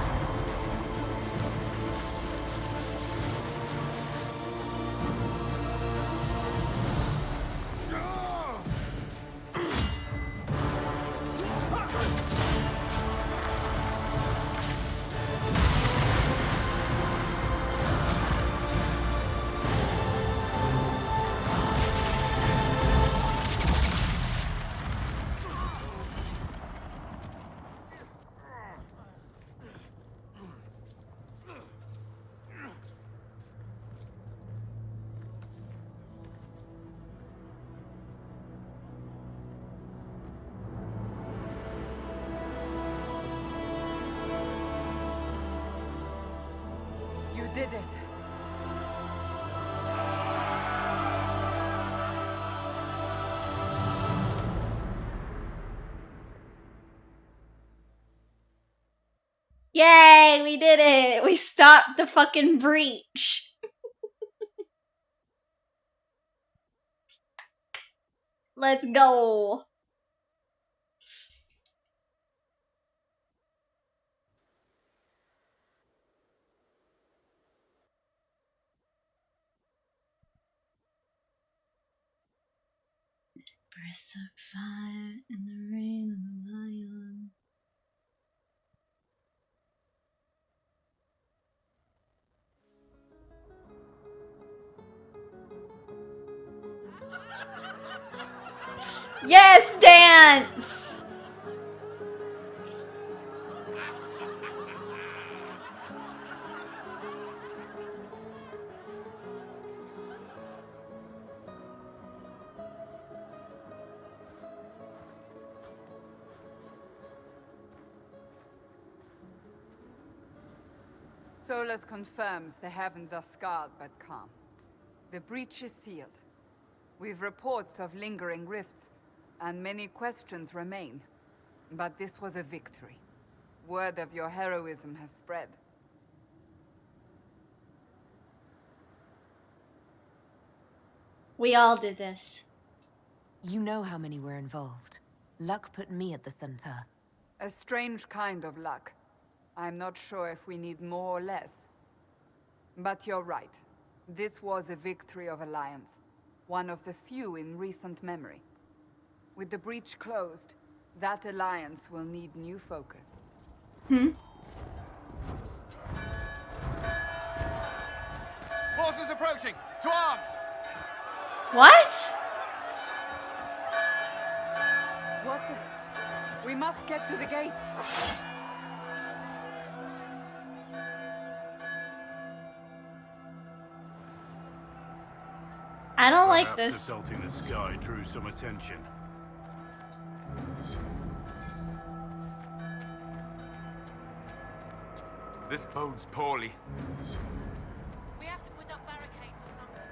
You did it. Yay, we did it! We stopped the fucking breach. Let's go. Bursts of fire in the rain of the lion. Yes, dance! Solus confirms the heavens are scarred but calm. The breach is sealed. We've reports of lingering rifts, and many questions remain. But this was a victory. Word of your heroism has spread. We all did this. You know how many were involved. Luck put me at the center. A strange kind of luck. I'm not sure if we need more or less. But you're right. This was a victory of Alliance. One of the few in recent memory. With the breach closed, that alliance will need new focus. Forces approaching! To arms! What? What the? We must get to the gates. I don't like Perhaps this. assault in the sky drew some attention. This bodes poorly. We have to put up barricades or something.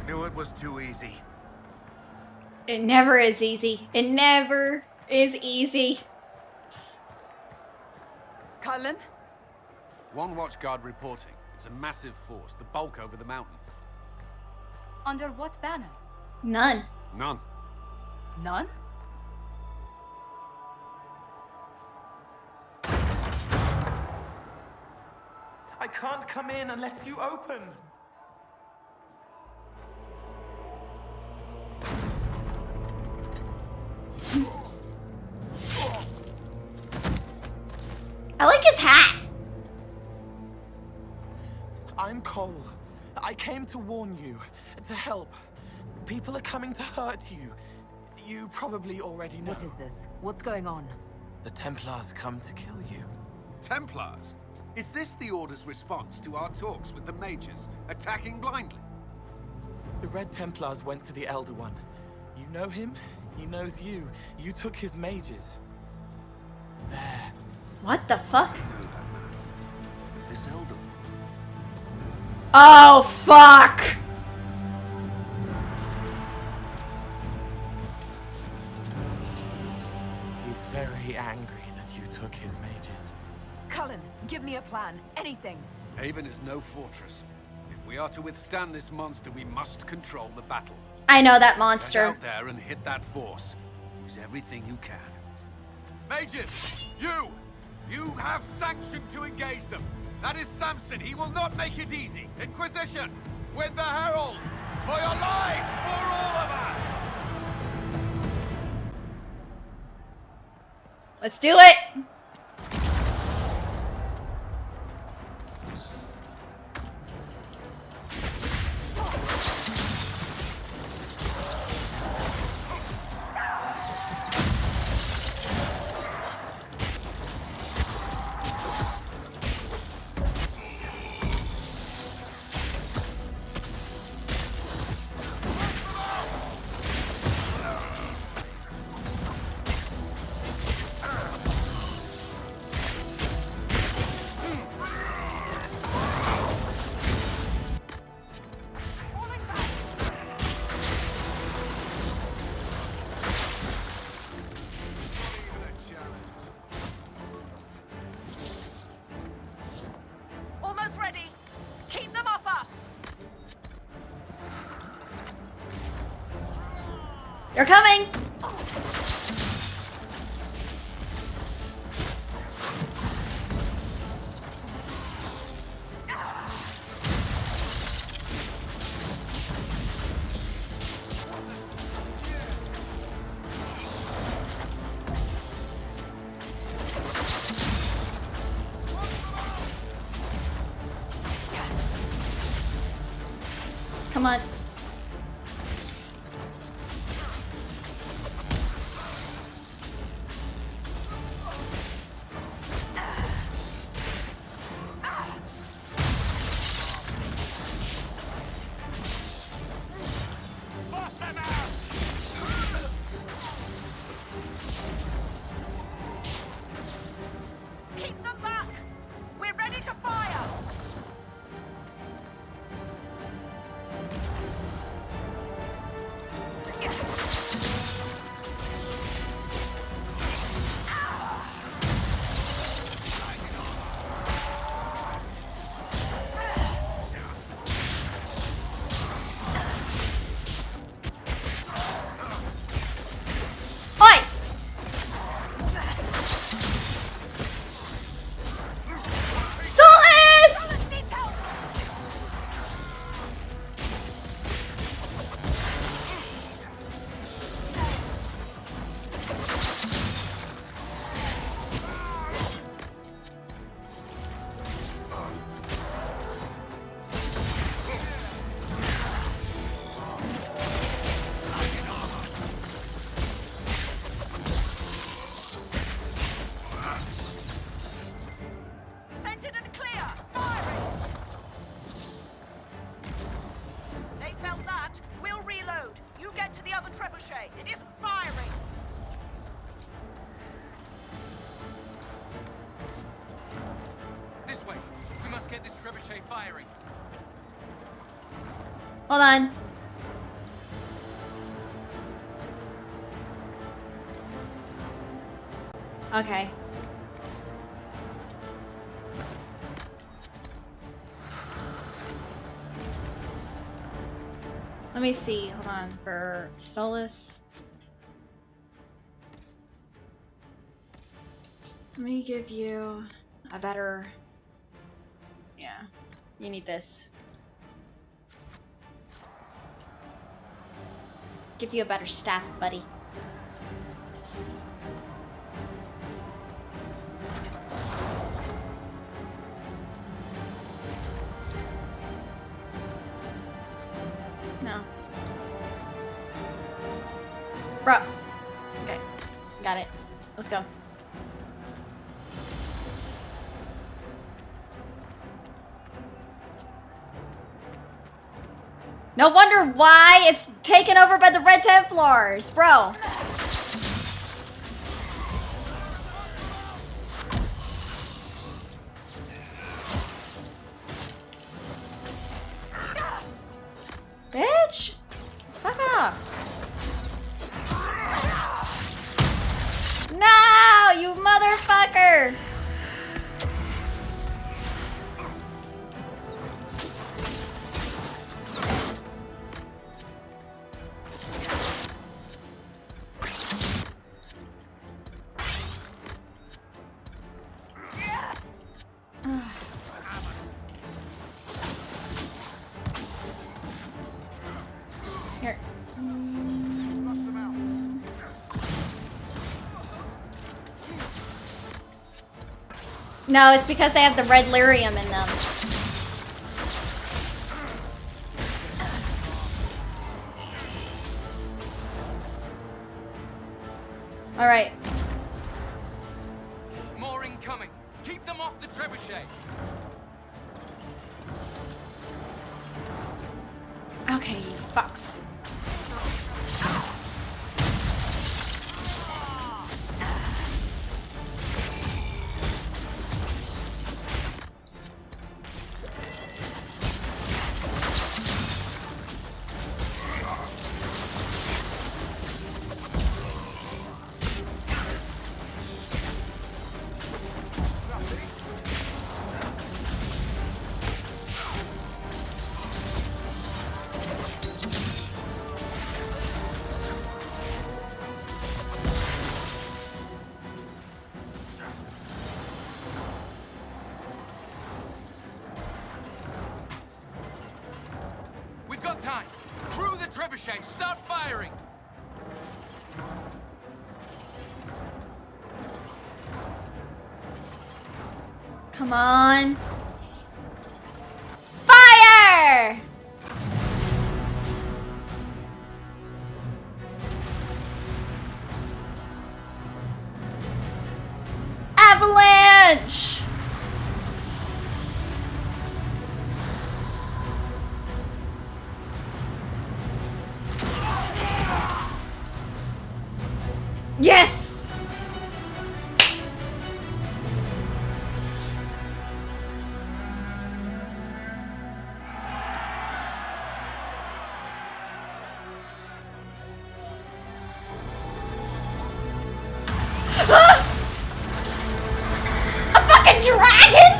Knew it was too easy. It never is easy. It never is easy. Cullen? One watchguard reporting. It's a massive force, the bulk over the mountain. Under what banner? None. None. None? I can't come in unless you open. I like his hat. I'm Cole. I came to warn you, to help. People are coming to hurt you. You probably already know. What is this? What's going on? The Templars come to kill you. Templars? Is this the Order's response to our talks with the mages, attacking blindly? The Red Templars went to the Elder One. You know him, he knows you. You took his mages. There. What the fuck? This Elder. Oh, fuck! He's very angry that you took his mages. Cullen, give me a plan. Anything. Haven is no fortress. If we are to withstand this monster, we must control the battle. I know that Get monster. out there and hit that force. Use everything you can. Mages! You have sanction to engage them. That is Samson. He will not make it easy. Inquisition! With the Herald! For your lives! For all of us! Let's do it! Almost ready. Keep them off us. They're coming! Come on. firing! This way. We must get this trebuchet firing. Hold on. Okay. Let me see. Hold on. For Solus. Let me give you a better... Yeah. You need this. Give you a better staff, buddy. No. Bro. Okay. Got it. Let's go. No wonder why it's taken over by the Red Templars, bro. Bitch. Fuck off. No, you motherfucker. Here. No, it's because they have the red lyrium in them. All right. More incoming. Keep them off the trebuchet. Okay, you fucks. We've got time. Crew the trebuchet. Start firing. Come on. Fire! Avalanche! Yes! A fucking dragon?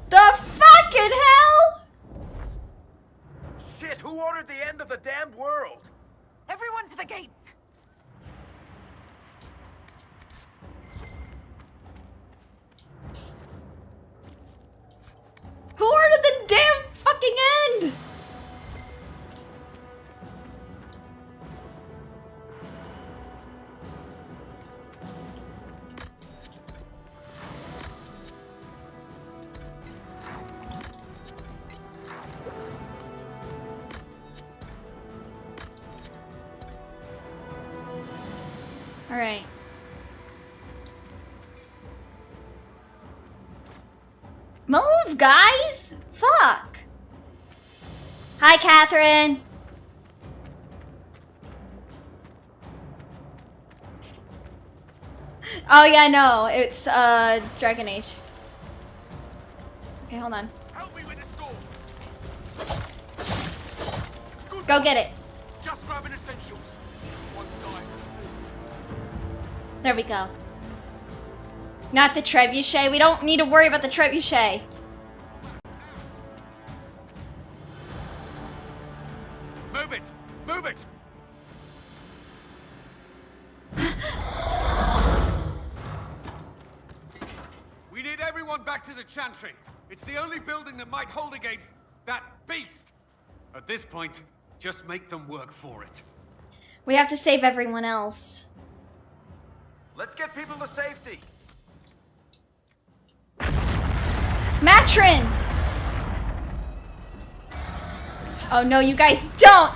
The fucking hell? Shit, who ordered the end of the damned world? Everyone to the gates! Who ordered the damn fucking end? All right. Move, guys! Fuck! Hi, Catherine! Oh yeah, no, it's Dragon Age. Okay, hold on. Help me with the store. Go get it. Just grabbing essentials. One side. There we go. Not the trebuchet. We don't need to worry about the trebuchet. Move it! Move it! We need everyone back to the Chantry. It's the only building that might hold against that beast. At this point, just make them work for it. We have to save everyone else. Let's get people to safety. Matron! Oh no, you guys don't!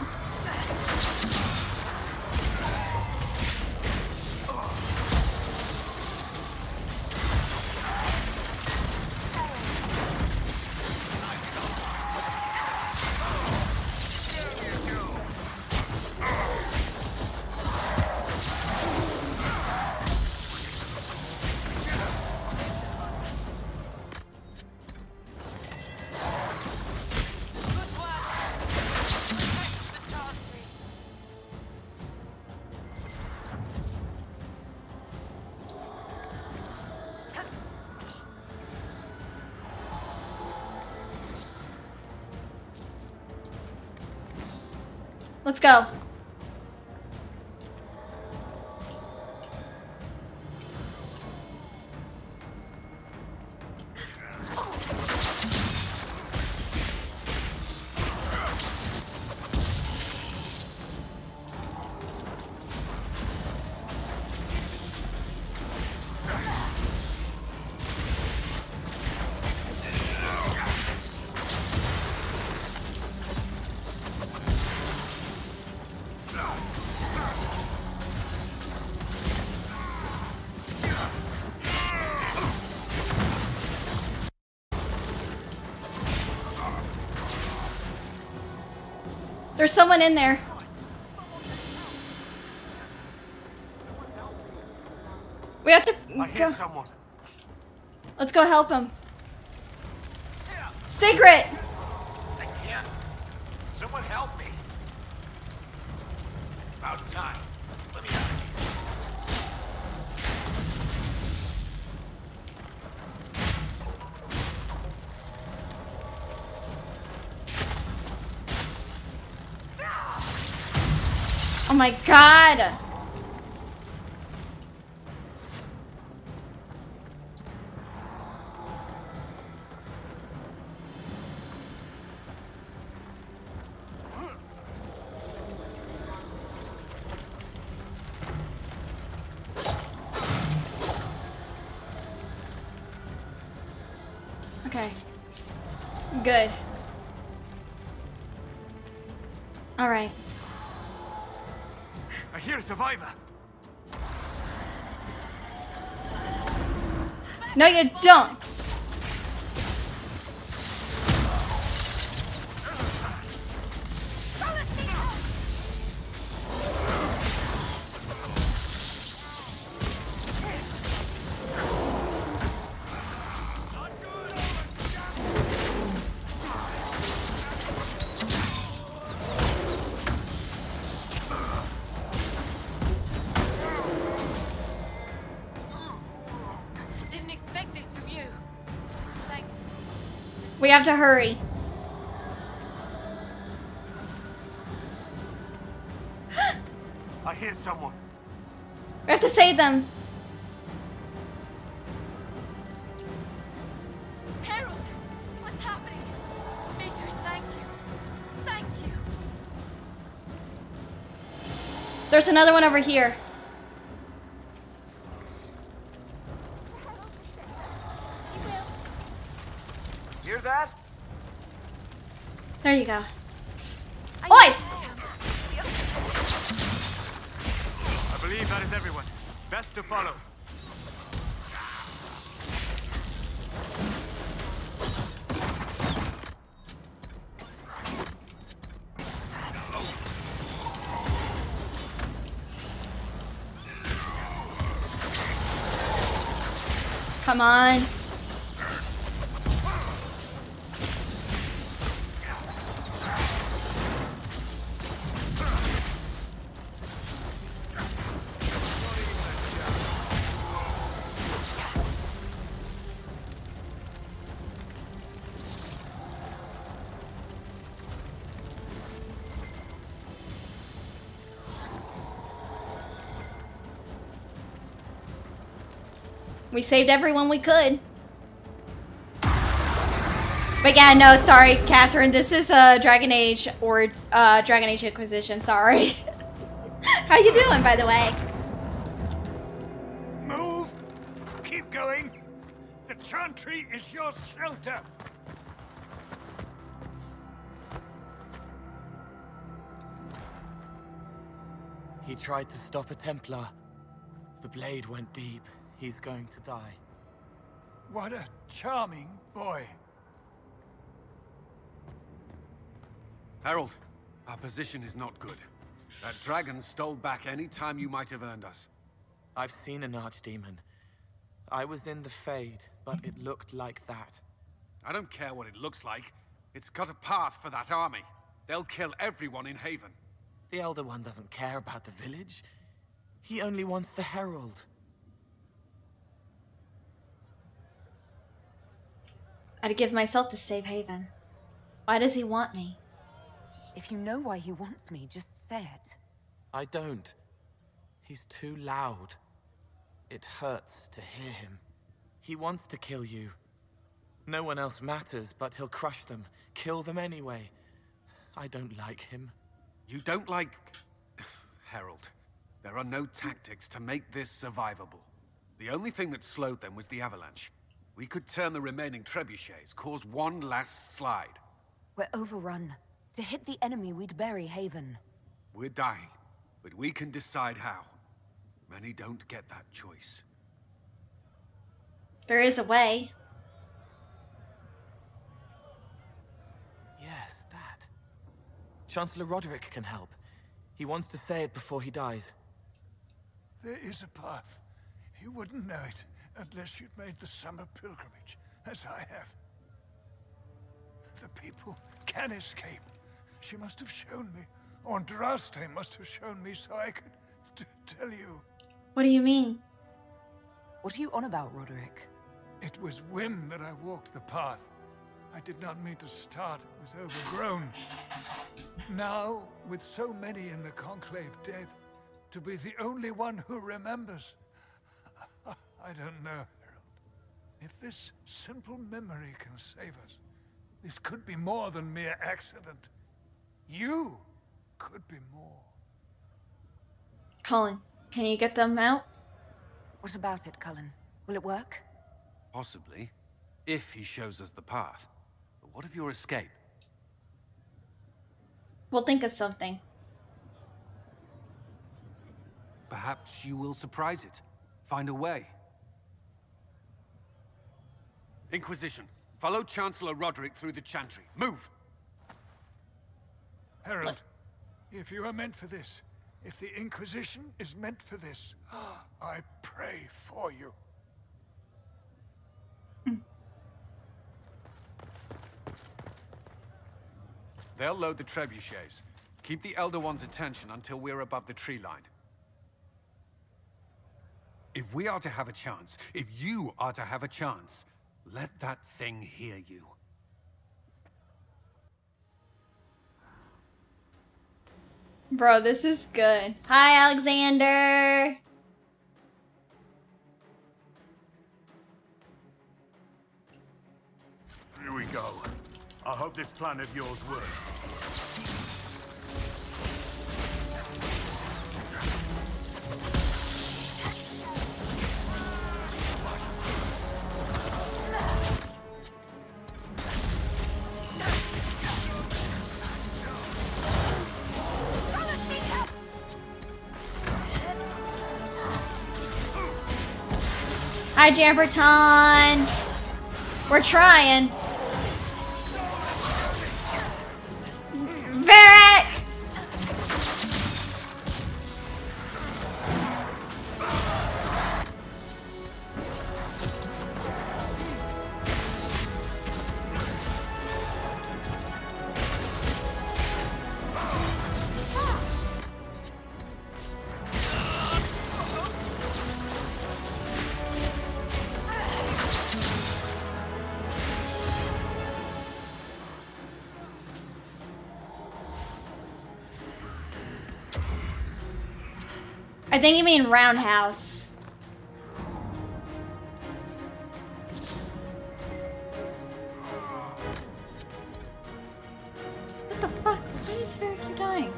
Let's go. There's someone in there. We have to go. Someone. Let's go help him. Secret! I can't. Someone help me. About time. Let me out of here. Oh my god! Okay. Good. All right. I hear a survivor. No, you don't. We have to hurry. I hear someone. We have to save them. Harold, what's happening? Maker, thank you. Thank you. There's another one over here. Hear that? There you go. Oi! I believe that is everyone. Best to follow. Come on. We saved everyone we could. But yeah, no, sorry, Catherine. This is Dragon Age or Dragon Age Inquisition. Sorry. How you doing, by the way? Move. Keep going. The chantry is your shelter. He tried to stop a Templar. The blade went deep. He's going to die. What a charming boy. Harold, our position is not good. That dragon stole back any time you might have earned us. I've seen an archdemon. I was in the Fade, but it looked like that. I don't care what it looks like. It's got a path for that army. They'll kill everyone in Haven. The Elder One doesn't care about the village. He only wants the Herald. I'd give myself to save Haven. Why does he want me? If you know why he wants me, just say it. I don't. He's too loud. It hurts to hear him. He wants to kill you. No one else matters, but he'll crush them, kill them anyway. I don't like him. You don't like... Harold, there are no tactics to make this survivable. The only thing that slowed them was the avalanche. We could turn the remaining trebuchets, cause one last slide. We're overrun. To hit the enemy, we'd bury Haven. We're dying, but we can decide how. Many don't get that choice. There is a way. Yes, that. Chancellor Roderick can help. He wants to say it before he dies. There is a path. You wouldn't know it unless you'd made the summer pilgrimage, as I have. The people can escape. She must have shown me. Andraste must have shown me so I could tell you. What do you mean? What are you on about, Roderick? It was whim that I walked the path. I did not mean to start. It was overgrown. Now, with so many in the Conclave dead, to be the only one who remembers... I don't know, Harold. If this simple memory can save us, this could be more than mere accident. You could be more. Cullen, can you get them out? What about it, Cullen? Will it work? Possibly, if he shows us the path. But what of your escape? We'll think of something. Perhaps you will surprise it. Find a way. Inquisition, follow Chancellor Roderick through the Chantry. Move! Harold, if you are meant for this, if the Inquisition is meant for this, I pray for you. They'll load the trebuchets. Keep the Elder One's attention until we're above the tree line. If we are to have a chance, if you are to have a chance, let that thing hear you. Bro, this is good. Hi, Alexander! Here we go. I hope this plan of yours works. Hi, Jamberton! We're trying. Varric! I think you mean roundhouse. What the fuck? Why is Vera keep dying?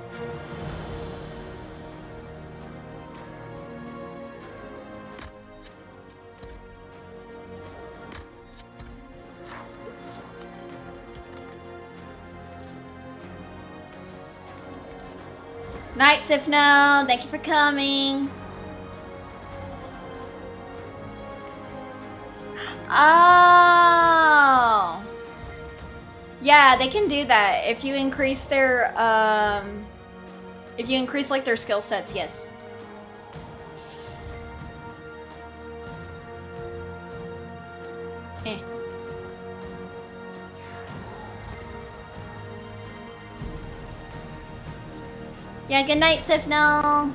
Night Sifno, thank you for coming. Oh. Yeah, they can do that. If you increase their, if you increase like their skill sets, yes. Eh. Yeah, good night, Sifno.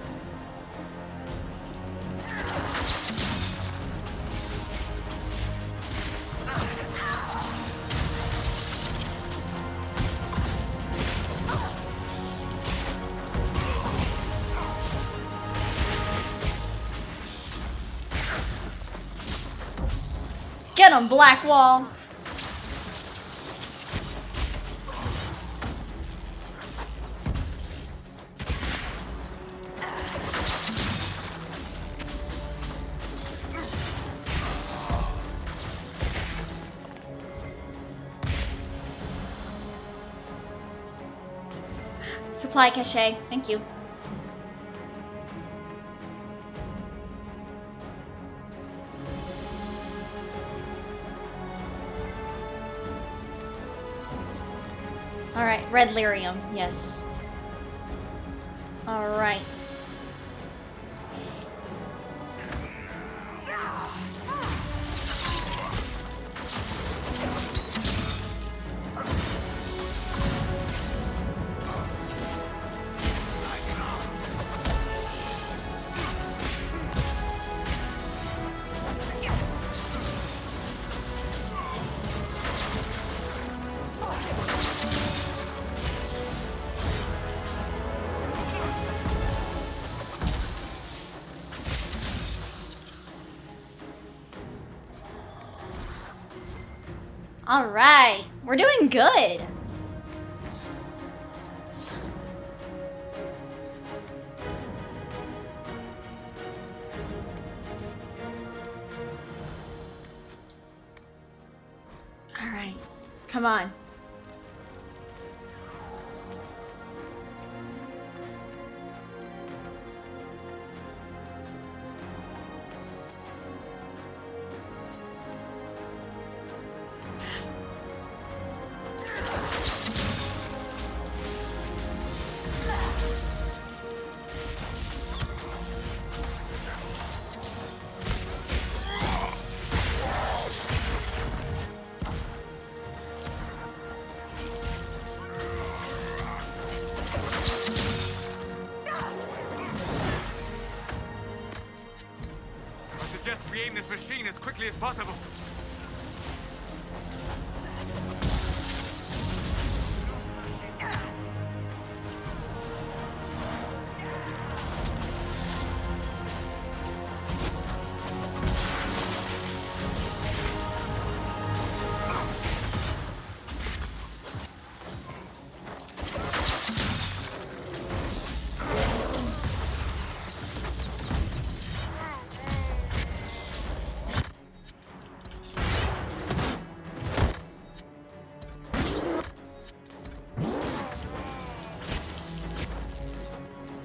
Get him, Black Wall. Supply cache, thank you. Alright, red lyrium, yes. Alright. Alright, we're doing good. Alright, come on. Re-aim this machine as quickly as possible.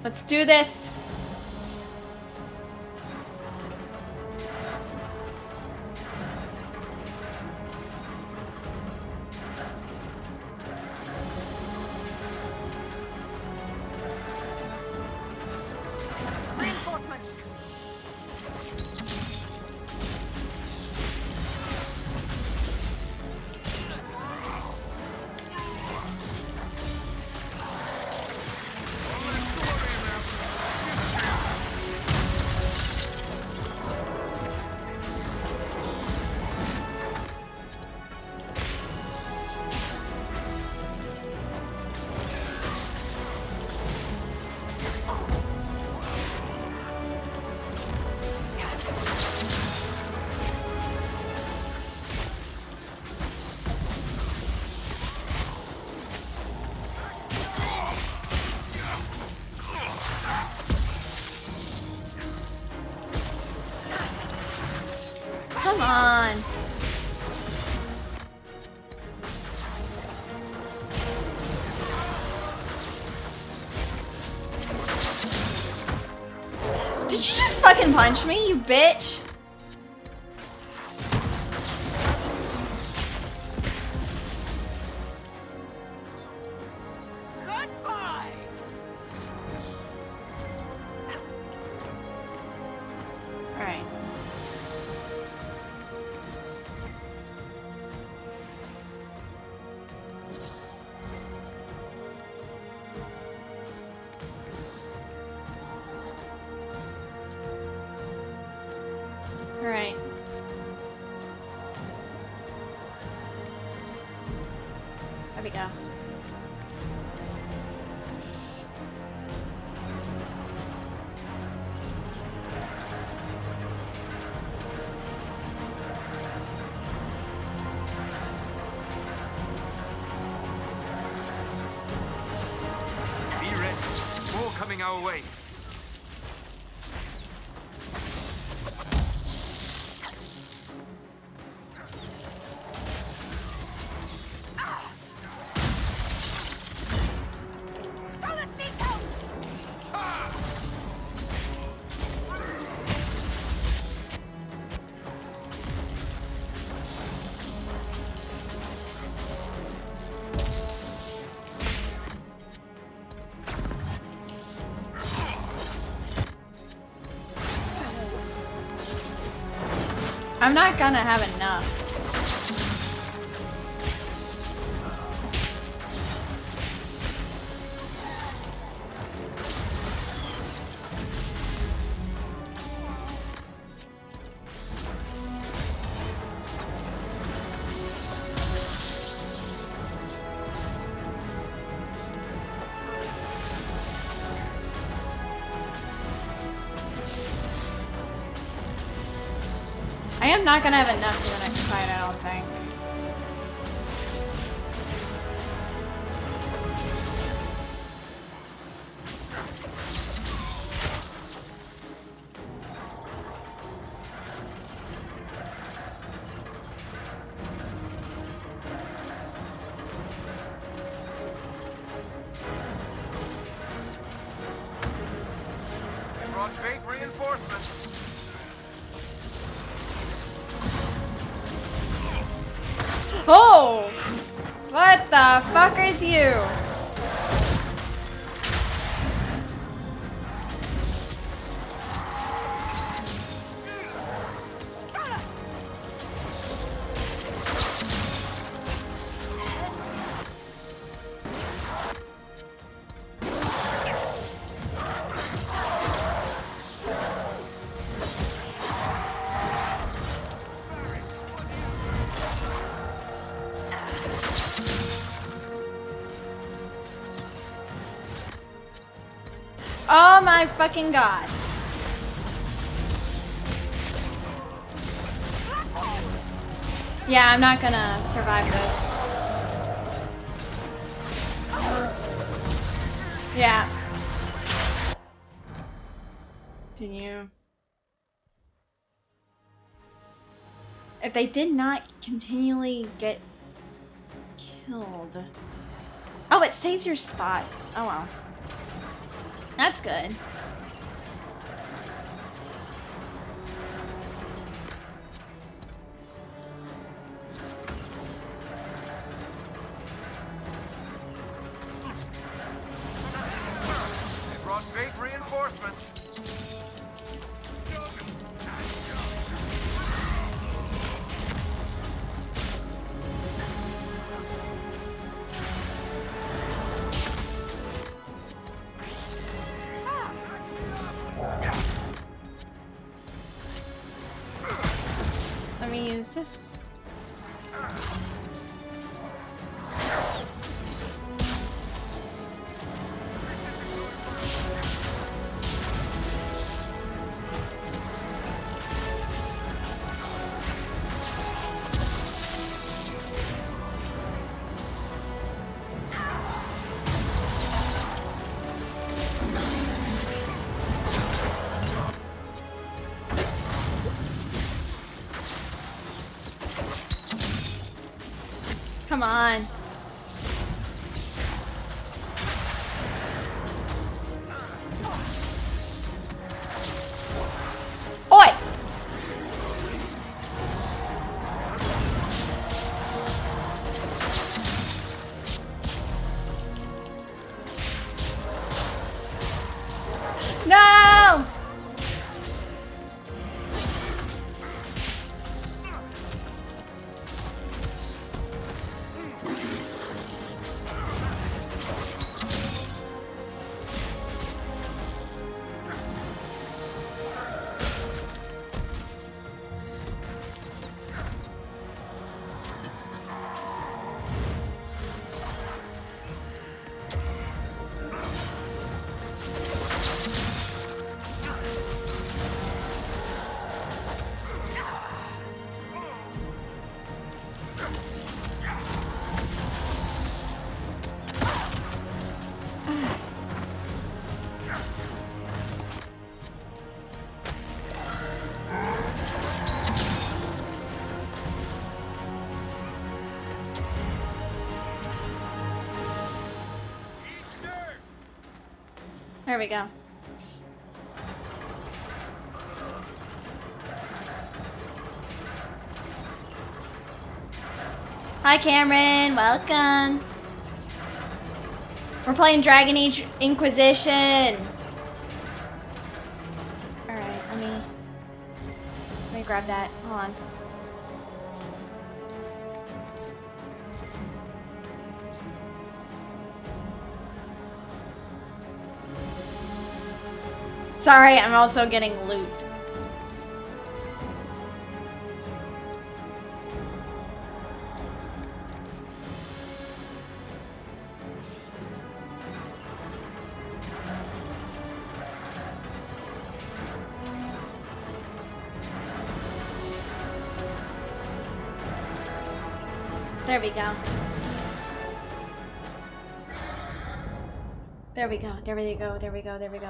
Let's do this. come on. Did you just fucking punch me, you bitch? Goodbye. All right. All right. There we go. Be ready. More coming our way. I'm not gonna have enough. I am not gonna have enough for the next fight, I don't think. I brought big reinforcements. Oh! What the fuck is you? Oh my fucking god. Yeah, I'm not gonna survive this. Yeah. Continue. If they did not continually get killed. Oh, it saves your spot. Oh well. That's good. I brought big reinforcements. Let me use this. Come on. Oi! No! There we go. Hi Cameron, welcome. We're playing Dragon Age Inquisition. Alright, let me grab that. Hold on. Sorry, I'm also getting loot. There we go. There we go, there we go, there we go, there we go.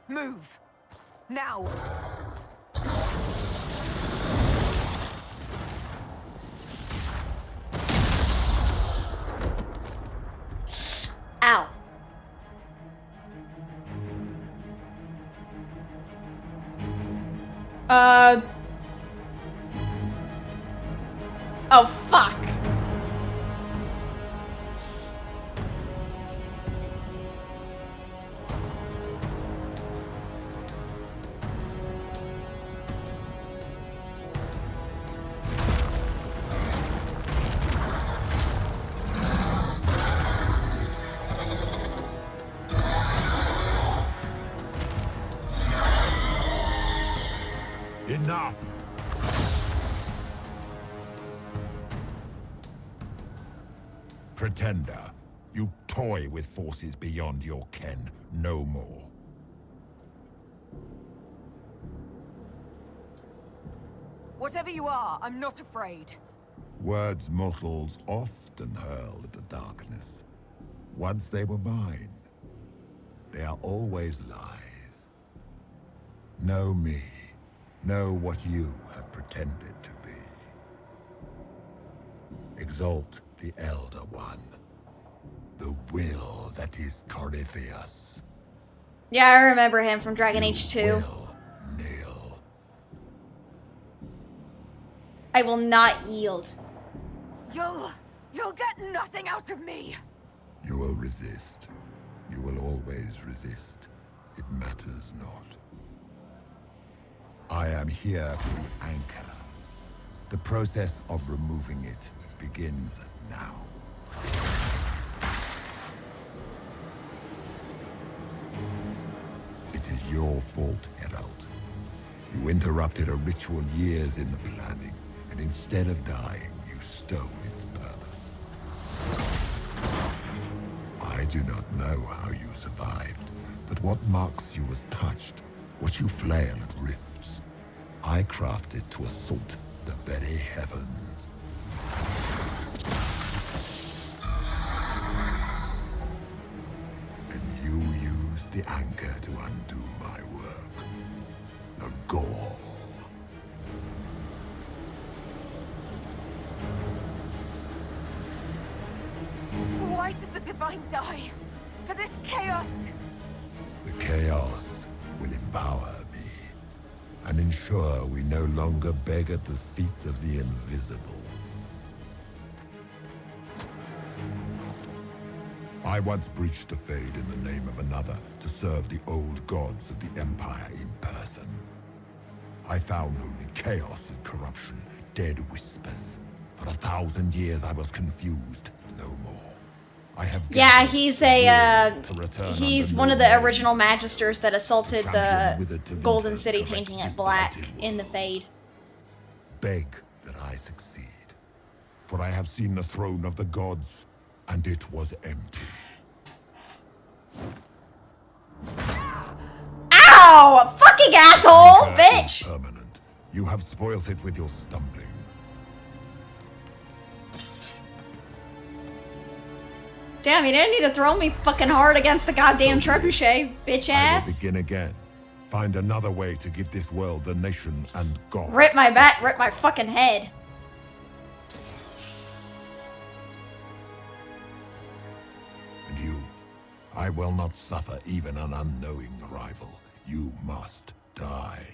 Move! Now! Ow. Oh, fuck. Enough! Pretender, you toy with forces beyond your ken, no more. Whatever you are, I'm not afraid. Words mortals often hurl at the darkness. Once they were mine, they are always lies. Know me. Know what you have pretended to be. Exalt the Elder One. The will that is Corypheus. Yeah, I remember him from Dragon Age 2. Kneel. I will not yield. You'll get nothing out of me! You will resist. You will always resist. It matters not. I am here to anchor. The process of removing it begins now. It is your fault, Herald. You interrupted a ritual years in the planning, and instead of dying, you stole its purpose. I do not know how you survived, but what marks you as touched, what you flail at rifts, I crafted to assault the very heavens. And you used the anchor to undo my work. The gall. Divine die for this chaos. The chaos will empower me and ensure we no longer beg at the feet of the invisible. I once breached the Fade in the name of another to serve the old gods of the Empire in person. I found only chaos and corruption, dead whispers. For 1,000 years I was confused, no more. I have he's one of the original Magisters that assaulted the Golden City, tainting it black in the Fade. Beg that I succeed, for I have seen the throne of the gods, and it was empty. Ow! Fucking asshole, bitch! Permanent. You have spoilt it with your stumbling. Damn, you didn't need to throw me fucking hard against the goddamn trebuchet, bitch ass. I will begin again. Find another way to give this world a nation and God. Rip my back, rip my fucking head. And you, I will not suffer even an unknowing rival. You must die.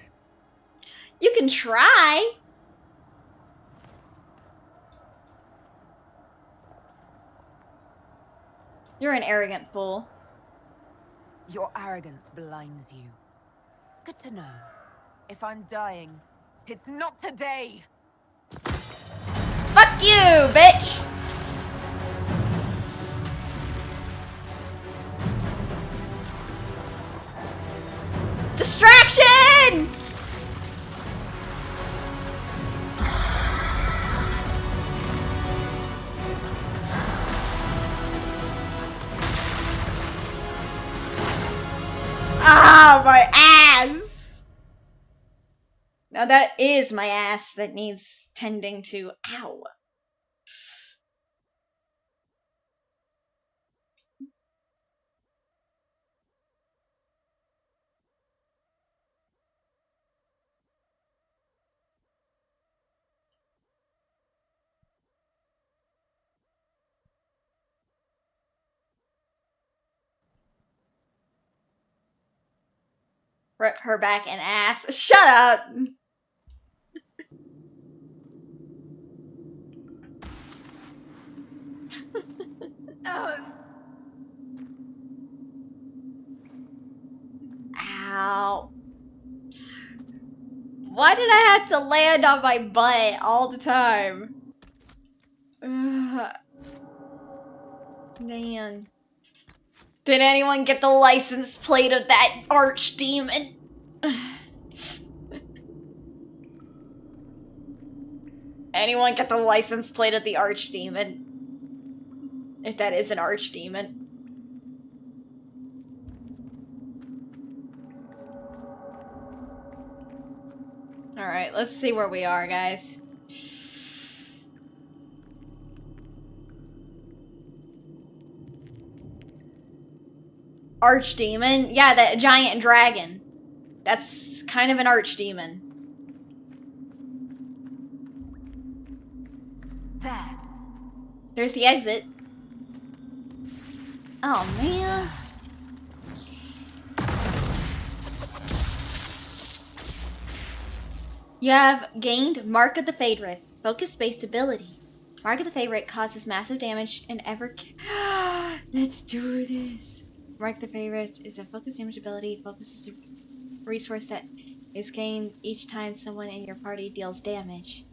You can try. You're an arrogant fool. Your arrogance blinds you. Good to know. If I'm dying, it's not today. Fuck you, bitch! Distraction! Ah, my ass! Now that is my ass that needs tending to. Ow. Rip her back and ass. Shut up! Ow. Why did I have to land on my butt all the time? Ugh. Man. Did anyone get the license plate of that archdemon? Anyone get the license plate of the archdemon? If that is an archdemon. Alright, let's see where we are, guys. Archdemon? Yeah, that giant dragon. That's kind of an archdemon. There. There's the exit. Oh, man. You have gained Mark of the Favorite. Focus-based ability. Mark of the Favorite causes massive damage and ever... Let's do this. Mark the Favorite is a focus damage ability. Focus is a resource that is gained each time someone in your party deals damage.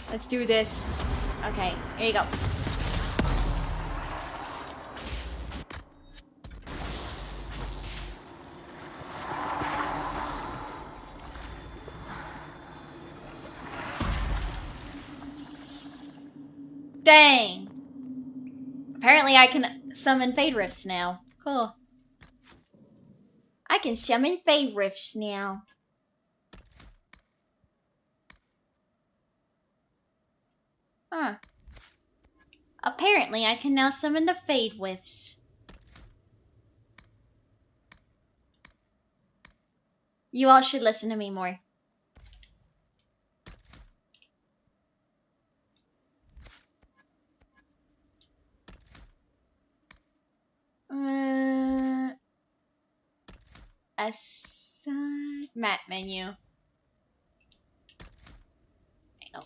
Let's do this. Okay, here you go. Dang! Apparently I can summon Fade Rifts now. Cool. I can summon Fade Rifts now. Huh. Apparently I can now summon the Fade Rifts. You all should listen to me more. Assign map menu. Oh.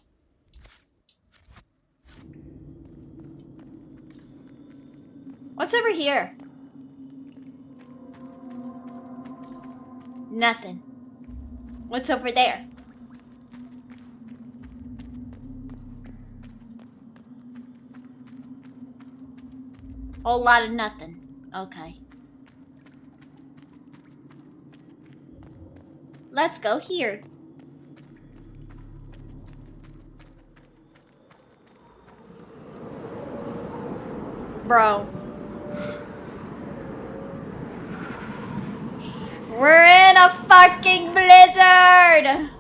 What's over here? Nothing. What's over there? Whole lot of nothing. Okay. Let's go here. Bro. We're in a fucking blizzard!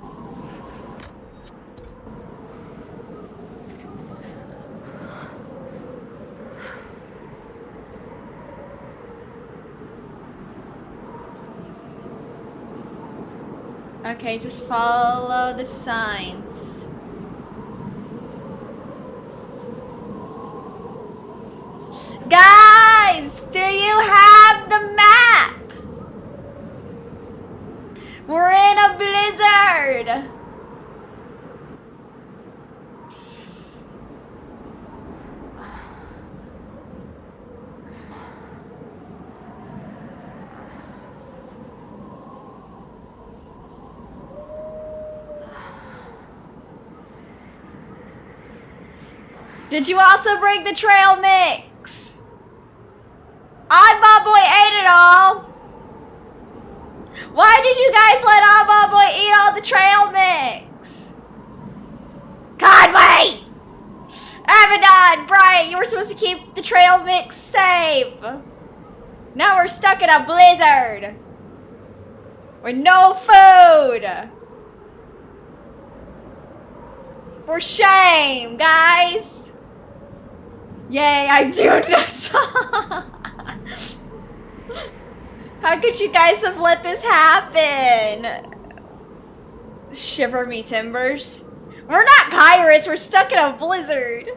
Okay, just follow the signs. Guys, do you have the map? We're in a blizzard. Did you also bring the trail mix? Oddball Boy ate it all. Why did you guys let Oddball Boy eat all the trail mix? God, wait! Abaddon, Brian, you were supposed to keep the trail mix safe. Now we're stuck in a blizzard. With no food. For shame, guys. Yay, I do this. How could you guys have let this happen? Shiver me timbers. We're not pirates, we're stuck in a blizzard.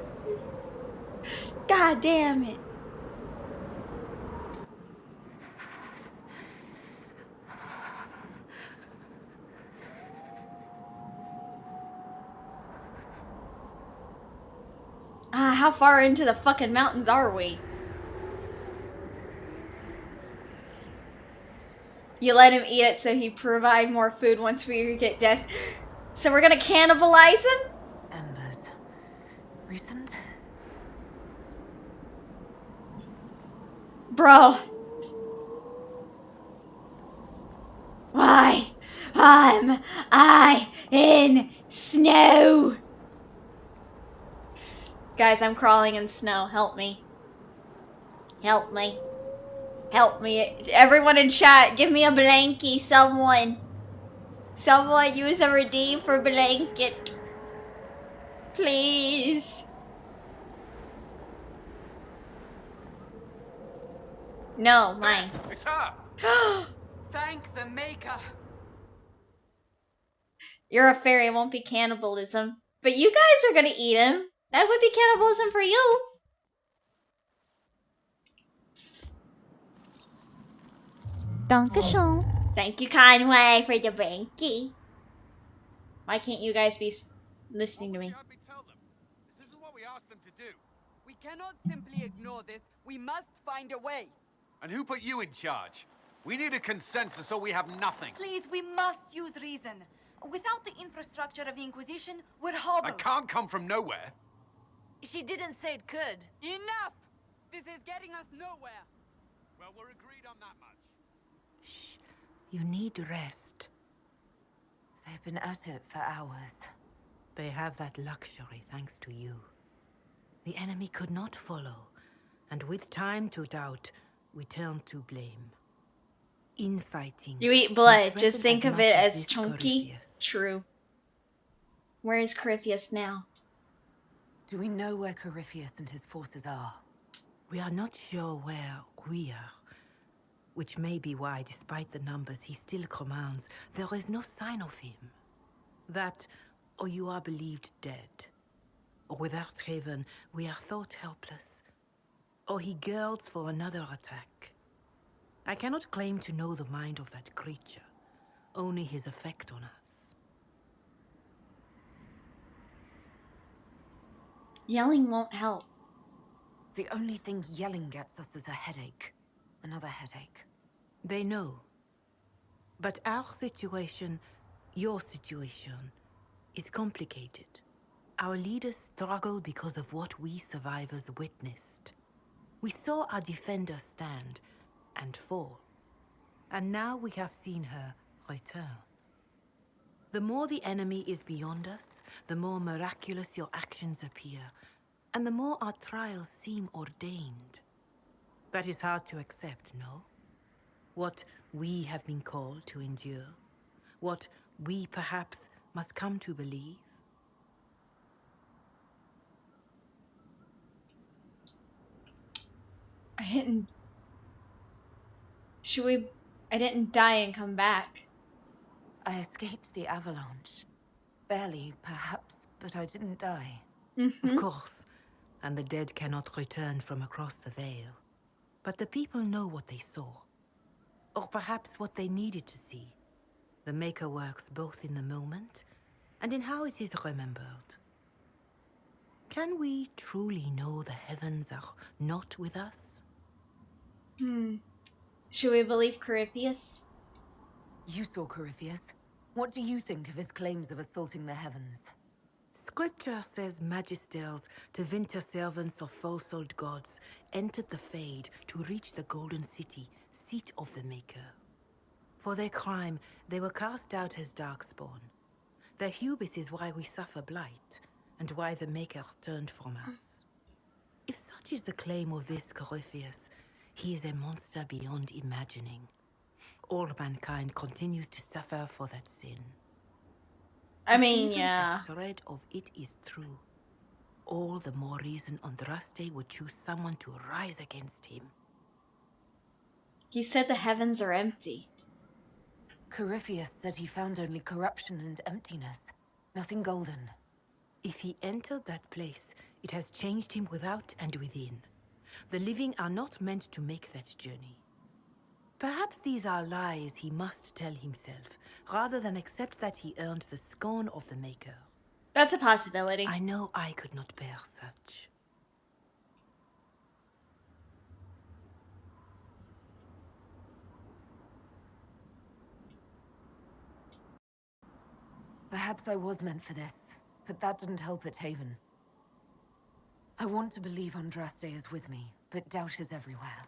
God damn it. How far into the fucking mountains are we? You let him eat it so he provide more food once we get death. So we're gonna cannibalize him? Embers. Recent? Bro. Why am I in snow? Guys, I'm crawling in snow. Help me. Help me. Help me. Everyone in chat, give me a blankie. Someone. Someone use a redeem for blanket. Please. No, mine. It's her. Thank the maker. You're a fairy. It won't be cannibalism. But you guys are gonna eat him. That would be cannibalism for you. Dankeschön. Thank you, Conway, for the banky. Why can't you guys be listening to me? This isn't what we asked them to do. We cannot simply ignore this. We must find a way. And who put you in charge? We need a consensus or we have nothing. Please, we must use reason. Without the infrastructure of the Inquisition, we're hobbled. I can't come from nowhere. She didn't say it could. Enough! This is getting us nowhere. Well, we're agreed on that much. Shh. You need rest. They've been at it for hours. They have that luxury thanks to you. The enemy could not follow, and with time to doubt, we turn to blame. Infighting. You eat blood. Just think of it as chunky. True. Where is Corypheus now? Do we know where Corypheus and his forces are? We are not sure where we are. Which may be why, despite the numbers he still commands, there is no sign of him. That, or you are believed dead. Or without Haven, we are thought helpless. Or he girds for another attack. I cannot claim to know the mind of that creature, only his effect on us. Yelling won't help. The only thing yelling gets us is a headache. Another headache. They know. But our situation, your situation, is complicated. Our leaders struggle because of what we survivors witnessed. We saw our defender stand and fall. And now we have seen her return. The more the enemy is beyond us, the more miraculous your actions appear, and the more our trials seem ordained. That is hard to accept, no? What we have been called to endure, what we perhaps must come to believe. I didn't die and come back. I escaped the avalanche. Barely, perhaps, but I didn't die. Of course, and the dead cannot return from across the veil. But the people know what they saw. Or perhaps what they needed to see. The Maker works both in the moment and in how it is remembered. Can we truly know the heavens are not with us? Should we believe Corypheus? You saw Corypheus. What do you think of his claims of assaulting the heavens? Scripture says magisters, to winter servants of false-souled gods, entered the Fade to reach the Golden City, seat of the Maker. For their crime, they were cast out as darkspawn. Their hubris is why we suffer blight, and why the Maker turned from us. If such is the claim of this Corypheus, he is a monster beyond imagining. All mankind continues to suffer for that sin. I mean, Even yeah. a shred of it is true. All the more reason Andraste would choose someone to rise against him. He said the heavens are empty. Corypheus said he found only corruption and emptiness. Nothing golden. If he entered that place, it has changed him without and within. The living are not meant to make that journey. Perhaps these are lies he must tell himself, rather than accept that he earned the scorn of the Maker. That's a possibility. I know I could not bear such. Perhaps I was meant for this, but that didn't help at Haven. I want to believe Andraste is with me, but doubt is everywhere.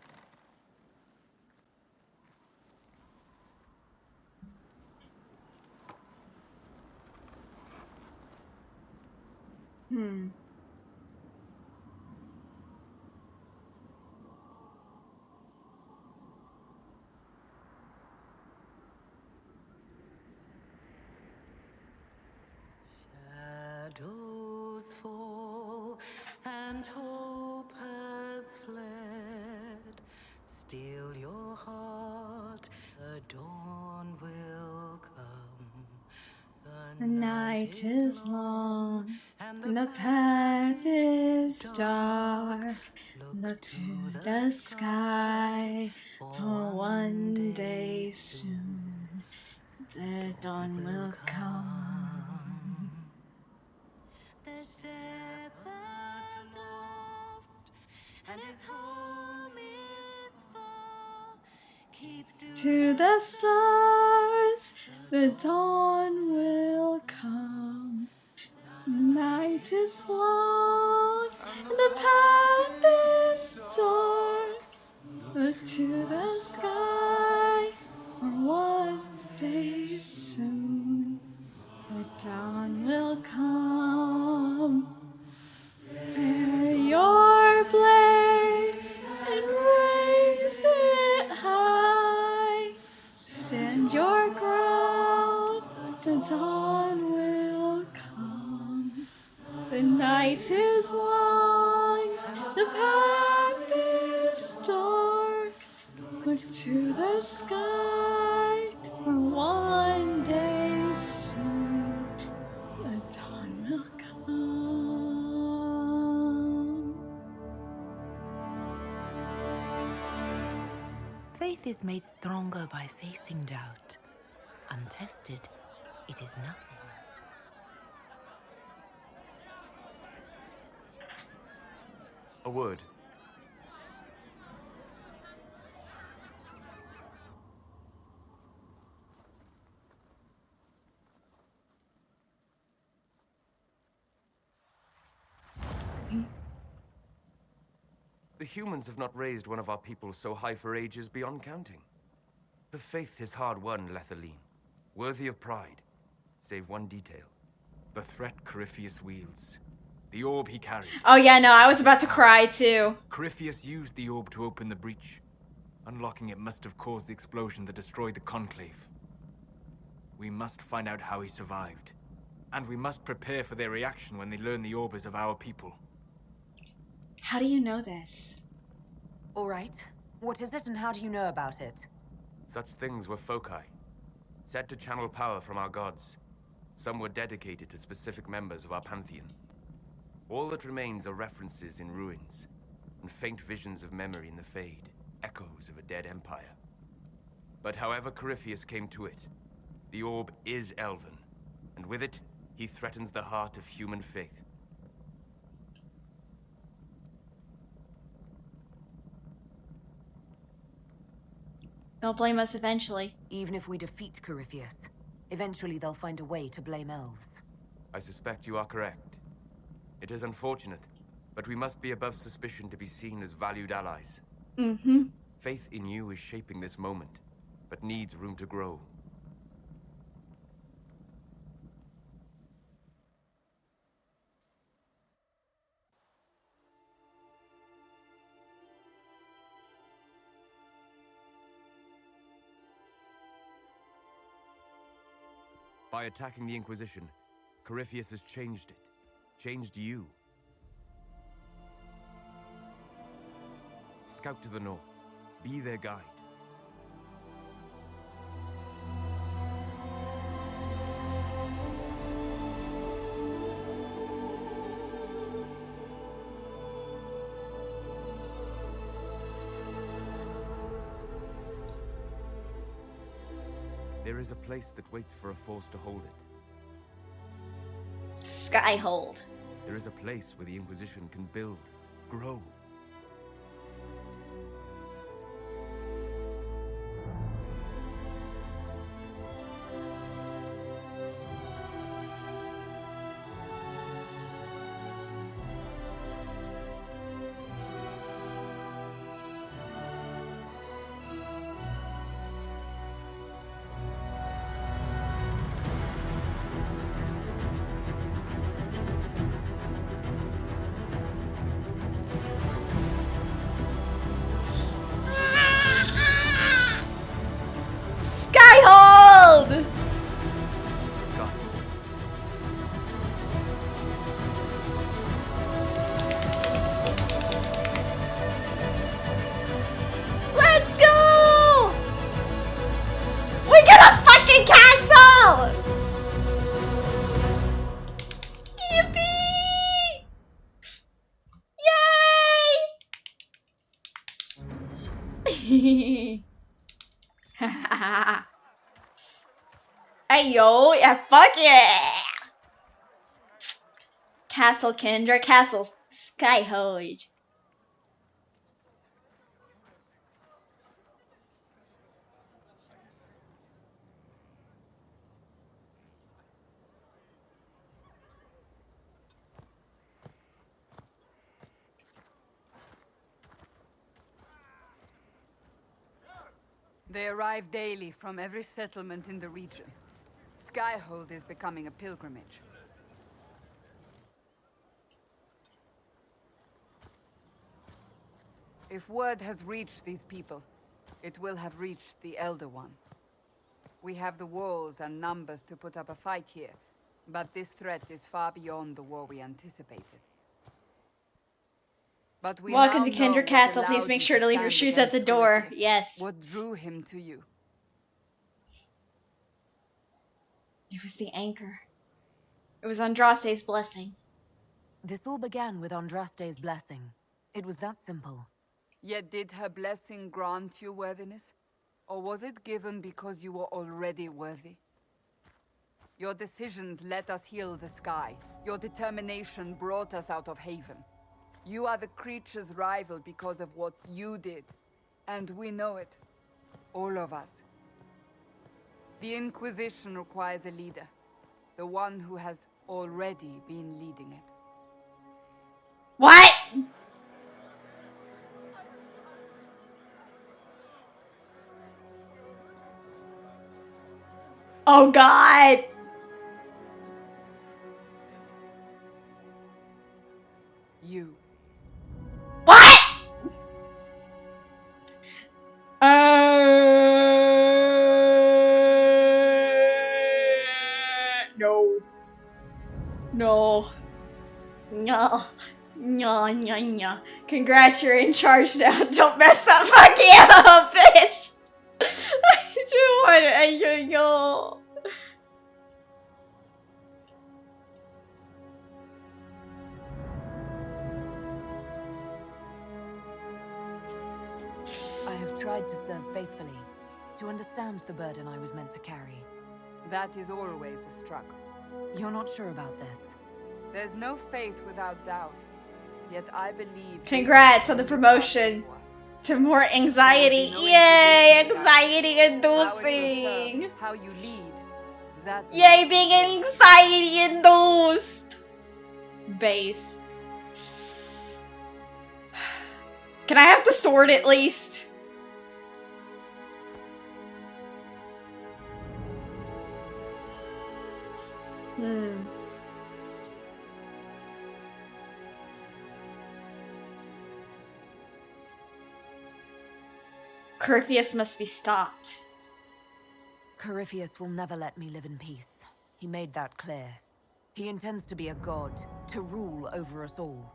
Shadows fall and hope has fled. Still your heart, the dawn will come. The night is long and the path is dark. Look to the sky, for one day soon the dawn will come. The shepherd's lost, and his home is far. Keep To the stars, the dawn will come. The night is long and the path is dark. Look to the sky, for one day soon the dawn will come. Bear your blade and raise it high. Stand your ground, the dawn will come. The night is long, the path is dark. Look to the sky, for one day soon the dawn will come. Faith Faith is made stronger by facing doubt. Untested, it is nothing. A word. The humans have not raised one of our people so high for ages beyond counting. Her faith is hard-won, Lethaline. Worthy of pride. Save one detail. The threat Corypheus wields. The orb he carried. Oh yeah, no, I was about to cry too. Corypheus used the orb to open the breach. Unlocking it must have caused the explosion that destroyed the Conclave. We must find out how he survived. And we must prepare for their reaction when they learn the orb is of our people. How do you know this? All right. What is it and how do you know about it? Such things were foci, said to channel power from our gods. Some were dedicated to specific members of our pantheon. All that remains are references in ruins, and faint visions of memory in the Fade, echoes of a dead empire. But however Corypheus came to it, the orb is elven, and with it, he threatens the heart of human faith. They'll blame us eventually. Even if we defeat Corypheus, eventually they'll find a way to blame Elves. I suspect you are correct. It is unfortunate, but we must be above suspicion to be seen as valued allies. Mm-hmm. Faith in you is shaping this moment, but needs room to grow. By attacking the Inquisition, Corypheus has changed it. Changed you. Scout to the north. Be their guide. There is a place that waits for a force to hold it. Skyhold. There is a place where the Inquisition can build, grow. Skyhold! Let's go! We got a fucking castle! Yippee! Yay! Hey yo, yeah, fuck yeah! Castle Kendra, Castle Skyhold. They arrive daily from every settlement in the region. Skyhold is becoming a pilgrimage. If word has reached these people, it will have reached the Elder One. We have the walls and numbers to put up a fight here, but this threat is far beyond the war we anticipated. But we Welcome now to know Kendra what Castle. allowed Please make you sure to leave your stand shoes at the against door. Corypheus. Yes. What drew him to you? It was the anchor. It was Andraste's blessing. This all began with Andraste's blessing. It was that simple. Yet did her blessing grant you worthiness? Or was it given because you were already worthy? Your decisions let us heal the sky. Your determination brought us out of Haven. You are the creature's rival because of what you did. And we know it. All of us. The Inquisition requires a leader. The one who has already been leading it. What? Oh God. You. What? No. No. No. No, no, no. Congrats, you're in charge now. Don't mess up. Fuck you, bitch. I don't want to. I don't know. I have tried to serve faithfully, to understand the burden I was meant to carry. That is always a struggle. You're not sure about this? There's no faith without doubt. Yet I believe... Congrats on the promotion to more anxiety. Yay! Anxiety inducing. How you lead. That Yay, being anxiety induced. Base. Can I have the sword at least? Corypheus must be stopped. Corypheus will never let me live in peace. He made that clear. He intends to be a god, to rule over us all.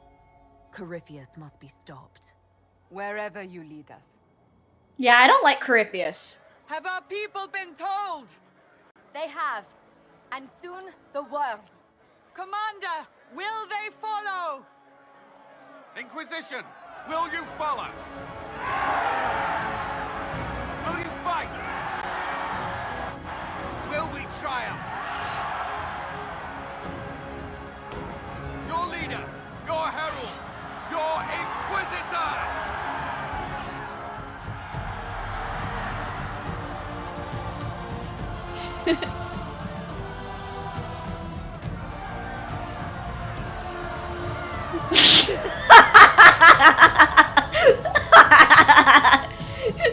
Corypheus must be stopped. Wherever you lead us. Yeah, I don't like Corypheus. Have our people been told? They have. And soon, the world. Commander, will they follow? Inquisition, will you follow? Will you fight? Will we triumph? Your leader, your herald, your inquisitor!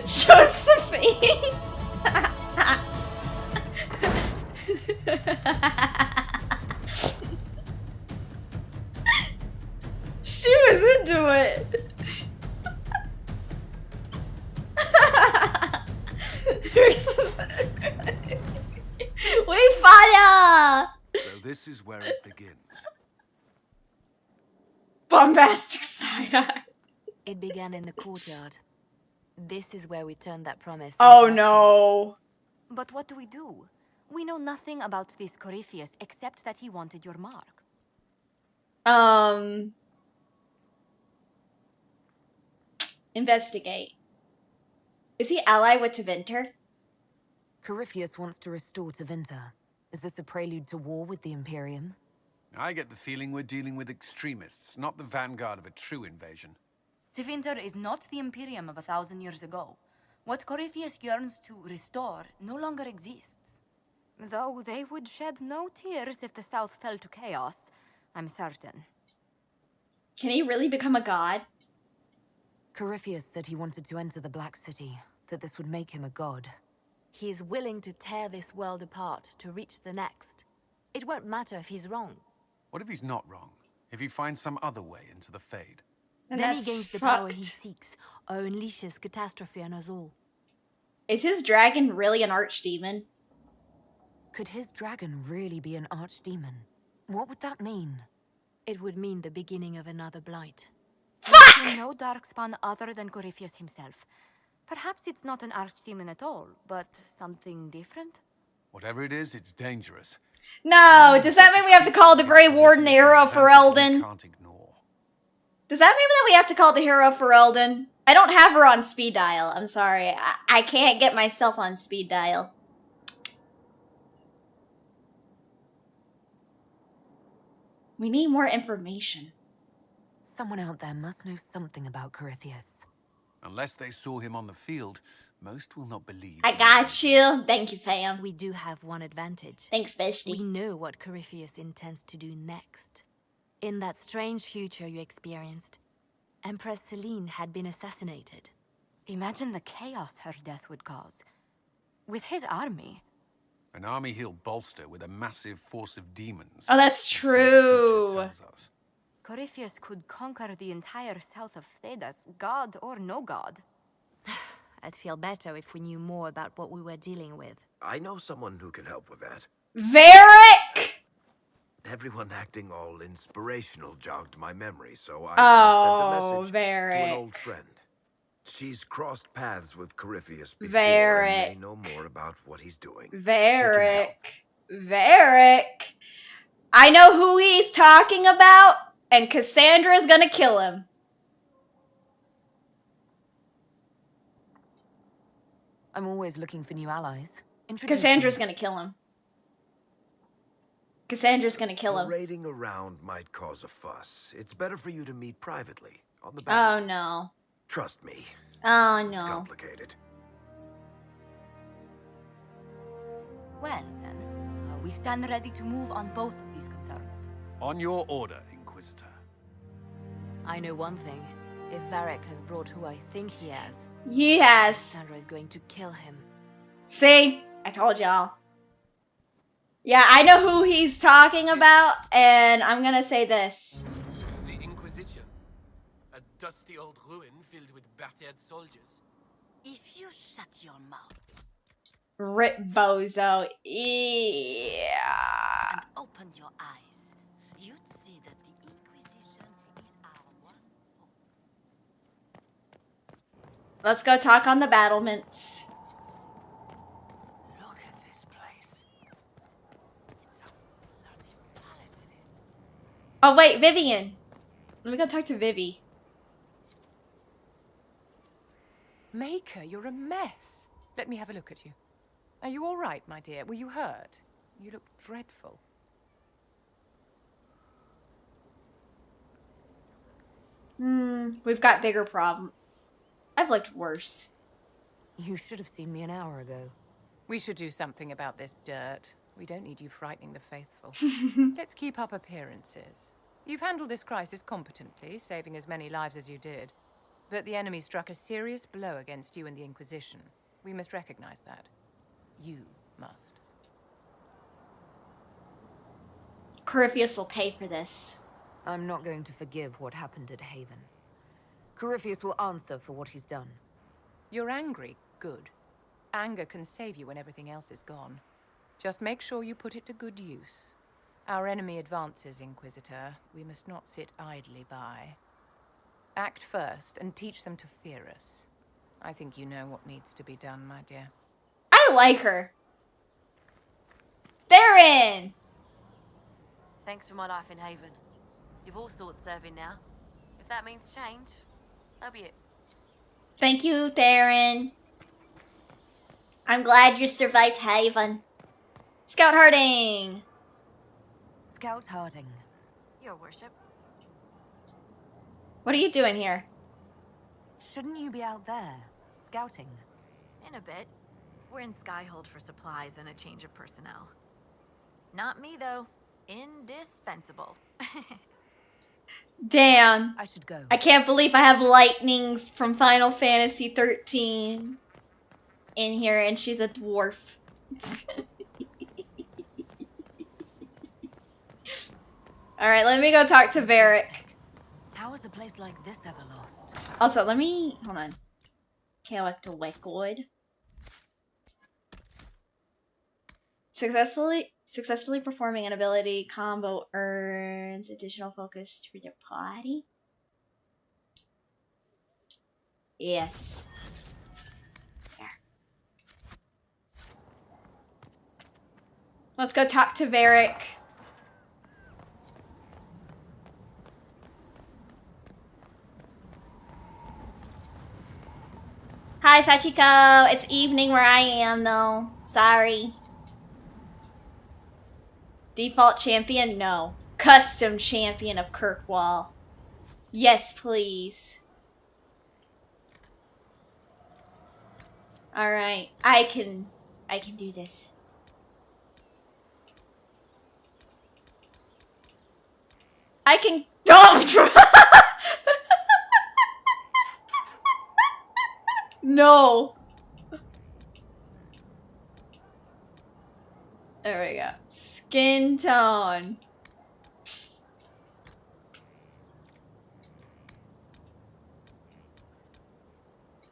Josephine. She was into it. We fire. So this is where it begins. Bombastic side-eye. It began in the courtyard. This is where we turned that promise. Oh no. But what do? We know nothing about this Corypheus except that he wanted your mark. Investigate. Is he allied with Tevinter? Corypheus wants to restore Tevinter. Is this a prelude to war with the Imperium? I get the feeling we're dealing with extremists, not the vanguard of a true invasion. Tevinter is not the Imperium of 1,000 years ago. What Corypheus yearns to restore no longer exists. Though they would shed no tears if the South fell to chaos, I'm certain. Can he really become a god? Corypheus said he wanted to enter the Black City, that this would make him a god. He is willing to tear this world apart to reach the next. It won't matter if he's wrong. What if he's not wrong? If he finds some other way into the Fade? And then he gains the power he seeks, or unleashes catastrophe on us all. Is his dragon really an archdemon? Could his dragon really be an archdemon? What would that mean? It would mean the beginning of another blight. Fuck! No darkspawn other than Corypheus himself. Perhaps it's not an archdemon at all, but something different? Whatever it is, it's dangerous. No, does that mean we have to call the Grey Warden the hero for Elden? Can't ignore. Does that mean that we have to call the hero for Elden? I don't have her on speed dial. I'm sorry. I can't get myself on speed dial. We need more information. Someone out there must know something about Corypheus. Unless they saw him on the field, most will not believe. I got you. Thank you, fam. We do have one advantage. Thanks, bestie. We know what Corypheus intends to do next. In that strange future you experienced, Empress Celine had been assassinated. Imagine the chaos her death would cause. With his army. An army he'll bolster with a massive force of demons. Oh, that's true. Corypheus could conquer the entire south of Thedas, god or no god. I'd feel better if we knew more about what we were dealing with. I know someone who can help with that. Varric! Everyone acting all inspirational jogged my memory, so I sent a message to an old friend. She's crossed paths with Corypheus before and may know more about what he's doing. Varric. I know who he's talking about, and Cassandra's gonna kill him. I'm always looking for new allies. Cassandra's gonna kill him. Cassandra's gonna kill him. Parading around might cause a fuss. It's better for you to meet privately on the Oh battlefields. no. Trust me. Oh It's no. complicated. Well then, we stand ready to move on both of these concerns. On your order, Inquisitor. I know one thing. If Varric has brought who I think he has, Cassandra is going to kill him. See? I told y'all. Yeah, I know who he's talking about, and I'm gonna say this. The Inquisition. A dusty old ruin filled with battered soldiers. If you shut your mouth Rip bozo. Yeah. and open your eyes, you'd see that the Inquisition is our one hope. Let's go talk on the battlements. Look at this place. Oh wait, Vivian. Let me go talk to Vivi. Maker, you're a mess. Let me have a look at you. Are you all right, my dear? Were you hurt? You look dreadful. We've got bigger problems. I've looked worse. You should have seen me an hour ago. We should do something about this dirt. We don't need you frightening the faithful. Let's keep up appearances. You've handled this crisis competently, saving as many lives as you did. But the enemy struck a serious blow against you and the Inquisition. We must recognize that. You must. Corypheus will pay for this. I'm not going to forgive what happened at Haven. Corypheus will answer for what he's done. You're angry. Good. Anger can save you when everything else is gone. Just make sure you put it to good use. Our enemy advances, Inquisitor. We must not sit idly by. Act first and teach them to fear us. I think you know what needs to be done, my dear. I like her. Theron! Thanks for my life in Haven. You've all sorts serving now. If that means change, so be it. Thank you, Theron. I'm glad you survived Haven. Scout Harding! Scout Harding. Your worship. What are you doing here? Shouldn't you be out there, scouting? In a bit. We're in Skyhold for supplies and a change of personnel. Not me, though. Indispensable. Damn. I should go. I can't believe I have lightnings from Final Fantasy 13 in here, and she's a dwarf. Alright, let me go talk to Varric. How is a place like this ever lost? Also, let me... hold on. Collect a record. Successfully performing an ability combo earns additional focus to the party. Yes. There. Let's go talk to Varric. Bye, Sachiko. It's evening where I am, though. Sorry. Default champion? No. Custom champion of Kirkwall. Yes, please. Alright. I can do this. I can... Oh! No. There we go. Skin tone.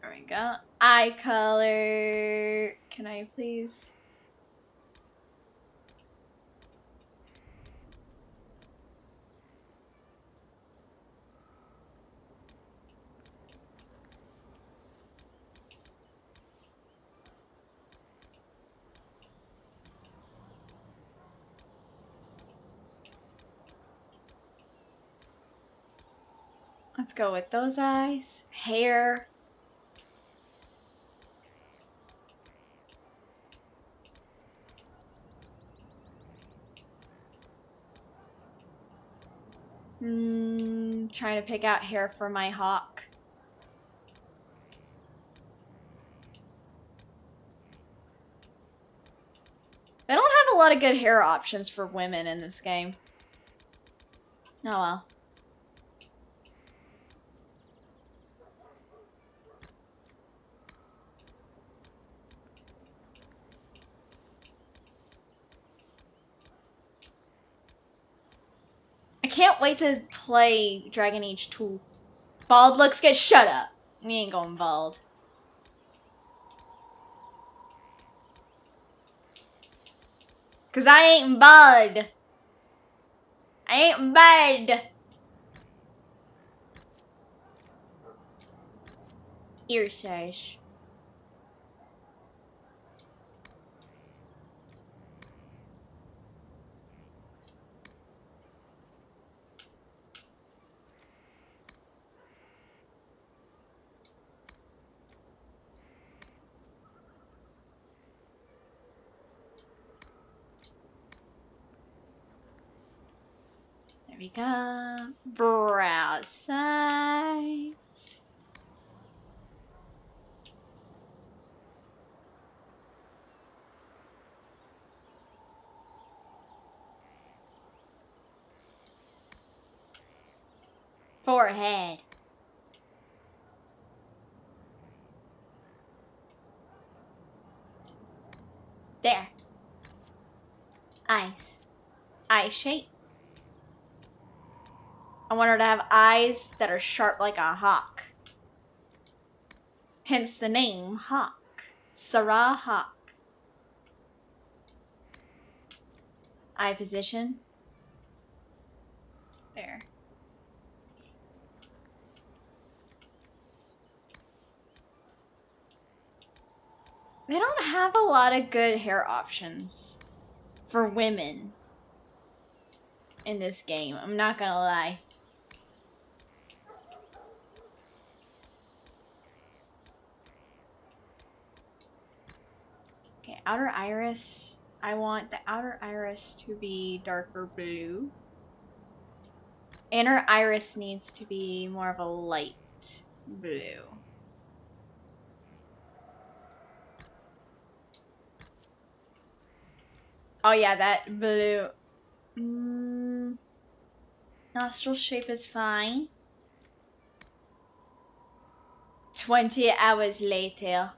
There we go. Eye color. Can I please? Let's go with those eyes. Hair. Trying to pick out hair for my hawk. They don't have a lot of good hair options for women in this game. Oh well. I can't wait to play Dragon Age 2. Bald looks good. Shut up. We ain't going bald. Cause I ain't bald. I ain't bald. Ear size. There we go. Brow size. Forehead. There. Eyes. Eye shape. I want her to have eyes that are sharp like a hawk. Hence the name Hawk. Sarah Hawk. Eye position. There. They don't have a lot of good hair options for women in this game. I'm not gonna lie. Okay, outer iris. I want the outer iris to be darker blue. Inner iris needs to be more of a light blue. Oh yeah, that blue. Nostril shape is fine. 20 hours later.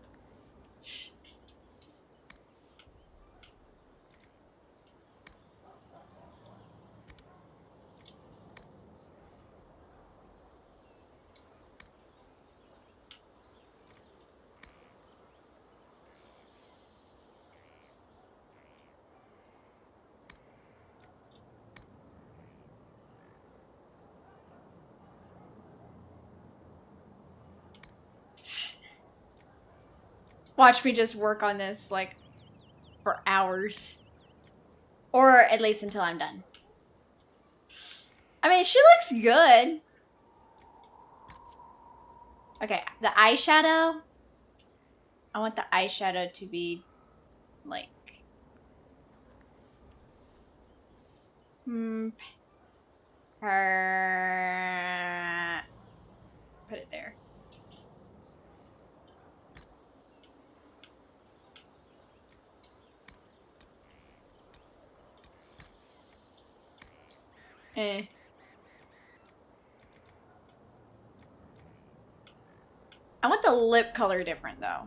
Watch me just work on this, like, for hours. Or at least until I'm done. I mean, she looks good. Okay, the eyeshadow. I want the eyeshadow to be like put it there. I want the lip color different though.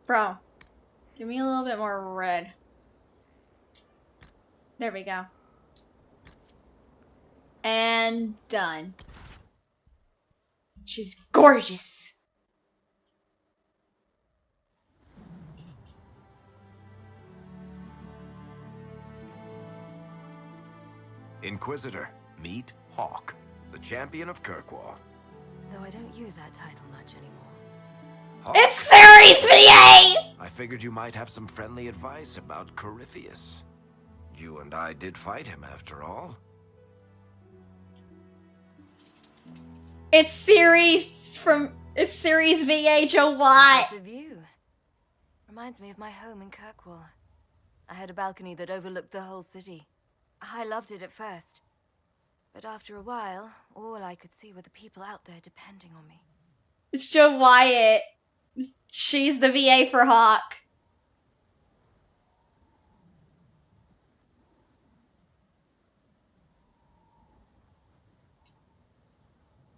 Bro, give me a little bit more red. There we go. And done. She's gorgeous. Inquisitor, meet Hawk, the champion of Kirkwall. Though I don't use that title much anymore. Hawk, it's Series VA! I figured you might have some friendly advice about Corypheus. You and I did fight him after all. It's Series VA Joe Watt. Impressive view. Reminds me of my home in Kirkwall. I had a balcony that overlooked the whole city. I loved it at first. But after a while, all I could see were the people out there depending on me. It's Joe Wyatt. She's the VA for Hawk.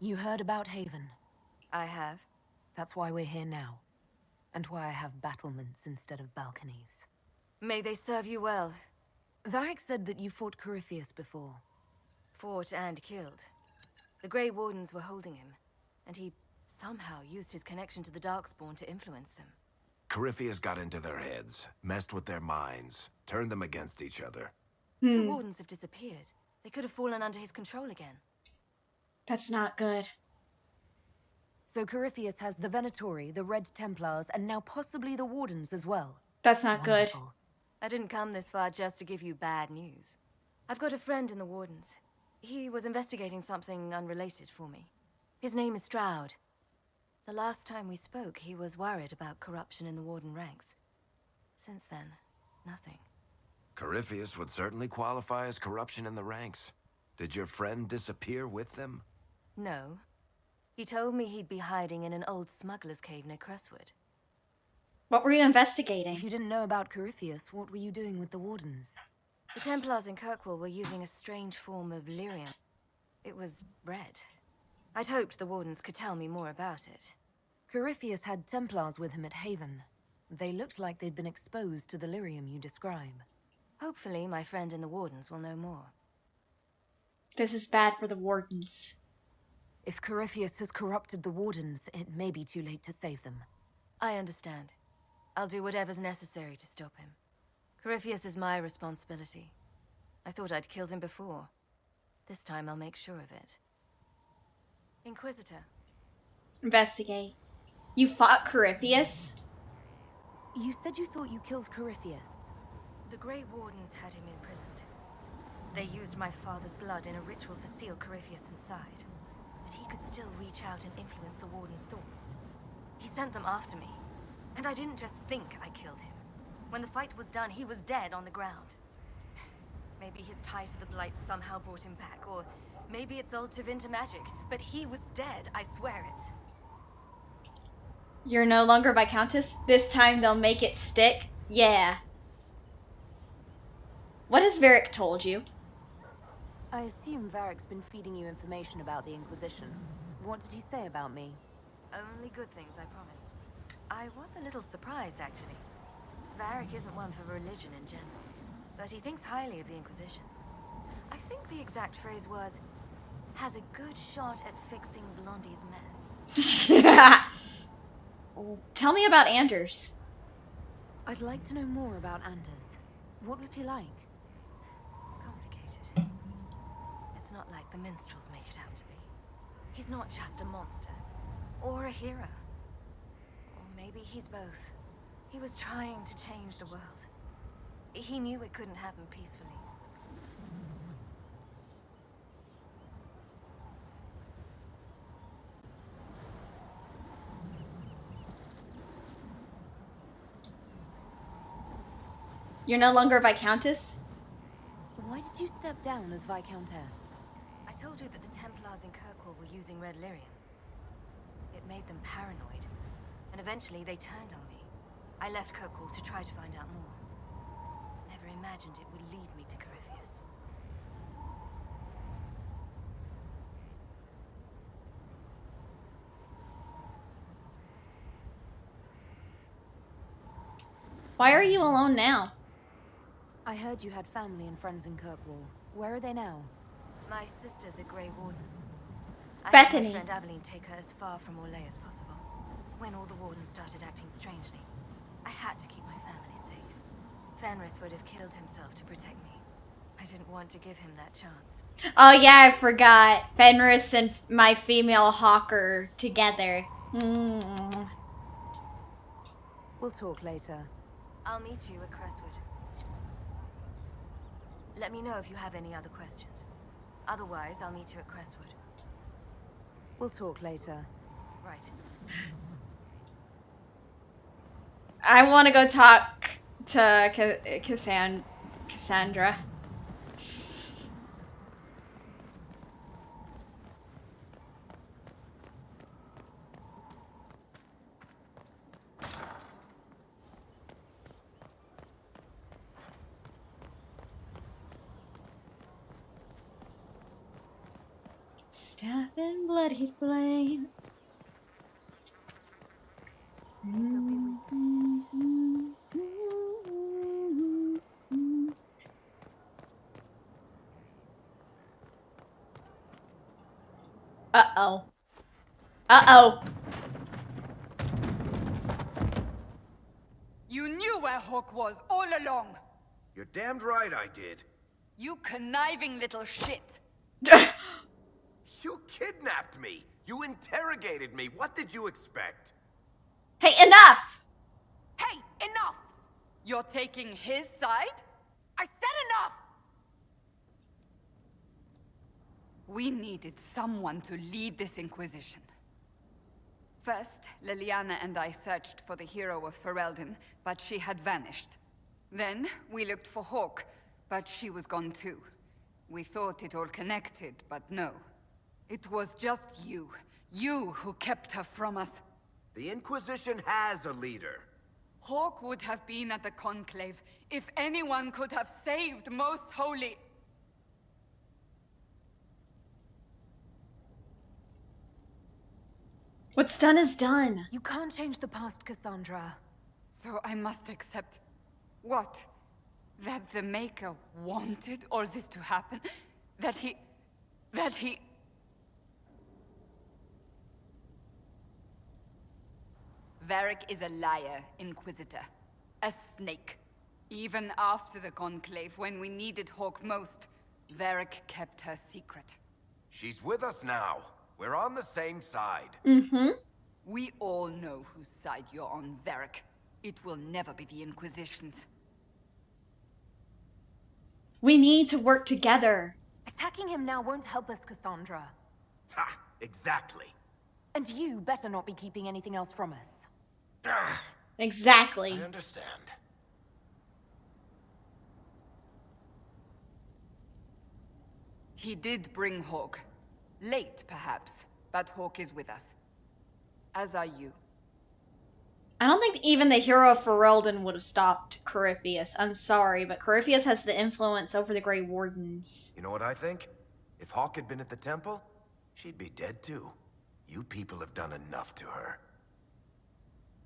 You heard about Haven? I have. That's why we're here now. And why I have battlements instead of balconies. May they serve you well. Varric said that you fought Corypheus before. Fought and killed. The Grey Wardens were holding him, and he somehow used his connection to the Darkspawn to influence them. Corypheus got into their heads, messed with their minds, turned them against each other. The Wardens have disappeared. They could have fallen under his control again. That's not good. So Corypheus has the Venatori, the Red Templars, and now possibly the Wardens as well. That's not Wonderful. good. I didn't come this far just to give you bad news. I've got a friend in the Wardens. He was investigating something unrelated for me. His name is Stroud. The last time we spoke, he was worried about corruption in the Warden ranks. Since then, nothing. Corypheus would certainly qualify as corruption in the ranks. Did your friend disappear with them? No. He told me he'd be hiding in an old smuggler's cave near Crestwood. What were you investigating? If you didn't know about Corypheus, what were you doing with the Wardens? The Templars in Kirkwall were using a strange form of lyrium. It was red. I'd hoped the Wardens could tell me more about it. Corypheus had Templars with him at Haven. They looked like they'd been exposed to the lyrium you describe. Hopefully, my friend in the Wardens will know more. This is bad for the Wardens. If Corypheus has corrupted the Wardens, it may be too late to save them. I understand. I'll do whatever's necessary to stop him. Corypheus is my responsibility. I thought I'd killed him before. This time I'll make sure of it. Inquisitor. Investigate. You fought Corypheus? You said you thought you killed Corypheus. The Grey Wardens had him imprisoned. They used my father's blood in a ritual to seal Corypheus inside. But he could still reach out and influence the Warden's thoughts. He sent them after me. And I didn't just think I killed him. When the fight was done, he was dead on the ground. Maybe his tie to the Blight somehow brought him back, or maybe it's all Tevinter magic, but he was dead, I swear it. You're no longer Viscountess? This time they'll make it stick? Yeah. What has Varric told you? I assume Varric's been feeding you information about the Inquisition. What did he say about me? Only good things, I promise. I was a little surprised, actually. Varric isn't one for religion in general, but he thinks highly of the Inquisition. I think the exact phrase was, has a good shot at fixing Blondie's mess. Yeah. Tell me about Anders. I'd like to know more about Anders. What was he like? Complicated. It's not like the minstrels make it out to be. He's not just a monster, or a hero. Or Maybe he's both. He was trying to change the world. He knew it couldn't happen peacefully. You're no longer Viscountess? Why did you step down as Viscountess? I told you that the Templars in Kirkwall were using Red Lyrium. It made them paranoid, and eventually they turned on me. I left Kirkwall to try to find out more. Never imagined it would lead me to Corypheus. Why are you alone now? I heard you had family and friends in Kirkwall. Where are they now? My sister's a Grey Warden. I Bethany. had my friend Aveline take her as far from Orlais as possible. When all the Wardens started acting strangely, I had to keep my family safe. Fenris would have killed himself to protect me. I didn't want to give him that chance. Oh yeah, I forgot. Fenris and my female hawker together. Mm. We'll talk later. I'll meet you at Crestwood. Let me know if you have any other questions. Otherwise, I'll meet you at Crestwood. We'll talk later. Right. I want to go talk to Cassandra. Staff and bloody flame. Uh-oh. Uh-oh. You knew where Hawk was all along. You're damned right I did. You conniving little shit. You kidnapped me. You interrogated me. What did you expect? Hey, enough! Hey, enough! You're taking his side? I said enough! We needed someone to lead this Inquisition. First, Liliana and I searched for the hero of Ferelden, but she had vanished. Then, we looked for Hawk, but she was gone too. We thought it all connected, but no. It was just you. You who kept her from us. The Inquisition has a leader. Hawk would have been at the Conclave if anyone could have saved Most Holy. What's done is done. You can't change the past, Cassandra. So I must accept... what? That the Maker wanted all this to happen? That he... Varric is a liar, Inquisitor. A snake. Even after the Conclave, when we needed Hawk most, Varric kept her secret. She's with us now. We're on the same side. Mm-hmm. We all know whose side you're on, Varric. It will never be the Inquisition's. We need to work together. Attacking him now won't help us, Cassandra. Ha! Exactly. And you better not be keeping anything else from us. Exactly. I understand. He did bring Hawk. Late, perhaps, but Hawk is with us. As are you. I don't think even the hero of Ferelden would have stopped Corypheus. I'm sorry, but Corypheus has the influence over the Grey Wardens. You know what I think? If Hawk had been at the temple, she'd be dead too. You people have done enough to her.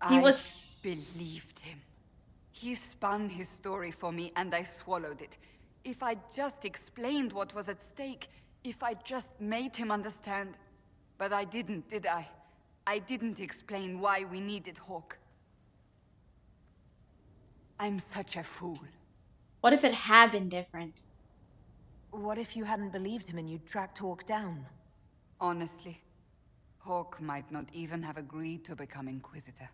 He I was... believed him. He spun his story for me and I swallowed it. If I just explained what was at stake, if I just made him understand. But I didn't, did I? I didn't explain why we needed Hawk. I'm such a fool. What if it had been different? What if you hadn't believed him and you'd tracked Hawk down? Honestly, Hawk might not even have agreed to become Inquisitor.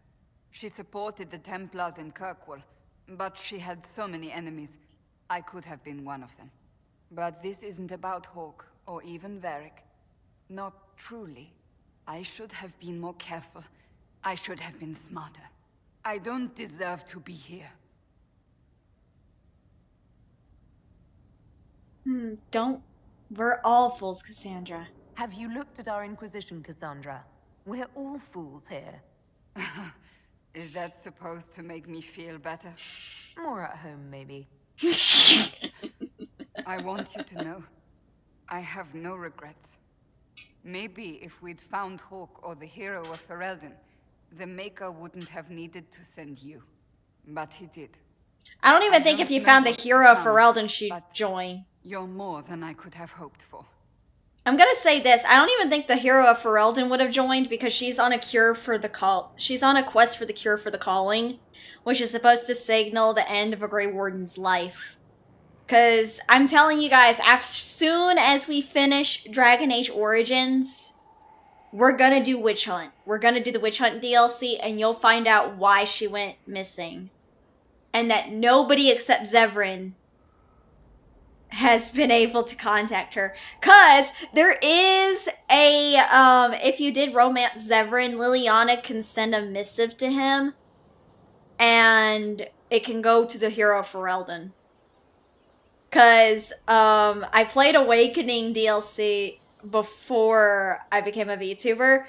She supported the Templars in Kirkwall, but she had so many enemies. I could have been one of them. But this isn't about Hawke, or even Varric. Not truly. I should have been more careful. I should have been smarter. I don't deserve to be here. Don't. We're all fools, Cassandra. Have you looked at our Inquisition, Cassandra? We're all fools here. Is that supposed to make me feel better? More at home, maybe. I want you to know, I have no regrets. Maybe if we'd found Hawke or the hero of Ferelden, the Maker wouldn't have needed to send you. But he did. I don't even think if you found the hero of Ferelden, she'd join. You're more than I could have hoped for. I'm gonna say this, I don't even think the hero of Ferelden would have joined because she's on a she's on a quest for the cure for the calling, which is supposed to signal the end of a Grey Warden's life. Cause I'm telling you guys, as soon as we finish Dragon Age Origins, we're gonna do Witch Hunt. We're gonna do the Witch Hunt DLC and you'll find out why she went missing. And that nobody except Zevran has been able to contact her. Cause there is a, if you did romance Zevran, Liliana can send a missive to him. And it can go to the hero of Ferelden. Cause, I played Awakening DLC before I became a VTuber.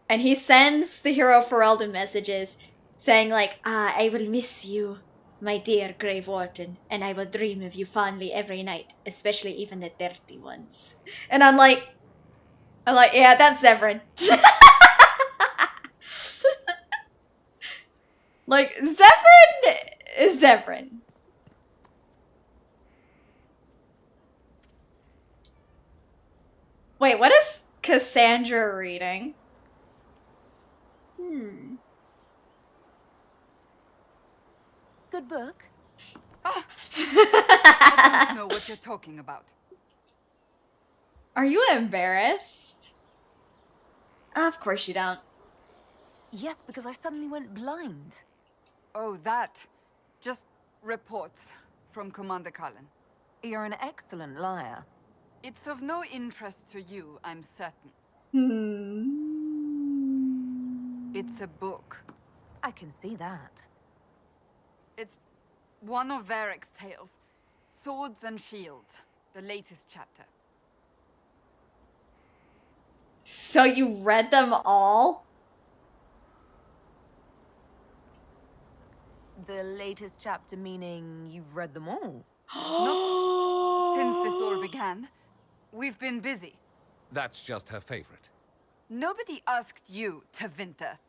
And he sends the hero of Ferelden messages saying like, I will miss you, my dear Grey Warden, and I will dream of you fondly every night, especially even the dirty ones. And I'm like, yeah, that's Zevran. Like, Zevran is Zevran. Wait, what is Cassandra reading? Good book. I don't know what you're talking about. Are you embarrassed? Of course you don't. Yes, because I suddenly went blind. Oh, that. Just reports from Commander Cullen. You're an excellent liar. It's of no interest to you, I'm certain. It's a book. I can see that. It's one of Varric's tales. Swords and Shields, the latest chapter. So you read them all? The latest chapter meaning you've read them all? Not since this all began. We've been busy. That's just her favorite. Nobody asked you to Winter.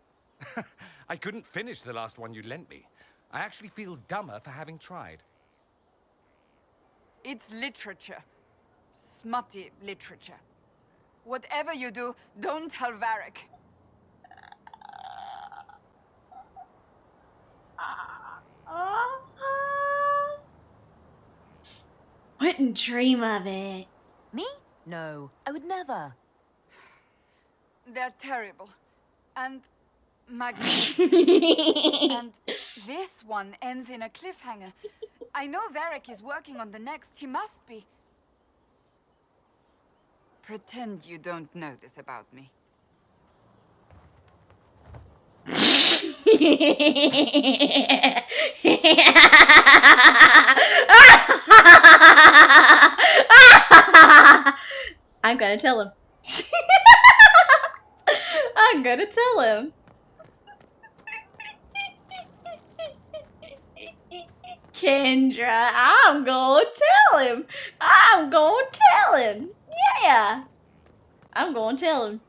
I couldn't finish the last one you lent me. I actually feel dumber for having tried. It's literature. Smutty literature. Whatever you do, don't tell Varric. Wouldn't dream of it. Me? No, I would never. They're terrible. And magnificent. And this one ends in a cliffhanger. I know Varric is working on the next. He must be. Pretend you don't know this about me. I'm gonna tell him. I'm gonna tell him. Kendra, I'm gonna tell him. I'm gonna tell him. Yeah. I'm gonna tell him.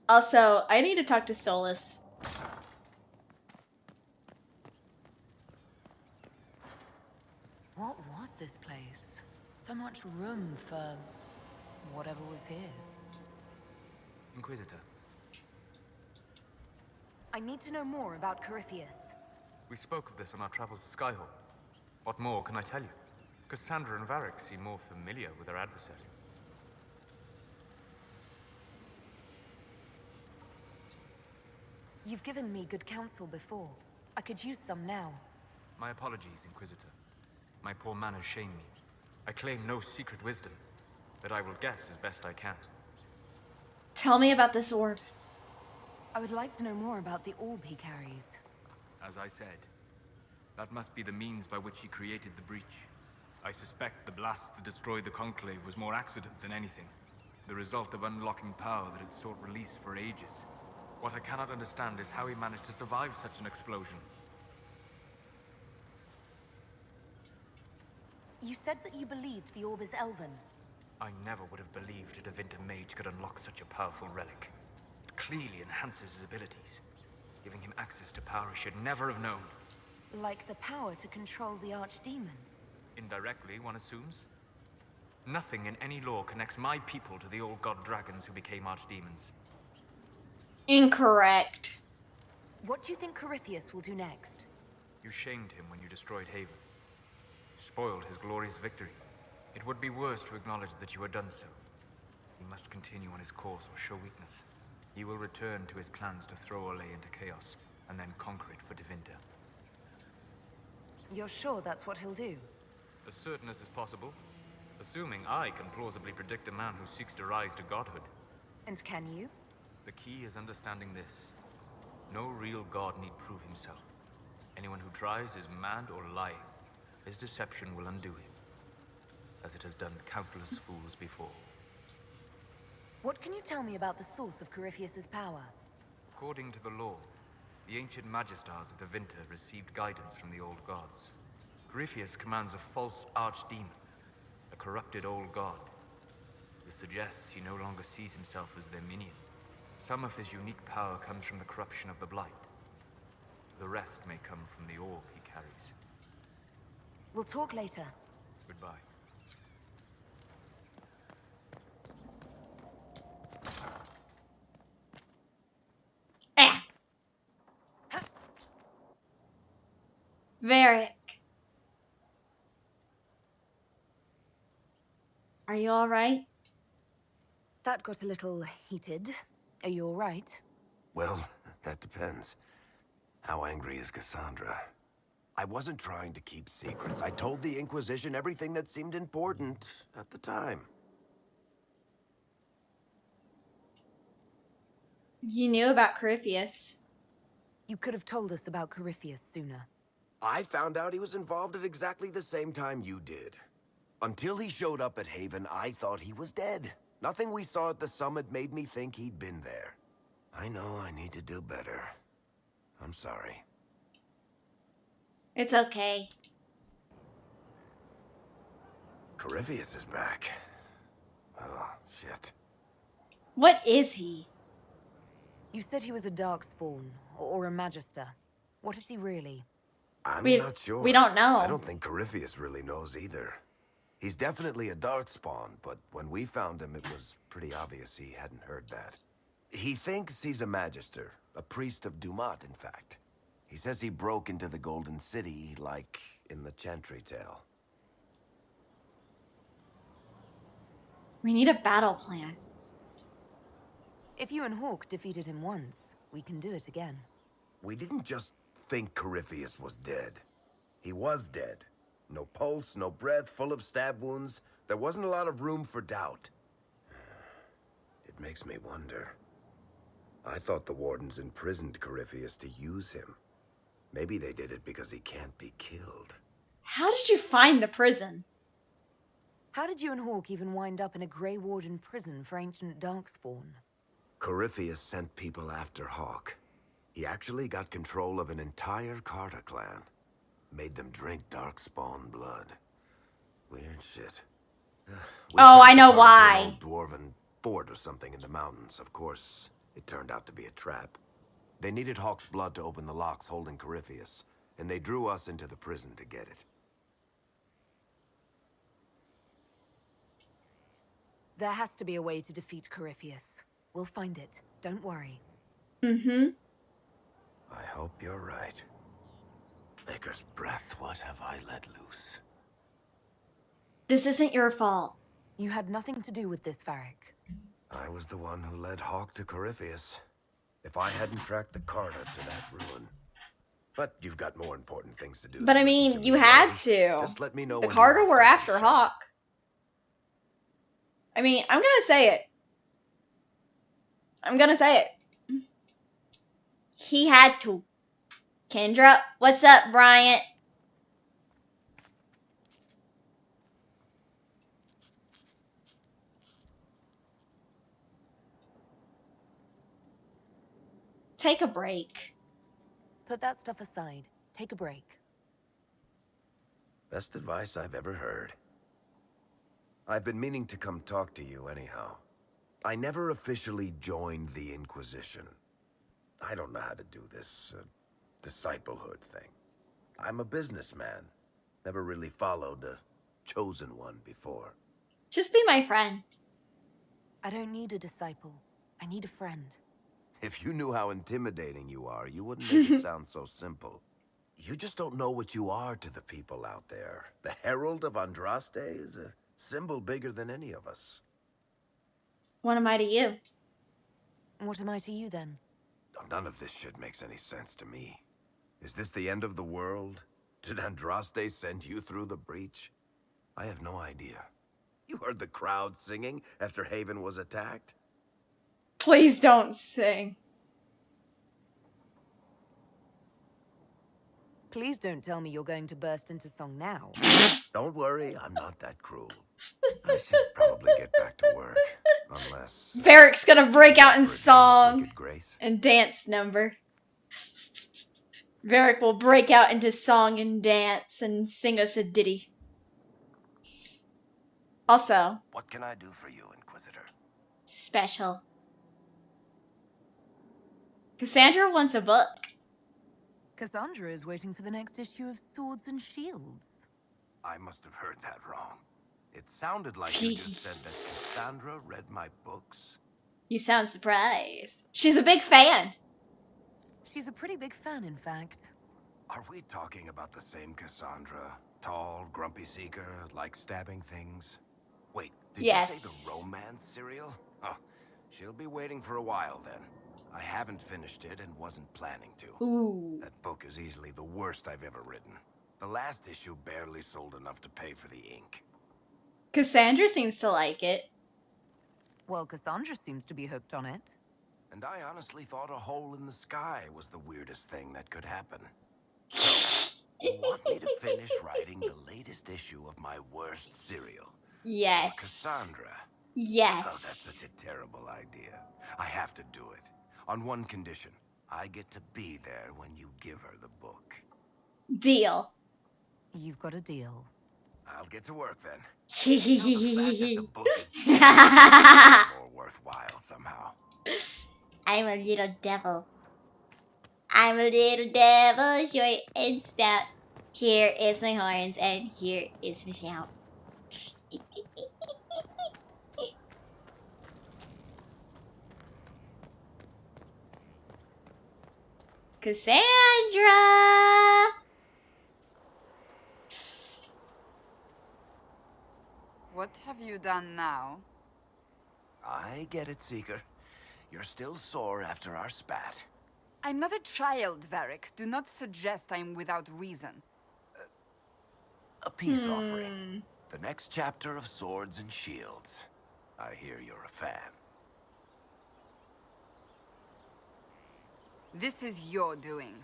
Also, I need to talk to Solus. What was this place? So much room for whatever was here. Inquisitor, I need to know more about Corypheus. we spoke of this on our travels to Skyhawk. What more can I tell you? Cassandra and Varric seem more familiar with their adversary. You've given me good counsel before. I could use some now. My apologies, Inquisitor. My poor manners shame me. I claim no secret wisdom, but I will guess as best I can. Tell me about this orb. I would like to know more about the orb he carries. As I said, that must be the means by which he created the breach. I suspect the blast that destroyed the Conclave was more accident than anything. The result of unlocking power that had sought release for ages. What I cannot understand is how he managed to survive such an explosion. You said that you believed the orb is elven. I never would have believed a Devinter mage could unlock such a powerful relic. It clearly enhances his abilities, giving him access to power he should never have known. Like the power to control the archdemon. Indirectly, one assumes. Nothing in any law connects my people to the old god dragons who became archdemons. Incorrect. What do you think Corypheus will do next? You shamed him when you destroyed Haven. It spoiled his glorious victory. It would be worse to acknowledge that you had done so. He must continue on his course or show weakness. He will return to his plans to throw Olay into chaos, and then conquer it for Devinter. You're sure that's what he'll do? As certain as is possible. Assuming I can plausibly predict a man who seeks to rise to godhood. And can you? The key is understanding this. No real god need prove himself. Anyone who tries is mad or lying. His deception will undo him, as it has done countless fools before. What can you tell me about the source of Corypheus's power? According to the law, the ancient Magistars of the Vinter received guidance from the old gods. Corypheus commands a false archdemon, a corrupted old god. This suggests he no longer sees himself as their minion. Some of his unique power comes from the corruption of the Blight. The rest may come from the orb he carries. We'll talk later. Goodbye. Varric. Are you alright? That got a little heated. Are you alright? Well, that depends. How angry is Cassandra? I wasn't trying to keep secrets. I told the Inquisition everything that seemed important at the time. You knew about Corypheus. You could have told us about Corypheus sooner. I found out he was involved at exactly the same time you did. Until he showed up at Haven, I thought he was dead. Nothing we saw at the summit made me think he'd been there. I know I need to do better. I'm sorry. It's okay. Corypheus is back. Oh, shit. What is he? You said he was a Darkspawn, or a Magister. What is he really? I'm not sure. We don't know. I don't think Corypheus really knows either. He's definitely a Darkspawn, but when we found him, it was pretty obvious he hadn't heard that. He thinks he's a Magister, a priest of Dumat, in fact. He says he broke into the Golden City, like in the Chantry tale. We need a battle plan. If you and Hawk defeated him once, we can do it again. We didn't just think Corypheus was dead. He was dead. No pulse, no breath, full of stab wounds. There wasn't a lot of room for doubt. It makes me wonder. I thought the Wardens imprisoned Corypheus to use him. Maybe they did it because he can't be killed. How did you find the prison? How did you and Hawk even wind up in a Grey Warden prison for ancient Darkspawn? Corypheus sent people after Hawk. He actually got control of an entire Carta clan. Made them drink Darkspawn blood. Weird shit. Oh, I know why. An old dwarven fort or something in the mountains. Of course, it turned out to be a trap. They needed Hawk's blood to open the locks holding Corypheus, and they drew us into the prison to get it. There has to be a way to defeat Corypheus. We'll find it. Don't worry. Mm-hmm. I hope you're right. Maker's breath, what have I let loose? This isn't your fault. You had nothing to do with this, Varric. I was the one who led Hawk to Corypheus. if I hadn't tracked the Carta to that ruin. But you've got more important things to do. But I mean, you had to. Just let me know The when Carter you were after Hawk. I mean, I'm gonna say it. I'm gonna say it. He had to. Kendra, what's up, Bryant? Take a break. Put that stuff aside. Take a break. Best advice I've ever heard. I've been meaning to come talk to you anyhow. I never officially joined the Inquisition. I don't know how to do this disciplehood thing. I'm a businessman. Never really followed a chosen one before. Just be my friend. I don't need a disciple. I need a friend. If you knew how intimidating you are, you wouldn't make it sound so simple. You just don't know what you are to the people out there. The Herald of Andraste is a symbol bigger than any of us. What am I to you? What am I to you, then? None of this shit makes any sense to me. Is this the end of the world? Did Andraste send you through the breach? I have no idea. You heard the crowd singing after Haven was attacked? Please don't sing. Please don't tell me you're going to burst into song now. Don't worry, I'm not that cruel. I should probably get back to work. Unless... Varric's gonna break out in song and dance number. Varric will break out into song and dance and sing us a ditty. Also... What can I do for you, Inquisitor? Special. Cassandra wants a book. Cassandra is waiting for the next issue of Swords and Shields. I must have heard that wrong. It sounded like you just said that Cassandra read my books. You sound surprised. She's a big fan. She's a pretty big fan, in fact. Are we talking about the same Cassandra? Tall, grumpy seeker, like stabbing things? Wait, did you say the romance serial? Oh, she'll be waiting for a while then. I haven't finished it and wasn't planning to. Ooh. That book is easily the worst I've ever written. The last issue barely sold enough to pay for the ink. Cassandra seems to like it. Well, Cassandra seems to be hooked on it. And I honestly thought a hole in the sky was the weirdest thing that could happen. So, you want me to finish writing the latest issue of my worst serial? Yes. For Cassandra? Yes. Oh, that's such a terrible idea. I have to do it. On one condition. I get to be there when you give her the book. Deal. You've got a deal. I'll get to work then. the book is more worthwhile somehow. I'm a little devil. I'm a little devil, short and stout. Here is my horns and here is my shout. Cassandra! What have you done now? I get it, Seeker. You're still sore after our spat. I'm not a child, Varric. Do not suggest I'm without reason. A peace offering. The next chapter of Swords and Shields. I hear you're a fan. This is your doing.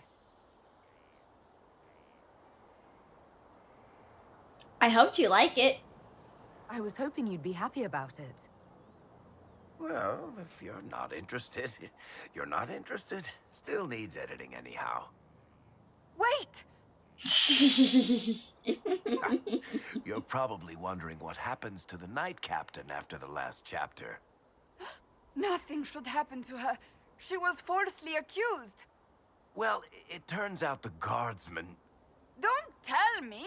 I hoped you like it. I was hoping you'd be happy about it. Well, if you're not interested, you're not interested. Still needs editing anyhow. Wait! You're probably wondering what happens to the Knight Captain after the last chapter. Nothing should happen to her. She was falsely accused. Well, it turns out the guardsman... Don't tell me!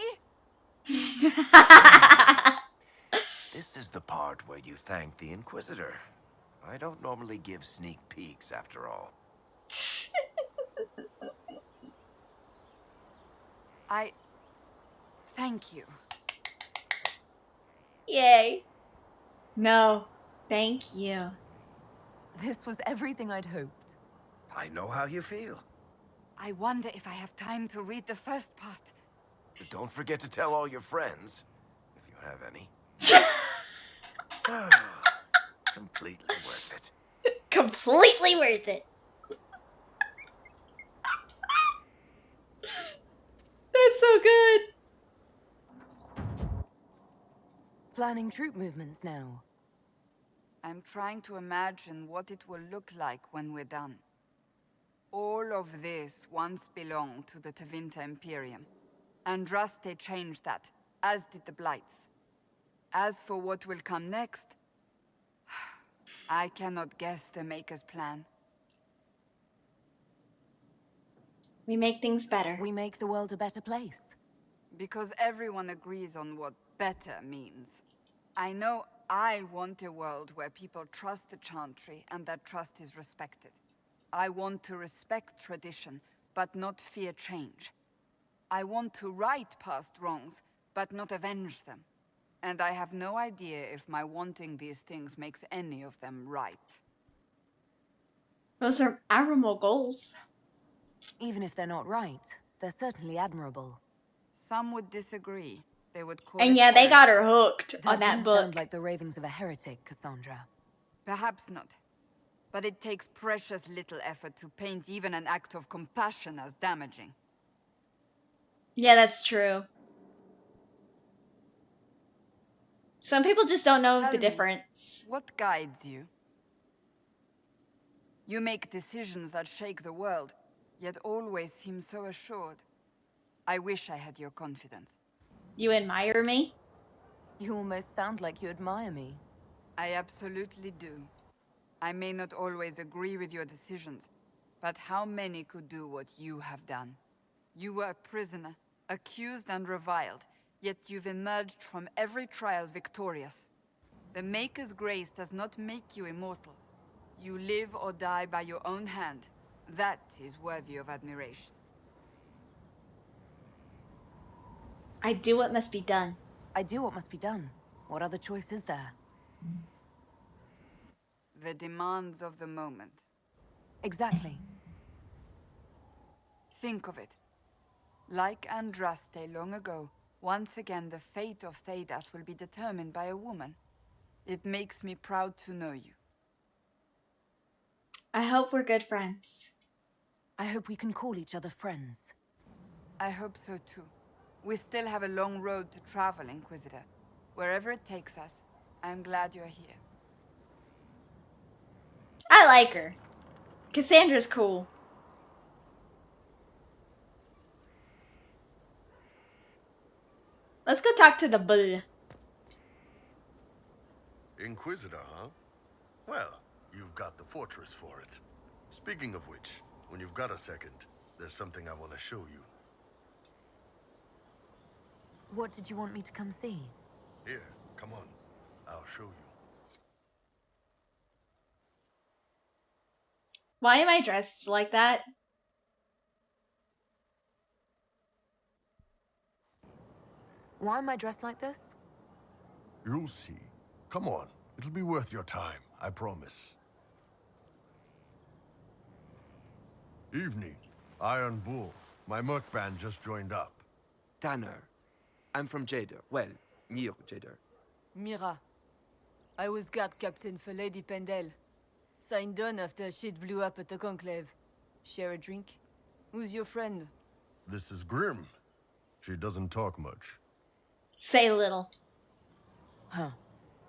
This is the part where you thank the Inquisitor. I don't normally give sneak peeks, after all. Thank you. Yay. No, thank you. This was everything I'd hoped. I know how you feel. I wonder if I have time to read the first part. But don't forget to tell all your friends, if you have any. Completely worth it. Completely worth it. That's so good. Planning troop movements now. I'm trying to imagine what it will look like when we're done. All of this once belonged to the Tevinter Imperium. Andraste changed that, as did the Blights. As for what will come next, I cannot guess the Maker's plan. We make things better. We make the world a better place. Because everyone agrees on what better means. I know I want a world where people trust the Chantry and that trust is respected. I want to respect tradition, but not fear change. I want to right past wrongs, but not avenge them. And I have no idea if my wanting these things makes any of them right. Those are admirable goals. Even if they're not right, they're certainly admirable. Some would disagree. They would call And it yeah, they got her heresy. hooked on that didn't book. Sound like the ravings of a heretic, Cassandra. Perhaps not. But it takes precious little effort to paint even an act of compassion as damaging. Yeah, that's true. Some people just don't know Tell the me, difference. What guides you? You make decisions that shake the world, yet always seem so assured. I wish I had your confidence. You admire me? You almost sound like you admire me. I absolutely do. I may not always agree with your decisions, but how many could do what you have done? You were a prisoner, accused and reviled, yet you've emerged from every trial victorious. The Maker's grace does not make you immortal. You live or die by your own hand. That is worthy of admiration. I do what must be done. I do what must be done. What other choice is there? The demands of the moment. Exactly. Think of it. Like Andraste long ago, once again the fate of Thedas will be determined by a woman. It makes me proud to know you. I hope we're good friends. I hope we can call each other friends. I hope so too. We still have a long road to travel, Inquisitor. Wherever it takes us, I'm glad you're here. I like her. Cassandra's cool. Let's go talk to the bull. Inquisitor, huh? Well, you've got the fortress for it. Speaking of which, when you've got a second, there's something I want to show you. What did you want me to come see? Here, come on. I'll show you. Why am I dressed like that? Why am I dressed like this? You'll see. Come on. It'll be worth your time, I promise. Evening. Iron Bull. My merc band just joined up. Tanner. I'm from Jader. Well, near Jader. Mira. I was guard captain for Lady Pendel. Signed on after shit blew up at the Conclave. Share a drink? Who's your friend? This is Grim. She doesn't talk much. Say little. Huh.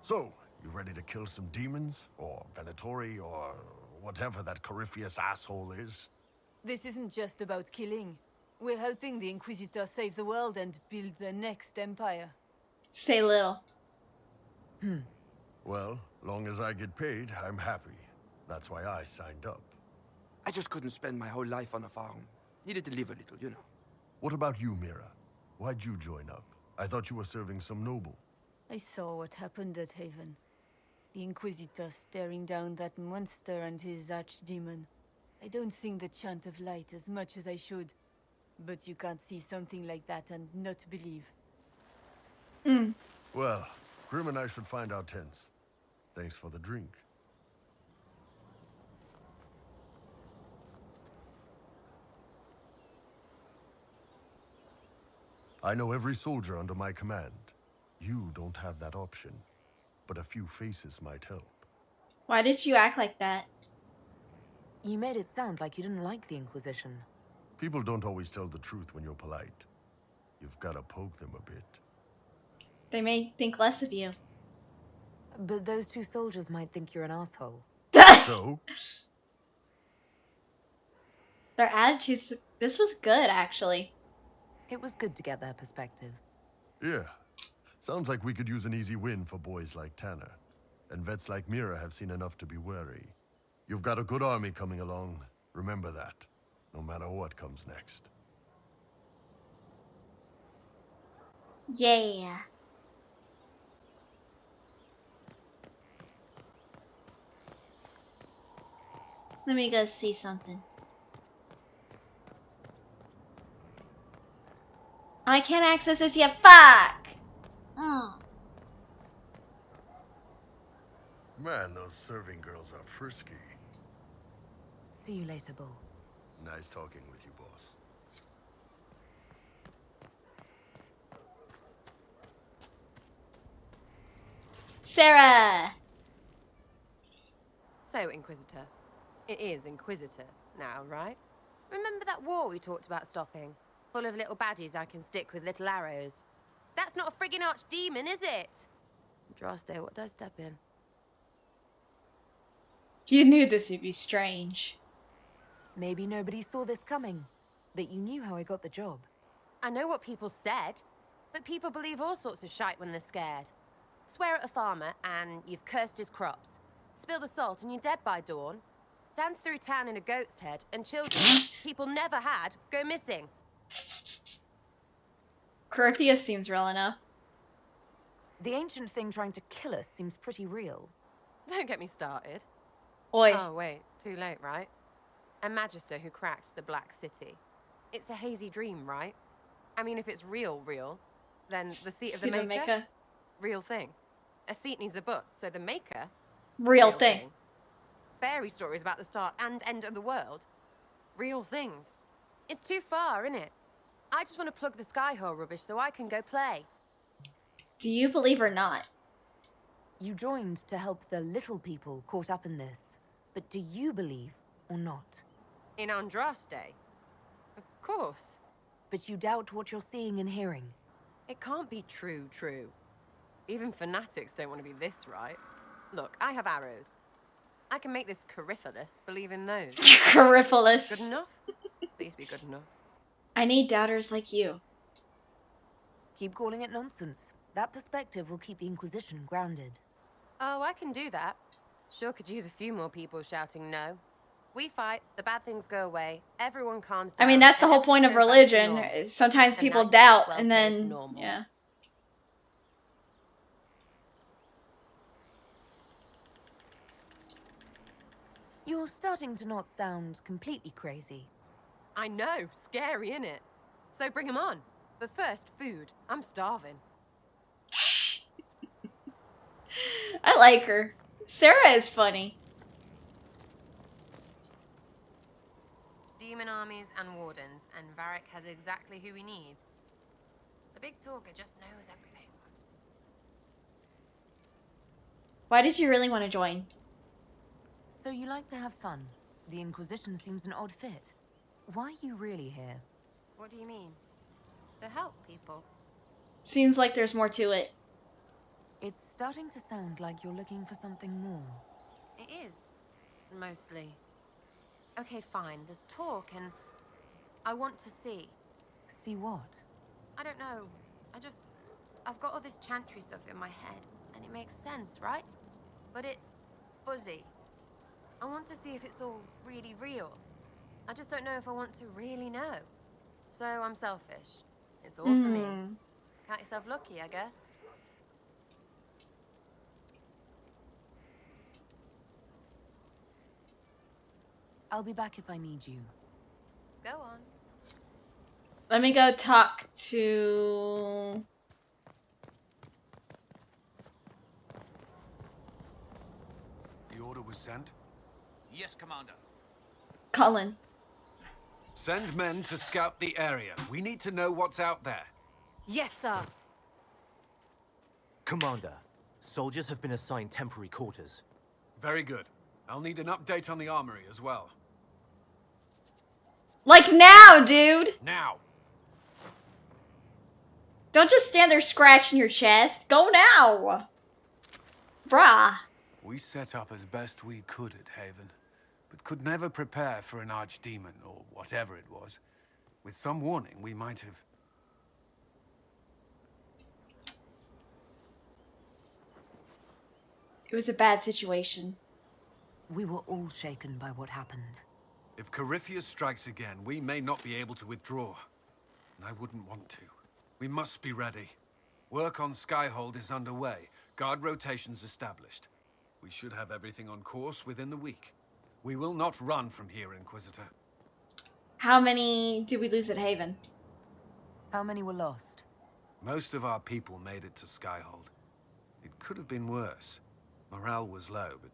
So, you ready to kill some demons? Or Venatori? Or whatever that Corypheus asshole is? This isn't just about killing. We're helping the Inquisitor save the world and build the next empire. Say little. Well, long as I get paid, I'm happy. That's why I signed up. I just couldn't spend my whole life on a farm. Needed to live a little, you know. What about you, Mira? Why'd you join up? I thought you were serving some noble. I saw what happened at Haven. The Inquisitor staring down that monster and his archdemon. I don't sing the chant of light as much as I should. But you can't see something like that and not believe. Well, Grim and I should find our tents. Thanks for the drink. I know every soldier under my command. You don't have that option, but a few faces might help. Why did you act like that? You made it sound like you didn't like the Inquisition. People don't always tell the truth when you're polite. You've got to poke them a bit. They may think less of you. But those two soldiers might think you're an asshole. So? Their attitudes... This was good, actually. It was good to get their perspective. Yeah. Sounds like we could use an easy win for boys like Tanner. And vets like Mira have seen enough to be wary. You've got a good army coming along. Remember that. No matter what comes next. Yeah. Let me go see something. I can't access this yet. Fuck! Man, those serving girls are frisky. See you later, Bull. Nice talking with you, boss. Sarah! So, Inquisitor. It is Inquisitor now, right? Remember that war we talked about stopping? Full of little baddies I can stick with little arrows. That's not a friggin' archdemon, is it? Droste, what did I step in? You knew this would be strange. Maybe nobody saw this coming, but you knew how I got the job. I know what people said, but people believe all sorts of shite when they're scared. Swear at a farmer and you've cursed his crops. Spill the salt and you're dead by dawn. Dance through town in a goat's head and children people never had go missing. Corypheus seems real enough. The ancient thing trying to kill us seems pretty real. Don't get me started. Oi. Oh, wait. Too late, right? A magister who cracked the Black City. It's a hazy dream, right? I mean, if it's real, then the seat of the maker? Real thing. A seat needs a book, so the maker... Real thing. Fairy stories about the start and end of the world. Real things. It's too far, innit? I just want to plug the Skyhole rubbish so I can go play. Do you believe or not? You joined to help the little people caught up in this. But do you believe or not? In Andraste? Of course. But you doubt what you're seeing and hearing. It can't be true. Even fanatics don't want to be this right. Look, I have arrows. I can make this Corypheus believe in those. Corypheus. Good enough? Please be good enough. I need doubters like you. Keep calling it nonsense. That perspective will keep the Inquisition grounded. Oh, I can do that. Sure could use a few more people shouting no. We fight, the bad things go away, everyone calms down. I mean, that's the whole point of religion. Sometimes people doubt, and then, yeah. You're starting to not sound completely crazy. I know, scary, innit? So bring 'em on. But first, food. I'm starving. I like her. Sarah is funny. Demon armies and wardens, and Varric has exactly who we need. The big talker just knows everything. Why did you really want to join? So you like to have fun. The Inquisition seems an odd fit. Why are you really here? What do you mean? To help people. Seems like there's more to it. It's starting to sound like you're looking for something more. It is. Mostly. Okay, fine. There's talk and... I want to see. See what? I don't know. I've got all this chantry stuff in my head, and it makes sense, right? But it's fuzzy. I want to see if it's all really real. I just don't know if I want to really know. So I'm selfish. It's all for me. Count yourself lucky, I guess. I'll be back if I need you. Go on. Let me go talk to... The order was sent? Yes, Commander. Cullen. Send men to scout the area. We need to know what's out there. Yes, sir. Commander, soldiers have been assigned temporary quarters. Very good. I'll need an update on the armory as well. Like now, dude! Now! Don't just stand there scratching your chest. Go now! Bruh. We set up as best we could at Haven, but could never prepare for an archdemon, or whatever it was. With some warning, we might have... It was a bad situation. We were all shaken by what happened. If Corypheus strikes again, we may not be able to withdraw. And I wouldn't want to. We must be ready. Work on Skyhold is underway. Guard rotations established. We should have everything on course within the week. We will not run from here, Inquisitor. How many did we lose at Haven? How many were lost? Most of our people made it to Skyhold. It could have been worse. Morale was low, but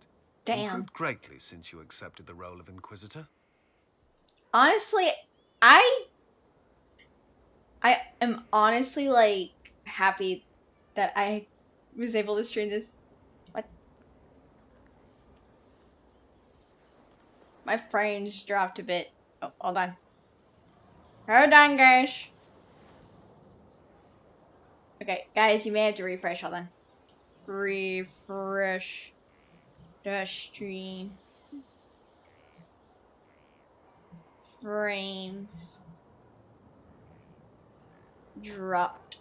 improved greatly since you accepted the role of Inquisitor. Honestly, I am honestly, like, happy that I was able to stream this. What? My frames dropped a bit. Oh, hold on. Hold on, guys. Okay, guys, you may have to refresh. Hold on. Refresh the stream. Frames dropped.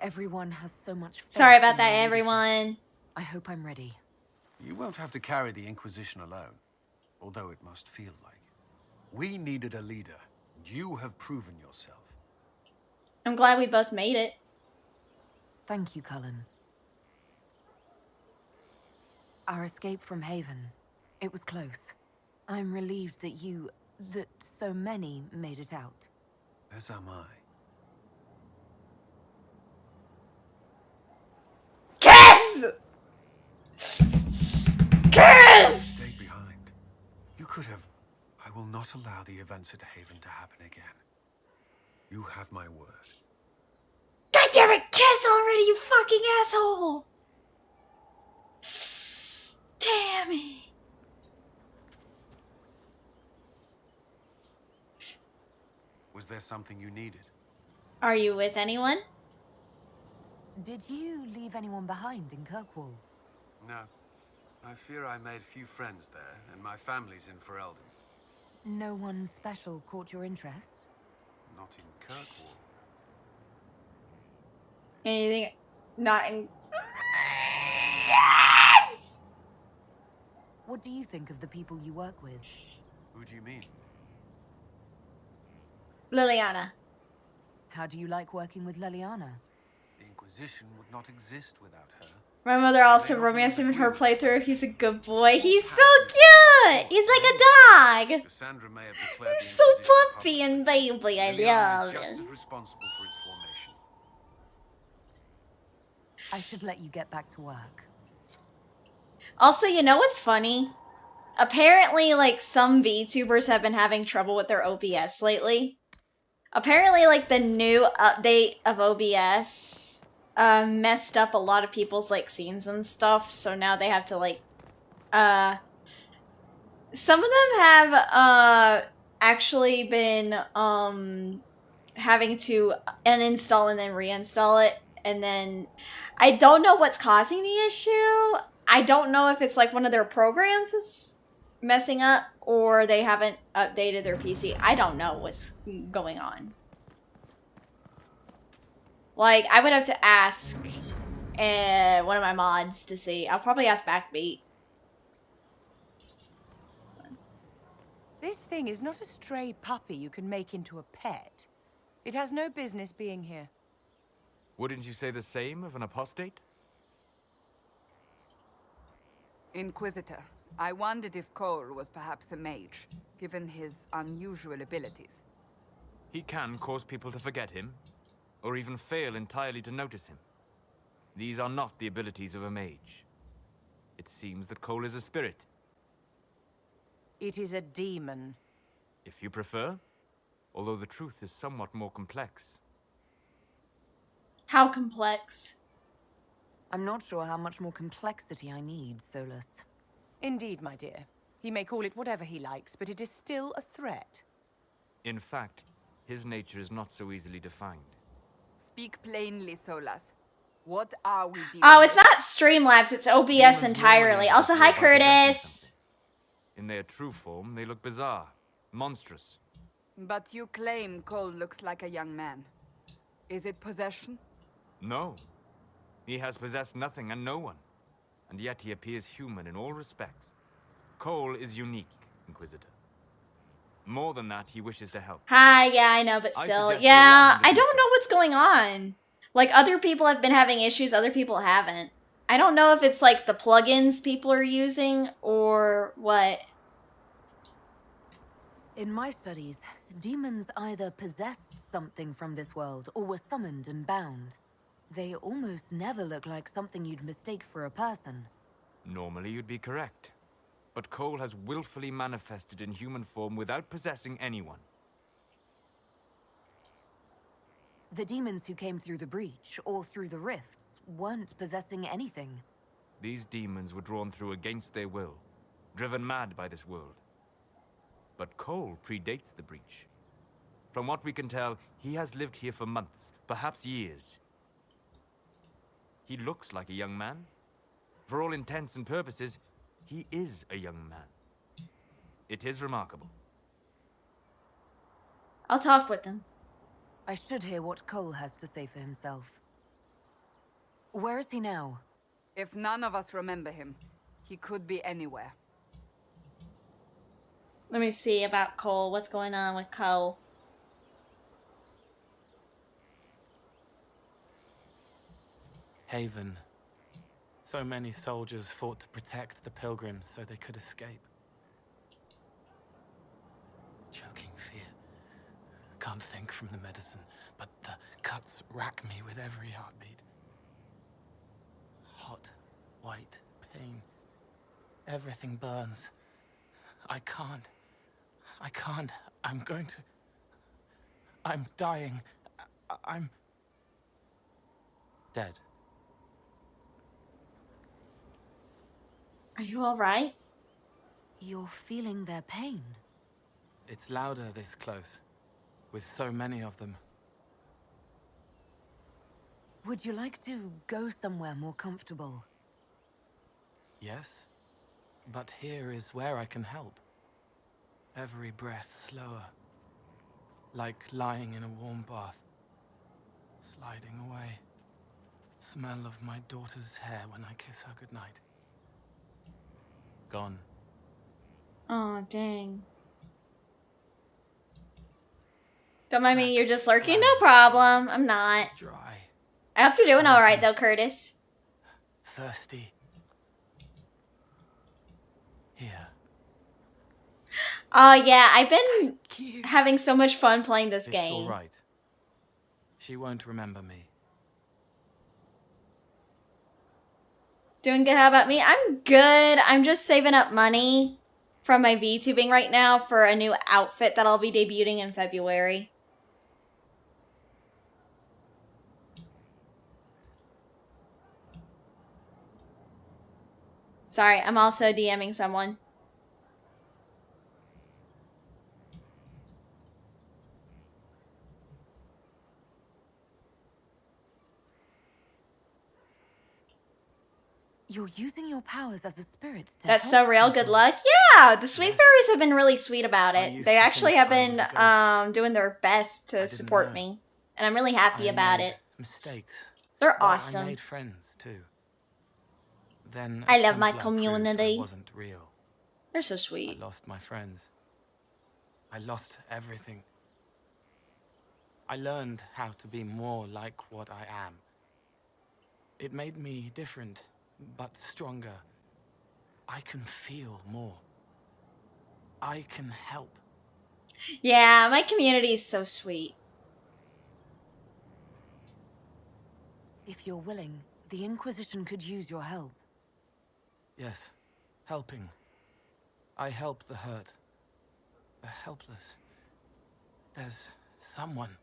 Everyone has so much faith. Sorry about in that, my leadership. everyone. I hope I'm ready. You won't have to carry the Inquisition alone, although it must feel like it. We needed a leader, and you have proven yourself. I'm glad we both made it. Thank you, Cullen. Our escape from Haven, it was close. I'm relieved that so many made it out. As am I. Kiss! Kiss! Stay behind. You could have... I will not allow the events at Haven to happen again. You have my word. God damn it, kiss already, you fucking asshole! Damn it. Was there something you needed? Are you with anyone? Did you leave anyone behind in Kirkwall? No. I fear I made few friends there, and my family's in Ferelden. No one special caught your interest? Not in Kirkwall. Anything not in... Yes! What do you think of the people you work with? Who do you mean? Liliana. How do you like working with Liliana? The Inquisition would not exist without her. My mother also romanced him in her playthrough. He's a good boy. He's so cute! He's like a dog! Cassandra may have declared He's so puppy and baby. I love is just him. as responsible for its formation. I should let you get back to work. Also, you know what's funny? Apparently, like, some VTubers have been having trouble with their OBS lately. Apparently, like, the new update of OBS messed up a lot of people's, like, scenes and stuff, so now they have to, like, some of them have, actually been, having to uninstall and then reinstall it, and then I don't know what's causing the issue. I don't know if it's, like, one of their programs is messing up, or they haven't updated their PC. I don't know what's going on. Like, I would have to ask one of my mods to see. I'll probably ask Backbeat. This thing is not a stray puppy you can make into a pet. It has no business being here. Wouldn't you say the same of an apostate? Inquisitor, I wondered if Cole was perhaps a mage, given his unusual abilities. He can cause people to forget him, or even fail entirely to notice him. These are not the abilities of a mage. It seems that Cole is a spirit. It is a demon. If you prefer, although the truth is somewhat more complex. How complex? I'm not sure how much more complexity I need, Solus. Indeed, my dear. He may call it whatever he likes, but it is still a threat. In fact, his nature is not so easily defined. Speak plainly, Solus. What are we dealing Oh, it's with? not Streamlabs, it's OBS entirely. Also, hi, Curtis. In their true form, they look bizarre, monstrous. But you claim Cole looks like a young man. Is it possession? No. He has possessed nothing and no one. And yet he appears human in all respects. Cole is unique, Inquisitor. More than that, he wishes to help. Hi, yeah, I know, but I still. suggest you Yeah, allow him to I do don't so. know what's going on. Like, other people have been having issues, other people haven't. I don't know if it's, like, the plugins people are using, or what. In my studies, demons either possessed something from this world or were summoned and bound. They almost never look like something you'd mistake for a person. Normally you'd be correct. But Cole has willfully manifested in human form without possessing anyone. The demons who came through the breach or through the rifts weren't possessing anything. These demons were drawn through against their will, driven mad by this world. But Cole predates the breach. From what we can tell, he has lived here for months, perhaps years. He looks like a young man. For all intents and purposes, he is a young man. It is remarkable. I'll talk with them. I should hear what Cole has to say for himself. Where is he now? If none of us remember him, he could be anywhere. Let me see about Cole. What's going on with Cole? Haven. So many soldiers fought to protect the pilgrims so they could escape. Choking fear. Can't think from the medicine, but the cuts rack me with every heartbeat. Hot, white pain. Everything burns. I can't. I'm going to... I'm dying. I'm... dead. Are you alright? You're feeling their pain. It's louder this close, with so many of them. Would you like to go somewhere more comfortable? Yes, but here is where I can help. Every breath slower, like lying in a warm bath, sliding away. Smell of my daughter's hair when I kiss her goodnight. Gone. Oh, dang. Don't mind me, you're just lurking? No problem. I'm not. Dry. I hope you're doing alright though, Curtis. Thirsty. Here. Oh yeah, I've been having so much fun playing this It's game. all right. She won't remember me. Doing good, how about me? I'm good. I'm just saving up money from my VTubing right now for a new outfit that I'll be debuting in February. Sorry, I'm also DMing someone. You're using your powers as a spirit to That's help so real. Good luck. Yeah, the Sweet Fairies have been really sweet about it. They actually have been doing their best to support me, and I'm really happy about it. Mistakes. They're but awesome. I made friends too. Then I a love my Templar proved community. I wasn't real. They're so sweet. I lost my friends. I lost everything. I learned how to be more like what I am. It made me different, but stronger. I can feel more. I can help. Yeah, my community is so sweet. If you're willing, the Inquisition could use your help. Yes, helping. I help the hurt. The helpless. There's someone.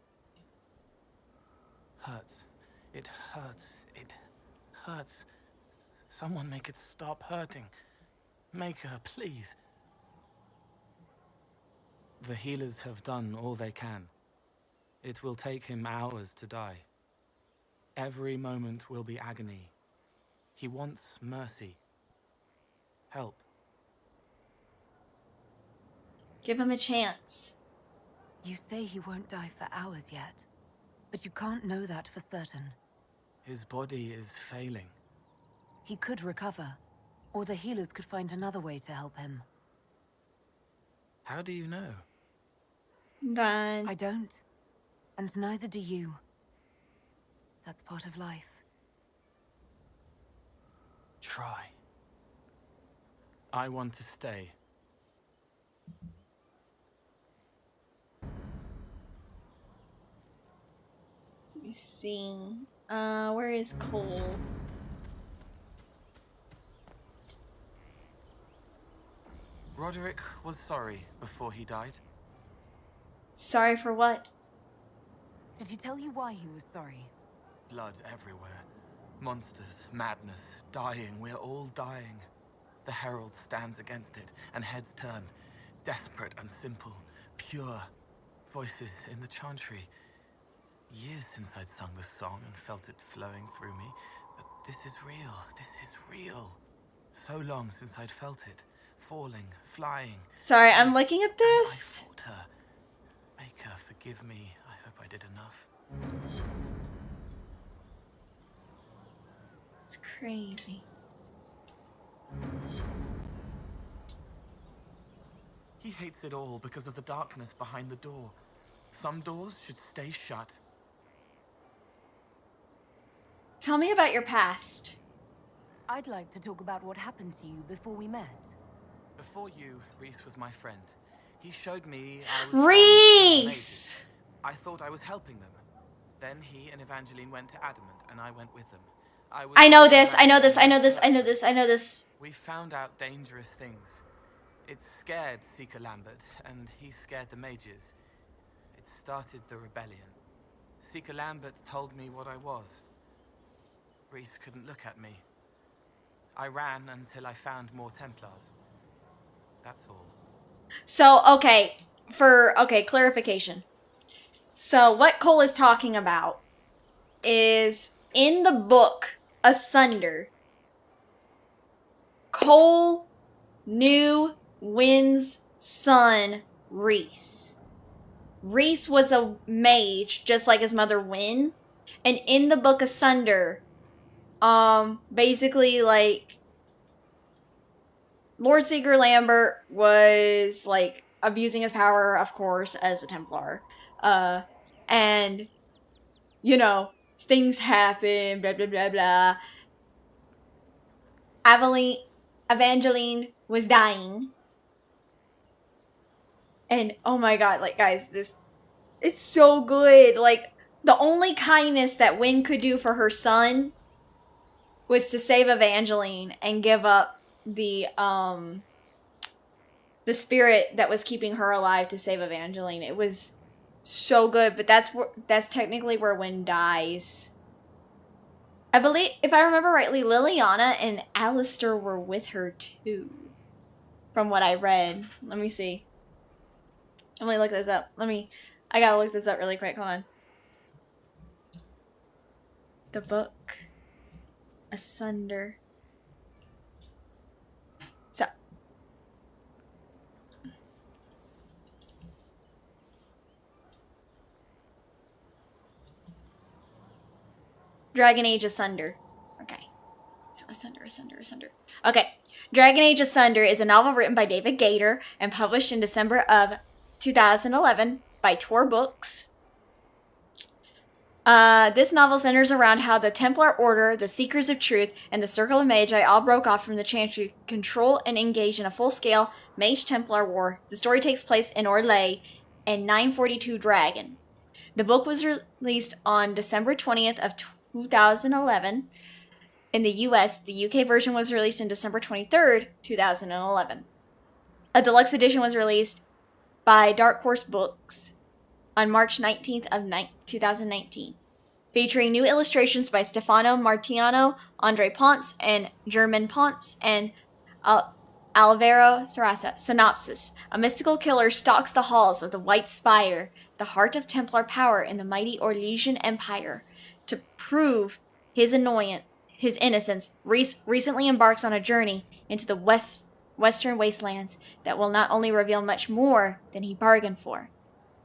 Hurts. It hurts. It hurts. Someone make it stop hurting. Make her, please. The healers have done all they can. It will take him hours to die. Every moment will be agony. He wants mercy. Help. Give him a chance. You say he won't die for hours yet, but you can't know that for certain. His body is failing. He could recover, or the healers could find another way to help him. How do you know? I don't. And neither do you. That's part of life. Try. I want to stay. Let me see. Where is Cole? Roderick was sorry before he died. Sorry for what? Did he tell you why he was sorry? Blood everywhere. Monsters, madness, dying. We're all dying. The Herald stands against it, and heads turn. Desperate and simple. Pure. Voices in the chantry. Years since I'd sung the song and felt it flowing through me. But this is real. This is real. So long since I'd felt it. Falling, flying. Sorry, I'm looking at this. I fought her. Make her forgive me. I hope I did enough. It's crazy. He hates it all because of the darkness behind the door. Some doors should stay shut. Tell me about your past. I'd like to talk about what happened to you before we met. Before you, Reese was my friend. He showed me I was Reese! I thought I was helping them. Then he and Evangeline went to Adamant, and I went with them. I know this, I know this, I know this, I know this, I know this. We found out dangerous things. It scared Seeker Lambert, and he scared the mages. It started the rebellion. Seeker Lambert told me what I was. Reese couldn't look at me. I ran until I found more Templars. That's all. So, okay, clarification. So, what Cole is talking about is in the book Asunder, Cole knew Wynn's son, Reese. Reese was a mage, just like his mother, Wynn. And in the book Asunder, basically, like, Lord Seeker Lambert was, like, abusing his power, of course, as a Templar. And, you know, things happen, blah, blah, blah, blah. Evangeline was dying. And, oh my god, like, guys, it's so good. Like, the only kindness that Wynn could do for her son was to save Evangeline and give up the spirit that was keeping her alive to save Evangeline. It was so good, but that's technically where Wynn dies. I believe, if I remember rightly, Liliana and Alistair were with her too, from what I read. Let me see. Let me look this up. I gotta look this up really quick. Hold on. The book Asunder. So. Dragon Age Asunder. Okay. So Asunder. Okay. Dragon Age Asunder is a novel written by David Gator and published in December of 2011 by Tor Books. This novel centers around how the Templar Order, the Seekers of Truth, and the Circle of Magi all broke off from the Chantry to control and engage in a full-scale Mage-Templar war. The story takes place in Orlais and 942 Dragon. The book was released on December 20th of 2011 in the US. The UK version was released on December 23rd, 2011. A deluxe edition was released by Dark Horse Books on March 19th of 2019, featuring new illustrations by Stefano Martiano, Andre Ponce, and German Ponce, and Alvaro Sarasa. Synopsis. A mystical killer stalks the halls of the White Spire, the heart of Templar power in the mighty Orlesian Empire. To prove his innocence, Reese recently embarks on a journey into the western wastelands that will not only reveal much more than he bargained for,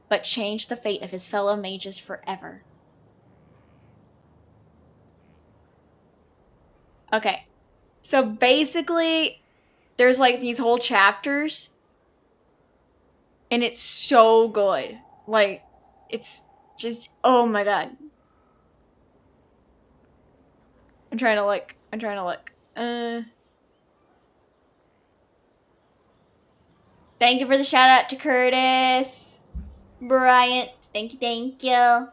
but change the fate of his fellow mages forever. Okay, so basically, there's like these whole chapters, and it's so good. Like, it's just, oh my god. I'm trying to look. Thank you for the shout out to Curtis. Bryant. Thank you. Let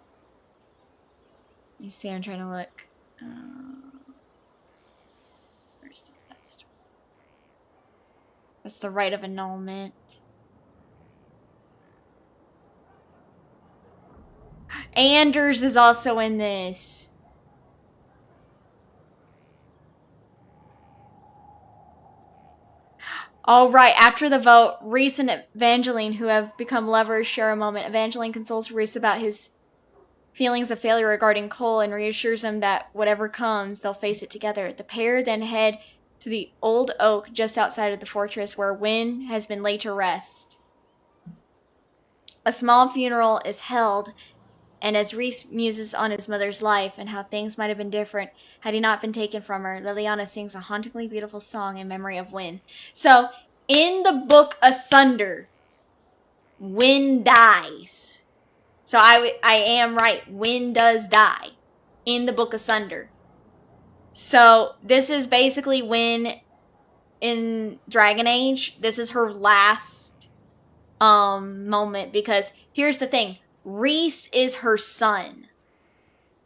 me see, I'm trying to look. Where's the next one? That's the right of annulment. Anders is also in this. Alright, after the vote, Reese and Evangeline, who have become lovers, share a moment. Evangeline consoles Reese about his feelings of failure regarding Cole and reassures him that whatever comes, they'll face it together. The pair then head to the old oak just outside of the fortress where Wynne has been laid to rest. A small funeral is held, and as Reese muses on his mother's life and how things might have been different had he not been taken from her, Liliana sings a hauntingly beautiful song in memory of Wynne. So, in the book Asunder, Wynne dies. So I am right. Wynne does die in the book Asunder. So, this is basically Wynne in Dragon Age. This is her last moment, because here's the thing. Reese is her son.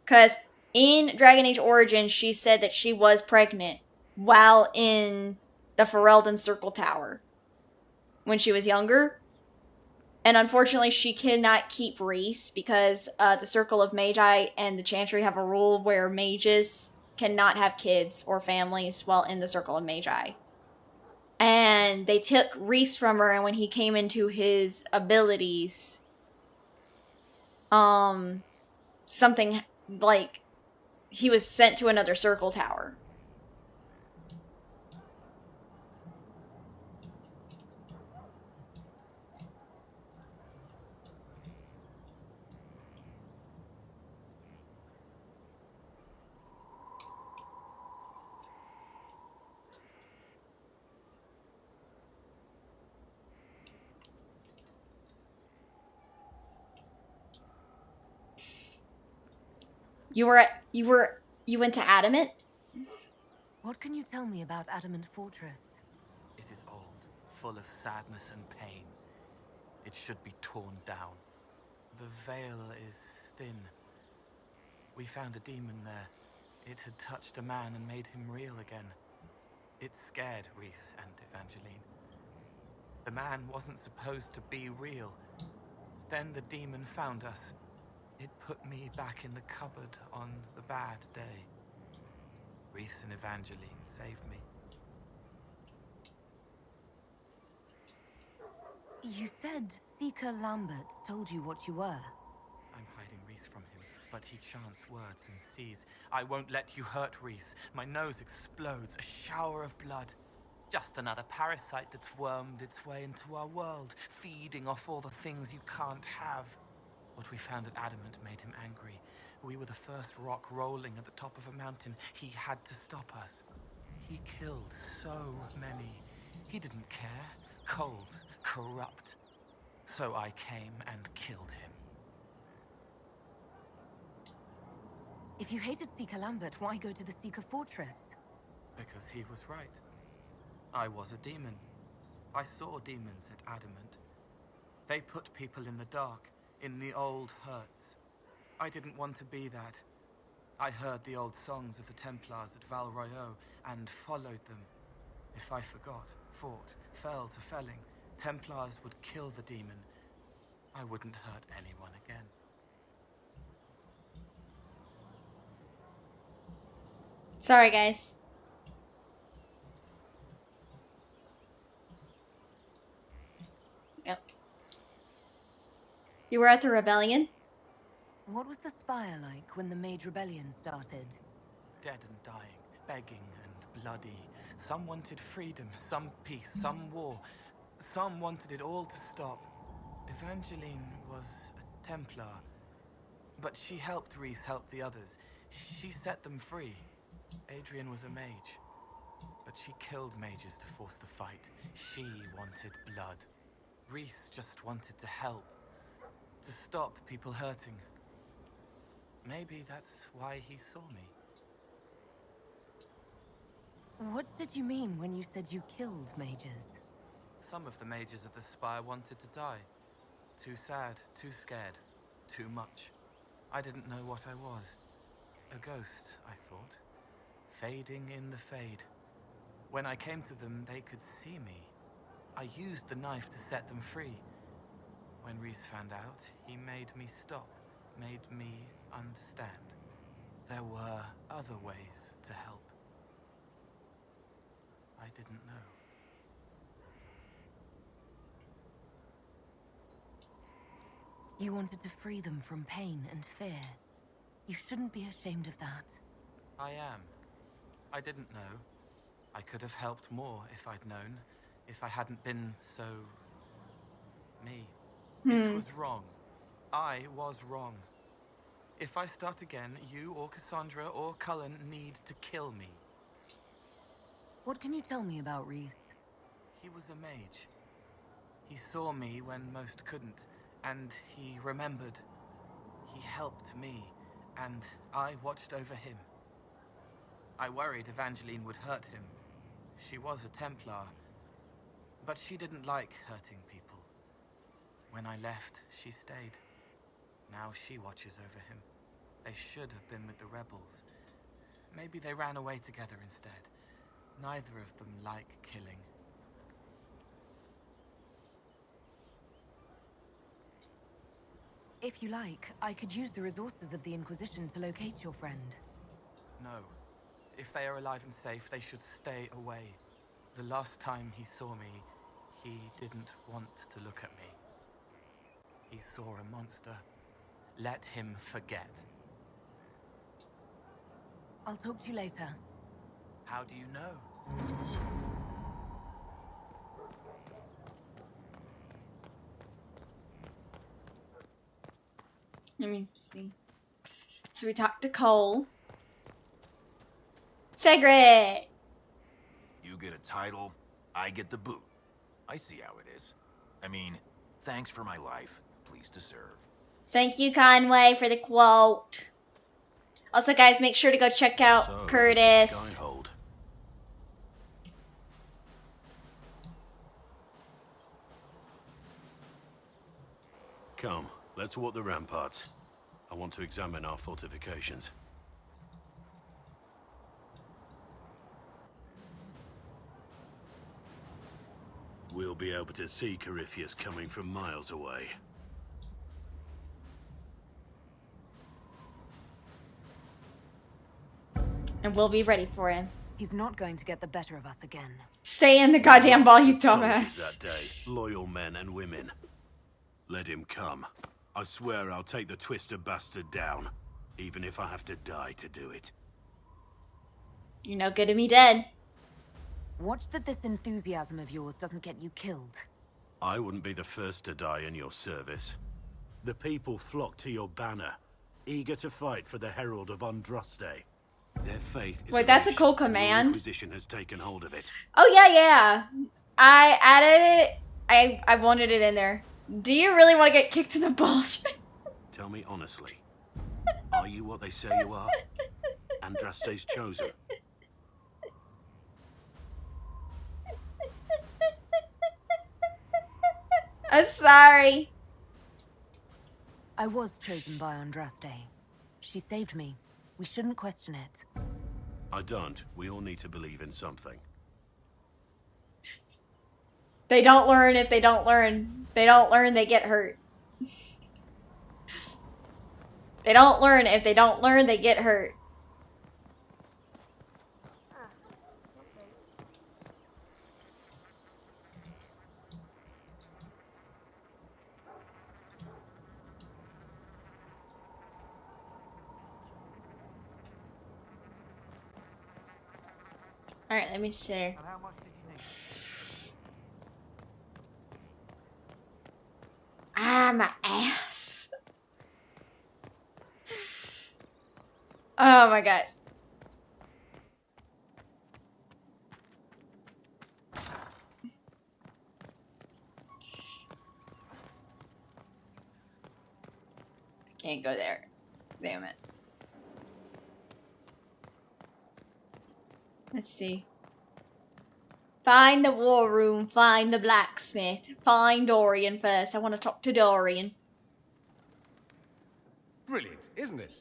Because in Dragon Age Origins, she said that she was pregnant while in the Ferelden Circle Tower when she was younger. And unfortunately, she cannot keep Reese because the Circle of Magi and the Chantry have a rule where mages cannot have kids or families while in the Circle of Magi. And they took Reese from her, and when he came into his abilities, something like he was sent to another circle tower. You went to Adamant? What can you tell me about Adamant Fortress? It is old, full of sadness and pain. It should be torn down. The veil is thin. We found a demon there. It had touched a man and made him real again. It scared Reese and Evangeline. The man wasn't supposed to be real. Then the demon found us. It put me back in the cupboard on the bad day. Reese and Evangeline saved me. You said Seeker Lambert told you what you were. I'm hiding Reese from him, but he chants words and sees. I won't let you hurt Reese. My nose explodes, a shower of blood. Just another parasite that's wormed its way into our world, feeding off all the things you can't have. What we found at Adamant made him angry. We were the first rock rolling at the top of a mountain. He had to stop us. He killed so many. He didn't care. Cold, corrupt. So I came and killed him. If you hated Seeker Lambert, why go to the Seeker Fortress? Because he was right. I was a demon. I saw demons at Adamant. They put people in the dark, in the old hurts. I didn't want to be that. I heard the old songs of the Templars at Val Royeaux and followed them. If I forgot, fought, fell to felling, Templars would kill the demon. I wouldn't hurt anyone again. Sorry, guys. Yep. You were at the rebellion? What was the Spire like when the Mage Rebellion started? Dead and dying, begging and bloody. Some wanted freedom, some peace, some war. Some wanted it all to stop. Evangeline was a Templar, but she helped Reese help the others. She set them free. Adrian was a mage, but she killed mages to force the fight. She wanted blood. Reese just wanted to help, to stop people hurting. Maybe that's why he saw me. What did you mean when you said you killed mages? Some of the mages at the Spire wanted to die. Too sad, too scared, too much. I didn't know what I was. A ghost, I thought. Fading in the fade. When I came to them, they could see me. I used the knife to set them free. When Reese found out, he made me stop, made me understand. There were other ways to help. I didn't know. You wanted to free them from pain and fear. You shouldn't be ashamed of that. I am. I didn't know. I could have helped more if I'd known. If I hadn't been so... me. It was wrong. I was wrong. If I start again, you or Cassandra or Cullen need to kill me. What can you tell me about Reese? He was a mage. He saw me when most couldn't, and he remembered. He helped me, and I watched over him. I worried Evangeline would hurt him. She was a Templar, but she didn't like hurting people. When I left, she stayed. Now she watches over him. They should have been with the rebels. Maybe they ran away together instead. Neither of them like killing. If you like, I could use the resources of the Inquisition to locate your friend. No. If they are alive and safe, they should stay away. The last time he saw me, he didn't want to look at me. He saw a monster. Let him forget. I'll talk to you later. How do you know? Let me see. So we talked to Cole. Segret! You get a title, I get the boot. I see how it is. I mean, thanks for my life. Pleased to serve. Thank you, Conway, for the quote. Also, guys, make sure to go check out Curtis. Come, let's walk the ramparts. I want to examine our fortifications. We'll be able to see Corypheus coming from miles away. And we'll be ready for him. He's not going to get the better of us again. Stay in the goddamn ball, you dumbass. That day, loyal men and women. Let him come. I swear I'll take the twister bastard down, even if I have to die to do it. You're no good to me dead. Watch that this enthusiasm of yours doesn't get you killed. I wouldn't be the first to die in your service. The people flock to your banner, eager to fight for the Herald of Andraste. Their faith is... Wait, that's a cool command. The Inquisition has taken hold of it. Oh, yeah. I added it. I wanted it in there. Do you really want to get kicked in the balls? Tell me honestly, Are you what they say you are? Andraste's chosen. I'm sorry. I was chosen by Andraste. She saved me. We shouldn't question it. I don't. We all need to believe in something. They don't learn if they don't learn. They don't learn, they get hurt. They don't learn if they don't learn, they get hurt. Alright, let me share. Ah, my ass. Oh my god. I can't go there. Damn it. Let's see. Find the war room, find the blacksmith, find Dorian first. I want to talk to Dorian. Brilliant, isn't it?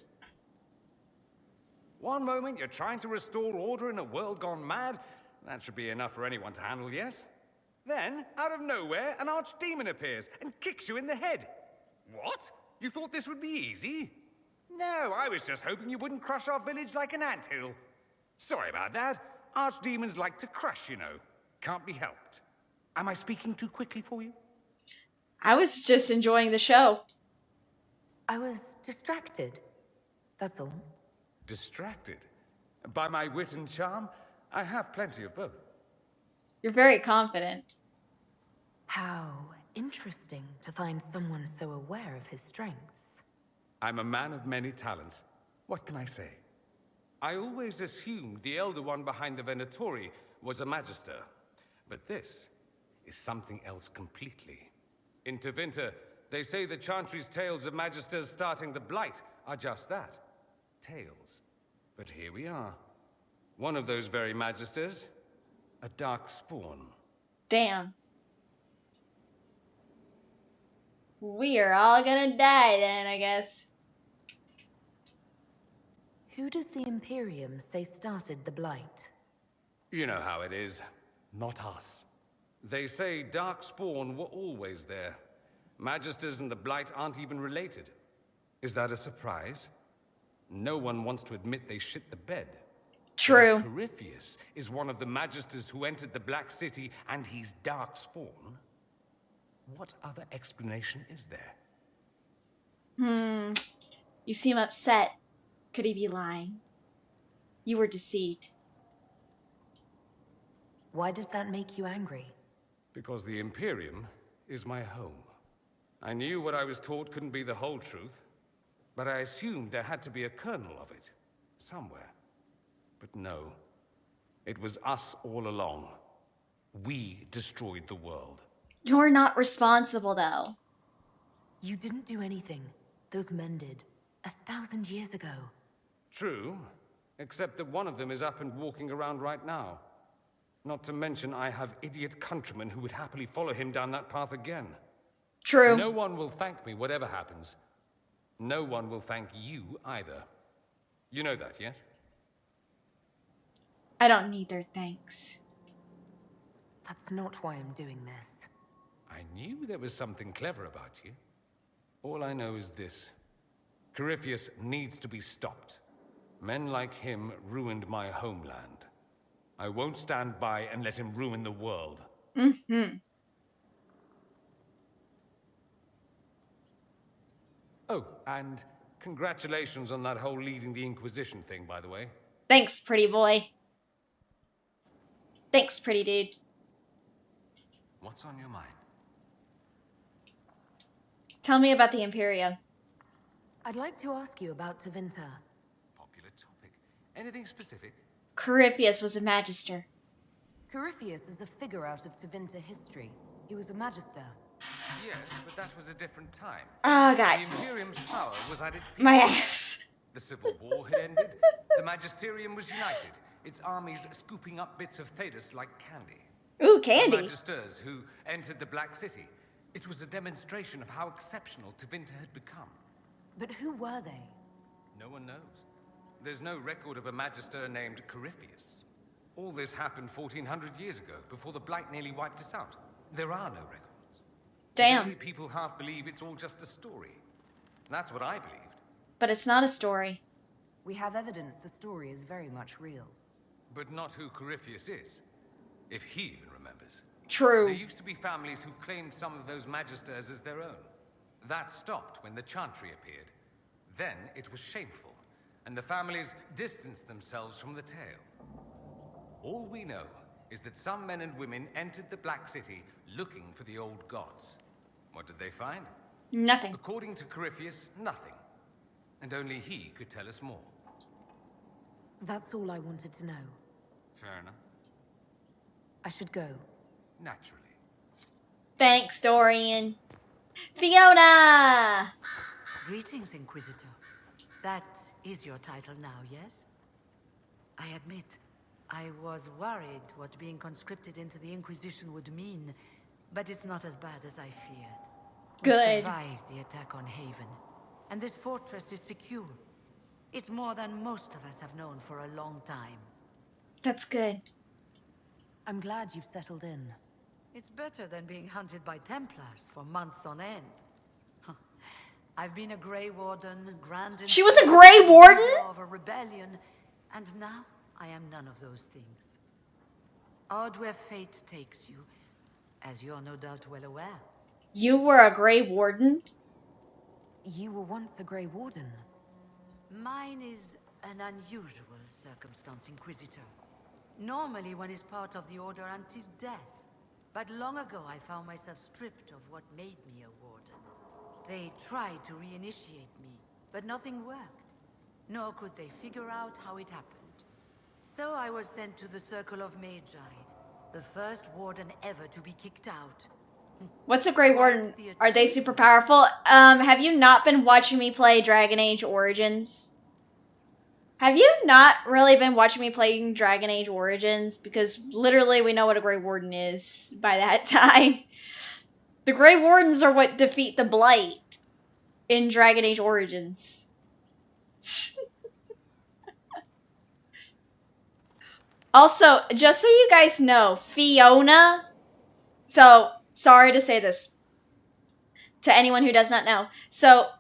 One moment you're trying to restore order in a world gone mad. That should be enough for anyone to handle, yes? Then, out of nowhere, an archdemon appears and kicks you in the head. What? You thought this would be easy? No, I was just hoping you wouldn't crush our village like an anthill. Sorry about that. Archdemons like to crush, you know. Can't be helped. Am I speaking too quickly for you? I was just enjoying the show. I was distracted. That's all. Distracted? By my wit and charm? I have plenty of both. You're very confident. How interesting to find someone so aware of his strengths. I'm a man of many talents. What can I say? I always assumed the Elder One behind the Venatori was a Magister. But this is something else completely. In Tevinter, they say the Chantry's tales of Magisters starting the Blight are just that. Tales. But here we are. One of those very Magisters. A dark spawn. Damn. We are all gonna die then, I guess. Who does the Imperium say started the Blight? You know how it is. Not us. They say Darkspawn were always there. Magisters and the Blight aren't even related. Is that a surprise? No one wants to admit they shit the bed. True. Corypheus is one of the Magisters who entered the Black City, and he's Darkspawn. What other explanation is there? You seem upset. Could he be lying? You were deceived. Why does that make you angry? Because the Imperium is my home. I knew what I was taught couldn't be the whole truth, but I assumed there had to be a kernel of it, somewhere. But no, it was us all along. We destroyed the world. You're not responsible, though. You didn't do anything. Those men did. 1,000 years ago. True, except that one of them is up and walking around right now. Not to mention I have idiot countrymen who would happily follow him down that path again. True. No one will thank me, whatever happens. No one will thank you either. You know that, yes? I don't need their thanks. That's not why I'm doing this. I knew there was something clever about you. All I know is this. Corypheus needs to be stopped. Men like him ruined my homeland. I won't stand by and let him ruin the world. Oh, and congratulations on that whole leading the Inquisition thing, by the way. Thanks, pretty boy. Thanks, pretty dude. What's on your mind? Tell me about the Imperium. I'd like to ask you about Tevinter. Popular topic. Anything specific? Corypheus was a magister. Corypheus is a figure out of Tevinter history. He was a magister. Yes, but that was a different time. Oh, God. The Imperium's power was at its peak. My ass. The Civil War had ended. The Magisterium was united, its armies scooping up bits of Thedas like candy. Ooh, candy! The Magisters who entered the Black City. It was a demonstration of how exceptional Tevinter had become. But who were they? No one knows. There's no record of a Magister named Corypheus. All this happened 1400 years ago, before the Blight nearly wiped us out. There are no records. Damn. Today, people half believe it's all just a story. That's what I believed. But it's not a story. We have evidence the story is very much real. But not who Corypheus is, if he even remembers. True. There used to be families who claimed some of those Magisters as their own. That stopped when the Chantry appeared. Then it was shameful, and the families distanced themselves from the tale. All we know is that some men and women entered the Black City looking for the old gods. What did they find? Nothing. According to Corypheus, nothing. And only he could tell us more. That's all I wanted to know. Fair enough. I should go. Naturally. Thanks, Dorian. Fiona! Greetings, Inquisitor. That is your title now, yes? I admit, I was worried what being conscripted into the Inquisition would mean, but it's not as bad as I feared. Good. We survived the attack on Haven, and this fortress is secure. It's more than most of us have known for a long time. That's good. I'm glad you've settled in. It's better than being hunted by Templars for months on end. I've been a Grey Warden, Grand She was a Grey Warden? of a rebellion, and now I am none of those things. Odd where fate takes you, as you're no doubt well aware. You were a Grey Warden? You were once a Grey Warden. Mine is an unusual circumstance, Inquisitor. Normally one is part of the Order until death. But long ago I found myself stripped of what made me a Warden. They tried to reinitiate me, but nothing worked. Nor could they figure out how it happened. So I was sent to the Circle of Magi, the first Warden ever to be kicked out. What's a Grey Warden? Are they super powerful? Have you not been watching me play Dragon Age Origins? Have you not really been watching me playing Dragon Age Origins? Because literally we know what a Grey Warden is by that time. The Grey Wardens are what defeat the Blight in Dragon Age Origins. Also, just so you guys know, Fiona... So, sorry to say this to anyone who does not know. So,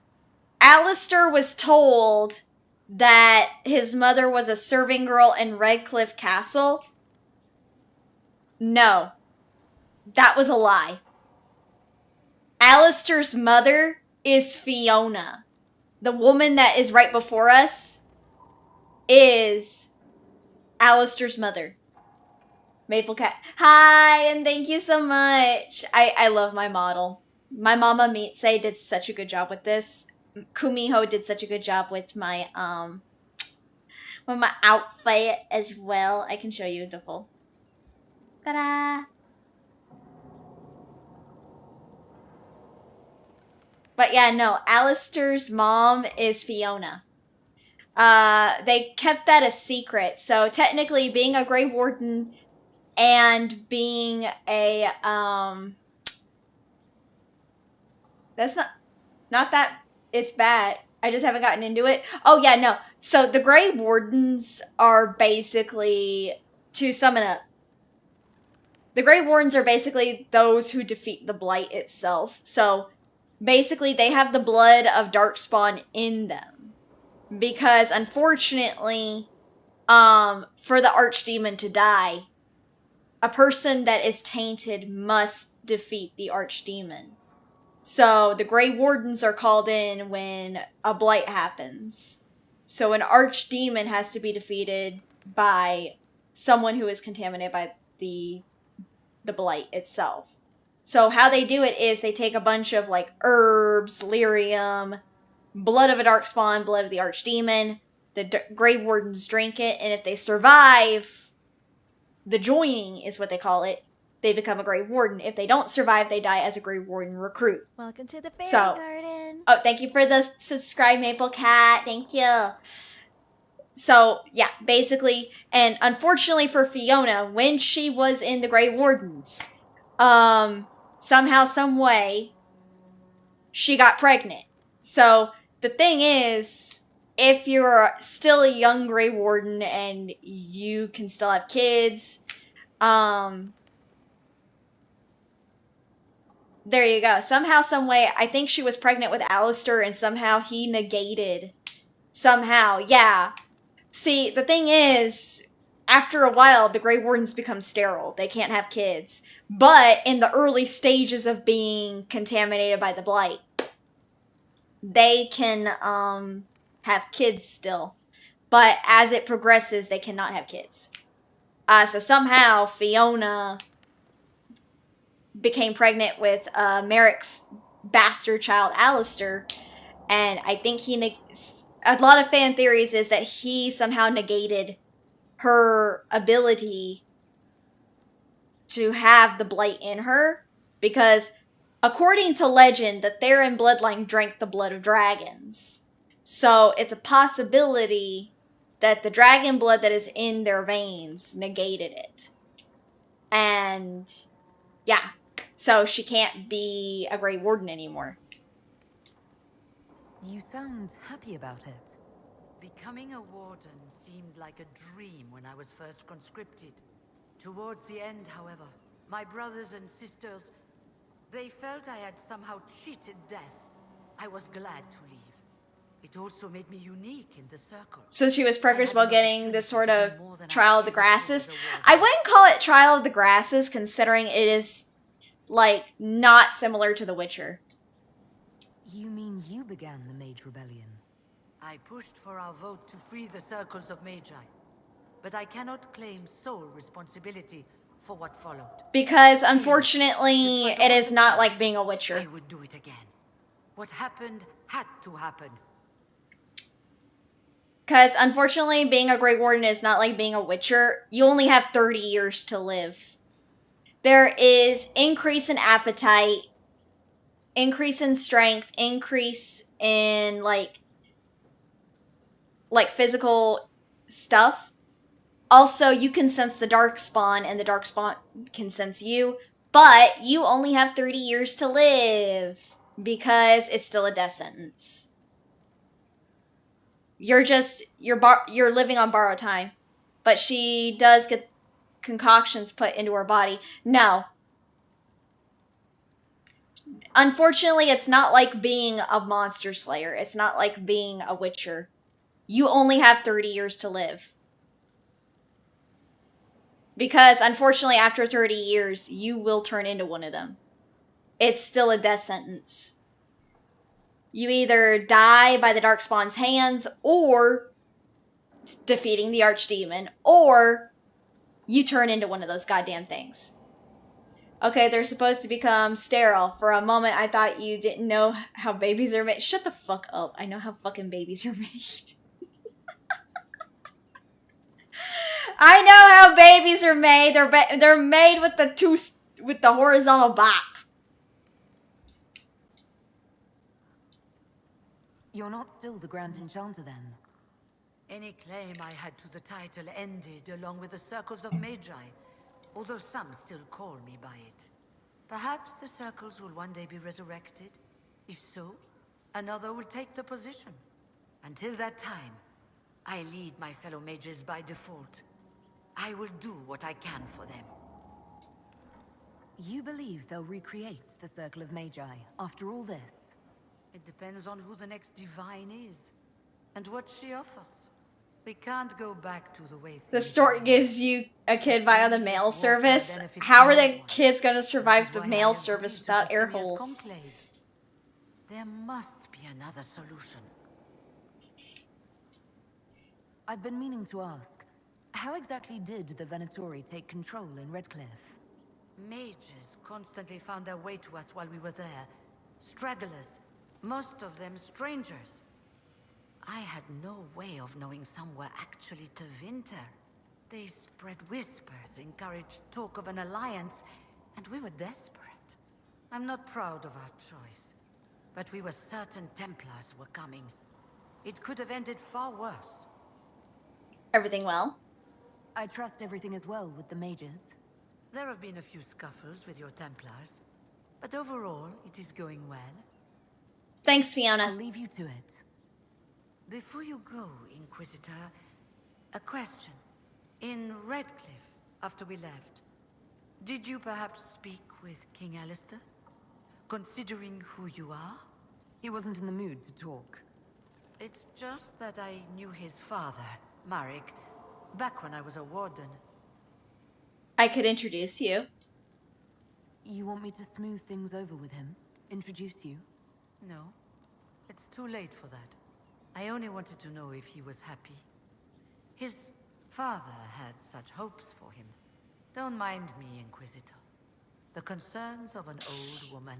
Alistair was told that his mother was a serving girl in Redcliffe Castle. No. That was a lie. Alistair's mother is Fiona. The woman that is right before us is Alistair's mother. Maple Cat. Hi, and thank you so much. I love my model. My mama Mitse did such a good job with this. Kumiho did such a good job with my outfit as well. I can show you the full. Ta-da! But yeah, no, Alistair's mom is Fiona. They kept that a secret. So technically being a Grey Warden and being a, that's not that it's bad. I just haven't gotten into it. Oh yeah, no. So the Grey Wardens are basically, to sum it up, the Grey Wardens are basically those who defeat the Blight itself. So basically they have the blood of Darkspawn in them. Because unfortunately, for the Archdemon to die, a person that is tainted must defeat the Archdemon. So the Grey Wardens are called in when a Blight happens. So an Archdemon has to be defeated by someone who is contaminated by the Blight itself. So how they do it is they take a bunch of like herbs, lyrium, blood of a darkspawn, blood of the Archdemon. The Grey Wardens drink it, and if they survive, the joining is what they call it, they become a Grey Warden. If they don't survive, they die as a Grey Warden recruit. Welcome to the fairy So, garden. Oh, thank you for the subscribe, Maple Cat. Thank you. So, yeah, basically, and unfortunately for Fiona, when she was in the Grey Wardens, somehow, some way, she got pregnant. So, the thing is, if you're still a young Grey Warden and you can still have kids, there you go. Somehow, some way, I think she was pregnant with Alistair and somehow he negated. Somehow, yeah. See, the thing is, after a while, the Grey Wardens become sterile. They can't have kids. But in the early stages of being contaminated by the Blight, they can have kids still. But as it progresses, they cannot have kids. So somehow, Fiona became pregnant with Merrick's bastard child, Alistair. And I think a lot of fan theories is that he somehow negated her ability to have the Blight in her, because according to legend, the Theron bloodline drank the blood of dragons. So it's a possibility that the dragon blood that is in their veins negated it. And yeah, so she can't be a Grey Warden anymore. You sound happy about it. Becoming a warden seemed like a dream when I was first conscripted. Towards the end, however, my brothers and sisters, they felt I had somehow cheated death. I was glad to leave. It also made me unique in the circle. So she was preggers while getting this sort of Trial of the Grasses. I wouldn't call it Trial of the Grasses, considering it is, like, not similar to The Witcher. You mean you began the Mage Rebellion? I pushed for our vote to free the circles of Magi, but I cannot claim sole responsibility for what followed. Because, unfortunately, it is not like being a Witcher. I would do it again. What happened had to happen. Because, unfortunately, being a Grey Warden is not like being a Witcher. You only have 30 years to live. There is increase in appetite, increase in strength, increase in, like physical stuff. Also, you can sense the Darkspawn, and the Darkspawn can sense you. But you only have 30 years to live, because it's still a death sentence. You're living on borrowed time. But she does get concoctions put into her body. No. Unfortunately, it's not like being a monster slayer. It's not like being a Witcher. You only have 30 years to live. Because, unfortunately, after 30 years, you will turn into one of them. It's still a death sentence. You either die by the Darkspawn's hands, or defeating the Archdemon, or you turn into one of those goddamn things. Okay, they're supposed to become sterile. For a moment, I thought you didn't know how babies are made. Shut the fuck up. I know how fucking babies are made. I know how babies are made. They're made with the horizontal back. You're not still the Grand Enchanter, then? Any claim I had to the title ended along with the Circles of Magi, although some still call me by it. Perhaps the Circles will one day be resurrected. If so, another will take the position. Until that time, I lead my fellow mages by default. I will do what I can for them. You believe they'll recreate the Circle of Magi after all this? It depends on who the next divine is, and what she offers. We can't go back to the way The store gives you a kid via the mail service. How are the kids going to survive the mail service without air holes? There must be another solution. I've been meaning to ask, how exactly did the Venatori take control in Redcliffe? Mages constantly found their way to us while we were there. Stragglers, most of them strangers. I had no way of knowing some were actually Tevinter. They spread whispers, encouraged talk of an alliance, And we were desperate. I'm not proud of our choice, but we were certain Templars were coming. It could have ended far worse. Everything well? I trust everything is well with the mages. There have been a few scuffles with your Templars, but overall, it is going well. Thanks, Fiona. I'll leave you to it. Before you go, Inquisitor, a question. In Redcliffe, after we left, did you perhaps speak with King Alistair? Considering who you are? He wasn't in the mood to talk. It's just that I knew his father, Marek, back when I was a warden. I could introduce you. You want me to smooth things over with him? Introduce you? No, it's too late for that. I only wanted to know if he was happy. His father had such hopes for him. Don't mind me, Inquisitor. The concerns of an old woman.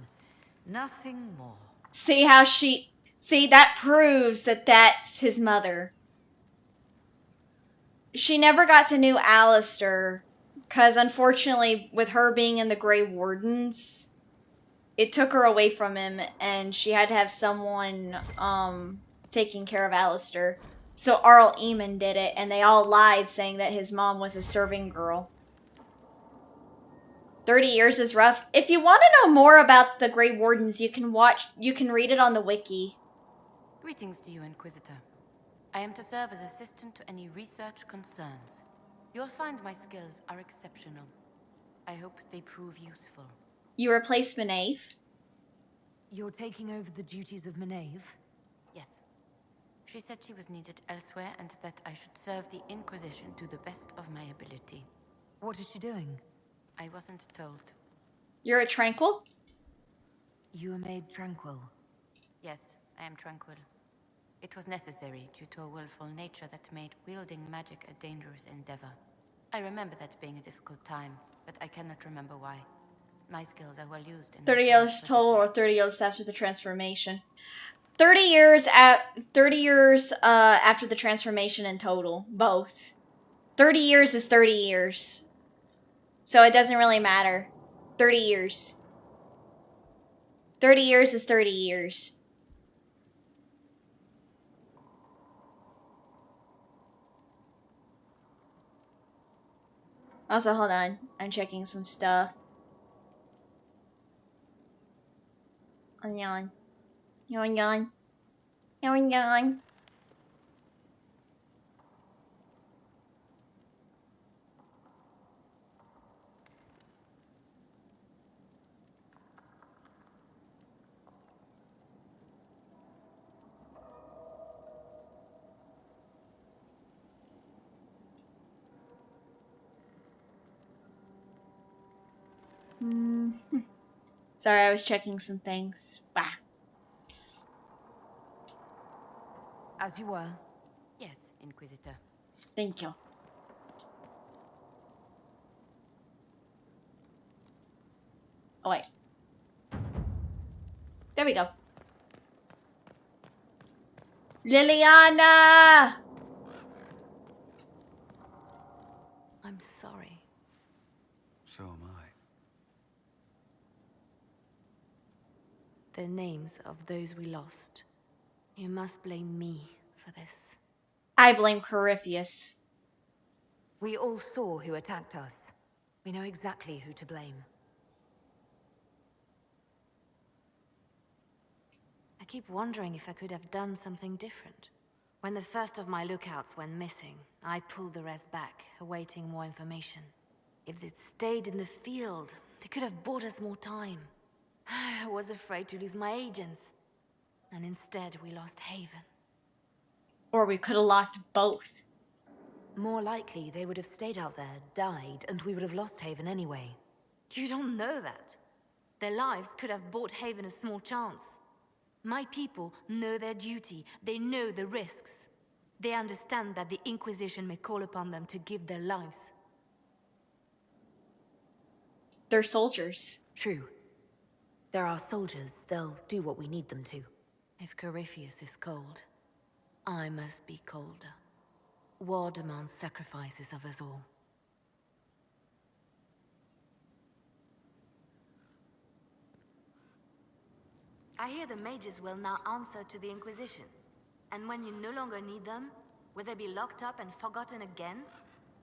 Nothing more. See how she... See, that proves that that's his mother. She never got to know Alistair, because unfortunately, with her being in the Grey Wardens, it took her away from him, and she had to have someone, taking care of Alistair. So Arl Eamon did it, and they all lied, saying that his mom was a serving girl. 30 years is rough. If you want to know more about the Grey Wardens, you can read it on the wiki. Greetings to you, Inquisitor. I am to serve as assistant to any research concerns. You'll find my skills are exceptional. I hope they prove useful. You replaced Maeve? You're taking over the duties of Maeve? Yes. She said she was needed elsewhere and that I should serve the Inquisition to the best of my ability. What is she doing? I wasn't told. You're a Tranquil? You were made Tranquil. Yes, I am Tranquil. It was necessary due to a willful nature that made wielding magic a dangerous endeavor. I remember that being a difficult time, but I cannot remember why. My skills are well used in 30 years total or 30 years after the transformation? 30 years after the transformation in total. Both. 30 years is 30 years. So it doesn't really matter. 30 years. 30 years is 30 years. Also, hold on. I'm checking some stuff. Yawn. Yawn, yawn. Yawn, yawn. Sorry, I was checking some things. Bah. As you were. Yes, Inquisitor. Thank you. Oh, wait. There we go. Liliana! I'm sorry. So am I. The names of those we lost. You must blame me for this. I blame Corypheus. We all saw who attacked us. We know exactly who to blame. I keep wondering if I could have done something different. When the first of my lookouts went missing, I pulled the rest back, awaiting more information. If they'd stayed in the field, they could have bought us more time. I was afraid to lose my agents. And instead, we lost Haven. Or we could have lost both. More likely, they would have stayed out there, died, and we would have lost Haven anyway. You don't know that. Their lives could have bought Haven a small chance. My people know their duty. They know the risks. They understand that the Inquisition may call upon them to give their lives. They're soldiers. True. They're our soldiers. They'll do what we need them to. If Corypheus is cold, I must be colder. War demands sacrifices of us all. I hear the mages will now answer to the Inquisition. And when you no longer need them, will they be locked up and forgotten again?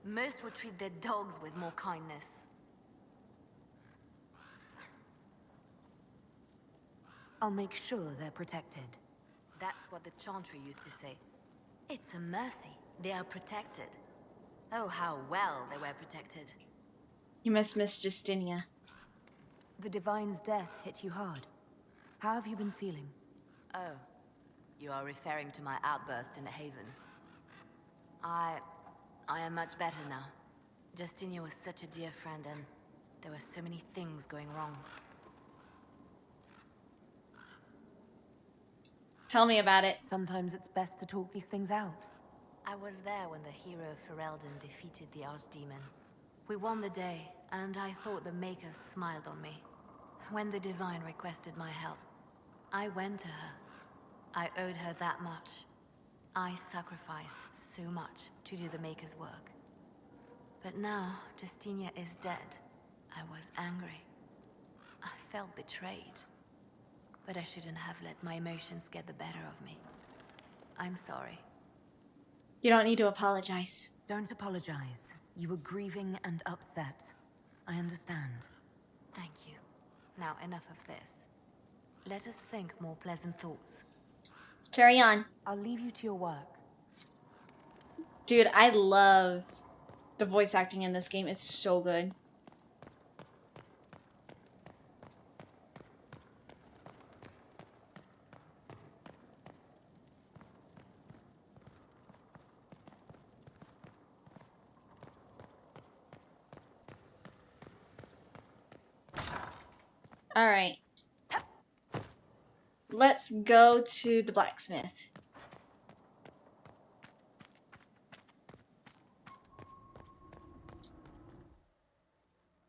Most will treat their dogs with more kindness. I'll make sure they're protected. That's what the Chantry used to say. It's a mercy. They are protected. Oh, how well they were protected. You must miss Justinia. The Divine's death hit you hard. How have you been feeling? Oh, you are referring to my outburst in the Haven. I am much better now. Justinia was such a dear friend, and there were so many things going wrong. Tell me about it. Sometimes it's best to talk these things out. I was there when the hero Ferelden defeated the Archdemon. We won the day, and I thought the Maker smiled on me. When the Divine requested my help, I went to her. I owed her that much. I sacrificed so much to do the Maker's work. But now, Justinia is dead. I was angry. I felt betrayed. But I shouldn't have let my emotions get the better of me. I'm sorry. You don't need to apologize. Don't apologize. You were grieving and upset. I understand. Thank you. Now enough of this. Let us think more pleasant thoughts. Carry on. I'll leave you to your work. Dude, I love the voice acting in this game. It's so good. All right. Let's go to the blacksmith.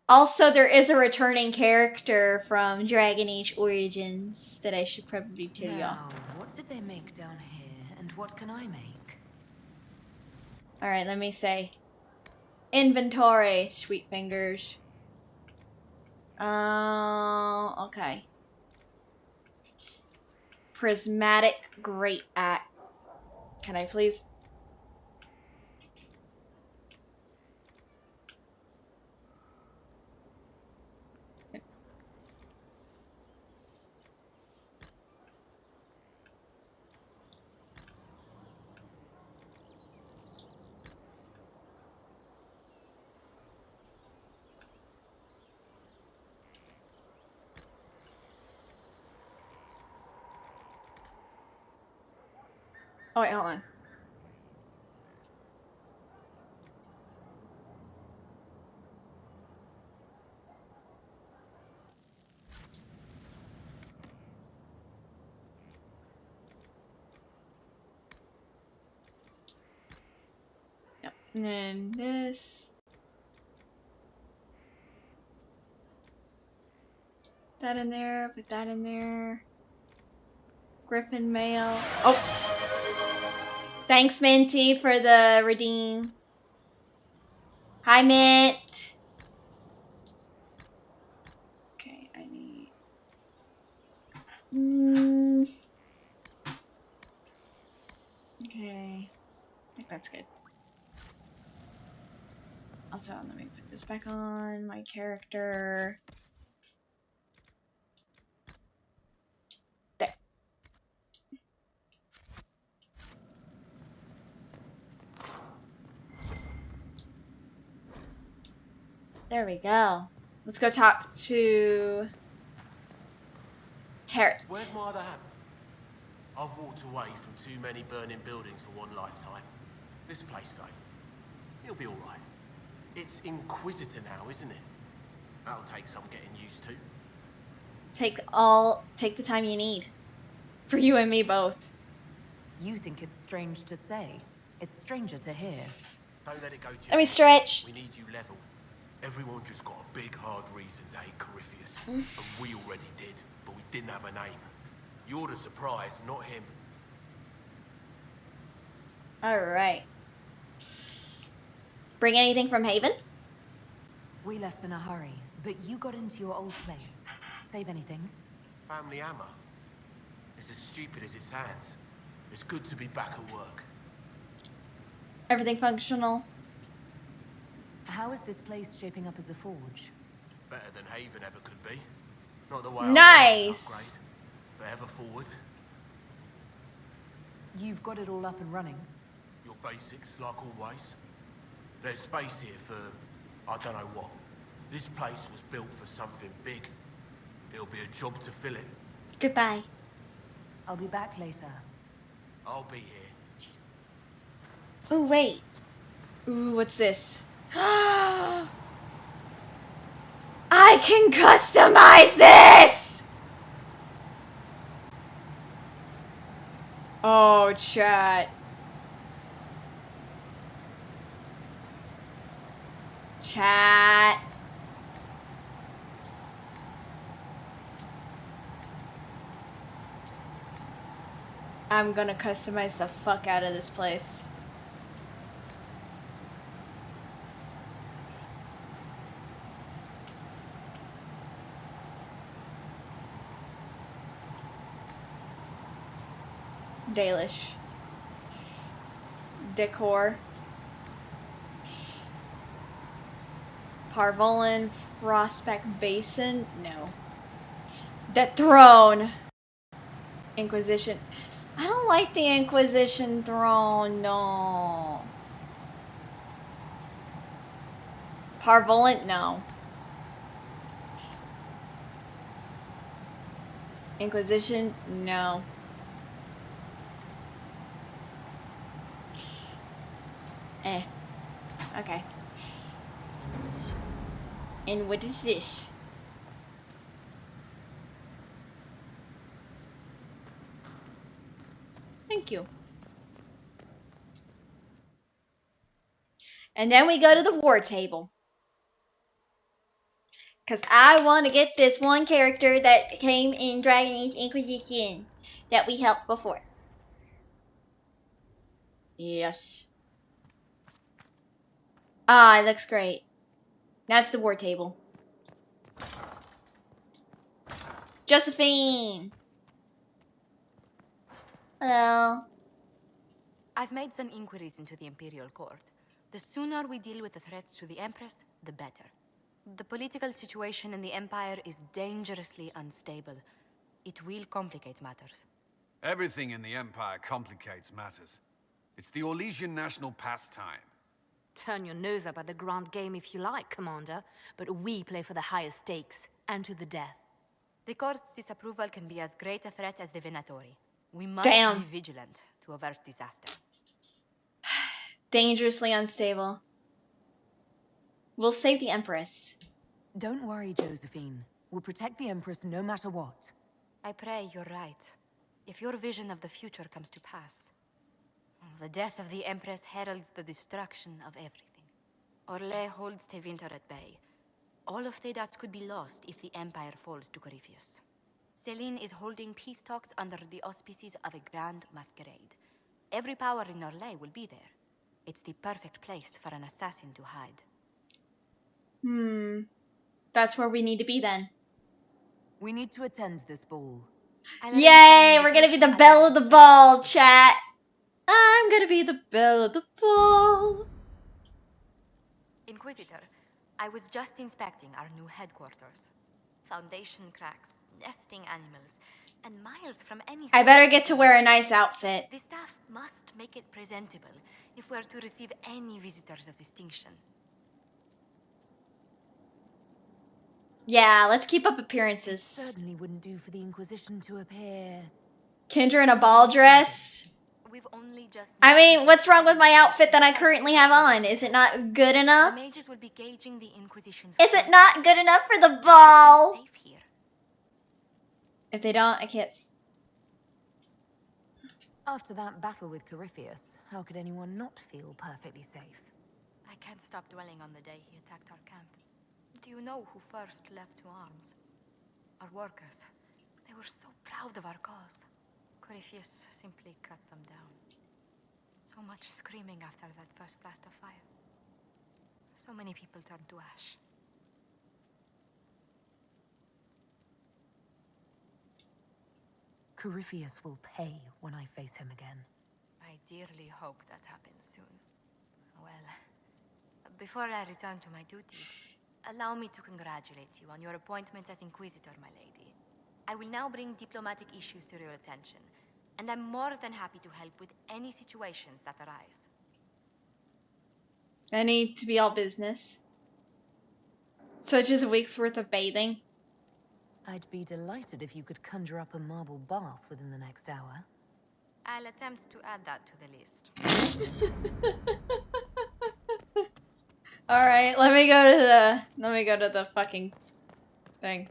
Also, there is a returning character from Dragon Age Origins that I should probably tell y'all. Now, what did they make down here, and what can I make? Alright, let me say. Inventory, sweet fingers. Okay. Prismatic great axe. Can I please? Oh wait, hold on. Yep. And then this. That in there, put that in there. Griffin mail. Oh! Thanks, Minty, for the redeem. Hi, Mint. Okay, I need... Okay. I think that's good. Also, let me put this back on my character. There. There we go. Let's go talk to Harriet. Where's my other hand? I've walked away from too many burning buildings for one lifetime. This place, though, it'll be all right. It's Inquisitor now, isn't it? That'll take some getting used to. Take the time you need. For you and me both. You think it's strange to say. It's stranger to hear. Don't let it go to you. Let me stretch. We need you level. Everyone just got a big, hard reason to hate Corypheus. And we already did, but we didn't have a name. You're the surprise, not him. Alright. Bring anything from Haven? We left in a hurry, but you got into your old place. Save anything? Family hammer. It's as stupid as it sounds. It's good to be back at work. Everything functional. How is this place shaping up as a forge? Better than Haven ever could be. Not the way Nice. upgrade, but ever forward. You've got it all up and running. Your basics, like always. There's space here for, I don't know what. This place was built for something big. It'll be a job to fill it. Goodbye. I'll be back later. I'll be here. Oh, wait. Ooh, what's this? I can customize this! Oh, chat. Chat. I'm gonna customize the fuck out of this place. Dalish. Decor. Parvolan Prospect Basin? No. The Throne! Inquisition. I don't like the Inquisition throne, no. Parvolant? No. Inquisition? No. Okay. And what is this? Thank you. And then we go to the war table. Because I want to get this one character that came in Dragon Age Inquisition that we helped before. Yes. Ah, it looks great. That's the war table. Josephine! Hello. I've made some inquiries into the Imperial Court. The sooner we deal with the threats to the Empress, the better. The political situation in the Empire is dangerously unstable. It will complicate matters. Everything in the Empire complicates matters. It's the Orlesian national pastime. Turn your nose up at the grand game if you like, Commander, but we play for the highest stakes, and to the death. The Court's disapproval can be as great a threat as the Venatori. We must Damn. be vigilant to avert disaster. Dangerously unstable. We'll save the Empress. Don't worry, Josephine. We'll protect the Empress no matter what. I pray you're right. If your vision of the future comes to pass, the death of the Empress heralds the destruction of everything. Orlais holds Tevinter at bay. All of Tedas could be lost if the Empire falls to Corypheus. Celine is holding peace talks under the auspices of a grand masquerade. Every power in Orlais will be there. It's the perfect place for an assassin to hide. That's where we need to be then. We need to attend this ball. Yay! We're gonna be the belle of the ball, chat! I'm gonna be the belle of the ball. Inquisitor, I was just inspecting our new headquarters. Foundation cracks, nesting animals, and miles from any... I better get to wear a nice outfit. The staff must make it presentable if we're to receive any visitors of distinction. Yeah, let's keep up appearances. Certainly wouldn't do for the Inquisition to appear. Kendra in a ball dress. We've only just... I mean, what's wrong with my outfit that I currently have on? Is it not good enough? The mages will be gauging the Inquisition's... Is it not good enough for the ball? Safe here. If they don't, I can't... After that battle with Corypheus, how could anyone not feel perfectly safe? I can't stop dwelling on the day he attacked our camp. Do you know who first leapt to arms? Our workers. They were so proud of our cause. Corypheus simply cut them down. So much screaming after that first blast of fire. So many people turned to ash. Corypheus will pay when I face him again. I dearly hope that happens soon. Well, before I return to my duties, allow me to congratulate you on your appointment as Inquisitor, my lady. I will now bring diplomatic issues to your attention, and I'm more than happy to help with any situations that arise. I need to be all business. Such as a week's worth of bathing. I'd be delighted if you could conjure up a marble bath within the next hour. I'll attempt to add that to the list. Alright, let me go to the fucking thing.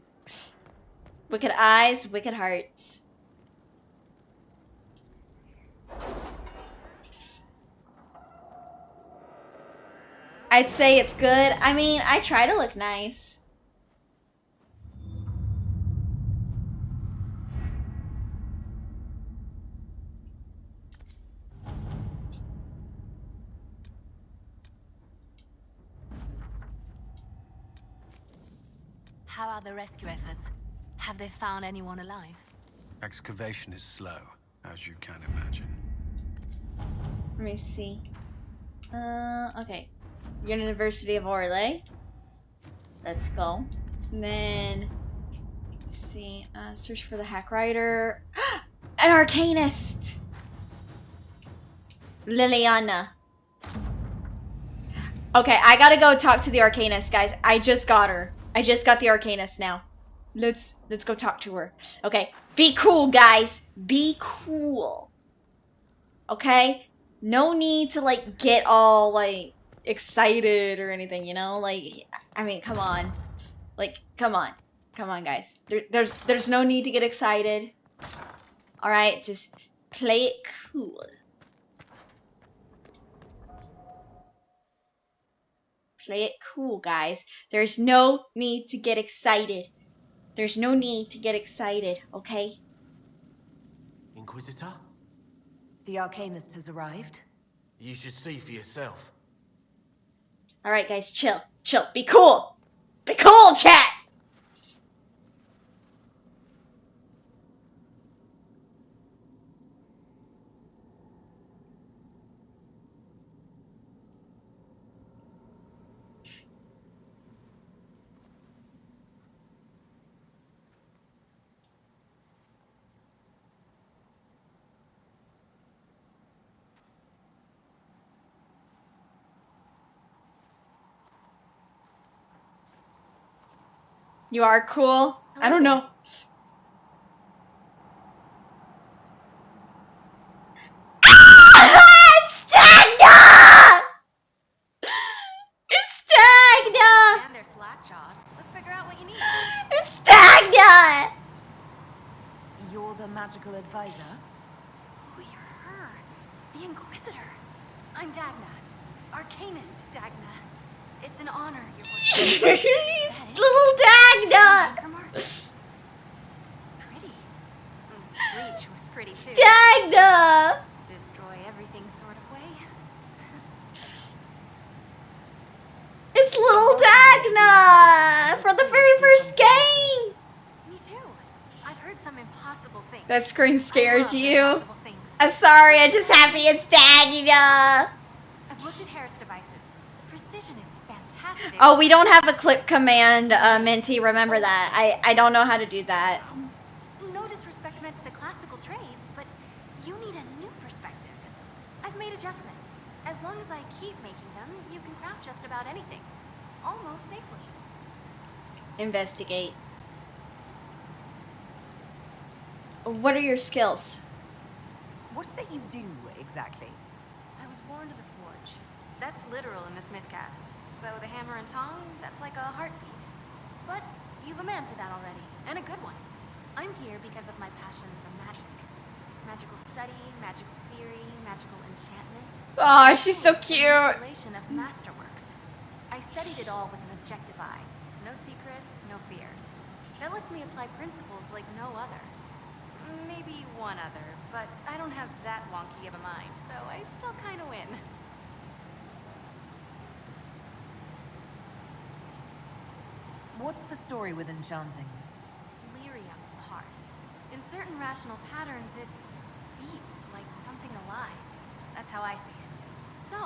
Wicked eyes, wicked hearts. I'd say it's good. I mean, I try to look nice. How are the rescue efforts? Have they found anyone alive? Excavation is slow, as you can imagine. Let me see. Okay. University of Orlais. Let's go. And then, let's see. Search for the hack writer. An arcanist! Liliana. Okay, I gotta go talk to the arcanist, guys. I just got her. I just got the arcanist now. Let's go talk to her. Okay, be cool, guys. Be cool. Okay? No need to, like, get all, like, excited or anything, you know? Like, I mean, come on. Like, come on. Come on, guys. There's no need to get excited. Alright, just play it cool. Play it cool, guys. There's no need to get excited. There's no need to get excited, okay? Inquisitor? The arcanist has arrived. You should see for yourself. Alright, guys, chill. Chill. Be cool. Be cool, chat! You are cool? I don't know. It's Stagna! It's Stagna! And they're slack-jawed. Let's figure out what you need. It's Stagna! You're the magical advisor? Oh, you're her. The Inquisitor. I'm Dagna. Arcanist Dagna. It's an honor you're working. Little Dagna! It's pretty. Bleach was pretty too. Dagna! Destroy everything sort of way. It's little Dagna! For the very first game! Me too. I've heard some impossible things. That screen scared you? I'm sorry, I'm just happy it's Dagna! I've looked at Harrod's devices. The precision is fantastic. Oh, we don't have a click command, Minty, remember that. I don't know how to do that. No disrespect meant to the classical trades, but you need a new perspective. I've made adjustments. As long as I keep making them, you can craft just about anything. Almost safely. Investigate. What are your skills? What is it you do, exactly? I was born to the forge. That's literal in the Smithcast. So the hammer and tong, that's like a heartbeat. But you've a man for that already, and a good one. I'm here because of my passion for magic. Magical study, magical theory, magical enchantment. Oh, she's so cute. Manipulation of masterworks. I studied it all with an objective eye. No secrets, no fears. That lets me apply principles like no other. Maybe one other, but I don't have that wonky of a mind, so I still kind of win. What's the story with enchanting? Lyrium's the heart. In certain rational patterns, it beats like something alive. That's how I see it. So,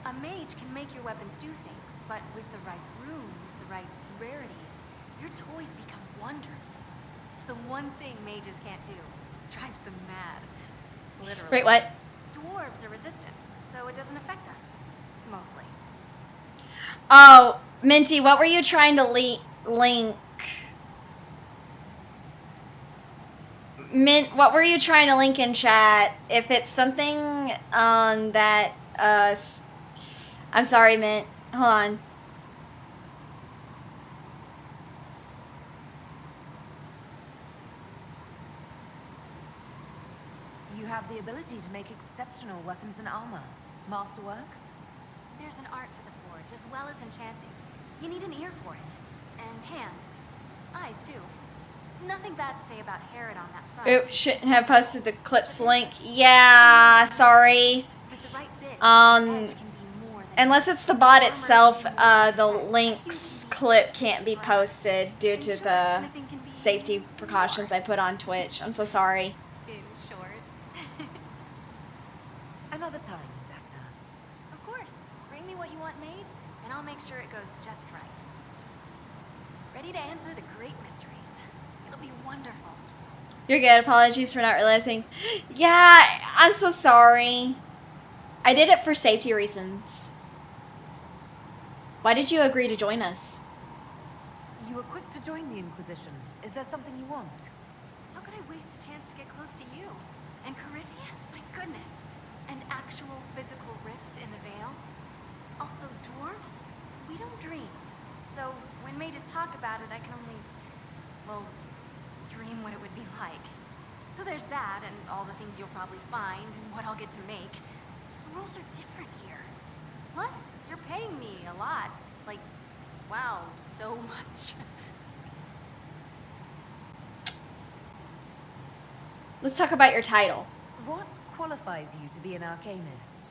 a mage can make your weapons do things, but with the right runes, the right rarities, your toys become wonders. It's the one thing mages can't do. Drives them mad. Literally. Wait, what? Dwarves are resistant, so it doesn't affect us. Mostly. Oh, Minty, what were you trying to link? Mint, what were you trying to link in chat? If it's something that I'm sorry, Mint. Hold on. You have the ability to make exceptional weapons and armor. Masterworks? There's an art to the forge, as well as enchanting. You need an ear for it. And hands. Eyes, too. Nothing bad to say about Herod on that front. Oops, shouldn't have posted the clips link. Yeah, sorry. Unless it's the bot itself, the links clip can't be posted due to the safety precautions I put on Twitch. I'm so sorry. In short. Another time, Dagna. Of course. Bring me what you want made, and I'll make sure it goes just right. Ready to answer the great mysteries. It'll be wonderful. You're good. Apologies for not realizing. Yeah, I'm so sorry. I did it for safety reasons. Why did you agree to join us? You were quick to join the Inquisition. Is there something you want? How could I waste a chance to get close to you? And Corypheus? My goodness. And actual physical rifts in the Veil? Also dwarves? We don't dream. So when mages talk about it, I can only, well, dream what it would be like. So there's that, and all the things you'll probably find, and what I'll get to make. The rules are different here. Plus, you're paying me a lot. Like, wow, so much. Let's talk about your title. What qualifies you to be an arcanist?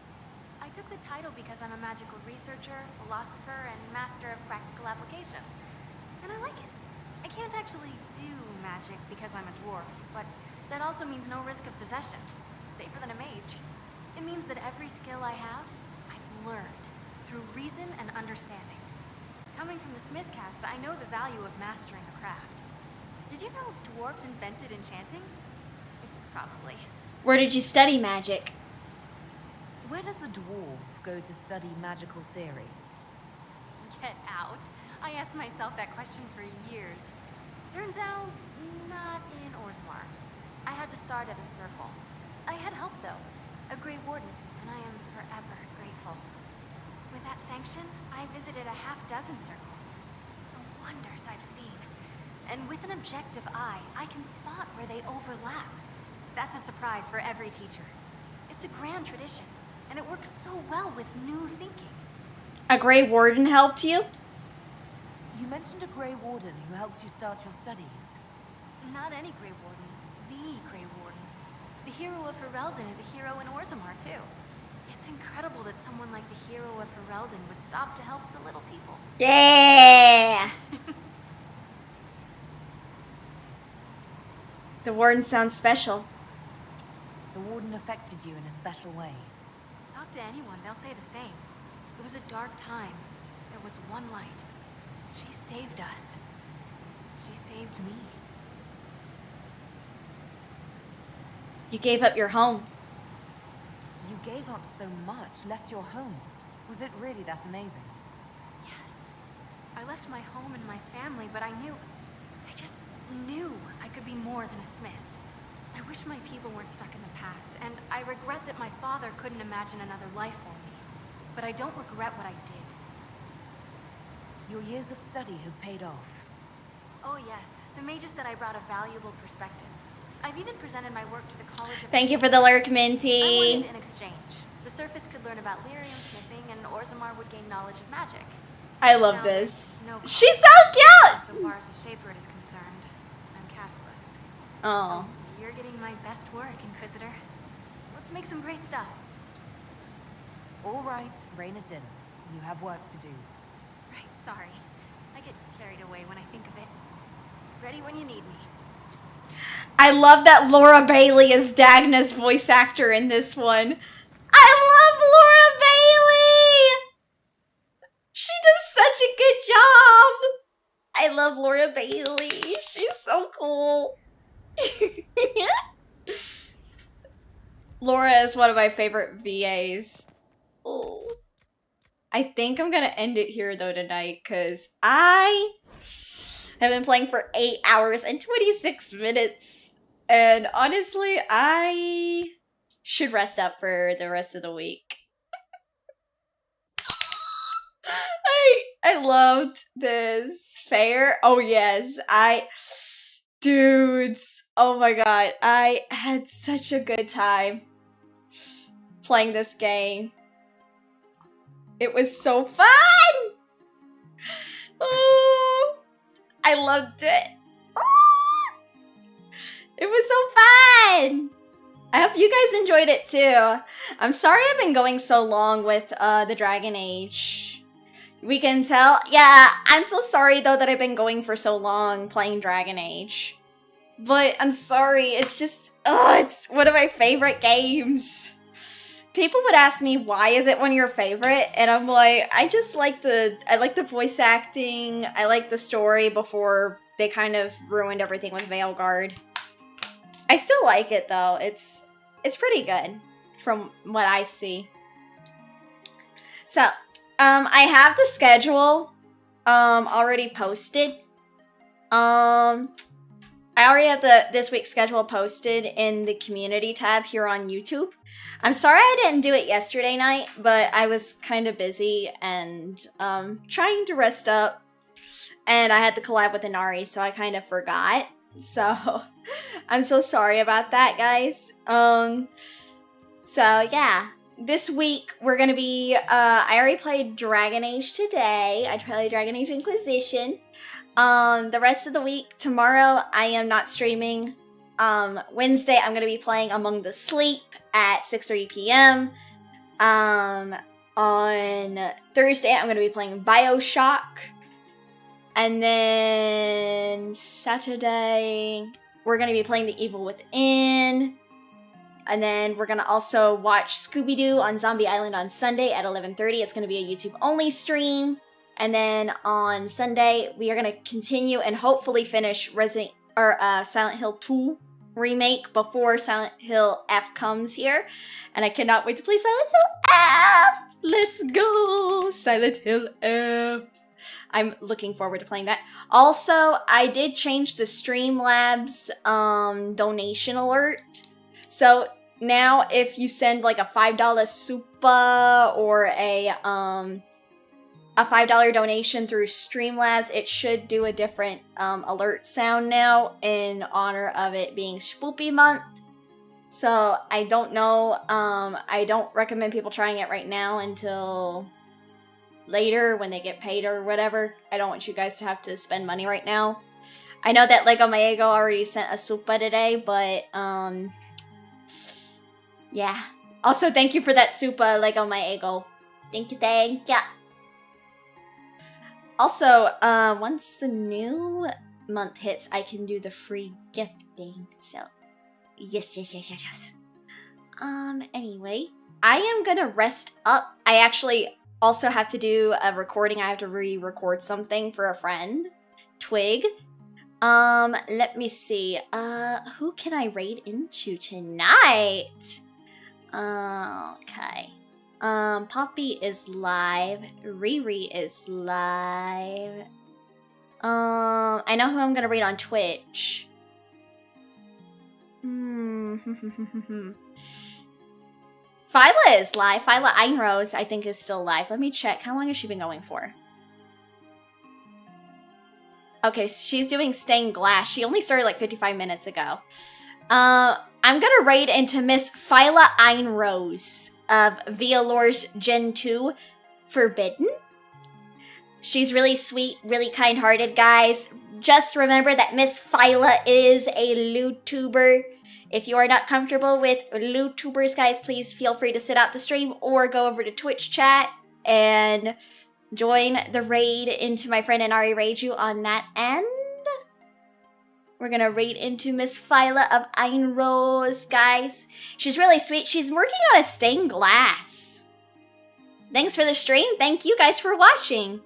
I took the title because I'm a magical researcher, philosopher, and master of practical application. And I like it. I can't actually do magic because I'm a dwarf, but that also means no risk of possession. Safer than a mage. It means that every skill I have, I've learned through reason and understanding. Coming from the Smith caste, I know the value of mastering a craft. Did you know dwarves invented enchanting? Probably. Where did you study magic? Where does a dwarf go to study magical theory? Get out. I asked myself that question for years. Turns out, not in Orzammar. I had to start at a circle. I had help, though. A Grey Warden, and I am forever grateful. With that sanction, I visited a half-dozen circles. The wonders I've seen. And with an objective eye, I can spot where they overlap. That's a surprise for every teacher. It's a grand tradition, and it works so well with new thinking. A Grey Warden helped you? You mentioned a Grey Warden who helped you start your studies. Not any Grey Warden. The Grey Warden. The hero of Ferelden is a hero in Orzammar, too. It's incredible that someone like the hero of Ferelden would stop to help the little people. Yeah! The Warden sounds special. The Warden affected you in a special way. Talk to anyone, they'll say the same. It was a dark time. There was one light. She saved us. She saved me. You gave up your home. You gave up so much, left your home. Was it really that amazing? Yes. I left my home and my family, but I just knew I could be more than a smith. I wish my people weren't stuck in the past, and I regret that my father couldn't imagine another life for me. But I don't regret what I did. Your years of study have paid off. Oh yes, the mages said I brought a valuable perspective. I've even presented my work to the College of... Thank you for the lurk, I Minty. wanted an exchange. The surface could learn about lyrium smithing, and Orzammar would gain knowledge of magic. I love Now this. there's no She's so conflict. cute! So far as the Shaper is concerned, I'm castless. Oh. So you're getting my best work, Inquisitor. Let's make some great stuff. All right, rein it in. You have work to do. Right, sorry. I get carried away when I think of it. Ready when you need me. I love that Laura Bailey is Dagna's voice actor in this one. I love Laura Bailey! She does such a good job! I love Laura Bailey. She's so cool. Laura is one of my favorite VAs. Oh. I think I'm gonna end it here though tonight because I have been playing for 8 hours and 26 minutes. And honestly, I should rest up for the rest of the week. I loved this fair. Oh yes, dudes. Oh my god, I had such a good time playing this game. It was so fun! Oh, I loved it. Oh, it was so fun! I hope you guys enjoyed it too. I'm sorry I've been going so long with the Dragon Age. We can tell. Yeah, I'm so sorry though that I've been going for so long playing Dragon Age. But I'm sorry, it's just, it's one of my favorite games. People would ask me, why is it one of your favorite? And I'm like, I like the voice acting, I like the story before they kind of ruined everything with Veilguard. I still like it though, it's pretty good from what I see. So, I have the schedule, already posted. I already have this week's schedule posted in the community tab here on YouTube. I'm sorry I didn't do it yesterday night, but I was kind of busy and trying to rest up. And I had the collab with Inari, so I kind of forgot. So I'm so sorry about that, guys. So yeah, this week we're gonna be, I already played Dragon Age today. I played Dragon Age Inquisition. The rest of the week, tomorrow I am not streaming. Wednesday I'm gonna be playing Among the Sleep at 6:30 p.m. On Thursday I'm gonna be playing BioShock. And then Saturday we're gonna be playing The Evil Within. And then we're gonna also watch Scooby-Doo on Zombie Island on Sunday at 11:30. It's gonna be a YouTube only stream. And then on Sunday, we are going to continue and hopefully finish Silent Hill 2 remake before Silent Hill F comes here. And I cannot wait to play Silent Hill F! Let's go! Silent Hill F! I'm looking forward to playing that. Also, I did change the Streamlabs donation alert. So now if you send like a $5 Supa or a $5 donation through Streamlabs, it should do a different alert sound now in honor of it being Spoopy Month. So I don't know, I don't recommend people trying it right now until later when they get paid or whatever. I don't want you guys to have to spend money right now. I know that Lego Maego already sent a Supa today, but yeah. Also, thank you for that Supa, Lego Maego. Thank you, thank ya. Also, once the new month hits, I can do the free gifting. So, yes. Anyway, I am gonna rest up. I actually also have to do a recording. I have to re-record something for a friend, Twig. Let me see. Who can I raid into tonight? Okay. Poppy is live. Riri is live. I know who I'm gonna read on Twitch. Phyla is live. Phyla Einrose, I think, is still live. Let me check. How long has she been going for? Okay, she's doing Stained Glass. She only started like 55 minutes ago. I'm gonna raid into Miss Phyla Einrose of Vialor's Gen 2 Forbidden. She's really sweet, really kind-hearted, guys. Just remember that Miss Phyla is a LootTuber. If you are not comfortable with LootTubers, guys, please feel free to sit out the stream or go over to Twitch chat and join the raid into my friend Inari Reiju on that end. We're gonna raid into Miss Phyla of Einrose, guys. She's really sweet. She's working on a stained glass. Thanks for the stream. Thank you guys for watching.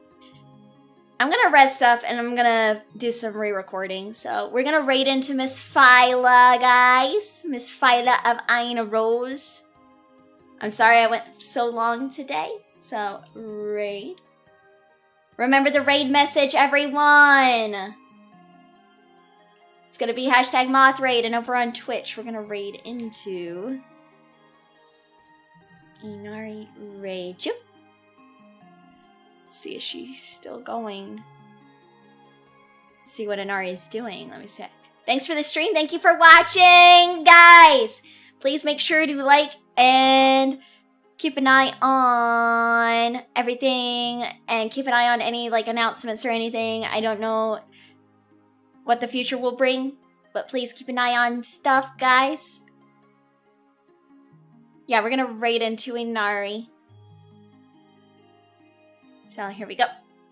I'm gonna rest up and I'm gonna do some re-recording. So we're gonna raid into Miss Phyla, guys. Miss Phyla of Einrose. I'm sorry I went so long today. So, raid. Remember the raid message, everyone! It's gonna be hashtag moth raid, and over on Twitch, we're gonna raid into Inari Rage. See if she's still going. See what Inari is doing. Let me check. Thanks for the stream. Thank you for watching, guys. Please make sure to like and keep an eye on everything, and keep an eye on any like announcements or anything. I don't know what the future will bring, but please keep an eye on stuff, guys. Yeah, we're gonna raid into Inari. So here we go.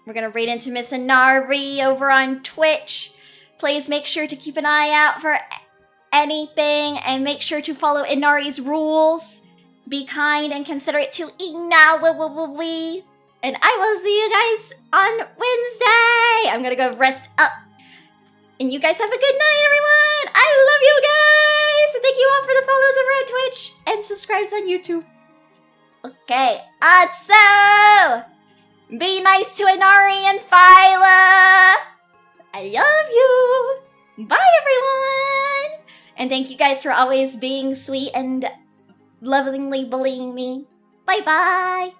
We're gonna raid into Miss Inari over on Twitch. Please make sure to keep an eye out for anything, and make sure to follow Inari's rules. Be kind and considerate to Inawi. And I will see you guys on Wednesday. I'm gonna go rest up. And you guys have a good night, everyone. I love you guys. And thank you all for the follows over on Twitch and subscribes on YouTube. Okay, so be nice to Inari and Phyla. I love you. Bye, everyone. And thank you guys for always being sweet and lovingly bullying me. Bye-bye.